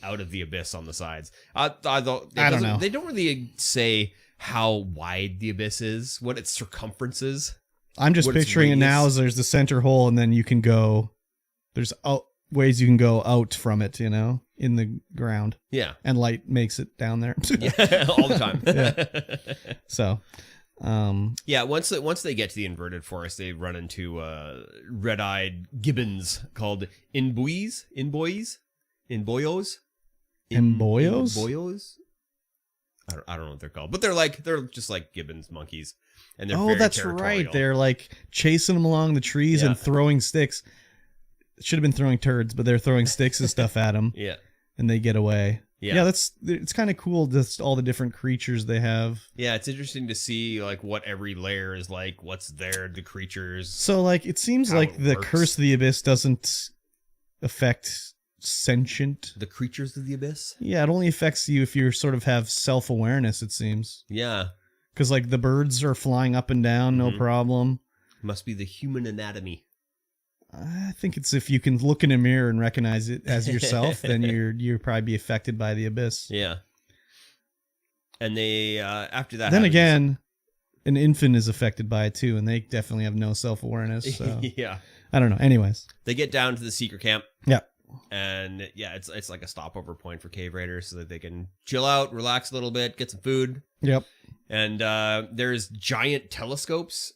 out of the Abyss on the sides. I don't know. They don't really say how wide the Abyss is, what its circumference is. I'm just picturing it now as there's the center hole, and then you can go. There's ways you can go out from it, you know, in the ground. Yeah. And light makes it down there. All the time. So, once they get to the inverted forest, they run into red-eyed gibbons called inboyos. I don't know what they're called, but they're just like gibbons, monkeys, and they're very that's territorial. right. They're like chasing them along the trees and throwing sticks. Should have been throwing turds, but they're throwing sticks and stuff at them. Yeah, and they get away. Yeah, it's kind of cool. Just all the different creatures they have. Yeah, it's interesting to see like what every layer is like. What's there? The creatures. So like it seems like the Curse of the Abyss doesn't affect sentient. The creatures of the Abyss. Yeah, it only affects you if you sort of have self-awareness. It seems. Yeah, because like the birds are flying up and down, no problem. Must be the human anatomy. I think it's if you can look in a mirror and recognize it as yourself, then you'll probably be affected by the Abyss. Yeah. And they after that. Then again, an infant is affected by it too, and they definitely have no self-awareness. So yeah, I don't know. Anyways, they get down to the secret camp. Yeah. And yeah, it's like a stopover point for cave raiders so that they can chill out, relax a little bit, get some food. Yep. And there's giant telescopes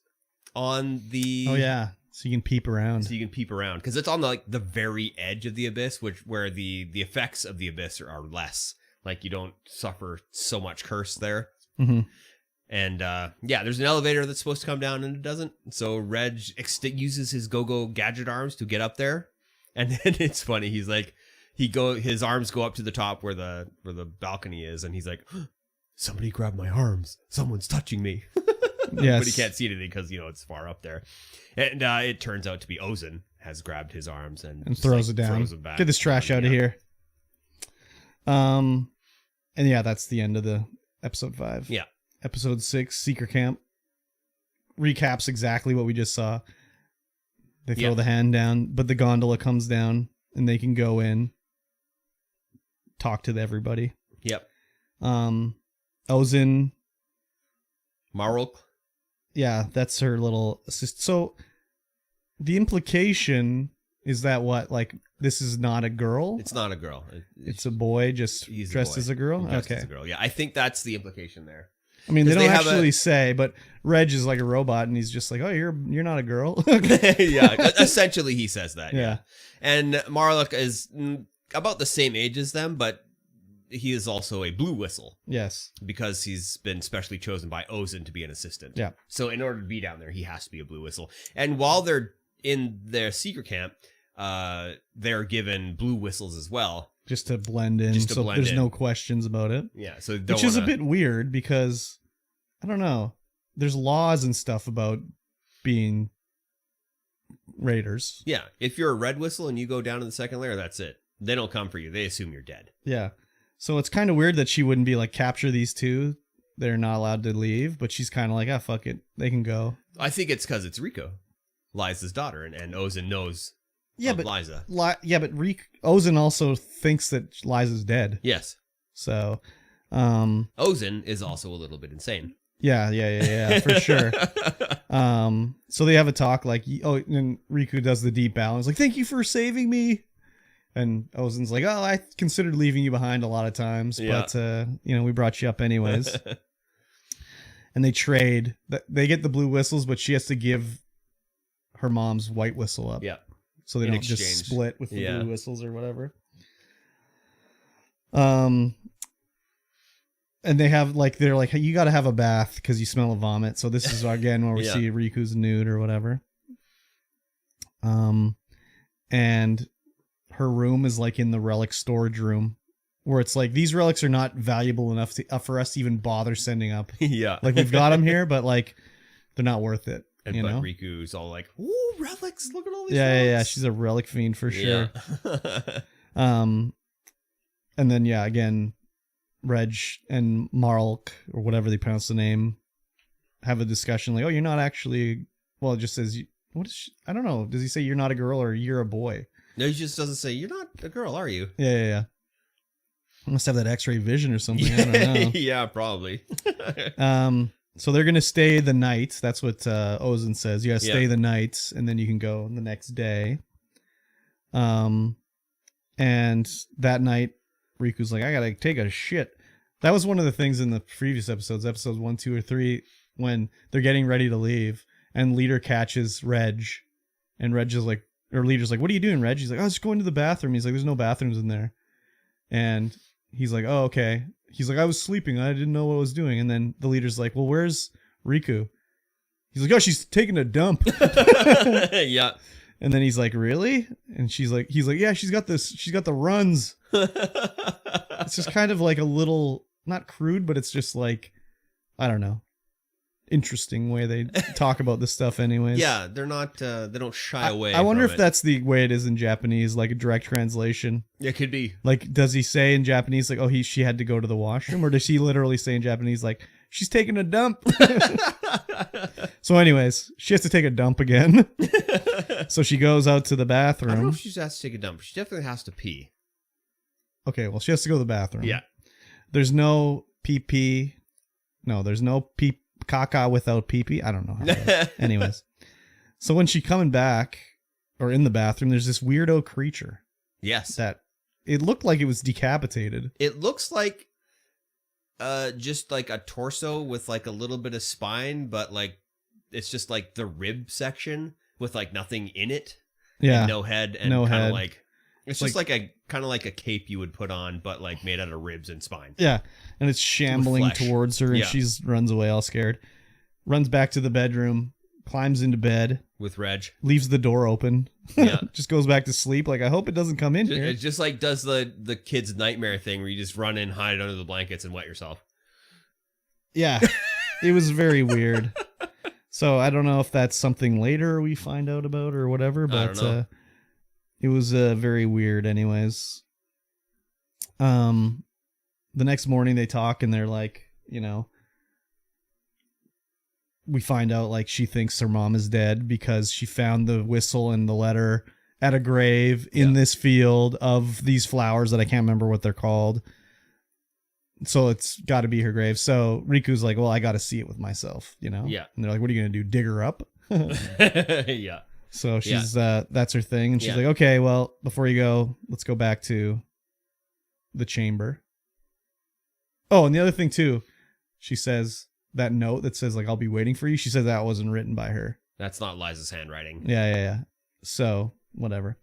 on the. Oh yeah, so you can peep around. So you can peep around because it's on the very edge of the abyss, where the effects of the abyss are less. Like you don't suffer so much curse there. Mm-hmm. And yeah, there's an elevator that's supposed to come down and it doesn't. So Reg uses his go-go gadget arms to get up there. And then it's funny. He's like, his arms go up to the top where the balcony is, and he's like, "Somebody grabbed my arms. Someone's touching me." Yes, but he can't see anything because it's far up there. And it turns out to be Ozin has grabbed his arms and throws it down. Throws it back. Get this trash out of here. And yeah, that's the end of the episode 5. Yeah, episode 6, Secret Camp, recaps exactly what we just saw. They throw the hand down, but the gondola comes down, and they can go in, talk to everybody. Yep. Ozin. Marulk. Yeah, that's her little assist. So, the implication is that this is not a girl? It's not a girl. It's a boy just dressed as a girl? Dressed as a girl. Yeah, I think that's the implication there. I mean, they don't actually say, but Reg is like a robot, and he's just like, "Oh, you're not a girl." Yeah, essentially he says that. Yeah. And Marluk is about the same age as them, but he is also a blue whistle. Yes. Because he's been specially chosen by Ozin to be an assistant. Yeah. So in order to be down there, he has to be a blue whistle. And while they're in their secret camp, they're given blue whistles as well. Just to blend in, there's no questions about it. Yeah, so which is a bit weird because, I don't know, there's laws and stuff about being raiders. Yeah, if you're a red whistle and you go down to the second layer, that's it. They don't come for you. They assume you're dead. Yeah, so it's kind of weird that she wouldn't be like, capture these two. They're not allowed to leave, but she's kind of like, fuck it, they can go. I think it's because it's Rico, Liza's daughter, and Ozin knows. Yeah, but Liza. Ozin also thinks that Liza's dead. Yes. So, Ozin is also a little bit insane. Yeah, for sure. So they have a talk and Riku does the deep bow. He's like, "Thank you for saving me." And Ozin's like, "Oh, I considered leaving you behind a lot of times, but we brought you up anyways." And they trade. They get the blue whistles, but she has to give her mom's white whistle up. Yeah. So they don't just split with the blue whistles or whatever. And they have they're like, "Hey, you got to have a bath because you smell of vomit." So this is again where we see Riku's nude or whatever. And her room is in the relic storage room, where it's like, these relics are not valuable enough for us to even bother sending up. Yeah, we've got them here, but they're not worth it. But Riku's all like, "Ooh, relics! Look at all these." Yeah. She's a relic fiend for sure. Yeah. And then again, Reg and Marlk, or whatever they pronounce the name, have a discussion like, "Oh, you're not actually." Well, it just says, "What is she? I don't know." Does he say you're not a girl or you're a boy? No, he just doesn't say you're not a girl, are you? Yeah. I must have that X-ray vision or something. I don't know. Yeah, probably. So they're gonna stay the night. That's what Ozin says. You gotta stay the night, and then you can go the next day. And that night, Riku's like, "I gotta take a shit." That was one of the things in the previous episodes 1, 2, or 3, when they're getting ready to leave, and Leader catches Reg, and Reg is like, or Leader's like, "What are you doing, Reg?" He's like, "I was just going to the bathroom." He's like, "There's no bathrooms in there," and he's like, "Oh, okay." He's like, "I was sleeping. I didn't know what I was doing." And then the Leader's like, "Well, where's Riku?" He's like, "Oh, she's taking a dump." Yeah. And then he's like, "Really?" And he's like, "Yeah, she's got the runs." It's just kind of like a little, not crude, but it's just like, I don't know, interesting way they talk about this stuff anyways. Yeah, they're not, they don't shy away. I wonder if that's the way it is in Japanese, like a direct translation. It could be. Like, does he say in Japanese, like, "Oh, she had to go to the washroom," or does he literally say in Japanese, like, "She's taking a dump"? So anyways, she has to take a dump again. So she goes out to the bathroom. I don't know if she has to take a dump. She definitely has to pee. Okay, well, she has to go to the bathroom. Yeah. There's no pee. No, there's no pee caca without pee. I don't know how to anyways. So when she coming back or in the bathroom, there's this weirdo creature. Yes. That it looked like it was decapitated. It looks like just like a torso with like a little bit of spine, but like it's just like the rib section with like nothing in it. Yeah. And no head and no kind head. of like it's just like a kind of like a cape you would put on, but like made out of ribs and spine. Yeah. And it's shambling towards her and Yeah. she runs away all scared. Runs back to the bedroom, climbs into bed. With Reg. Leaves the door open. Yeah. Just goes back to sleep. Like, I hope it doesn't come in here. It just like does the kid's nightmare thing where you just run in, hide under the blankets, and wet yourself. Yeah. It was very weird. So I don't know if that's something later we find out about or whatever, but it was very weird anyways. The next morning they talk and they're like, you know, we find out like she thinks her mom is dead because she found the whistle and the letter at a grave in this field of these flowers that I can't remember what they're called. So it's got to be her grave. So Riku's like, well, I got to see it with myself, you know? Yeah. And they're like, what are you going to do? Dig her up? Yeah. So she's, that's her thing. And she's like, okay, well, before you go, let's go back to the chamber. Oh, and the other thing too, she says that note that says like, I'll be waiting for you. She said that wasn't written by her. That's not Liza's handwriting. Yeah. So whatever.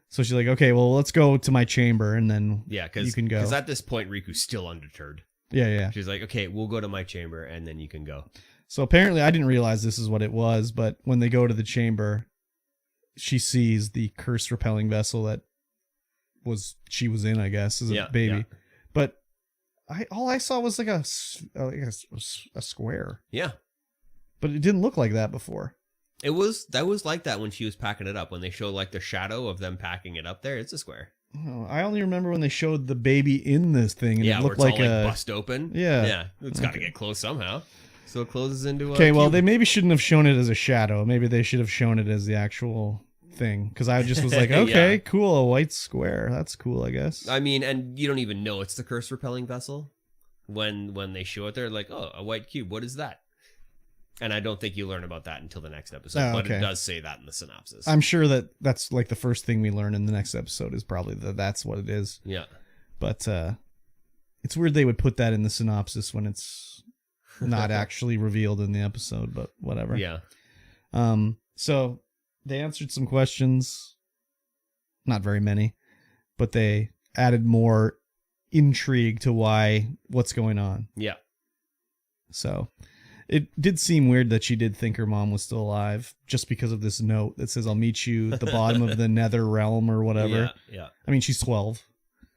So she's like, okay, well, let's go to my chamber and then you can go. Because at this point, Riku's still undeterred. Yeah. She's like, okay, we'll go to my chamber and then you can go. So apparently I didn't realize this is what it was, but when they go to the chamber, she sees the curse repelling vessel that she was in, I guess, as a baby. Yeah. But all I saw was like a square. Yeah. But it didn't look like that before. That was like that when she was packing it up. When they showed like the shadow of them packing it up there, it's a square. Oh, I only remember when they showed the baby in this thing and it looked where like it's all, like bust open. Yeah. Yeah. It's got to get close somehow. So it closes into a Okay, well, cube. they maybe shouldn't have shown it as a shadow. Maybe they should have shown it as the actual thing. Because I just was like, okay, cool, a white square. That's cool, I guess. I mean, and you don't even know it's the curse repelling vessel. When they show it, they're like, oh, a white cube. What is that? And I don't think you learn about that until the next episode. But it does say that in the synopsis. I'm sure that's like the first thing we learn in the next episode is probably that's what it is. Yeah. But it's weird they would put that in the synopsis when it's not actually revealed in the episode, but whatever. Yeah. So they answered some questions. Not very many. But they added more intrigue to what's going on. Yeah. So it did seem weird that she did think her mom was still alive just because of this note that says, I'll meet you at the bottom of the nether realm or whatever. Yeah. I mean, she's 12.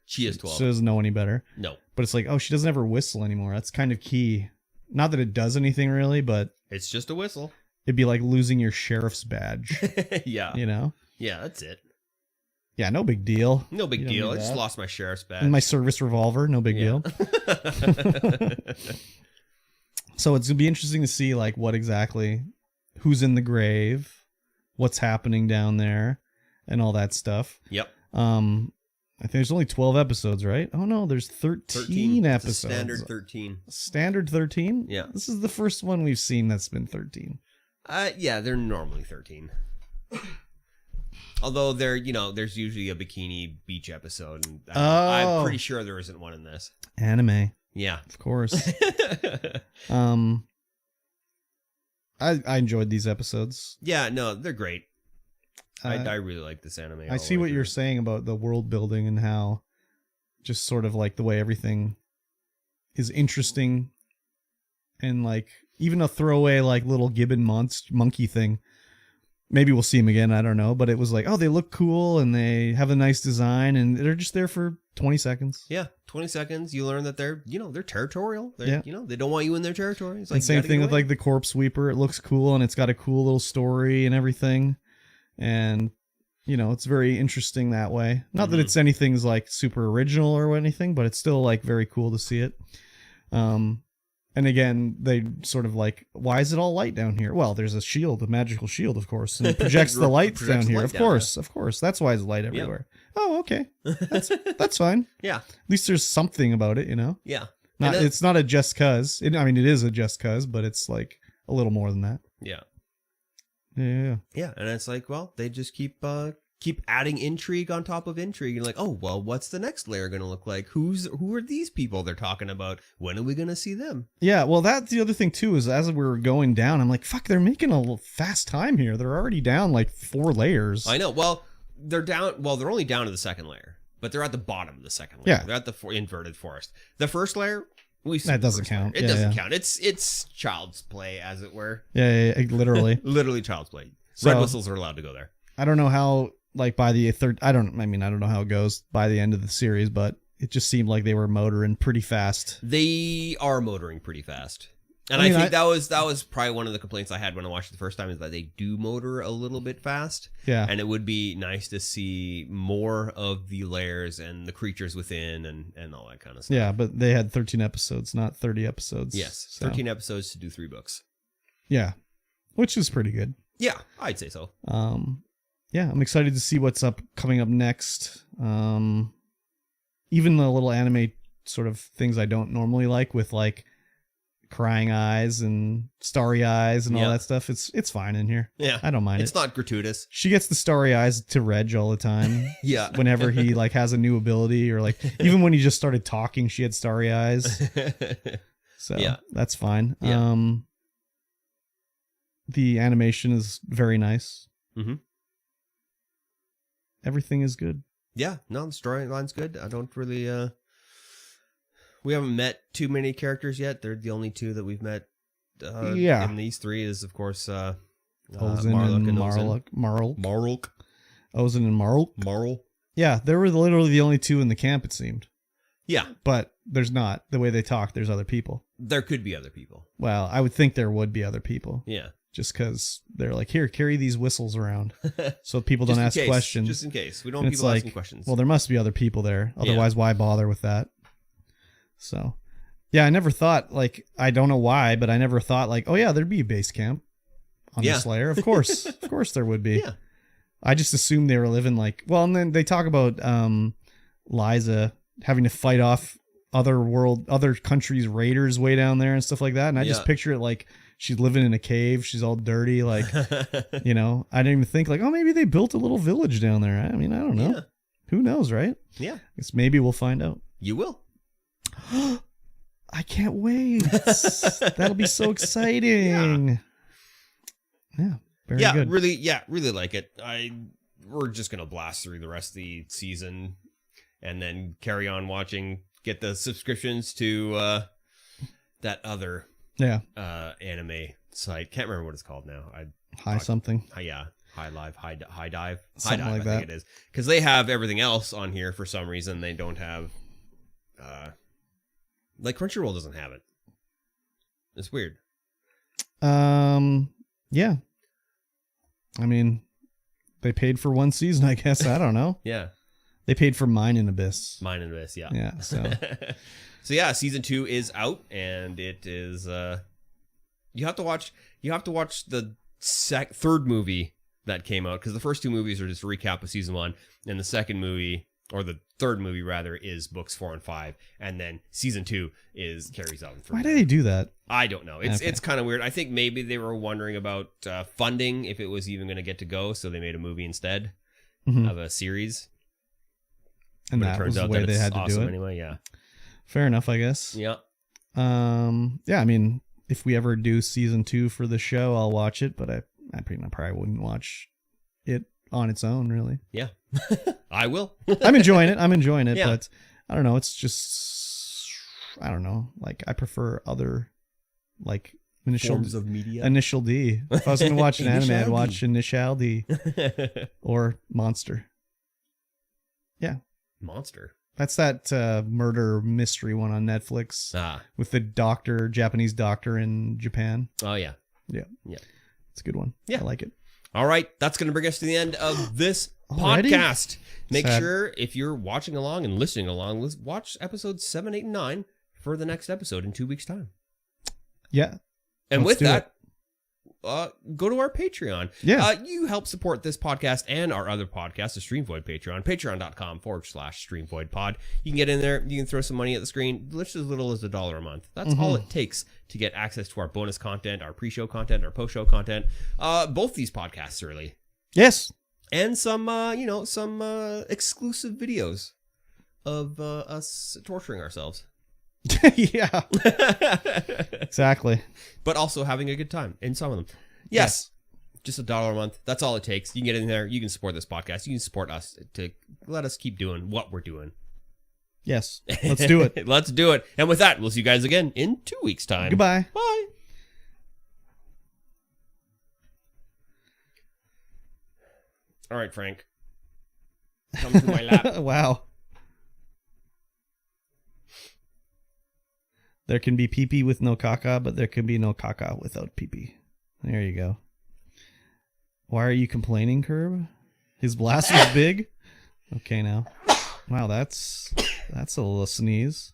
She is 12. She doesn't know any better. No. But it's like, oh, she doesn't ever whistle anymore. That's kind of key. Not that it does anything really, but it's just a whistle. It'd be like losing your sheriff's badge. Yeah. You know? Yeah, that's it. Yeah, no big deal. No big deal. I just lost my sheriff's badge. And my service revolver, no big deal. So it's going to be interesting to see like what exactly, who's in the grave, what's happening down there, and all that stuff. Yep. I think there's only 12 episodes, right? Oh no, there's 13 episodes. It's a standard 13. Standard 13? Yeah. This is the first one we've seen that's been 13. Yeah, they're normally 13. Although there's usually a bikini beach episode, and I'm pretty sure there isn't one in this. Anime. Yeah. Of course. I enjoyed these episodes. Yeah, no, they're great. I really like this anime. I see what you're saying about the world building and how just sort of like the way everything is interesting and like even a throwaway like little gibbon monkey thing. Maybe we'll see him again. I don't know. But it was like, oh, they look cool and they have a nice design and they're just there for 20 seconds. Yeah, 20 seconds. You learn that they're territorial. They don't want you in their territory. It's like, and same thing with like the corpse sweeper. It looks cool and it's got a cool little story and everything. And, it's very interesting that way. Not that it's anything's like super original or anything, but it's still like very cool to see it. And again, they sort of like, why is it all light down here? Well, there's a shield, a magical shield, of course, and it projects the lights down here. Of course. That's why it's light everywhere. Yep. Oh, okay. That's fine. Yeah. At least there's something about it, Yeah. It's not a just cause. I mean, it is a just cause, but it's like a little more than that. Yeah. Yeah. Yeah, and it's like, well, they just keep adding intrigue on top of intrigue. And like, oh, well, what's the next layer going to look like? Who are these people they're talking about? When are we going to see them? Yeah, well, that's the other thing, too, is as we were going down, I'm like, fuck, they're making a little fast time here. They're already down like 4 layers. I know. Well, they're only down to the second layer, but they're at the bottom of the second layer. Yeah. They're at the inverted forest. The first layer, that doesn't count. It doesn't count. It's child's play, as it were. Yeah, literally. Literally child's play. So, Red whistles are allowed to go there. I don't know how, like, by the third, I don't know how it goes by the end of the series, but it just seemed like they were motoring pretty fast. They are motoring pretty fast. And I think that was probably one of the complaints I had when I watched it the first time, is that they do motor a little bit fast. Yeah. And it would be nice to see more of the layers and the creatures within and all that kind of stuff. Yeah, but they had 13 episodes, not 30 episodes. Yes, so. 13 episodes to do 3 books. Yeah, which is pretty good. Yeah, I'd say so. Yeah, I'm excited to see what's coming up next. Even the little anime sort of things I don't normally like, with like crying eyes and starry eyes and all that stuff. It's fine in here. Yeah, I don't mind It's not gratuitous. She gets the starry eyes to Reg all the time. Yeah. Whenever he like has a new ability, or like even when he just started talking, she had starry eyes. So yeah, that's fine. Yeah. The animation is very nice. Mm-hmm. Everything is good. Yeah, no, the storyline's good. I don't really we haven't met too many characters yet. They're the only 2 that we've met. And these 3 is, of course, Ozen Marluk and Marluk. Ozen and Marluk. Marl. Yeah, they were literally the only 2 in the camp, it seemed. Yeah. But there's not. The way they talk, there's other people. There could be other people. Well, I would think there would be other people. Yeah. Just because they're like, here, carry these whistles around, so people don't ask questions. Just in case. We don't want people asking questions. Well, there must be other people there. Otherwise, why bother with that? So, yeah, I never thought, like, I don't know why, but I never thought, like, oh, yeah, there'd be a base camp on this layer. Of course. Of course there would be. Yeah. I just assumed they were living like, well, and then they talk about Liza having to fight off other countries' raiders way down there and stuff like that. And I just picture it like she's living in a cave. She's all dirty. Like, you know, I didn't even think like, oh, maybe they built a little village down there. I mean, I don't know. Yeah. Who knows, right? Yeah. Guess maybe we'll find out. You will. I can't wait. That'll be so exciting. Yeah. Very good. Really like it. We're just going to blast through the rest of the season and then carry on watching, get the subscriptions to that other anime site. Can't remember what it's called now. High something. High Live, High Dive. Something High Dive, like that. I think it is. Because they have everything else on here for some reason. They don't have like Crunchyroll doesn't have it. It's weird. Yeah. I mean, they paid for one season, I guess. I don't know. Yeah. They paid for Mine in Abyss. Mine in Abyss, yeah. Yeah, so. So yeah, season 2 is out, and it is you have to watch the third movie that came out, because the first 2 movies are just a recap of season 1, and the second movie, or the third movie rather, is books 4 and 5, and then season 2 carries on. Why do they do that? I don't know. It's kind of weird. I think maybe they were wondering about funding, if it was even going to get to go, so they made a movie instead of a series. And that was the way they had to do it. Anyway, yeah. Fair enough, I guess. Yeah. Yeah, I mean, if we ever do season 2 for the show, I'll watch it, but I probably wouldn't watch it on its own, really. Yeah. I will. I'm enjoying it, Yeah. but I don't know, it's just, I don't know, like, I prefer other, like, forms of media. Initial D. If I was going to watch an anime, I'd watch Initial D. Or Monster. Yeah. Monster. That's that murder mystery one on Netflix with the Japanese doctor in Japan. Oh, yeah. Yeah. Yeah. It's a good one. Yeah. I like it. All right. That's going to bring us to the end of this Already? podcast. Make Sad. sure, if you're watching along and listening along, let's watch episodes 7, 8, and 9 for the next episode in 2 weeks' time. Yeah. And Let's with that, go to our Patreon. Yeah. You help support this podcast and our other podcast, the Streamvoid Patreon, patreon.com/StreamvoidPod. You can get in there. You can throw some money at the screen, just as little as $1 a month. That's all it takes to get access to our bonus content, our pre-show content, our post-show content. Both these podcasts, really. Yes. And some exclusive videos of us torturing ourselves. Yeah. Exactly. But also having a good time in some of them. Yes. Just $1 a month. That's all it takes. You can get in there. You can support this podcast. You can support us to let us keep doing what we're doing. Yes. Let's do it. Let's do it. And with that, we'll see you guys again in 2 weeks' time. Goodbye. Bye. All right, Frank. Come to my lap. Wow. There can be pee-pee with no caca, but there can be no caca without pee-pee. There you go. Why are you complaining, Curb? His blast was big? Okay, now. Wow, that's a little sneeze.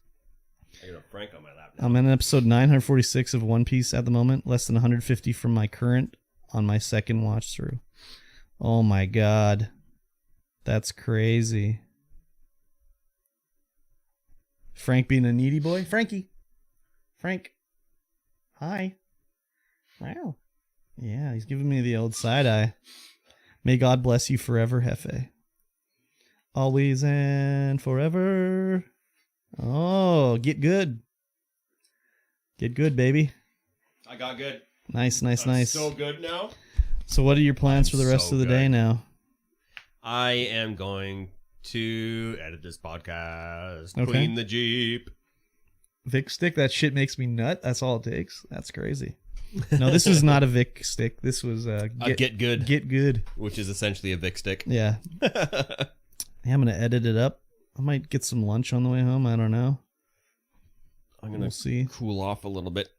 I got a Frank on my lap now. I'm in episode 946 of One Piece at the moment. Less than 150 from my current on my second watch through. Oh my god. That's crazy. Frank being a needy boy? Frankie. Frank. Hi. Wow. Yeah, he's giving me the old side eye. May God bless you forever, Hefe. Always and forever. Oh, get good. Get good, baby. I got good. Nice, nice, I'm nice. so good now. So what are your plans for the rest so of the good. day now? I am going to edit this podcast, Okay. clean the Jeep. Vic stick? That shit makes me nut. That's all it takes. That's crazy. No, this is not a Vic stick. This was Get Good, Get good. which is essentially a Vic stick. Yeah. Yeah, I'm gonna edit it up. I might get some lunch on the way home. I don't know. I'm going We'll to see. cool off a little bit.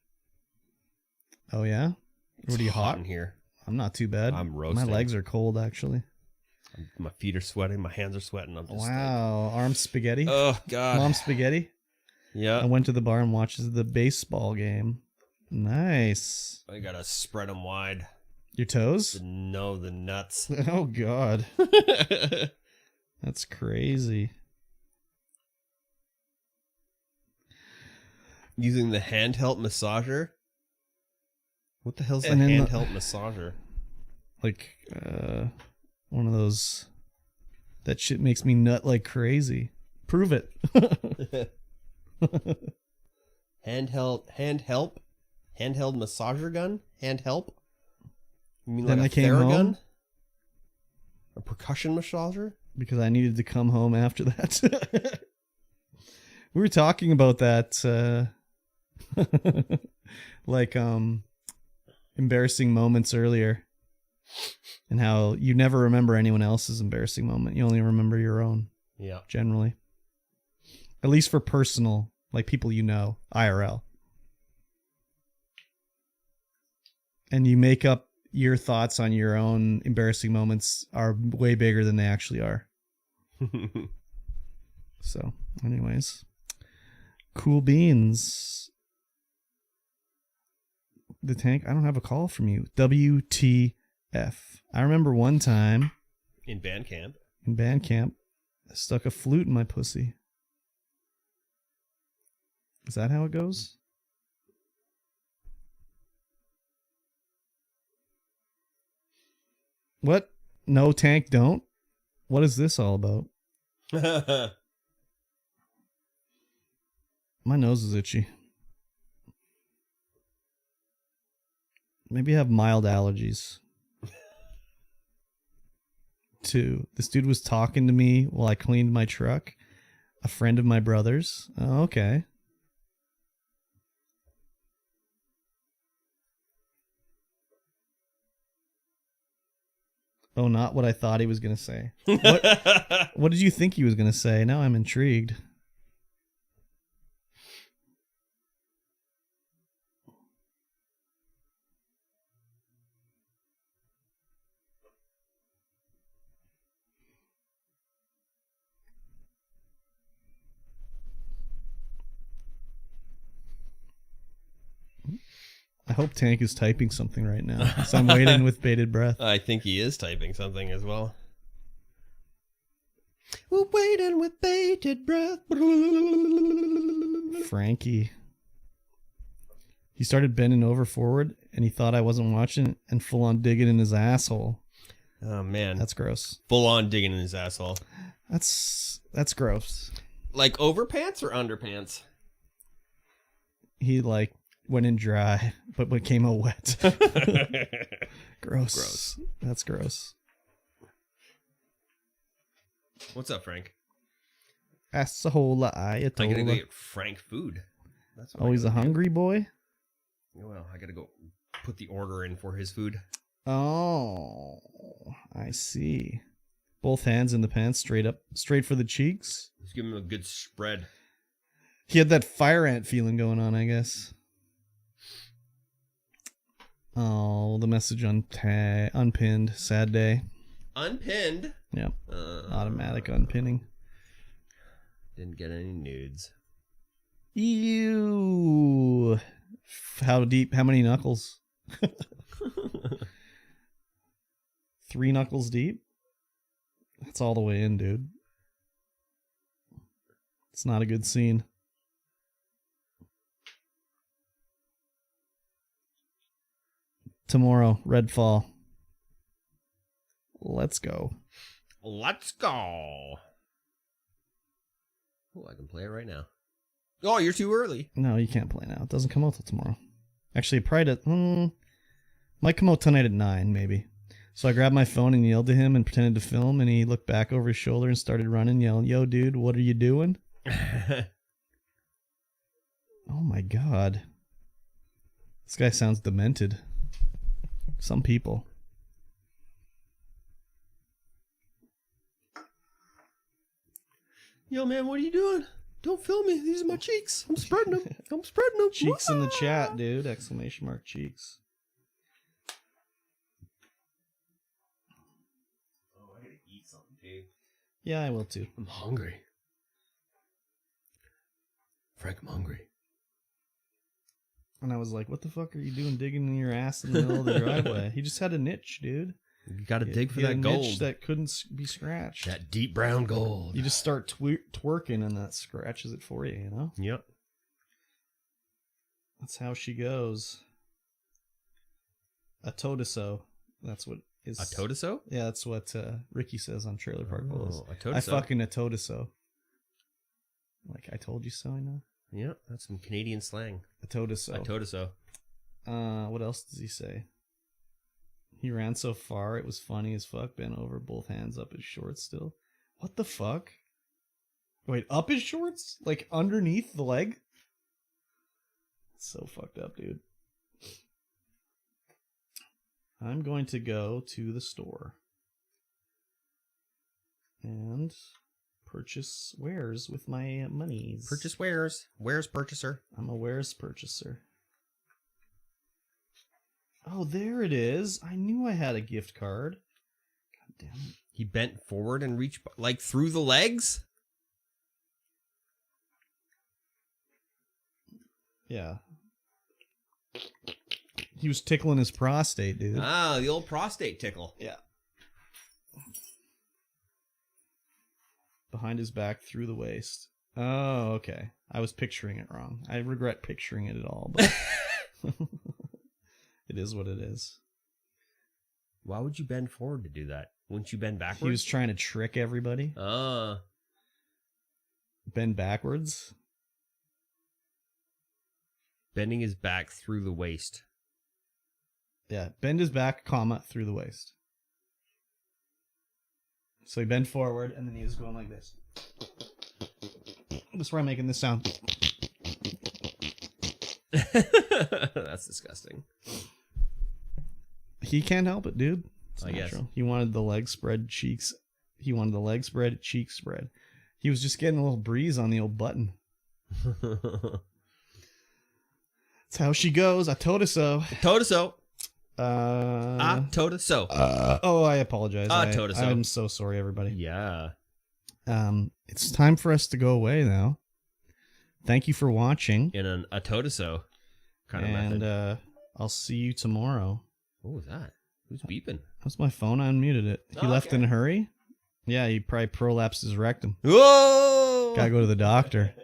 Oh yeah? It's What are you hot? in here. I'm not too bad. I'm roasting. My legs are cold actually. My feet are sweating. My hands are sweating. I'm just Wow. Arm spaghetti? like, oh, God. Mom spaghetti? I Yeah. went to the bar and watched the baseball game. Nice. I got to spread them wide Your toes? to know the nuts. Oh god. That's crazy. Using the handheld massager? What the hell's the And then the- handheld massager? Like one of those that shit makes me nut like crazy. Prove it. Handheld massager gun? Hand help? You mean Then like I a came Theragun? home. A percussion massager? Because I needed to come home after that. We were talking about that like embarrassing moments earlier. And how you never remember anyone else's embarrassing moment. You only remember your own, Yeah. generally. At least for personal, like people you know, IRL. And you make up your thoughts on your own embarrassing moments are way bigger than they actually are. So, anyways. Cool beans. The tank, I don't have a call from you. WTF. I remember one time In band camp. in band camp, I stuck a flute in my pussy. Is that how it goes? What? No, tank, don't? What is this all about? My nose is itchy. Maybe I have mild allergies. Two, this dude was talking to me while I cleaned my truck. A friend of my brother's. Oh, okay. Oh, not what I thought he was going to say. What did you think he was going to say? Now I'm intrigued. I hope Tank is typing something right now. So I'm waiting with bated breath. I think he is typing something as well. We're waiting with bated breath. Frankie. He started bending over forward, and he thought I wasn't watching, and full on digging in his asshole. Oh man, That's gross. full on digging in his asshole. That's gross. Like overpants or underpants? He like went in dry, but became a wet. Gross. Gross. That's gross. What's up, Frank? Asshole, I gotta go get Frank food. That's what Oh, he's a hungry boy? Well, I gotta go put the order in for his food. Oh, I see. Both hands in the pants, straight for the cheeks. Let's give him a good spread. He had that fire ant feeling going on, I guess. Oh, the message unpinned. Sad day. Unpinned? Yep. Automatic unpinning. Didn't get any nudes. Ew. How deep? How many knuckles? 3 knuckles deep? That's all the way in, dude. It's not a good scene. Tomorrow, Redfall. Let's go. Let's go. Oh, I can play it right now. Oh, you're too early. No, you can't play now. It doesn't come out till tomorrow. Actually, might come out tonight at 9, maybe. So I grabbed my phone and yelled to him and pretended to film, and he looked back over his shoulder and started running, yelling, "Yo, dude, what are you doing?" Oh my god. This guy sounds demented. Some people. Yo, man, what are you doing? Don't film me. These are my cheeks. I'm spreading them. I'm spreading them. Cheeks in the chat, dude. Exclamation mark cheeks. Oh, I gotta eat something, too. Yeah, I will too. I'm hungry. Frank, I'm hungry. And I was like, what the fuck are you doing digging in your ass in the middle of the driveway? He just had a niche, dude. You gotta dig for He had that a gold. niche that couldn't be scratched. That deep brown gold. You just start twerking and that scratches it for you, you know? Yep. That's how she goes. A totiso. That's what is... A totiso? Yeah, that's what Ricky says on Trailer Park Boys. A totiso. I fucking a totiso. Like, I told you so, I know? Yep, that's some Canadian slang. A totiso. A totiso. What else does he say? He ran so far, it was funny as fuck. Bent over, both hands up his shorts still. What the fuck? Wait, up his shorts? Like underneath the leg? It's so fucked up, dude. I'm going to go to the store and purchase wares with my monies. Purchase wares. Wares purchaser. I'm a wares purchaser. Oh, there it is. I knew I had a gift card. God damn it. He bent forward and reached, like, through the legs? Yeah. He was tickling his prostate, dude. Ah, the old prostate tickle. Yeah. Behind his back, through the waist. Oh, okay. I was picturing it wrong. I regret picturing it at all, but it is what it is. Why would you bend forward to do that? Wouldn't you bend backwards? He was trying to trick everybody. Bend backwards. Bending his back through the waist. Yeah, bend his back, comma, through the waist. So he bent forward, and then he was going like this. That's why I'm making this sound. That's disgusting. He can't help it, dude. It's I natural. guess. He wanted the leg spread, cheeks. He wanted the leg spread, cheek spread. He was just getting a little breeze on the old button. That's how she goes. I told her so. Totiso. Totiso. Totiso. Oh, I apologize. Totiso. I'm so sorry, everybody. Yeah. It's time for us to go away now. Thank you for watching. In a Totiso kind of method. I'll see you tomorrow. What was that? Who's beeping? How's my phone? I unmuted it. He left Okay. in a hurry? Yeah, he probably prolapsed his rectum. Whoa! Gotta go to the doctor.